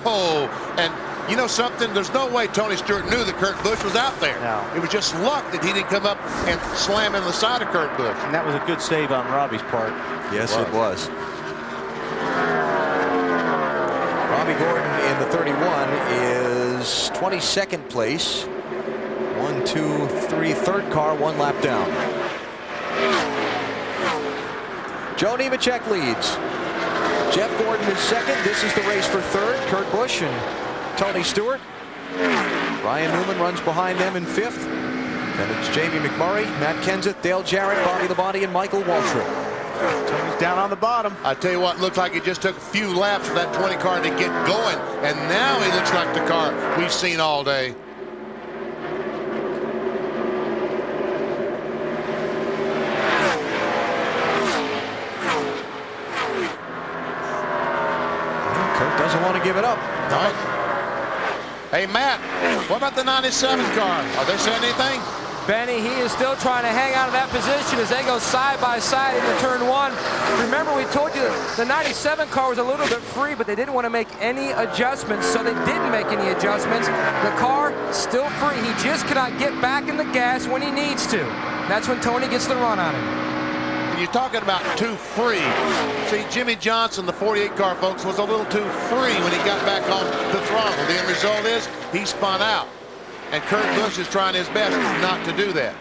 Oh, and you know something? There's no way Tony Stewart knew that Kurt Busch was out there. No. It was just luck that he didn't come up and slam in the side of Kurt Busch. And that was a good save on Robbie's part. Yes, it was. Robbie Gordon in the 31 is 22nd place. 1, 2, 3, third car, 1 lap down. Joe Nemechek leads. Jeff Gordon is second. This is the race for third. Kurt Busch and Tony Stewart. Ryan Newman runs behind them in fifth. And it's Jamie McMurray, Matt Kenseth, Dale Jarrett, Bobby Labonte, and Michael Waltrip. Tony's down on the bottom. I tell you what, looked like it just took a few laps for that 20 car to get going. And now he looks like the car we've seen all day. Kurt doesn't want to give it up. No. Hey, Matt, what about the 97 car? Are they saying anything? Benny, he is still trying to hang out in that position as they go side by side into turn 1. Remember, we told you the 97 car was a little bit free, but they didn't want to make any adjustments, so they didn't make any adjustments. The car still free. He just cannot get back in the gas when he needs to. That's when Tony gets the run on him. And you're talking about too free. See, Jimmy Johnson, the 48 car, folks, was a little too free when he got back on the throttle. The end result is he spun out. And Kurt Busch is trying his best not to do that.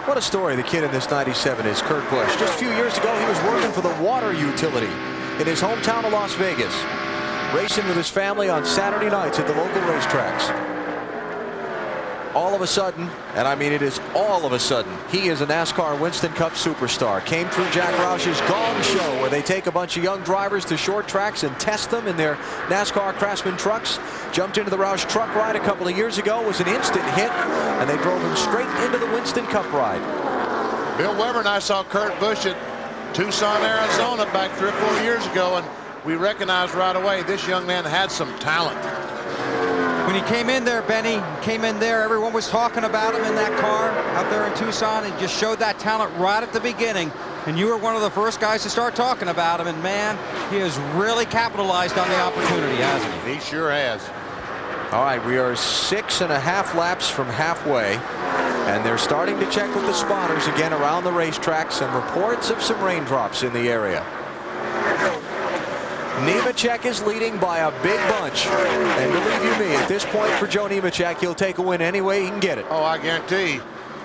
What a story the kid in this 97 is, Kurt Busch. Just a few years ago, he was working for the water utility in his hometown of Las Vegas, racing with his family on Saturday nights at the local racetracks. All of a sudden, and I mean it is all of a sudden, he is a NASCAR Winston Cup superstar. Came through Jack Roush's Gong Show, where they take a bunch of young drivers to short tracks and test them in their NASCAR Craftsman trucks. Jumped into the Roush truck ride a couple of years ago, was an instant hit, and they drove him straight into the Winston Cup ride. Bill Weber and I saw Kurt Busch at Tucson, Arizona back 3 or 4 years ago, and we recognized right away this young man had some talent. When he came in there, Benny, everyone was talking about him in that car out there in Tucson, and just showed that talent right at the beginning. And you were one of the first guys to start talking about him, and man, he has really capitalized on the opportunity, hasn't he? He sure has. All right, we are 6.5 laps from halfway, and they're starting to check with the spotters again around the racetracks, and reports of some raindrops in the area. Nemechek is leading by a big bunch, and believe you me, at this point for Joe Nemechek, he'll take a win any way he can get it. Oh, I guarantee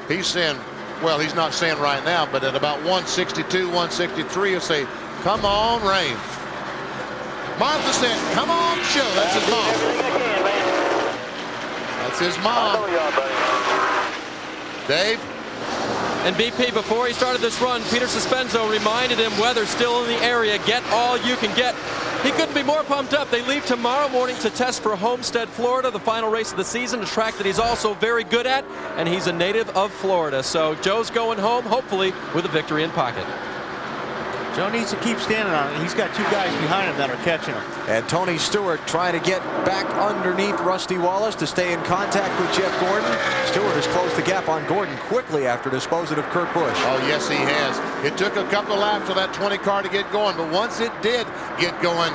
he's saying, well, he's not saying right now, but at about 162, 163, he'll say, come on, rain. Martha said, come on, show. That's his mom. That's his mom. Dave? And BP, before he started this run, Peter Suspenzo reminded him weather's still in the area. Get all you can get. He couldn't be more pumped up. They leave tomorrow morning to test for Homestead, Florida, the final race of the season, a track that he's also very good at, and he's a native of Florida. So Joe's going home, hopefully, with a victory in pocket. Joe needs to keep standing on it. He's got 2 guys behind him that are catching him. And Tony Stewart trying to get back underneath Rusty Wallace to stay in contact with Jeff Gordon. Stewart has closed the gap on Gordon quickly after disposing of Kurt Busch. Oh, yes, he has. It took a couple of laps for that 20 car to get going, but once it did get going,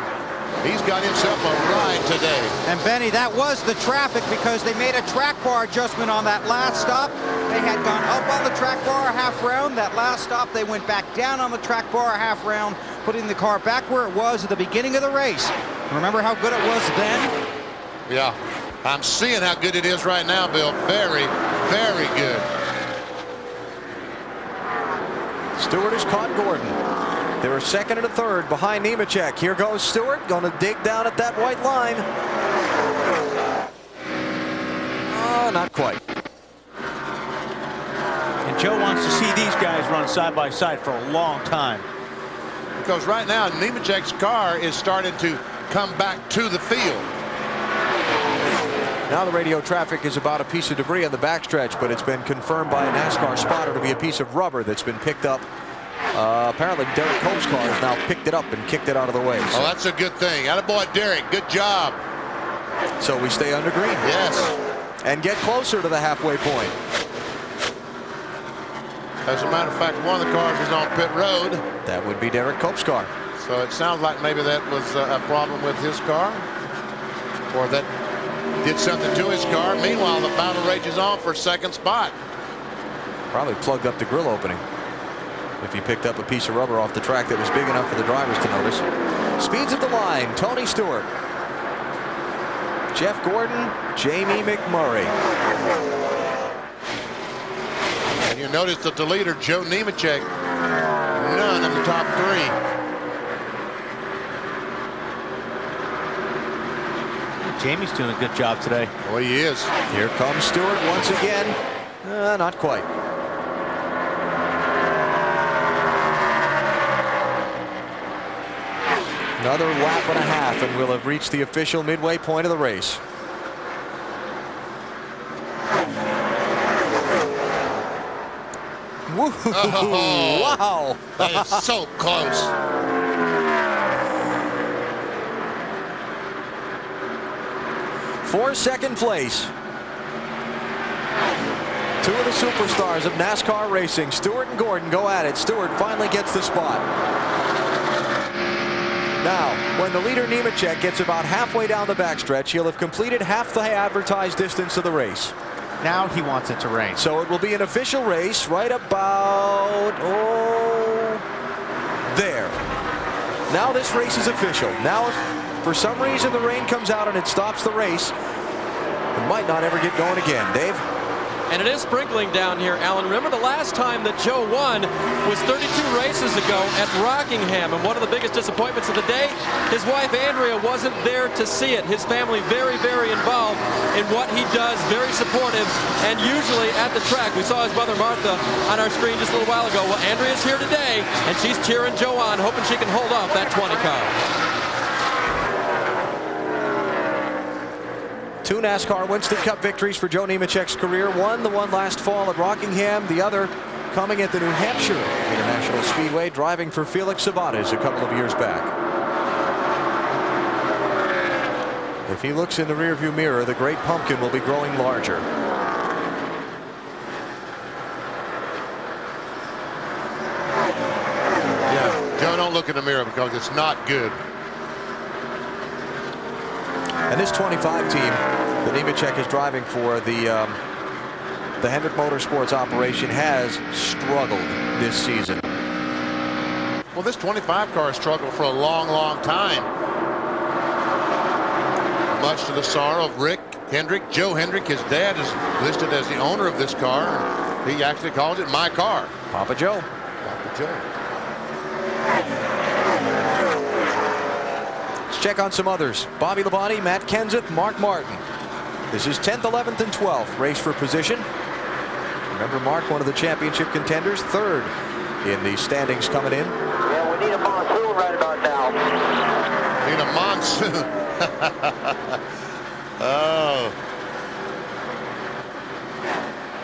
he's got himself a ride today. And Benny, that was the traffic because they made a track bar adjustment on that last stop. They had gone up on the track bar a half round. That last stop, they went back down on the track bar a half round, putting the car back where it was at the beginning of the race. Remember how good it was then? Yeah, I'm seeing how good it is right now, Bill. Very, very good. Stewart has caught Gordon. They're a second and a third behind Nemechek. Here goes Stewart, going to dig down at that white line. Oh, not quite. And Joe wants to see these guys run side by side for a long time. Because right now, Nemechek's car is starting to come back to the field. Now the radio traffic is about a piece of debris on the backstretch, but it's been confirmed by a NASCAR spotter to be a piece of rubber that's been picked up. Apparently Derek Cope's car has now picked it up and kicked it out of the way. So. Oh, that's a good thing. Attaboy, Derek. Good job. So we stay under green. Yes. And get closer to the halfway point. As a matter of fact, one of the cars is on pit road. That would be Derek Cope's car. So it sounds like maybe that was a problem with his car. or that did something to his car. Meanwhile, the battle rages on for second spot. Probably plugged up the grill opening if he picked up a piece of rubber off the track that was big enough for the drivers to notice. Speeds at the line, Tony Stewart, Jeff Gordon, Jamie McMurray. And you notice that the leader, Joe Nemechek, none of the top three. Jamie's doing a good job today. Oh, he is. Here comes Stewart once again. Not quite. Another lap and a half, and we'll have reached the official midway point of the race. Woo! Oh, wow! That is so close. For second place. Two of the superstars of NASCAR racing, Stewart and Gordon, go at it. Stewart finally gets the spot. Now, when the leader Nemechek gets about halfway down the backstretch, he'll have completed half the advertised distance of the race. Now he wants it to rain. So it will be an official race right about, there. Now this race is official. Now if for some reason the rain comes out and it stops the race, it might not ever get going again. Dave? And it is sprinkling down here, Alan. Remember the last time that Joe won was 32 races ago at Rockingham. And one of the biggest disappointments of the day, his wife Andrea wasn't there to see it. His family very, very involved in what he does, very supportive, and usually at the track. We saw his mother Martha on our screen just a little while ago. Well, Andrea's here today, and she's cheering Joe on, hoping she can hold off that 20 car. Two NASCAR Winston Cup victories for Joe Nemechek's career. One, the one last fall at Rockingham. The other coming at the New Hampshire International Speedway, driving for Felix Sabates a couple of years back. If he looks in the rearview mirror, the great pumpkin will be growing larger. Yeah, Joe, don't look in the mirror because it's not good. And this 25 team that Nemechek is driving for, the Hendrick Motorsports operation, has struggled this season. Well, this 25 car has struggled for a long, long time. Much to the sorrow of Rick Hendrick. Joe Hendrick, his dad, is listed as the owner of this car. He actually calls it my car. Papa Joe. Papa Joe. Check on some others. Bobby Labonte, Matt Kenseth, Mark Martin. This is 10th, 11th, and 12th. Race for position. Remember Mark, one of the championship contenders, third in the standings coming in. Yeah, we need a monsoon right about now. Need a monsoon. Oh.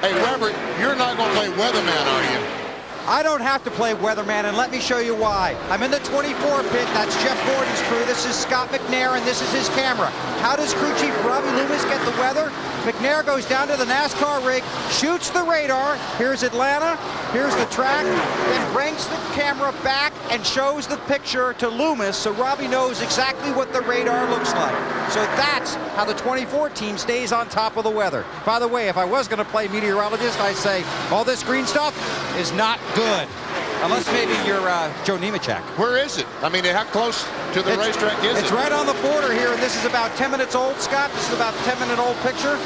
Hey, Robert, you're not going to play weatherman, are you? I don't have to play weatherman, and let me show you why. I'm in the 24 pit. That's Jeff Gordon's crew. This is Scott McNair, and this is his camera. How does crew chief Robbie Loomis get the weather? McNair goes down to the NASCAR rig, shoots the radar. Here's Atlanta. Here's the track. Then brings the camera back and shows the picture to Loomis, so Robbie knows exactly what the radar looks like. So that's how the 24 team stays on top of the weather. By the way, if I was going to play meteorologist, I'd say all this green stuff is not good. Unless maybe you're Joe Nemechek. Where is it? I mean, how close to the racetrack is it? It's right on the border here, and this is about 10 minutes old, Scott. This is about a 10-minute-old picture.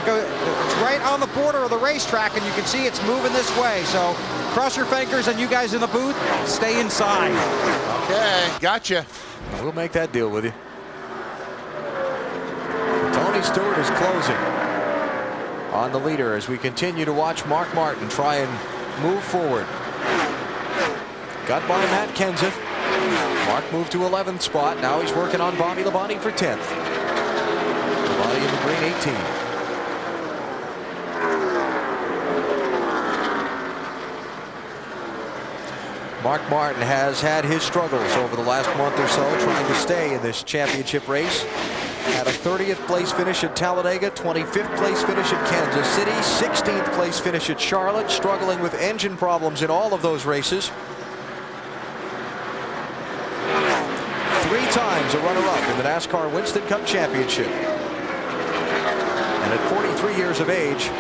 It's right on the border of the racetrack, and you can see it's moving this way. So cross your fingers, and you guys in the booth, stay inside. Okay, gotcha. We'll make that deal with you. Tony Stewart is closing on the leader as we continue to watch Mark Martin try and move forward. Got by Matt Kenseth. Mark moved to 11th spot. Now he's working on Bobby Labonte for 10th. Labonte in the green 18. Mark Martin has had his struggles over the last month or so trying to stay in this championship race. Had a 30th place finish at Talladega, 25th place finish at Kansas City, 16th place finish at Charlotte, struggling with engine problems in all of those races. 3 times a runner-up in the NASCAR Winston Cup Championship. at 43 years of age,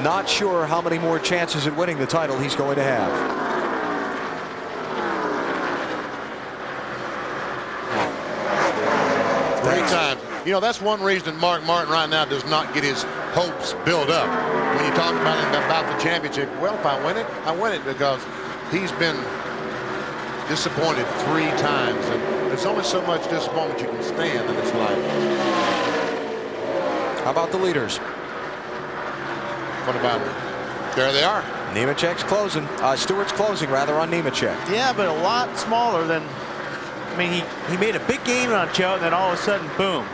not sure how many more chances at winning the title he's going to have. Great time. You know, that's one reason Mark Martin right now does not get his hopes built up. When you talk about him about the championship, well, if I win it, I win it, because he's been disappointed 3 times. And there's only so much disappointment you can stand in this life. How about the leaders? What about them? There they are. Nemechek's closing. Stewart's closing, rather, on Nemechek. Yeah, but a lot smaller than. I mean, he made a big gain on Joe, and then all of a sudden, boom.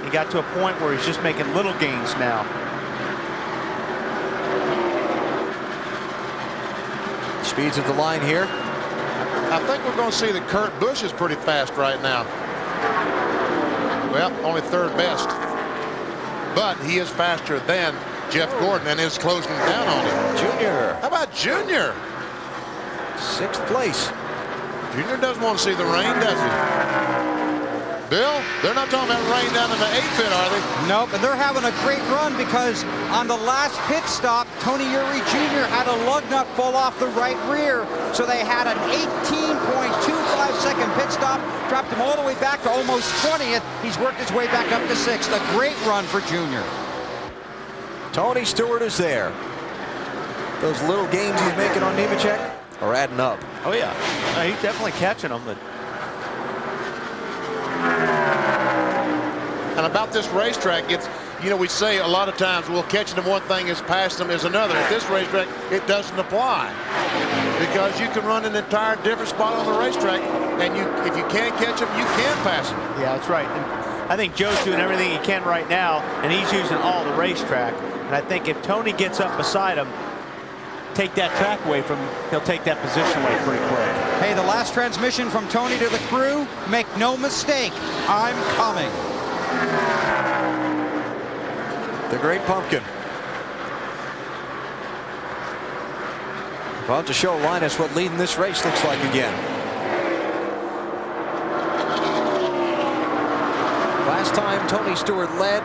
He got to a point where he's just making little gains now. Speeds at the line here. I think we're going to see that Kurt Busch is pretty fast right now. Well, only 3rd best. But he is faster than Jeff Gordon and is closing down on him. Junior. How about Junior? 6th place. Junior doesn't want to see the rain, does he? Bill, they're not talking about rain down in the 8 pit, are they? Nope, and they're having a great run, because on the last pit stop, Tony Eury Jr. had a lug nut fall off the right rear, so they had an 18.25-second pit stop, dropped him all the way back to almost 20th. He's worked his way back up to 6th. A great run for Junior. Tony Stewart is there. Those little gains he's making on Nemechek are adding up. Oh, yeah. He's definitely catching them. But and about this racetrack, it's, you know, we say a lot of times, well, catching them one thing is passing them is another. At this racetrack, it doesn't apply, because you can run an entire different spot on the racetrack, and if you can't catch them, you can pass them. yeah, that's right. And I think Joe's doing everything he can right now, and he's using all the racetrack. And I think if Tony gets up beside him, take that track away from him, he'll take that position away pretty quick. Hey, the last transmission from Tony to the crew, make no mistake, I'm coming. The Great Pumpkin. About to show Linus what leading this race looks like again. Last time Tony Stewart led,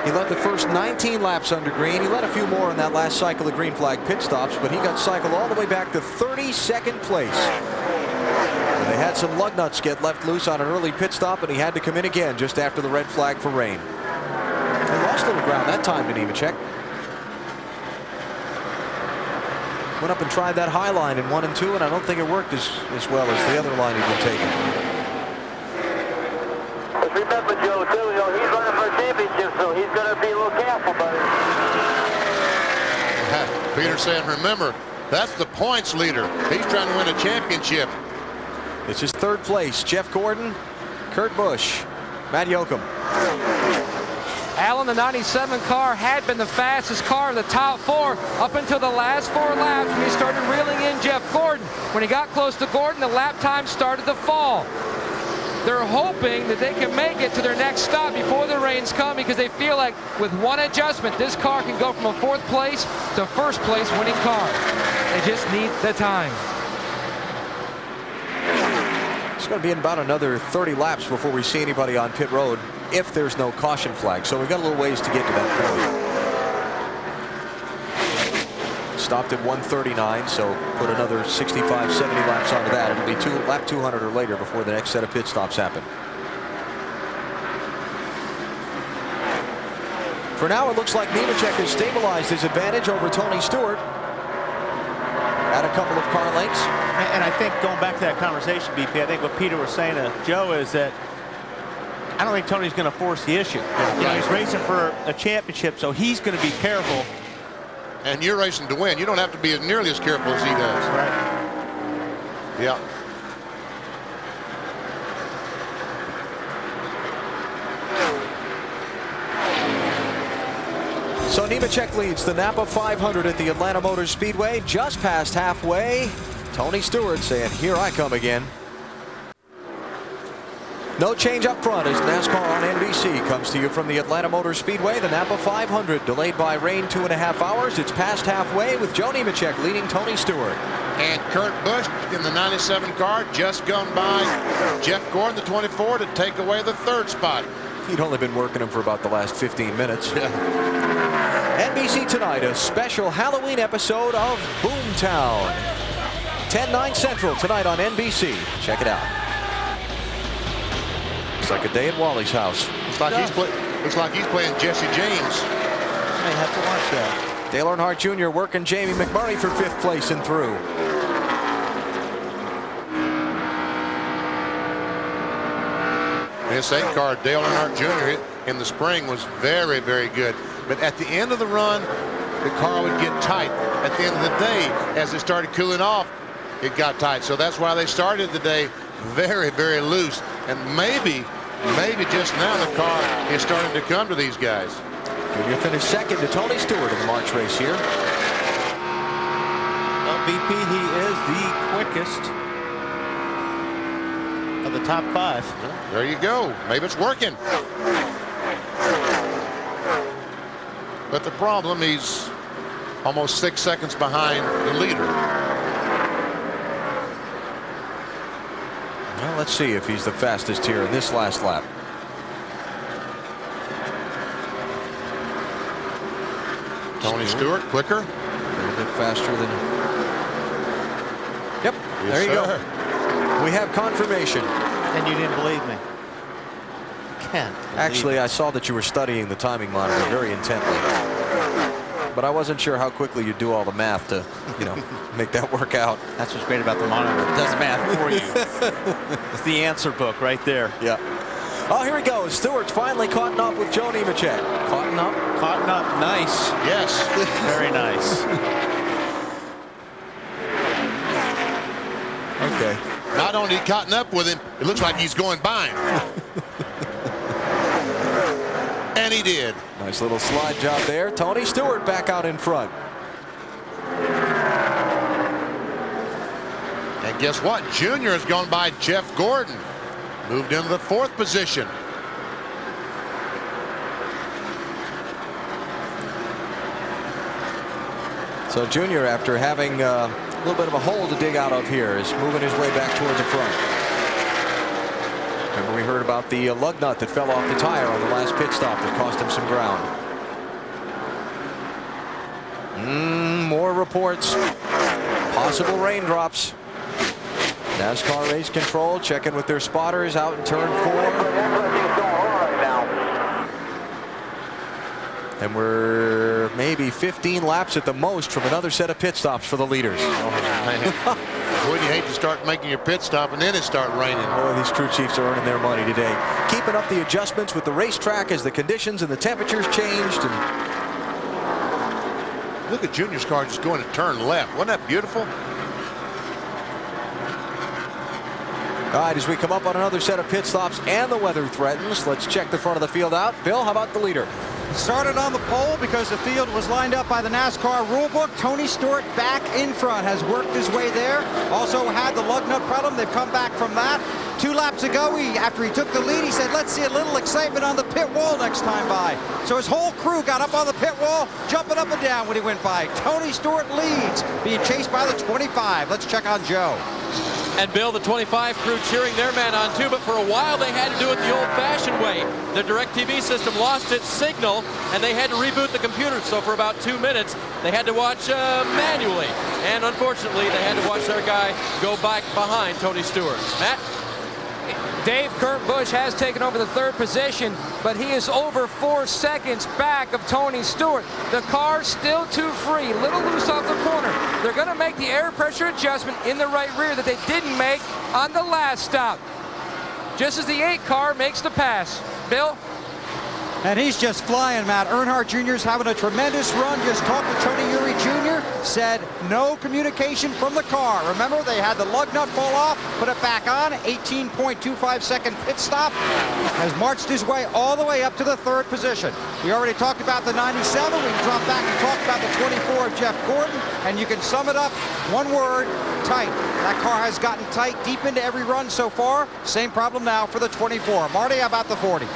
he led the first 19 laps under green. He led a few more in that last cycle of green flag pit stops, but he got cycled all the way back to 32nd place. And they had some lug nuts get left loose on an early pit stop, and he had to come in again just after the red flag for rain. He lost a little ground that time to Nemechek. Went up and tried that high line in 1 and 2, and I don't think it worked as well as the other line he'd been taking. But remember, Joe, too, you know, he's running for a championship, so he's going to be a little careful, buddy. Peter saying, remember, that's the points leader. He's trying to win a championship. It's his 3rd place. Jeff Gordon, Kurt Busch, Matt Yoakum. Allen, the 97 car, had been the fastest car in the top 4 up until the last 4 laps when he started reeling in Jeff Gordon. When he got close to Gordon, the lap time started to fall. They're hoping that they can make it to their next stop before the rains come, because they feel like with one adjustment, this car can go from a 4th place to 1st place winning car. They just need the time. It's going to be in about another 30 laps before we see anybody on pit road, if there's no caution flag. So we've got a little ways to get to that point. Stopped at 139, so put another 65, 70 laps onto that. It'll be lap 200 or later before the next set of pit stops happen. For now, it looks like Nemechek has stabilized his advantage over Tony Stewart at a couple of car lengths. And I think, going back to that conversation, BP, I think what Peter was saying to Joe is that I don't think Tony's going to force the issue. You know, he's racing for a championship, so he's going to be careful. And you're racing to win. You don't have to be nearly as careful as he does. Right. Yeah. So Nemechek leads the Napa 500 at the Atlanta Motor Speedway, just past halfway. Tony Stewart saying, here I come again. No change up front as NASCAR on NBC comes to you from the Atlanta Motor Speedway. The Napa 500 delayed by rain 2.5 hours. It's past halfway with Joe Nemechek leading Tony Stewart. And Kurt Busch in the 97 car just gone by Jeff Gordon, the 24, to take away the 3rd spot. You'd only been working them for about the last 15 minutes. NBC tonight, a special Halloween episode of Boomtown. 10/9 Central tonight on NBC. Check it out. It's like a day at Wally's house. Looks like he's playing Jesse James. May have to watch that. Dale Earnhardt Jr. working Jamie McMurray for 5th place and through. This 8 car, Dale Earnhardt Jr. in the spring was very, very good. But at the end of the run, the car would get tight. At the end of the day, as it started cooling off, it got tight. So that's why they started the day very, very loose. And maybe just now the car is starting to come to these guys. Junior finished 2nd to Tony Stewart in the March race here. BP, he is the quickest of the top 5. There you go. Maybe it's working. But the problem, he's almost 6 seconds behind the leader. Well, let's see if he's the fastest here in this last lap. Tony Stewart quicker. A little bit faster than. Yep, Yes, there you sir. go. We have confirmation. And you didn't believe me. Can't. Actually, I saw that you were studying the timing monitor very intently. But I wasn't sure how quickly you'd do all the math to, make that work out. That's what's great about the monitor. It does math for you. It's the answer book right there. Yeah. Oh, here he goes. Stewart's finally caught up with Joe Nemechek. Caught up? Caught up. Nice. Yes. Very nice. Okay. Not only caught up with him, it looks like he's going by him. And he did. Nice little slide job there. Tony Stewart back out in front. And guess what? Junior has gone by Jeff Gordon. Moved into the 4th position. So Junior, after having a little bit of a hole to dig out of here, is moving his way back toward the front. Remember, we heard about the lug nut that fell off the tire on the last pit stop that cost him some ground. More reports. Possible raindrops. NASCAR race control checking with their spotters out in turn 4. And we're maybe 15 laps at the most from another set of pit stops for the leaders. Oh, man. Wouldn't you hate to start making your pit stop and then it start raining? Boy, these crew chiefs are earning their money today. Keeping up the adjustments with the racetrack as the conditions and the temperatures changed. And look at Junior's car just going to turn left. Wasn't that beautiful? all right, as we come up on another set of pit stops and the weather threatens, let's check the front of the field out. Bill, how about the leader? Started on the pole because the field was lined up by the NASCAR rulebook. Tony Stewart back in front has worked his way there. Also had the lug nut problem. They've come back from that. 2 laps ago, after he took the lead, he said, let's see a little excitement on the pit wall next time by. So his whole crew got up on the pit wall, jumping up and down when he went by. Tony Stewart leads, being chased by the 25. Let's check on Joe. And Bill, the 25 crew cheering their man on too, but for a while they had to do it the old-fashioned way. The DirecTV system lost its signal, and they had to reboot the computer. So for about 2 minutes, they had to watch manually. And unfortunately, they had to watch their guy go back behind Tony Stewart. Matt? Dave, Kurt Busch has taken over the 3rd position, but he is over 4 seconds back of Tony Stewart. The car's still too free, little loose off the corner. They're going to make the air pressure adjustment in the right rear that they didn't make on the last stop. Just as the 8 car makes the pass. Bill? And he's just flying, Matt. Earnhardt Jr. is having a tremendous run. Just talked to Tony Eury Jr. Said no communication from the car. Remember, they had the lug nut fall off, put it back on. 18.25 second pit stop. Has marched his way all the way up to the 3rd position. We already talked about the 97. We can drop back and talk about the 24 of Jeff Gordon. And you can sum it up, one word, tight. That car has gotten tight deep into every run so far. Same problem now for the 24. Marty, how about the 40?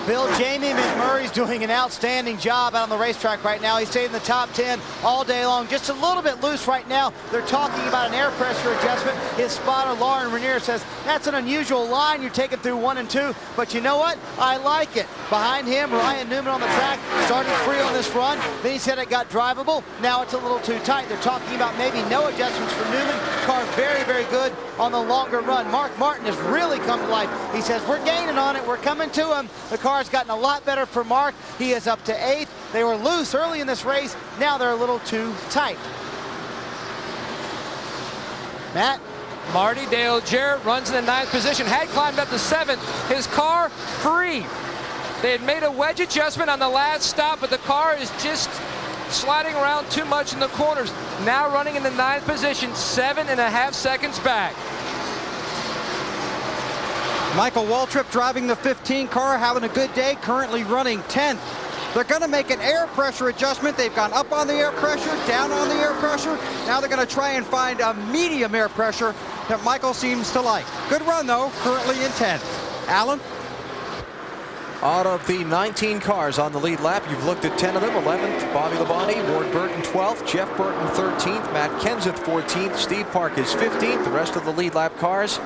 Bill, Jamie McMurray Matt Murray's doing an outstanding job out on the racetrack right now. He's stayed in the top 10 all day long. Just a little bit loose right now. They're talking about an air pressure adjustment. His spotter, Lauren Renier, says that's an unusual line you're taking through 1 and 2. But you know what? I like it. Behind him, Ryan Newman on the track started free on this run. Then he said it got drivable. Now it's a little too tight. They're talking about maybe no adjustments for Newman. Car very, very good on the longer run. Mark Martin has really come to life. He says, we're gaining on it. We're coming to him. The car's gotten a lot better for Mark. He is up to 8th. They were loose early in this race. Now they're a little too tight. Matt? Marty Dale Jarrett runs in the 9th position, had climbed up to 7th. His car free. They had made a wedge adjustment on the last stop, but the car is just sliding around too much in the corners. Now running in the 9th position, 7.5 seconds back. Michael Waltrip driving the 15 car, having a good day, currently running 10th. They're going to make an air pressure adjustment. They've gone up on the air pressure, down on the air pressure. Now they're going to try and find a medium air pressure that Michael seems to like. Good run, though, currently in 10th. Alan? Out of the 19 cars on the lead lap, you've looked at 10 of them. 11th, Bobby Labonte, Ward Burton 12th, Jeff Burton 13th, Matt Kenseth 14th, Steve Park is 15th. The rest of the lead lap cars,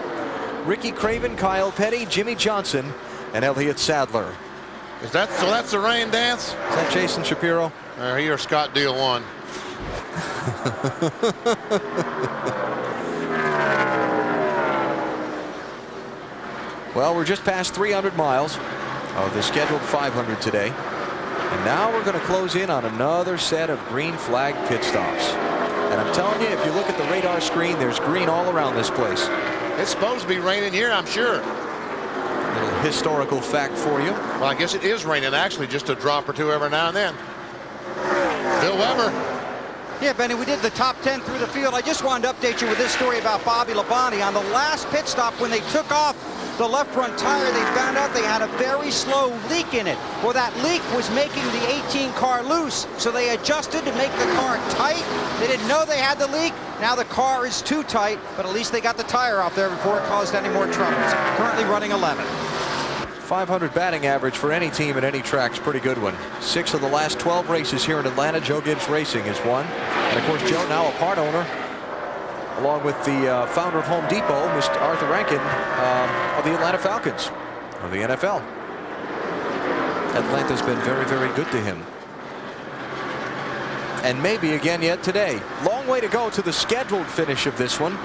Ricky Craven, Kyle Petty, Jimmy Johnson, and Elliott Sadler. So that's the rain dance? Is that Jason Shapiro? He or Scott Deal won. Well, we're just past 300 miles of the scheduled 500 today. And now we're going to close in on another set of green flag pit stops. And I'm telling you, if you look at the radar screen, there's green all around this place. It's supposed to be raining here, I'm sure. Little historical fact for you. Well, I guess it is raining, actually, just a drop or two every now and then. Bill Weber. Yeah, Benny, we did the top 10 through the field. I just wanted to update you with this story about Bobby Labonte. On the last pit stop, when they took off the left front tire, they found out they had a very slow leak in it. Well, that leak was making the 18 car loose, so they adjusted to make the car tight. They didn't know they had the leak. Now the car is too tight, but at least they got the tire out there before it caused any more troubles. Currently running 11th. 500 batting average for any team at any track's pretty good one. 6 of the last 12 races here in Atlanta, Joe Gibbs Racing has won. And of course, Joe, now a part owner, along with the founder of Home Depot, Mr. Arthur Rankin, of the Atlanta Falcons of the NFL. Atlanta's been very, very good to him. And maybe again yet today. Long way to go to the scheduled finish of this one.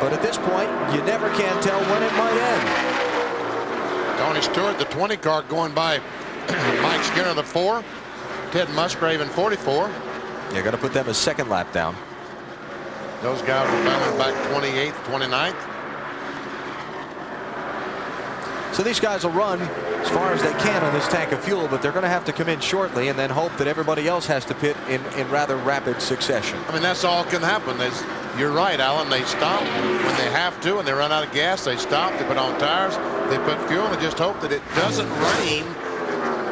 But at this point, you never can tell when it might end. Tony Stewart, the 20 car, going by Mike Skinner, the 4. Ted Musgrave in 44. You're going to put them a second lap down. Those guys were battling back 28th, 29th. So these guys will run as far as they can on this tank of fuel, but they're going to have to come in shortly and then hope that everybody else has to pit in rather rapid succession. I mean, that's all can happen. You're right, Alan. They stop when they have to, and they run out of gas. They stop. They put on tires. They put fuel, and they just hope that it doesn't rain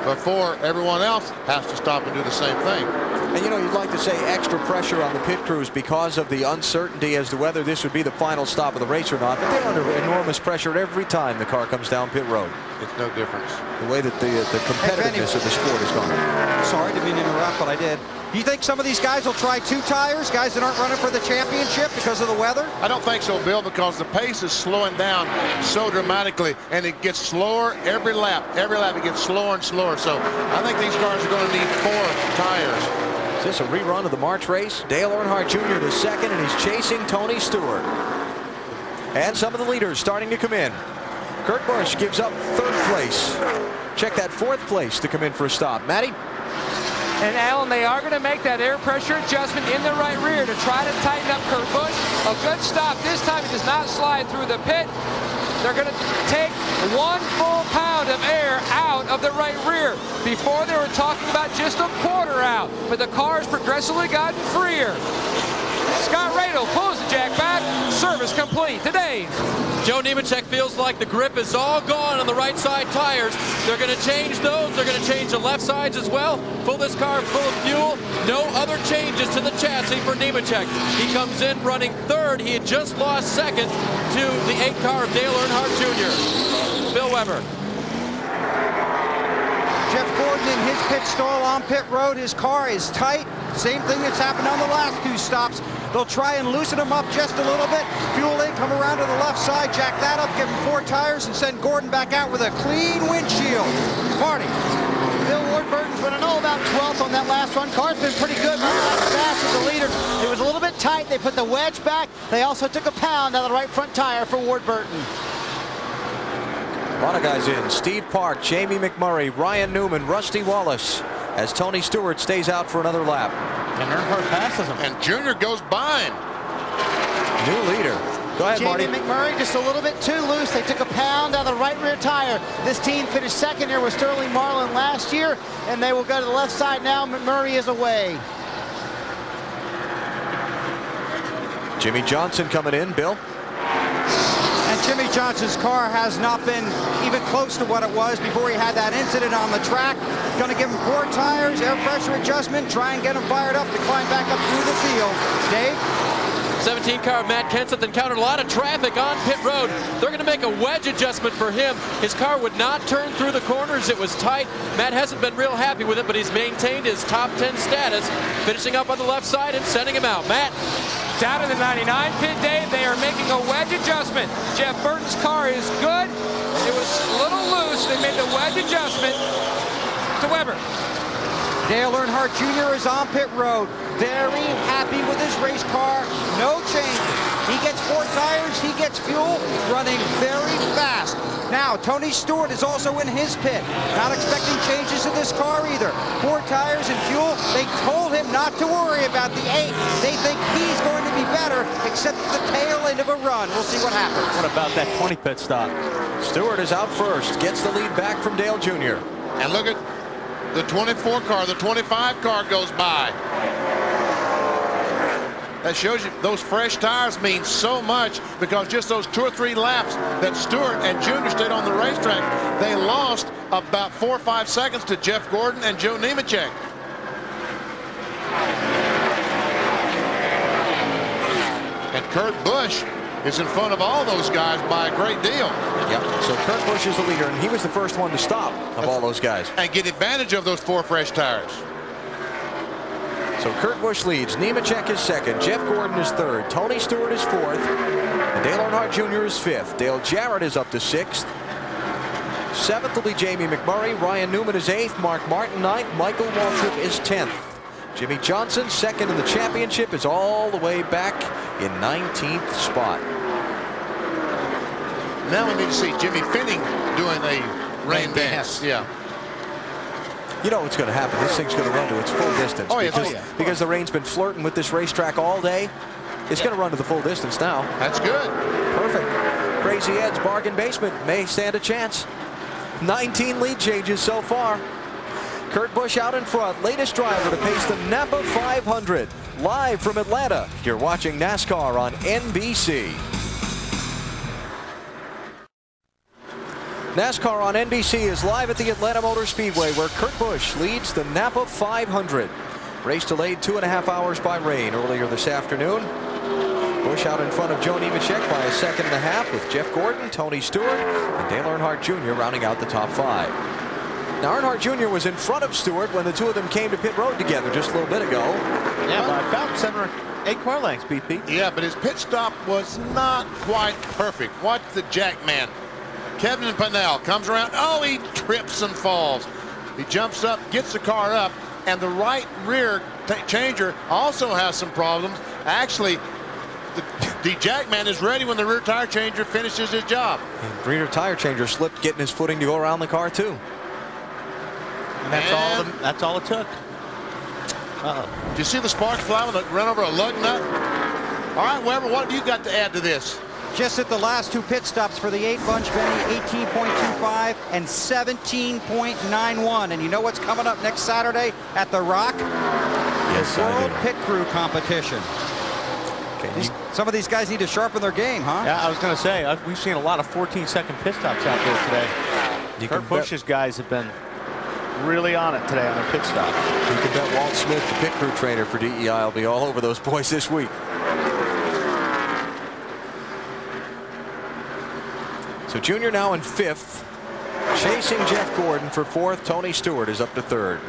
before everyone else has to stop and do the same thing. And you know, you'd like to say extra pressure on the pit crews because of the uncertainty as to whether this would be the final stop of the race or not, but they're under enormous pressure every time the car comes down pit road. It's no difference. The way that the competitiveness of the sport is gone. Sorry, didn't mean to interrupt, but I did. Do you think some of these guys will try 2 tires, guys that aren't running for the championship because of the weather? I don't think so, Bill, because the pace is slowing down so dramatically, and it gets slower every lap. Every lap it gets slower and slower. So I think these cars are going to need 4 tires. Is this a rerun of the March race? Dale Earnhardt Jr. to second, and he's chasing Tony Stewart. And some of the leaders starting to come in. Kurt Busch gives up 3rd place. Check that 4th place to come in for a stop. Matty? And Alan, they are going to make that air pressure adjustment in the right rear to try to tighten up Kurt Busch. A good stop. This time he does not slide through the pit. They're going to take 1 full pound of air out of the right rear. Before they were talking about just a quarter out, but the car has progressively gotten freer. Scott Radel pulls the jack back. Service complete today. Joe Nemechek feels like the grip is all gone on the right side tires. They're going to change those. They're going to change the left sides as well. Fill this car full of fuel. No other changes to the chassis for Nemechek. He comes in running 3rd. He had just lost 2nd to the 8 car of Dale Earnhardt Jr. Bill Weber. Jeff Gordon in his pit stall on pit road. His car is tight. Same thing that's happened on the last 2 stops. They'll try and loosen him up just a little bit. Fuel in, come around to the left side, jack that up, give him 4 tires, and send Gordon back out with a clean windshield. Marty. Bill Warburton's running all about 12th on that last run. Car's been pretty good, running like fast as the leader. It was a little bit tight. They put the wedge back. They also took a pound out of the right front tire for Warburton. A lot of guys in. Steve Park, Jamie McMurray, Ryan Newman, Rusty Wallace, as Tony Stewart stays out for another lap. And Earnhardt passes him. And Junior goes by him. New leader. Go ahead, Marty. Jamie McMurray just a little bit too loose. They took a pound out of the right rear tire. This team finished second here with Sterling Marlin last year, and they will go to the left side now. McMurray is away. Jimmy Johnson coming in, Bill. And Jimmy Johnson's car has not been even close to what it was before he had that incident on the track. Going to give him 4 tires, air pressure adjustment, try and get him fired up to climb back up through the field. Dave? 17 car Matt Kenseth encountered a lot of traffic on pit road. They're going to make a wedge adjustment for him. His car would not turn through the corners. It was tight. Matt hasn't been real happy with it, but he's maintained his top 10 status, finishing up on the left side and sending him out. Matt? Down in the 99 pit, Dave, they are making a wedge adjustment. Jeff Burton's car is good. It was a little loose. They made the wedge adjustment to Weber. Dale Earnhardt Jr. is on pit road. Very happy with his race car. No changes. He gets 4 tires. He gets fuel. Running very fast. Now, Tony Stewart is also in his pit. Not expecting changes to this car either. 4 tires and fuel. They told him not to worry about the 8. They think he's going to be better, except at the tail end of a run. We'll see what happens. What about that 20 pit stop? Stewart is out first. Gets the lead back from Dale Jr. And look at the 24 car, the 25 car goes by. That shows you those fresh tires mean so much, because just those 2 or 3 laps that Stewart and Junior stayed on the racetrack, they lost about 4 or 5 seconds to Jeff Gordon and Joe Nemechek. And Kurt Busch is in front of all those guys by a great deal. Yep. So Kurt Busch is the leader, and he was the first one to stop of all those guys. And get advantage of those 4 fresh tires. So Kurt Busch leads. Nemechek is second. Jeff Gordon is third. Tony Stewart is fourth. And Dale Earnhardt Jr. is fifth. Dale Jarrett is up to sixth. Seventh will be Jamie McMurray. Ryan Newman is eighth. Mark Martin ninth. Michael Waltrip is 10th. Jimmy Johnson, second in the championship, is all the way back in 19th spot. Now we need to see Jimmy Finning doing a rain dance. Yeah. You know what's going to happen. This thing's going to run to its full distance. Oh, yeah. Because the rain's been flirting with this racetrack all day. It's going to run to the full distance now. That's good. Perfect. Crazy Ed's bargain basement may stand a chance. 19 lead changes so far. Kurt Busch out in front, latest driver to pace the Napa 500. Live from Atlanta, you're watching NASCAR on NBC. NASCAR on NBC is live at the Atlanta Motor Speedway, where Kurt Busch leads the Napa 500. Race delayed 2.5 hours by rain earlier this afternoon. Busch out in front of Joe Nemechek by 1.5 seconds with Jeff Gordon, Tony Stewart, and Dale Earnhardt Jr. rounding out the top 5. Now, Earnhardt Jr. was in front of Stewart when the two of them came to pit road together just a little bit ago. Yeah, by about 7 or 8 car lengths, BP. Yeah, but his pit stop was not quite perfect. Watch the jack man. Kevin Pannell comes around. Oh, he trips and falls. He jumps up, gets the car up, and the right rear changer also has some problems. Actually, the jack man is ready when the rear tire changer finishes his job. And the rear tire changer slipped, getting his footing to go around the car too. And that's all it took. Do you see the sparks fly when it run over a lug nut? All right, Weber, what have you got to add to this? Just at the last 2 pit stops for the 8 bunch, Benny, 18.25 and 17.91. And you know what's coming up next Saturday at The Rock? Yes, the World Pit Crew competition. Okay, some of these guys need to sharpen their game, huh? Yeah, I was going to say, we've seen a lot of 14-second pit stops out there today. Kurt Busch's guys have been really on it today on their pit stops. You can bet Walt Smith, the pit crew trainer for DEI, will be all over those boys this week. So Junior now in 5th. Chasing Jeff Gordon for 4th. Tony Stewart is up to 3rd.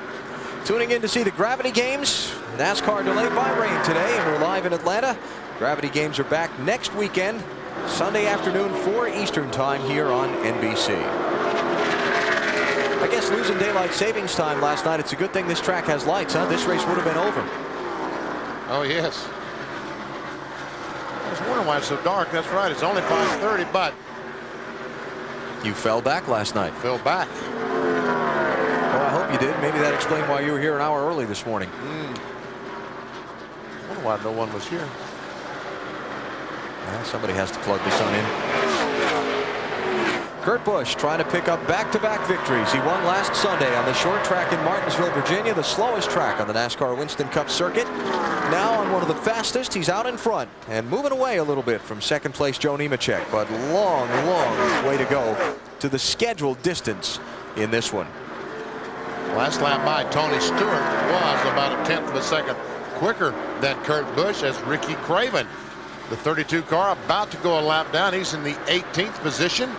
Tuning in to see the Gravity Games. NASCAR delayed by rain today, and we're live in Atlanta. Gravity Games are back next weekend, Sunday afternoon, 4 Eastern time here on NBC. I guess losing daylight savings time last night, it's a good thing this track has lights, huh? This race would have been over. Oh, yes. I was wondering why it's so dark. That's right. It's only 5:30, but you fell back last night. Fell back. Well, I hope you did. Maybe that explained why you were here an hour early this morning. I wonder why no one was here. Well, somebody has to plug the sun in. Kurt Busch trying to pick up back-to-back victories. He won last Sunday on the short track in Martinsville, Virginia, the slowest track on the NASCAR Winston Cup circuit. Now on one of the fastest, he's out in front and moving away a little bit from second place Joe Nemechek, but long, long way to go to the scheduled distance in this one. Last lap by Tony Stewart was about a 1/10 of a second quicker than Kurt Busch as Ricky Craven, the 32 car, about to go a lap down. He's in the 18th position.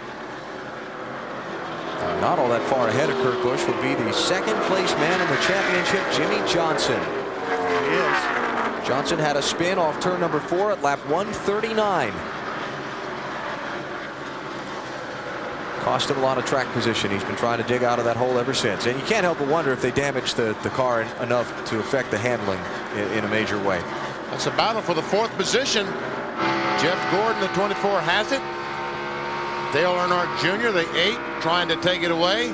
Not all that far ahead of Kurt Busch would be the second place man in the championship, Jimmy Johnson. He is. Johnson had a spin off turn number 4 at lap 139. Cost him a lot of track position. He's been trying to dig out of that hole ever since. And you can't help but wonder if they damaged the car enough to affect the handling in a major way. That's a battle for the 4th position. Jeff Gordon, the 24, has it. Dale Earnhardt Jr., the 8, trying to take it away.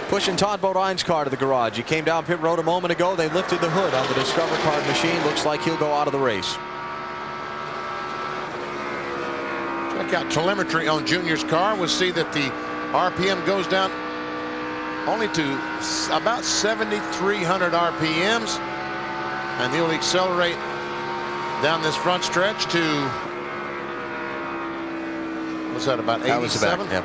Pushing Todd Bodine's car to the garage. He came down pit road a moment ago. They lifted the hood on the Discover Card machine. Looks like he'll go out of the race. Check out telemetry on Junior's car. We'll see that the RPM goes down only to about 7,300 RPMs. And he'll accelerate down this front stretch to, what's that, about 87? That was the back, yep.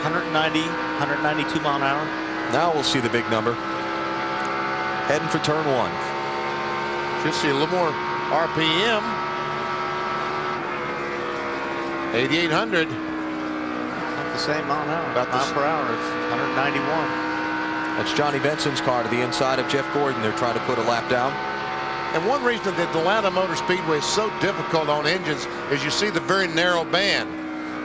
190, 192 mile an hour. Now we'll see the big number. Heading for turn 1. Should see a little more RPM. 8,800. Not the same mile an hour. About mile per hour. It's 191. That's Johnny Benson's car to the inside of Jeff Gordon. They're trying to put a lap down. And one reason that the Atlanta Motor Speedway is so difficult on engines is you see the very narrow band.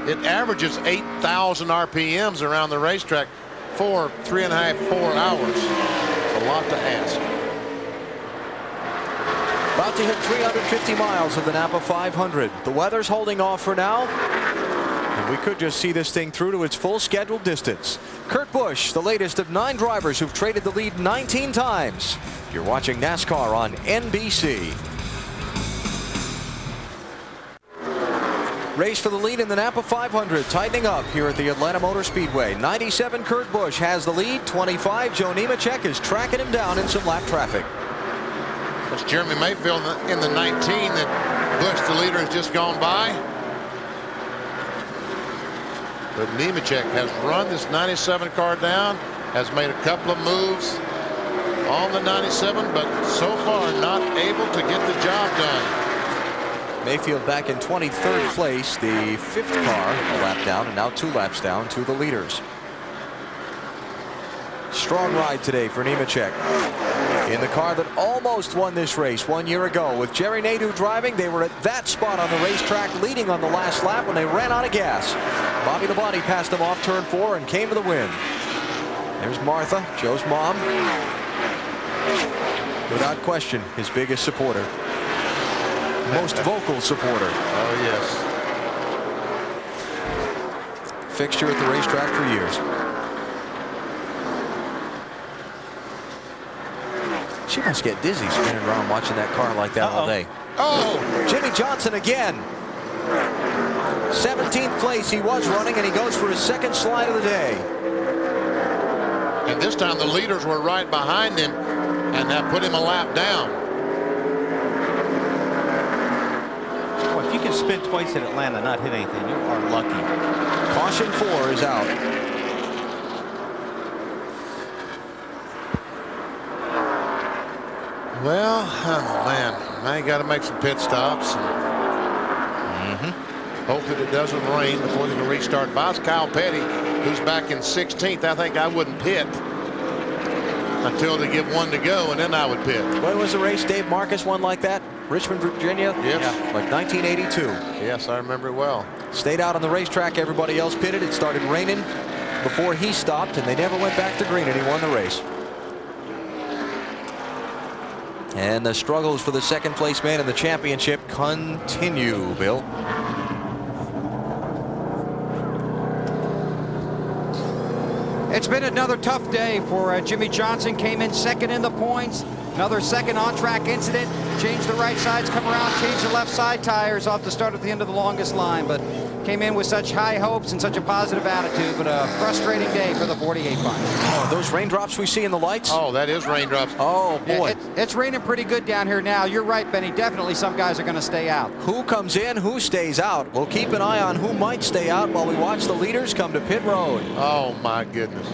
It averages 8,000 RPMs around the racetrack for 3.5, 4 hours. It's a lot to ask. About to hit 350 miles of the Napa 500. The weather's holding off for now. And we could just see this thing through to its full scheduled distance. Kurt Busch, the latest of 9 drivers who've traded the lead 19 times. You're watching NASCAR on NBC. Race for the lead in the Napa 500 tightening up here at the Atlanta Motor Speedway. 97 Kurt Busch has the lead. 25 Joe Nemechek is tracking him down in some lap traffic. That's Jeremy Mayfield in the 19 that Busch, the leader, has just gone by. But Nemechek has run this 97 car down, has made a couple of moves on the 97, but so far not able to get the job done. Mayfield back in 23rd place, the 5th car a lap down, and now 2 laps down to the leaders. Strong ride today for Nemechek in the car that almost won this race 1 year ago. With Jerry Nadeau driving, they were at that spot on the racetrack, leading on the last lap when they ran out of gas. Bobby Labonte passed them off turn 4 and came to the win. There's Martha, Joe's mom. Without question, his biggest supporter. Most vocal supporter. Oh, yes. Fixture at the racetrack for years. She must get dizzy spinning around watching that car like that all day. Oh! Jimmy Johnson again. 17th place he was running, and he goes for his 2nd slide of the day. And this time the leaders were right behind him, and that put him a lap down. Well, if you can spin twice at Atlanta and not hit anything, you are lucky. Caution 4 is out. Well, oh man, Now you got to make some pit stops. Hope that it doesn't rain before they can restart. If I was Kyle Petty, who's back in 16th, I think I wouldn't pit until they give one to go, and then I would pit. When was the race Dave Marcus won like that? Richmond, Virginia? Yes. Yeah, like 1982. Yes, I remember it well. Stayed out on the racetrack. Everybody else pitted. It started raining before he stopped, and they never went back to green, and he won the race. And the struggles for the second place man in the championship continue, Bill. It's been another tough day for Jimmy Johnson. Came in second in the points. Another second on-track incident. Changed the right sides, come around, changed the left side tires off the start at the end of the longest line. But came in with such high hopes and such a positive attitude. But a frustrating day for the 48 bunch. Oh, those raindrops we see in the lights? Oh, that is raindrops. Oh, boy. Yeah, it's raining pretty good down here now. You're right, Benny. Definitely some guys are going to stay out. Who comes in, who stays out? We'll keep an eye on who might stay out while we watch the leaders come to pit road. Oh, my goodness.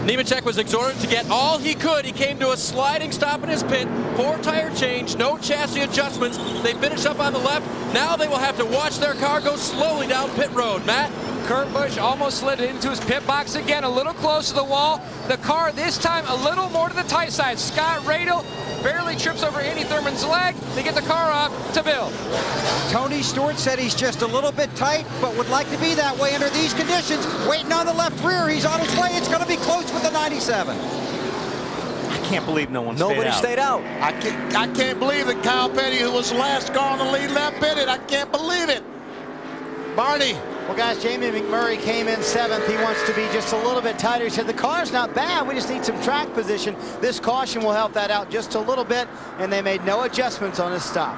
Nemechek was exhorted to get all he could. He came to a sliding stop in his pit. 4-tire change, no chassis adjustments. They finish up on the left. Now they will have to watch their car go slowly down pit road. Matt? Kurt Busch almost slid into his pit box again, a little close to the wall. The car this time a little more to the tight side. Scott Radel barely trips over Andy Thurman's leg. They get the car up to Bill. Tony Stewart said he's just a little bit tight, but would like to be that way under these conditions. Waiting on the left rear. He's on his way. It's going to be close with the 97. I can't believe nobody stayed out. I can't believe that Kyle Petty, who was the last car on the lead lap, pitted. I can't believe it. Barney. Well, guys, Jamie McMurray came in 7th. He wants to be just a little bit tighter. He said the car's not bad. We just need some track position. This caution will help that out just a little bit, and they made no adjustments on his stop.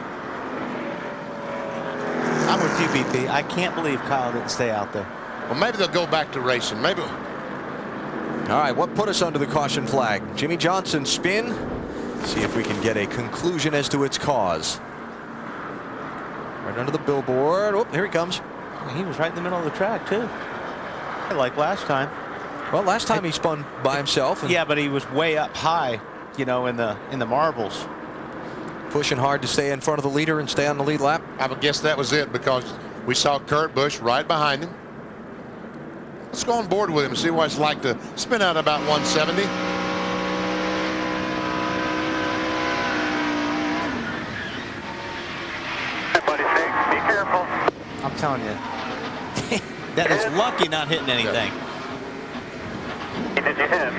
I'm with you, BP. I can't believe Kyle didn't stay out there. Well, maybe they'll go back to racing. Maybe. All right, what put us under the caution flag? Jimmy Johnson's spin. See if we can get a conclusion as to its cause. Right under the billboard. Oh, here he comes. He was right in the middle of the track, too. Like last time. Well, last time he spun by himself. Yeah, but he was way up high, you know, in the marbles. Pushing hard to stay in front of the leader and stay on the lead lap. I would guess that was it, because we saw Kurt Busch right behind him. Let's go on board with him and see what it's like to spin out about 170. Be careful. I'm telling you. That is lucky not hitting anything. Did you hit?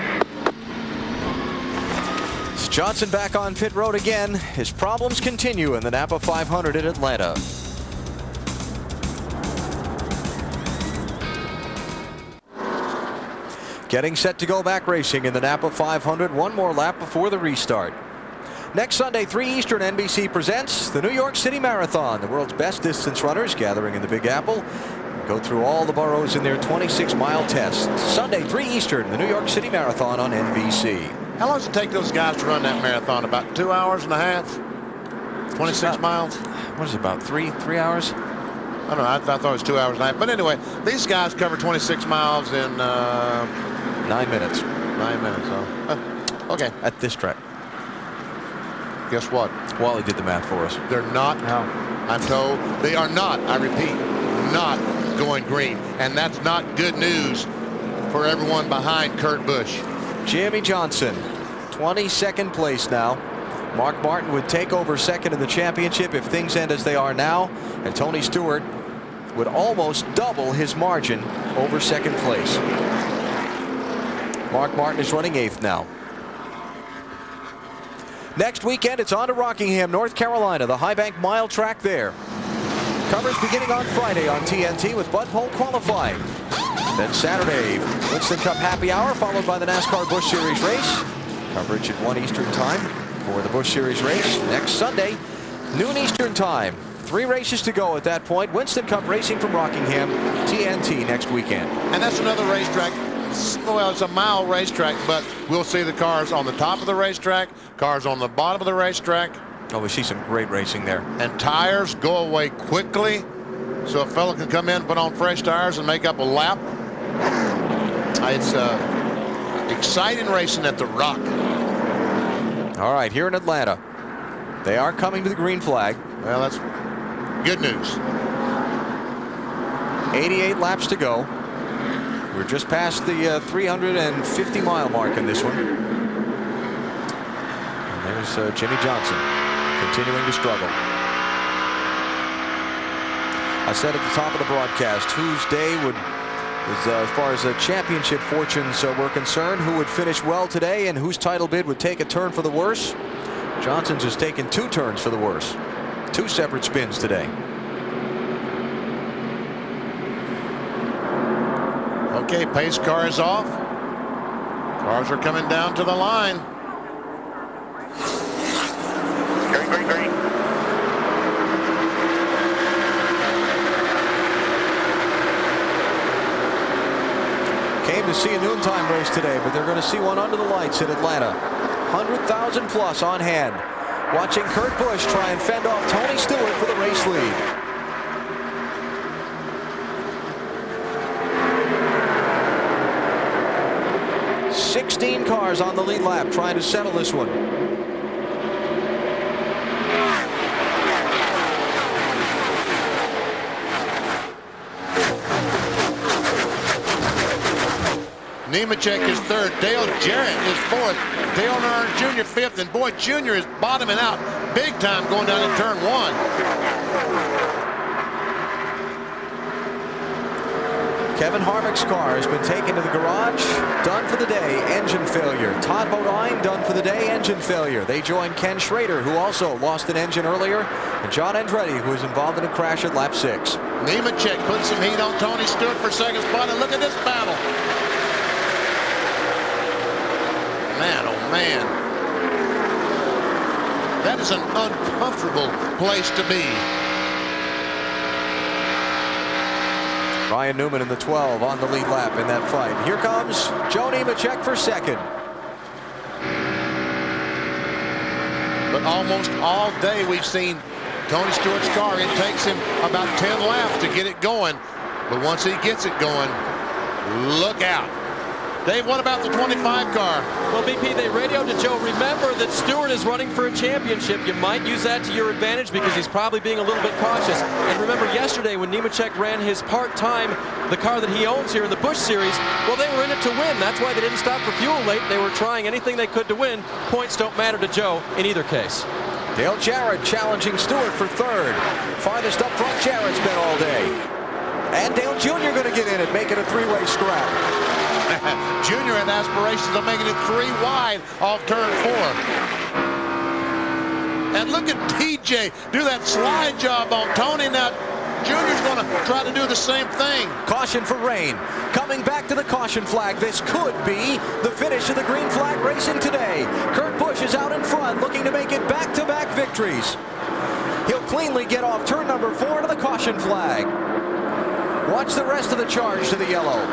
It's Johnson back on pit road again. His problems continue in the Napa 500 at Atlanta. Getting set to go back racing in the Napa 500. One more lap before the restart. Next Sunday, 3 Eastern, NBC presents the New York City Marathon. The world's best distance runners gathering in the Big Apple. Go through all the boroughs in their 26-mile test. Sunday, 3 Eastern, the New York City Marathon on NBC. How long does it take those guys to run that marathon? About 2 hours and a half? 26 miles? What is it, about three hours? I don't know. I thought it was 2 hours and a half. But anyway, these guys cover 26 miles in 9 minutes. 9 minutes. Oh. Okay. At this track. Guess what? Wally did the math for us. They're not. No. I'm told they are not. I repeat, not going green, and that's not good news for everyone behind Kurt Busch. Jimmy Johnson, 22nd place now. Mark Martin would take over second in the championship if things end as they are now, and Tony Stewart would almost double his margin over second place. Mark Martin is running 8th now. Next weekend, it's on to Rockingham, North Carolina, the High Bank Mile track there. Coverage beginning on Friday on TNT with Bud Pole qualifying. Then Saturday, Winston Cup happy hour, followed by the NASCAR Busch Series race. Coverage at 1 Eastern time for the Busch Series race. Next Sunday, noon Eastern time. 3 races to go at that point. Winston Cup racing from Rockingham, TNT next weekend. And that's another racetrack. Well, it's a mile racetrack, but we'll see the cars on the top of the racetrack, cars on the bottom of the racetrack. Oh, we see some great racing there. And tires go away quickly, so a fellow can come in, put on fresh tires, and make up a lap. It's exciting racing at the Rock. All right, here in Atlanta, They are coming to the green flag. Well, that's good news. 88 laps to go. We're just past the 350-mile mark in this one. And there's Jimmy Johnson continuing to struggle. I said at the top of the broadcast, whose day would, as far as championship fortunes were concerned, who would finish well today and whose title bid would take a turn for the worse. Johnson's has taken 2 turns for the worse. 2 separate spins today. Okay, pace car is off. Cars are coming down to the line. Green, green, green. Came to see a noontime race today, but they're going to see one under the lights in Atlanta. 100,000 plus on hand. Watching Kurt Busch try and fend off Tony Stewart for the race lead. Sixteen cars on the lead lap trying to settle this one. Nemechek is 3rd. Dale Jarrett is 4th. Dale Earnhardt Jr. 5th. And boy, Jr. is bottoming out big time going down in turn 1. Kevin Harvick's car has been taken to the garage. Done for the day. Engine failure. Todd Bodine done for the day. Engine failure. They join Ken Schrader, who also lost an engine earlier, and John Andretti, who was involved in a crash at lap 6. Nemechek put some heat on Tony Stewart for 2nd spot. And look at this battle. Man, oh man. That is an uncomfortable place to be. Ryan Newman in the 12 on the lead lap in that fight. Here comes Joe Nemechek for 2nd. But almost all day we've seen Tony Stewart's car. It takes him about 10 laps to get it going. But once he gets it going, look out. Dave, what about the 25 car? Well, BP, they radioed to Joe. Remember that Stewart is running for a championship. You might use that to your advantage because he's probably being a little bit cautious. And remember yesterday when Nemechek ran his part-time, the car that he owns here in the Busch Series, well, they were in it to win. That's why they didn't stop for fuel late. They were trying anything they could to win. Points don't matter to Joe in either case. Dale Jarrett challenging Stewart for 3rd. Farthest up front, Jarrett's been all day. And Dale Jr. going to get in it, make it a 3-way scrap. Junior had aspirations of making it 3 wide off turn 4. And look at TJ do that slide job on Tony. Now Junior's going to try to do the same thing. Caution for rain. Coming back to the caution flag. This could be the finish of the green flag racing today. Kurt Busch is out in front looking to make it back-to-back victories. He'll cleanly get off turn number 4 to the caution flag. Watch the rest of the charge to the yellow.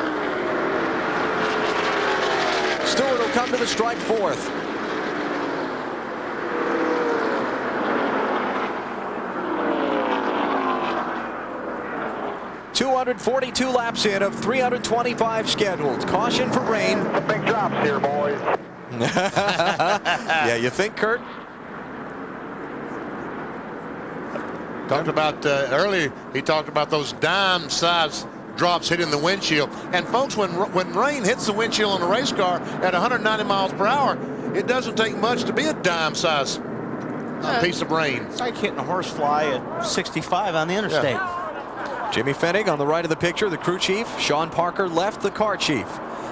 Stewart will come to the stripe 4th. .242 laps in of 325 scheduled. Caution for rain. Big drops here, boys. Yeah, you think, Kurt? Talked about earlier, he talked about those dime-sized drops hitting the windshield. And folks, when rain hits the windshield on a race car at 190 miles per hour, it doesn't take much to be a dime-sized piece of rain. It's like hitting a horsefly at 65 on the interstate. Yeah. Jimmy Fennig on the right of the picture, the crew chief. Sean Parker left, the car chief.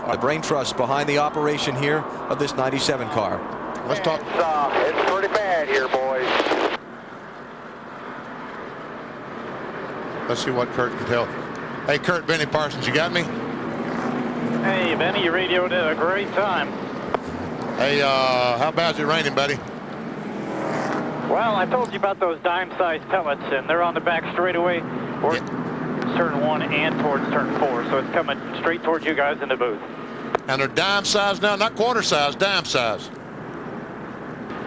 The brain trust behind the operation here of this 97 car. Let's talk. It's pretty bad here, boys. Let's see what Kurt can tell. Hey, Kurt, Benny Parsons, you got me? Hey, Benny, you radioed at a great time. Hey, how bad is it raining, buddy? Well, I told you about those dime-sized pellets, and they're on the back straightaway, or turn 1 and towards turn 4, so it's coming straight towards you guys in the booth. And they're dime-sized now, not quarter-sized, dime-sized.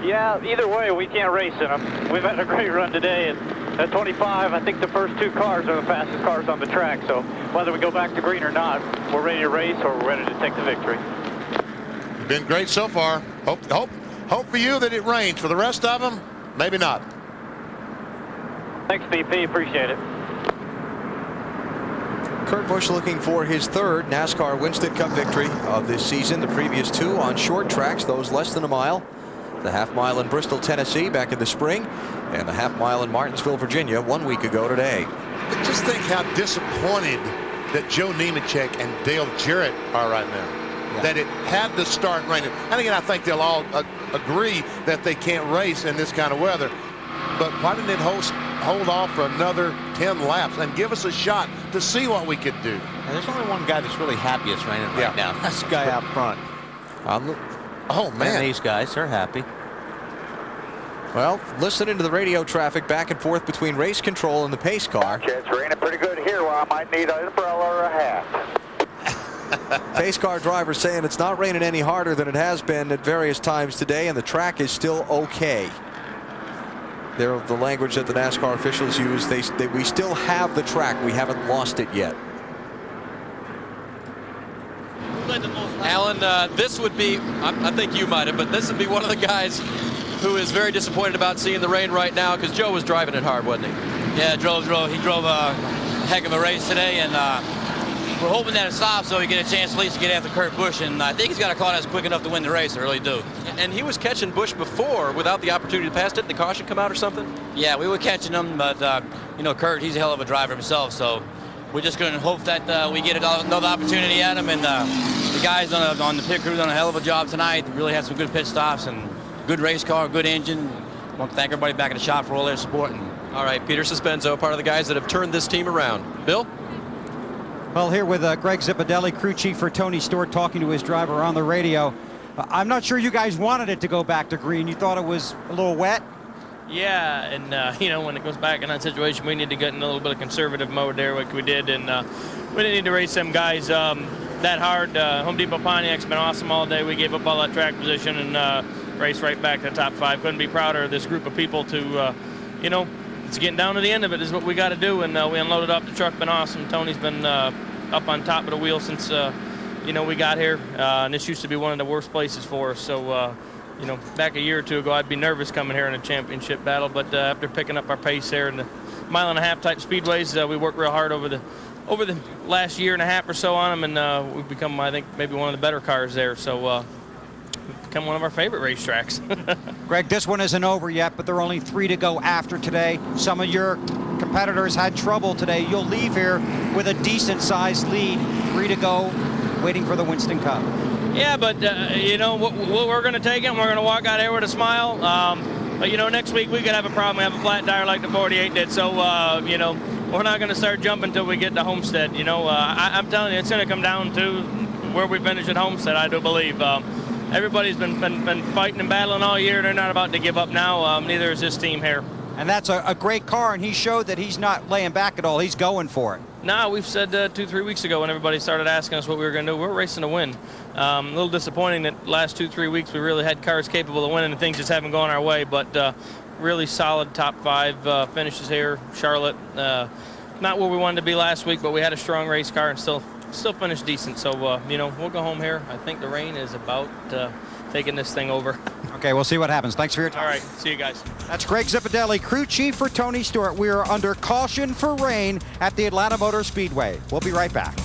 Yeah, either way, we can't race in them. We've had a great run today, and at 25, I think the first 2 cars are the fastest cars on the track, so whether we go back to green or not, we're ready to race or we're ready to take the victory. You've been great so far. Hope for you that it rains. For the rest of them, Maybe not. Thanks, VP. Appreciate it. Kurt Busch looking for his third NASCAR Winston Cup victory of this season. The previous two on short tracks, those less than a mile. The half mile in Bristol, Tennessee back in the spring, and the half mile in Martinsville, Virginia 1 week ago today. But just think how disappointed that Joe Nemechek and Dale Jarrett are right now. Yeah. That it had to start raining. And again, I think they'll all agree that they can't race in this kind of weather. But why didn't it hold off for another 10 laps and give us a shot to see what we could do? And there's only one guy that's really happy it's raining right now. That's the guy out front. Oh, man. And these guys are happy. Well, listening to the radio traffic back and forth between race control and the pace car. It's raining pretty good here where I might need an umbrella or a hat. Pace car driver saying it's not raining any harder than it has been at various times today, and the track is still okay. They're the language that the NASCAR officials use. We still have the track. We haven't lost it yet. Alan, this would be, I think you might have, but this would be one of the guys who is very disappointed about seeing the rain right now, because Joe was driving it hard, wasn't he? Yeah, he drove a heck of a race today, and we're hoping that it stops so we get a chance at least to get after Kurt Busch, and I think he's got a car that's quick enough to win the race. I really do. And he was catching Busch before without the opportunity to pass. Didn't the caution come out or something? Yeah, we were catching him, but you know, Kurt, he's a hell of a driver himself, so we're just going to hope that we get another opportunity at him, and the guys on the pit crew done a hell of a job tonight. Really had some good pit stops and good race car, good engine. I want to thank everybody back in the shop for all their support. All right, Peter Suspenzo, part of the guys that have turned this team around. Bill? Well, here with Greg Zipadelli, crew chief for Tony Stewart, talking to his driver on the radio. I'm not sure you guys wanted it to go back to green. You thought it was a little wet? Yeah, and you know, when it goes back in that situation, we need to get in a little bit of conservative mode there, like we did, and we didn't need to race them guys that hard. Home Depot Pontiac's been awesome all day. We gave up all that track position and raced right back to the top 5. Couldn't be prouder of this group of people to, you know, it's getting down to the end of it is what we got to do, and we unloaded up. The truck been awesome. Tony's been up on top of the wheel since, you know, we got here, and this used to be one of the worst places for us, so you know, back a year or two ago, I'd be nervous coming here in a championship battle, but after picking up our pace there in the 1.5-mile type speedways, we worked real hard over the last year and a half or so on them, and we've become, I think, maybe one of the better cars there. So we've become one of our favorite racetracks. Greg, this one isn't over yet, but there are only 3 to go after today. Some of your competitors had trouble today. You'll leave here with a decent-sized lead. 3 to go, waiting for the Winston Cup. Yeah, but, you know, we're going to take it, and we're going to walk out here with a smile. But, you know, next week we could have a problem. We have a flat tire like the 48 did. So, you know, we're not going to start jumping until we get to Homestead. You know, I'm telling you, it's going to come down to where we finish at Homestead, I do believe. Everybody's been fighting and battling all year. They're not about to give up now. Neither is this team here. And that's a great car, and he showed that he's not laying back at all. He's going for it. No, we've said 2-3 weeks ago when everybody started asking us what we were going to do, we're racing to win. A little disappointing that last 2-3 weeks we really had cars capable of winning and things just haven't gone our way, but really solid top 5 finishes here. Charlotte, not where we wanted to be last week, but we had a strong race car and still finished decent. So, you know, we'll go home here. I think the rain is about taking this thing over. Okay, we'll see what happens. Thanks for your time. All right, see you guys. That's Greg Zipadelli, crew chief for Tony Stewart. We are under caution for rain at the Atlanta Motor Speedway. We'll be right back.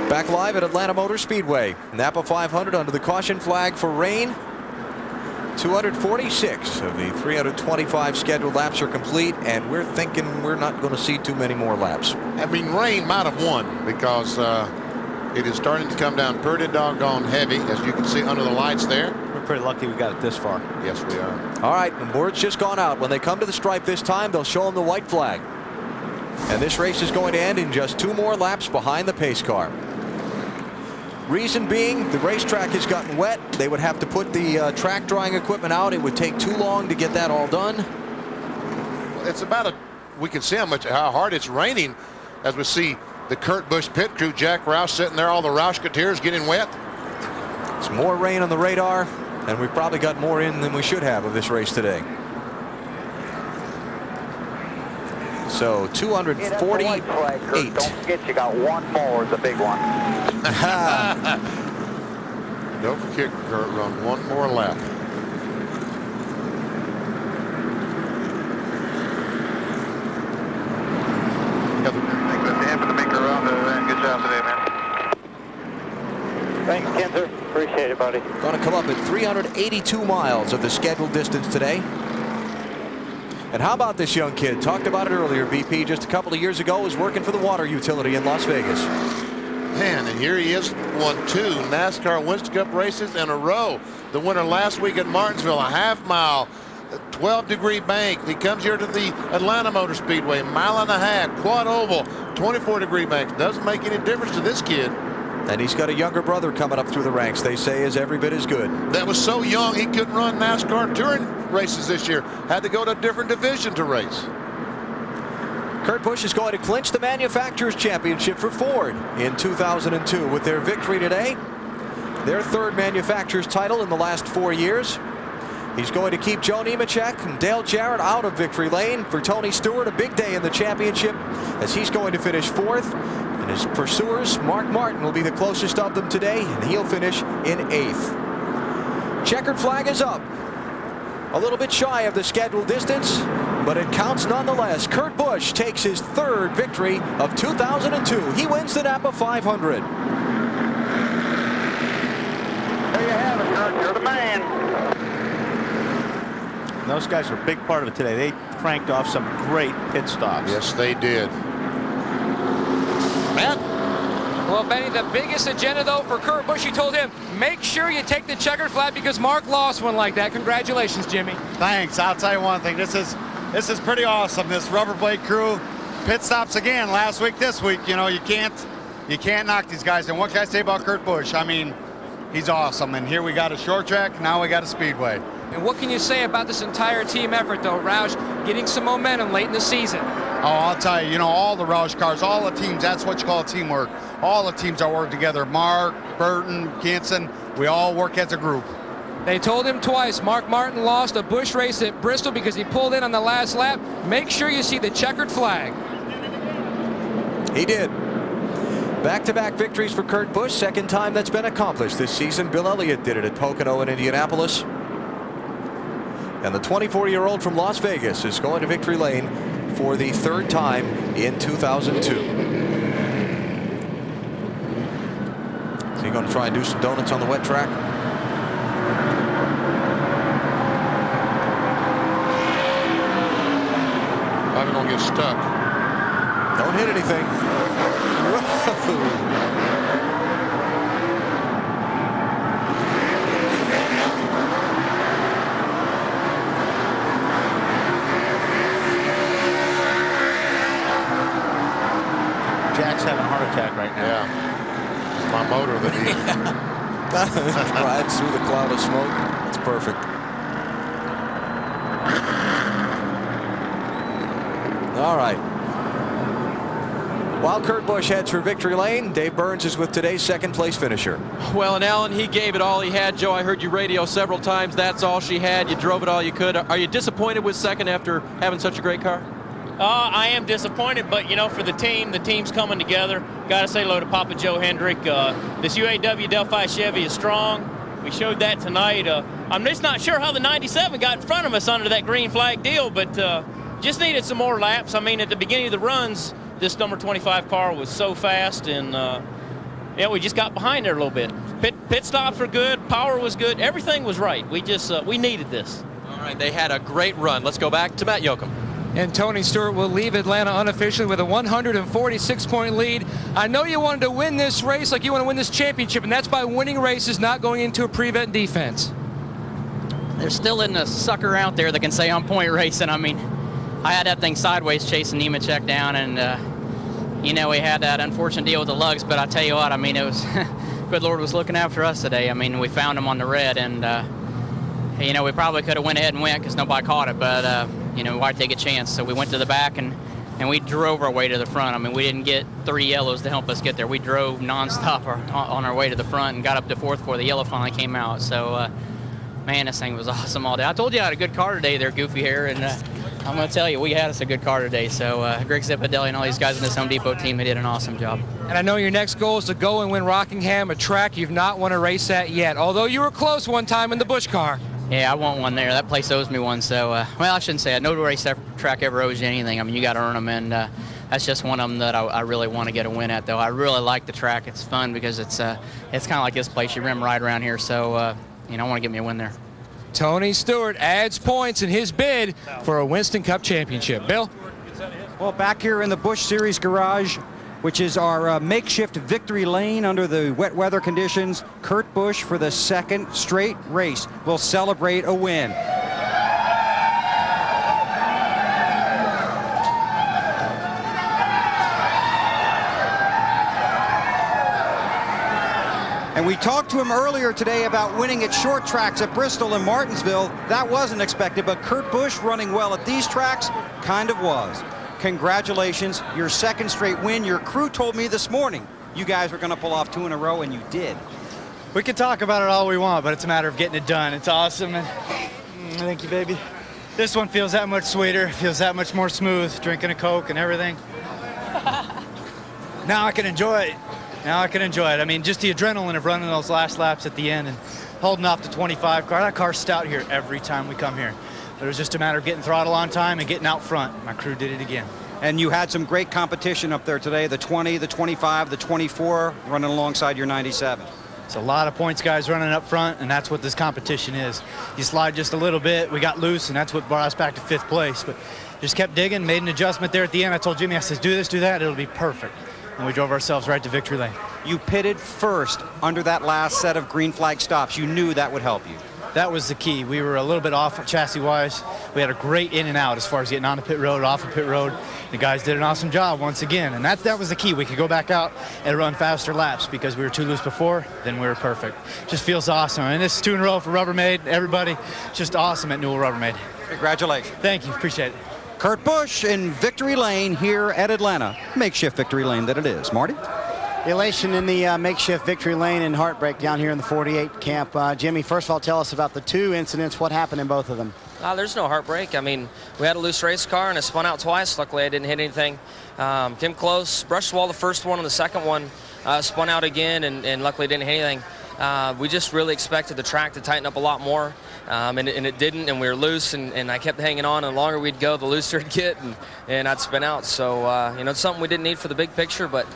Back live at Atlanta Motor Speedway. Napa 500 under the caution flag for rain. 246 of the 325 scheduled laps are complete, and we're thinking we're not going to see too many more laps. I mean, rain might have won because it is starting to come down pretty doggone heavy, as you can see under the lights there. We're pretty lucky we got it this far. Yes, we are. All right, the word's just gone out. When they come to the stripe this time, they'll show them the white flag. And this race is going to end in just 2 more laps behind the pace car. Reason being, the racetrack has gotten wet. They would have to put the track drying equipment out. It would take too long to get that all done. It's about we can see how hard it's raining as we see the Kurt Busch pit crew, Jack Roush sitting there, all the Roushketeers getting wet. It's more rain on the radar, and we've probably got more in than we should have of this race today. So 248. Don't forget you got one more, the big one. Don't forget, Kurt, run one more lap. Good job today, man. Thanks, Kinzer. Appreciate it, buddy. Going to come up at 382 miles of the scheduled distance today. And how about this young kid? Talked about it earlier, BP. Just a couple of years ago, was working for the water utility in Las Vegas. Man, and here he is, won 2 NASCAR Winston Cup races in a row. The winner last week at Martinsville, a half-mile, 12-degree bank. He comes here to the Atlanta Motor Speedway, mile and a half, quad oval, 24-degree banks. Doesn't make any difference to this kid. And he's got a younger brother coming up through the ranks. They say is every bit as good. That was so young he couldn't run NASCAR touring races this year. Had to go to a different division to race. Kurt Busch is going to clinch the Manufacturers Championship for Ford in 2002 with their victory today. Their 3rd Manufacturers title in the last 4 years. He's going to keep Joe Nemechek and Dale Jarrett out of victory lane. For Tony Stewart, a big day in the championship as he's going to finish 4th. And his pursuers, Mark Martin, will be the closest of them today, and he'll finish in 8th. Checkered flag is up. A little bit shy of the scheduled distance, but it counts nonetheless. Kurt Busch takes his 3rd victory of 2002. He wins the Napa 500. There you have it, Kurt. You're the man. Those guys are a big part of it today. They cranked off some great pit stops. Yes, they did. Matt? Well, Benny, the biggest agenda, though, for Kurt Busch, he told him, make sure you take the checkered flag because Mark lost one like that. Congratulations, Jimmy. Thanks. I'll tell you one thing. This is pretty awesome. This rubber blade crew, pit stops again last week, this week. You know, you can't knock these guys. And what can I say about Kurt Busch? I mean, he's awesome. And here we got a short track. Now we got a speedway. And what can you say about this entire team effort, though, Roush, getting some momentum late in the season? Oh, I'll tell you, all the Roush cars, all the teams, that's what you call teamwork. All the teams are working together. Mark, Burton, Kinson, we all work as a group. They told him twice. Mark Martin lost a Busch race at Bristol because he pulled in on the last lap. Make sure you see the checkered flag. He did. Back-to-back victories for Kurt Busch. 2nd time that's been accomplished this season. Bill Elliott did it at Pocono and Indianapolis. And the 24-year-old from Las Vegas is going to victory lane for the 3rd time in 2002. Is he going to try and do some donuts on the wet track? Probably going to get stuck. Don't hit anything. Jack's having a heart attack right now. Yeah. It's my motor that he rides through the cloud of smoke. It's perfect. All right. While Kurt Busch heads for victory lane, Dave Burns is with today's 2nd place finisher. Well, and Alan, he gave it all he had. Joe, I heard you radio several times. That's all she had. You drove it all you could. Are you disappointed with 2nd after having such a great car? I am disappointed, but, for the team's coming together. Got to say hello to Papa Joe Hendrick. This UAW Delphi Chevy is strong. We showed that tonight. I'm just not sure how the 97 got in front of us under that green flag deal, but just needed some more laps. I mean, at the beginning of the runs, this number 25 car was so fast, and we just got behind there a little bit. Pit stops were good, power was good, everything was right. We just we needed this. All right, they had a great run. Let's go back to Matt Yoakum. And Tony Stewart will leave Atlanta unofficially with a 146-point lead. I know you wanted to win this race like you want to win this championship, and that's by winning races, not going into a prevent defense. There still isn't a sucker out there that can say I'm point racing. I mean, I had that thing sideways chasing Nemechek down, and, we had that unfortunate deal with the lugs, but I tell you what, I mean, it was, good Lord was looking after us today. I mean, we found him on the red, and, we probably could have went ahead and went because nobody caught it, but, why take a chance? So we went to the back, and we drove our way to the front. I mean, we didn't get 3 yellows to help us get there. We drove nonstop on our way to the front and got up to 4th before the yellow finally came out. So, man, this thing was awesome all day. I told you I had a good car today there, Goofy Hair, and I'm going to tell you, we had us a good car today. So Greg Zipadelli and all these guys in this Home Depot team, they did an awesome job. And I know your next goal is to go and win Rockingham, a track you've not won a race at yet, although you were close one time in the Busch car. Yeah, I want one there. That place owes me one. So, well, I shouldn't say that. No race track ever owes you anything. I mean, you got to earn them, and that's just one of them that I really want to get a win at, though. I really like the track. It's fun because it's kind of like this place. You rim right around here, so, you know, I want to get me a win there. Tony Stewart adds points in his bid for a Winston Cup championship. Bill? Well, back here in the Busch Series garage, which is our makeshift victory lane under the wet weather conditions, Kurt Busch, for the second straight race, will celebrate a win. And we talked to him earlier today about winning at short tracks at Bristol and Martinsville. That wasn't expected, but Kurt Busch running well at these tracks kind of was. Congratulations, your second straight win. Your crew told me this morning you guys were going to pull off 2 in a row, and you did. We can talk about it all we want, but it's a matter of getting it done. It's awesome, and thank you, baby. This one feels that much sweeter, feels that much more smooth, drinking a Coke and everything. Now I can enjoy it. Now I can enjoy it. I mean, just the adrenaline of running those last laps at the end and holding off the 25 car. That car's stout here every time we come here. But it was just a matter of getting throttle on time and getting out front. My crew did it again. And you had some great competition up there today, the 20, the 25, the 24, running alongside your 97. It's a lot of points guys running up front, and that's what this competition is. You slide just a little bit, we got loose, and that's what brought us back to 5th place. But just kept digging, made an adjustment there at the end. I told Jimmy, I said, do this, do that, it'll be perfect. And we drove ourselves right to victory lane. You pitted first under that last set of green flag stops. You knew that would help you. That was the key. We were a little bit off chassis-wise. We had a great in and out as far as getting on the pit road, off the pit road. The guys did an awesome job once again, and that was the key. We could go back out and run faster laps because we were too loose before, then we were perfect. Just feels awesome. And this is 2 in a row for Rubbermaid. Everybody, just awesome at Newell Rubbermaid. Congratulations. Thank you. Appreciate it. Kurt Busch in victory lane here at Atlanta. Makeshift victory lane that it is. Marty? Elation in the makeshift victory lane and heartbreak down here in the 48 camp. Jimmy, first of all, tell us about the 2 incidents. What happened in both of them? There's no heartbreak. I mean, we had a loose race car and it spun out twice. Luckily, I didn't hit anything. Came close, brushed the wall the first one, and the second one spun out again, and luckily didn't hit anything. We just really expected the track to tighten up a lot more, and it didn't, and we were loose, and I kept hanging on, and the longer we'd go, the looser it'd get, and I'd spin out. So, you know, it's something we didn't need for the big picture, but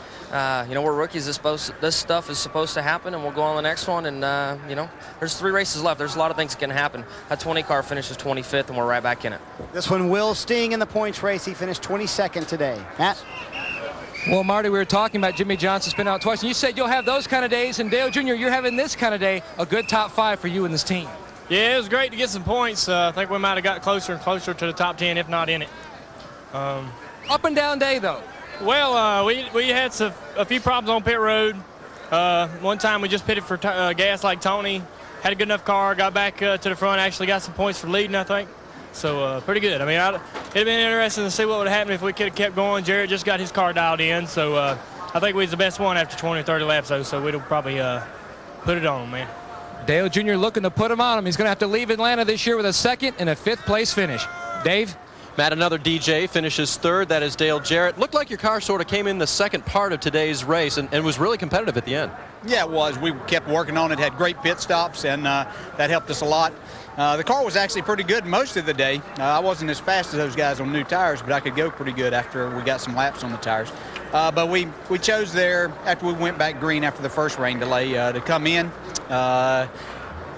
you know, we're rookies. This stuff is supposed to happen, and we'll go on the next one. And you know, there's 3 races left. There's a lot of things that can happen. That 20 car finishes 25th, and we're right back in it. This one will sting in the points race. He finished 22nd today. Matt? Well, Marty, we were talking about Jimmy Johnson spin out twice, and you said you'll have those kind of days. And Dale Jr., you're having this kind of day. A good top 5 for you and this team. Yeah, it was great to get some points. I think we might have got closer and closer to the top 10, if not in it. Up and down day, though. Well, we had a few problems on pit road. One time we just pitted for gas like Tony. Had a good enough car, got back to the front, actually got some points for leading, I think. So pretty good. I mean, it'd have been interesting to see what would have happened if we could have kept going. Jarrett just got his car dialed in, so I think we was the best one after 20 or 30 laps, though, so we'd probably put it on him, man. Dale Jr. looking to put him on him. He's going to have to leave Atlanta this year with a 2nd and a 5th place finish. Dave? Matt, another DJ finishes 3rd. That is Dale Jarrett. Looked like your car sort of came in the second part of today's race and was really competitive at the end. Yeah, it was. We kept working on it, had great pit stops, and that helped us a lot. The car was actually pretty good most of the day. I wasn't as fast as those guys on new tires, but I could go pretty good after we got some laps on the tires. But we chose there, after we went back green after the first rain delay, to come in.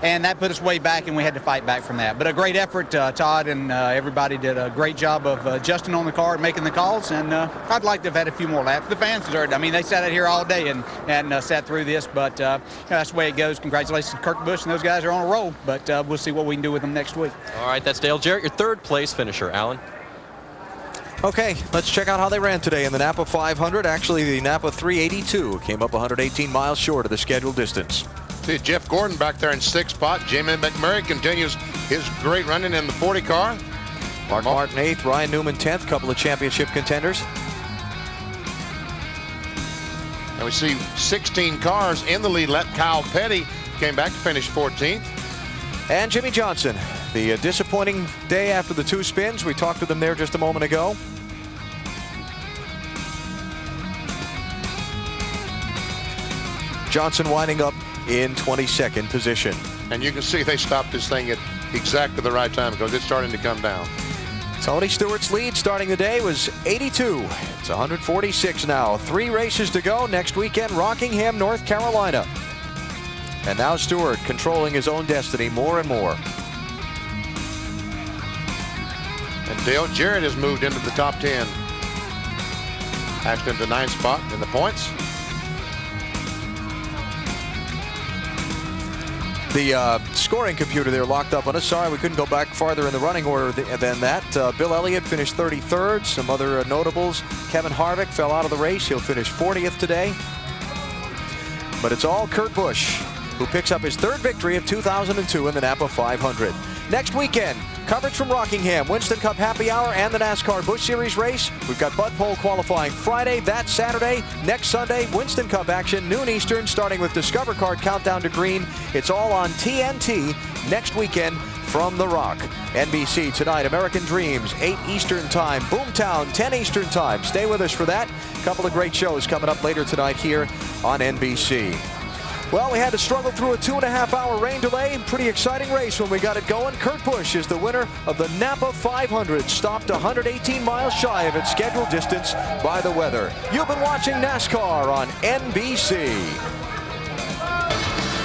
And that put us way back, and we had to fight back from that. But a great effort. Todd and everybody did a great job of adjusting on the car and making the calls. And I'd like to have had a few more laps. The fans deserved it. I mean, they sat out here all day and sat through this. But you know, that's the way it goes. Congratulations to Kurt Busch, and those guys are on a roll. But we'll see what we can do with them next week. All right, that's Dale Jarrett, your 3rd place finisher. Alan? Okay, let's check out how they ran today in the Napa 500. Actually, the Napa 382 came up 118 miles short of the scheduled distance. See Jeff Gordon back there in 6th spot. Jamie McMurray continues his great running in the 40 car. Mark Martin 8th, Ryan Newman 10th, couple of championship contenders. And we see 16 cars in the lead. Kyle Petty came back to finish 14th. And Jimmy Johnson The disappointing day after the 2 spins. We talked to them there just a moment ago. Johnson winding up in 22nd position. And you can see they stopped this thing at exactly the right time because it's starting to come down. Tony Stewart's lead starting the day was 82. It's 146 now. 3 races to go. Next weekend, Rockingham, North Carolina. And now Stewart controlling his own destiny more and more. And Dale Jarrett has moved into the top 10. Actually into 9th spot in the points. The scoring computer there locked up on us. Sorry, we couldn't go back farther in the running order than that. Bill Elliott finished 33rd. Some other notables. Kevin Harvick fell out of the race. He'll finish 40th today. But it's all Kurt Busch, who picks up his 3rd victory of 2002 in the Napa 500. Next weekend, coverage from Rockingham, Winston Cup Happy Hour, and the NASCAR Busch Series race. We've got Bud Pole qualifying Friday, that Saturday. Next Sunday, Winston Cup action, noon Eastern, starting with Discover Card Countdown to Green. It's all on TNT next weekend from The Rock. NBC tonight, American Dreams, 8 Eastern time. Boomtown, 10 Eastern time. Stay with us for that. A couple of great shows coming up later tonight here on NBC. Well, we had to struggle through a 2.5-hour rain delay. Pretty exciting race when we got it going. Kurt Busch is the winner of the Napa 500. Stopped 118 miles shy of its scheduled distance by the weather. You've been watching NASCAR on NBC.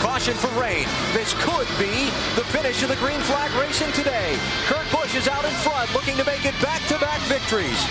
Caution for rain. This could be the finish of the green flag racing today. Kurt Busch is out in front looking to make it back-to-back victories.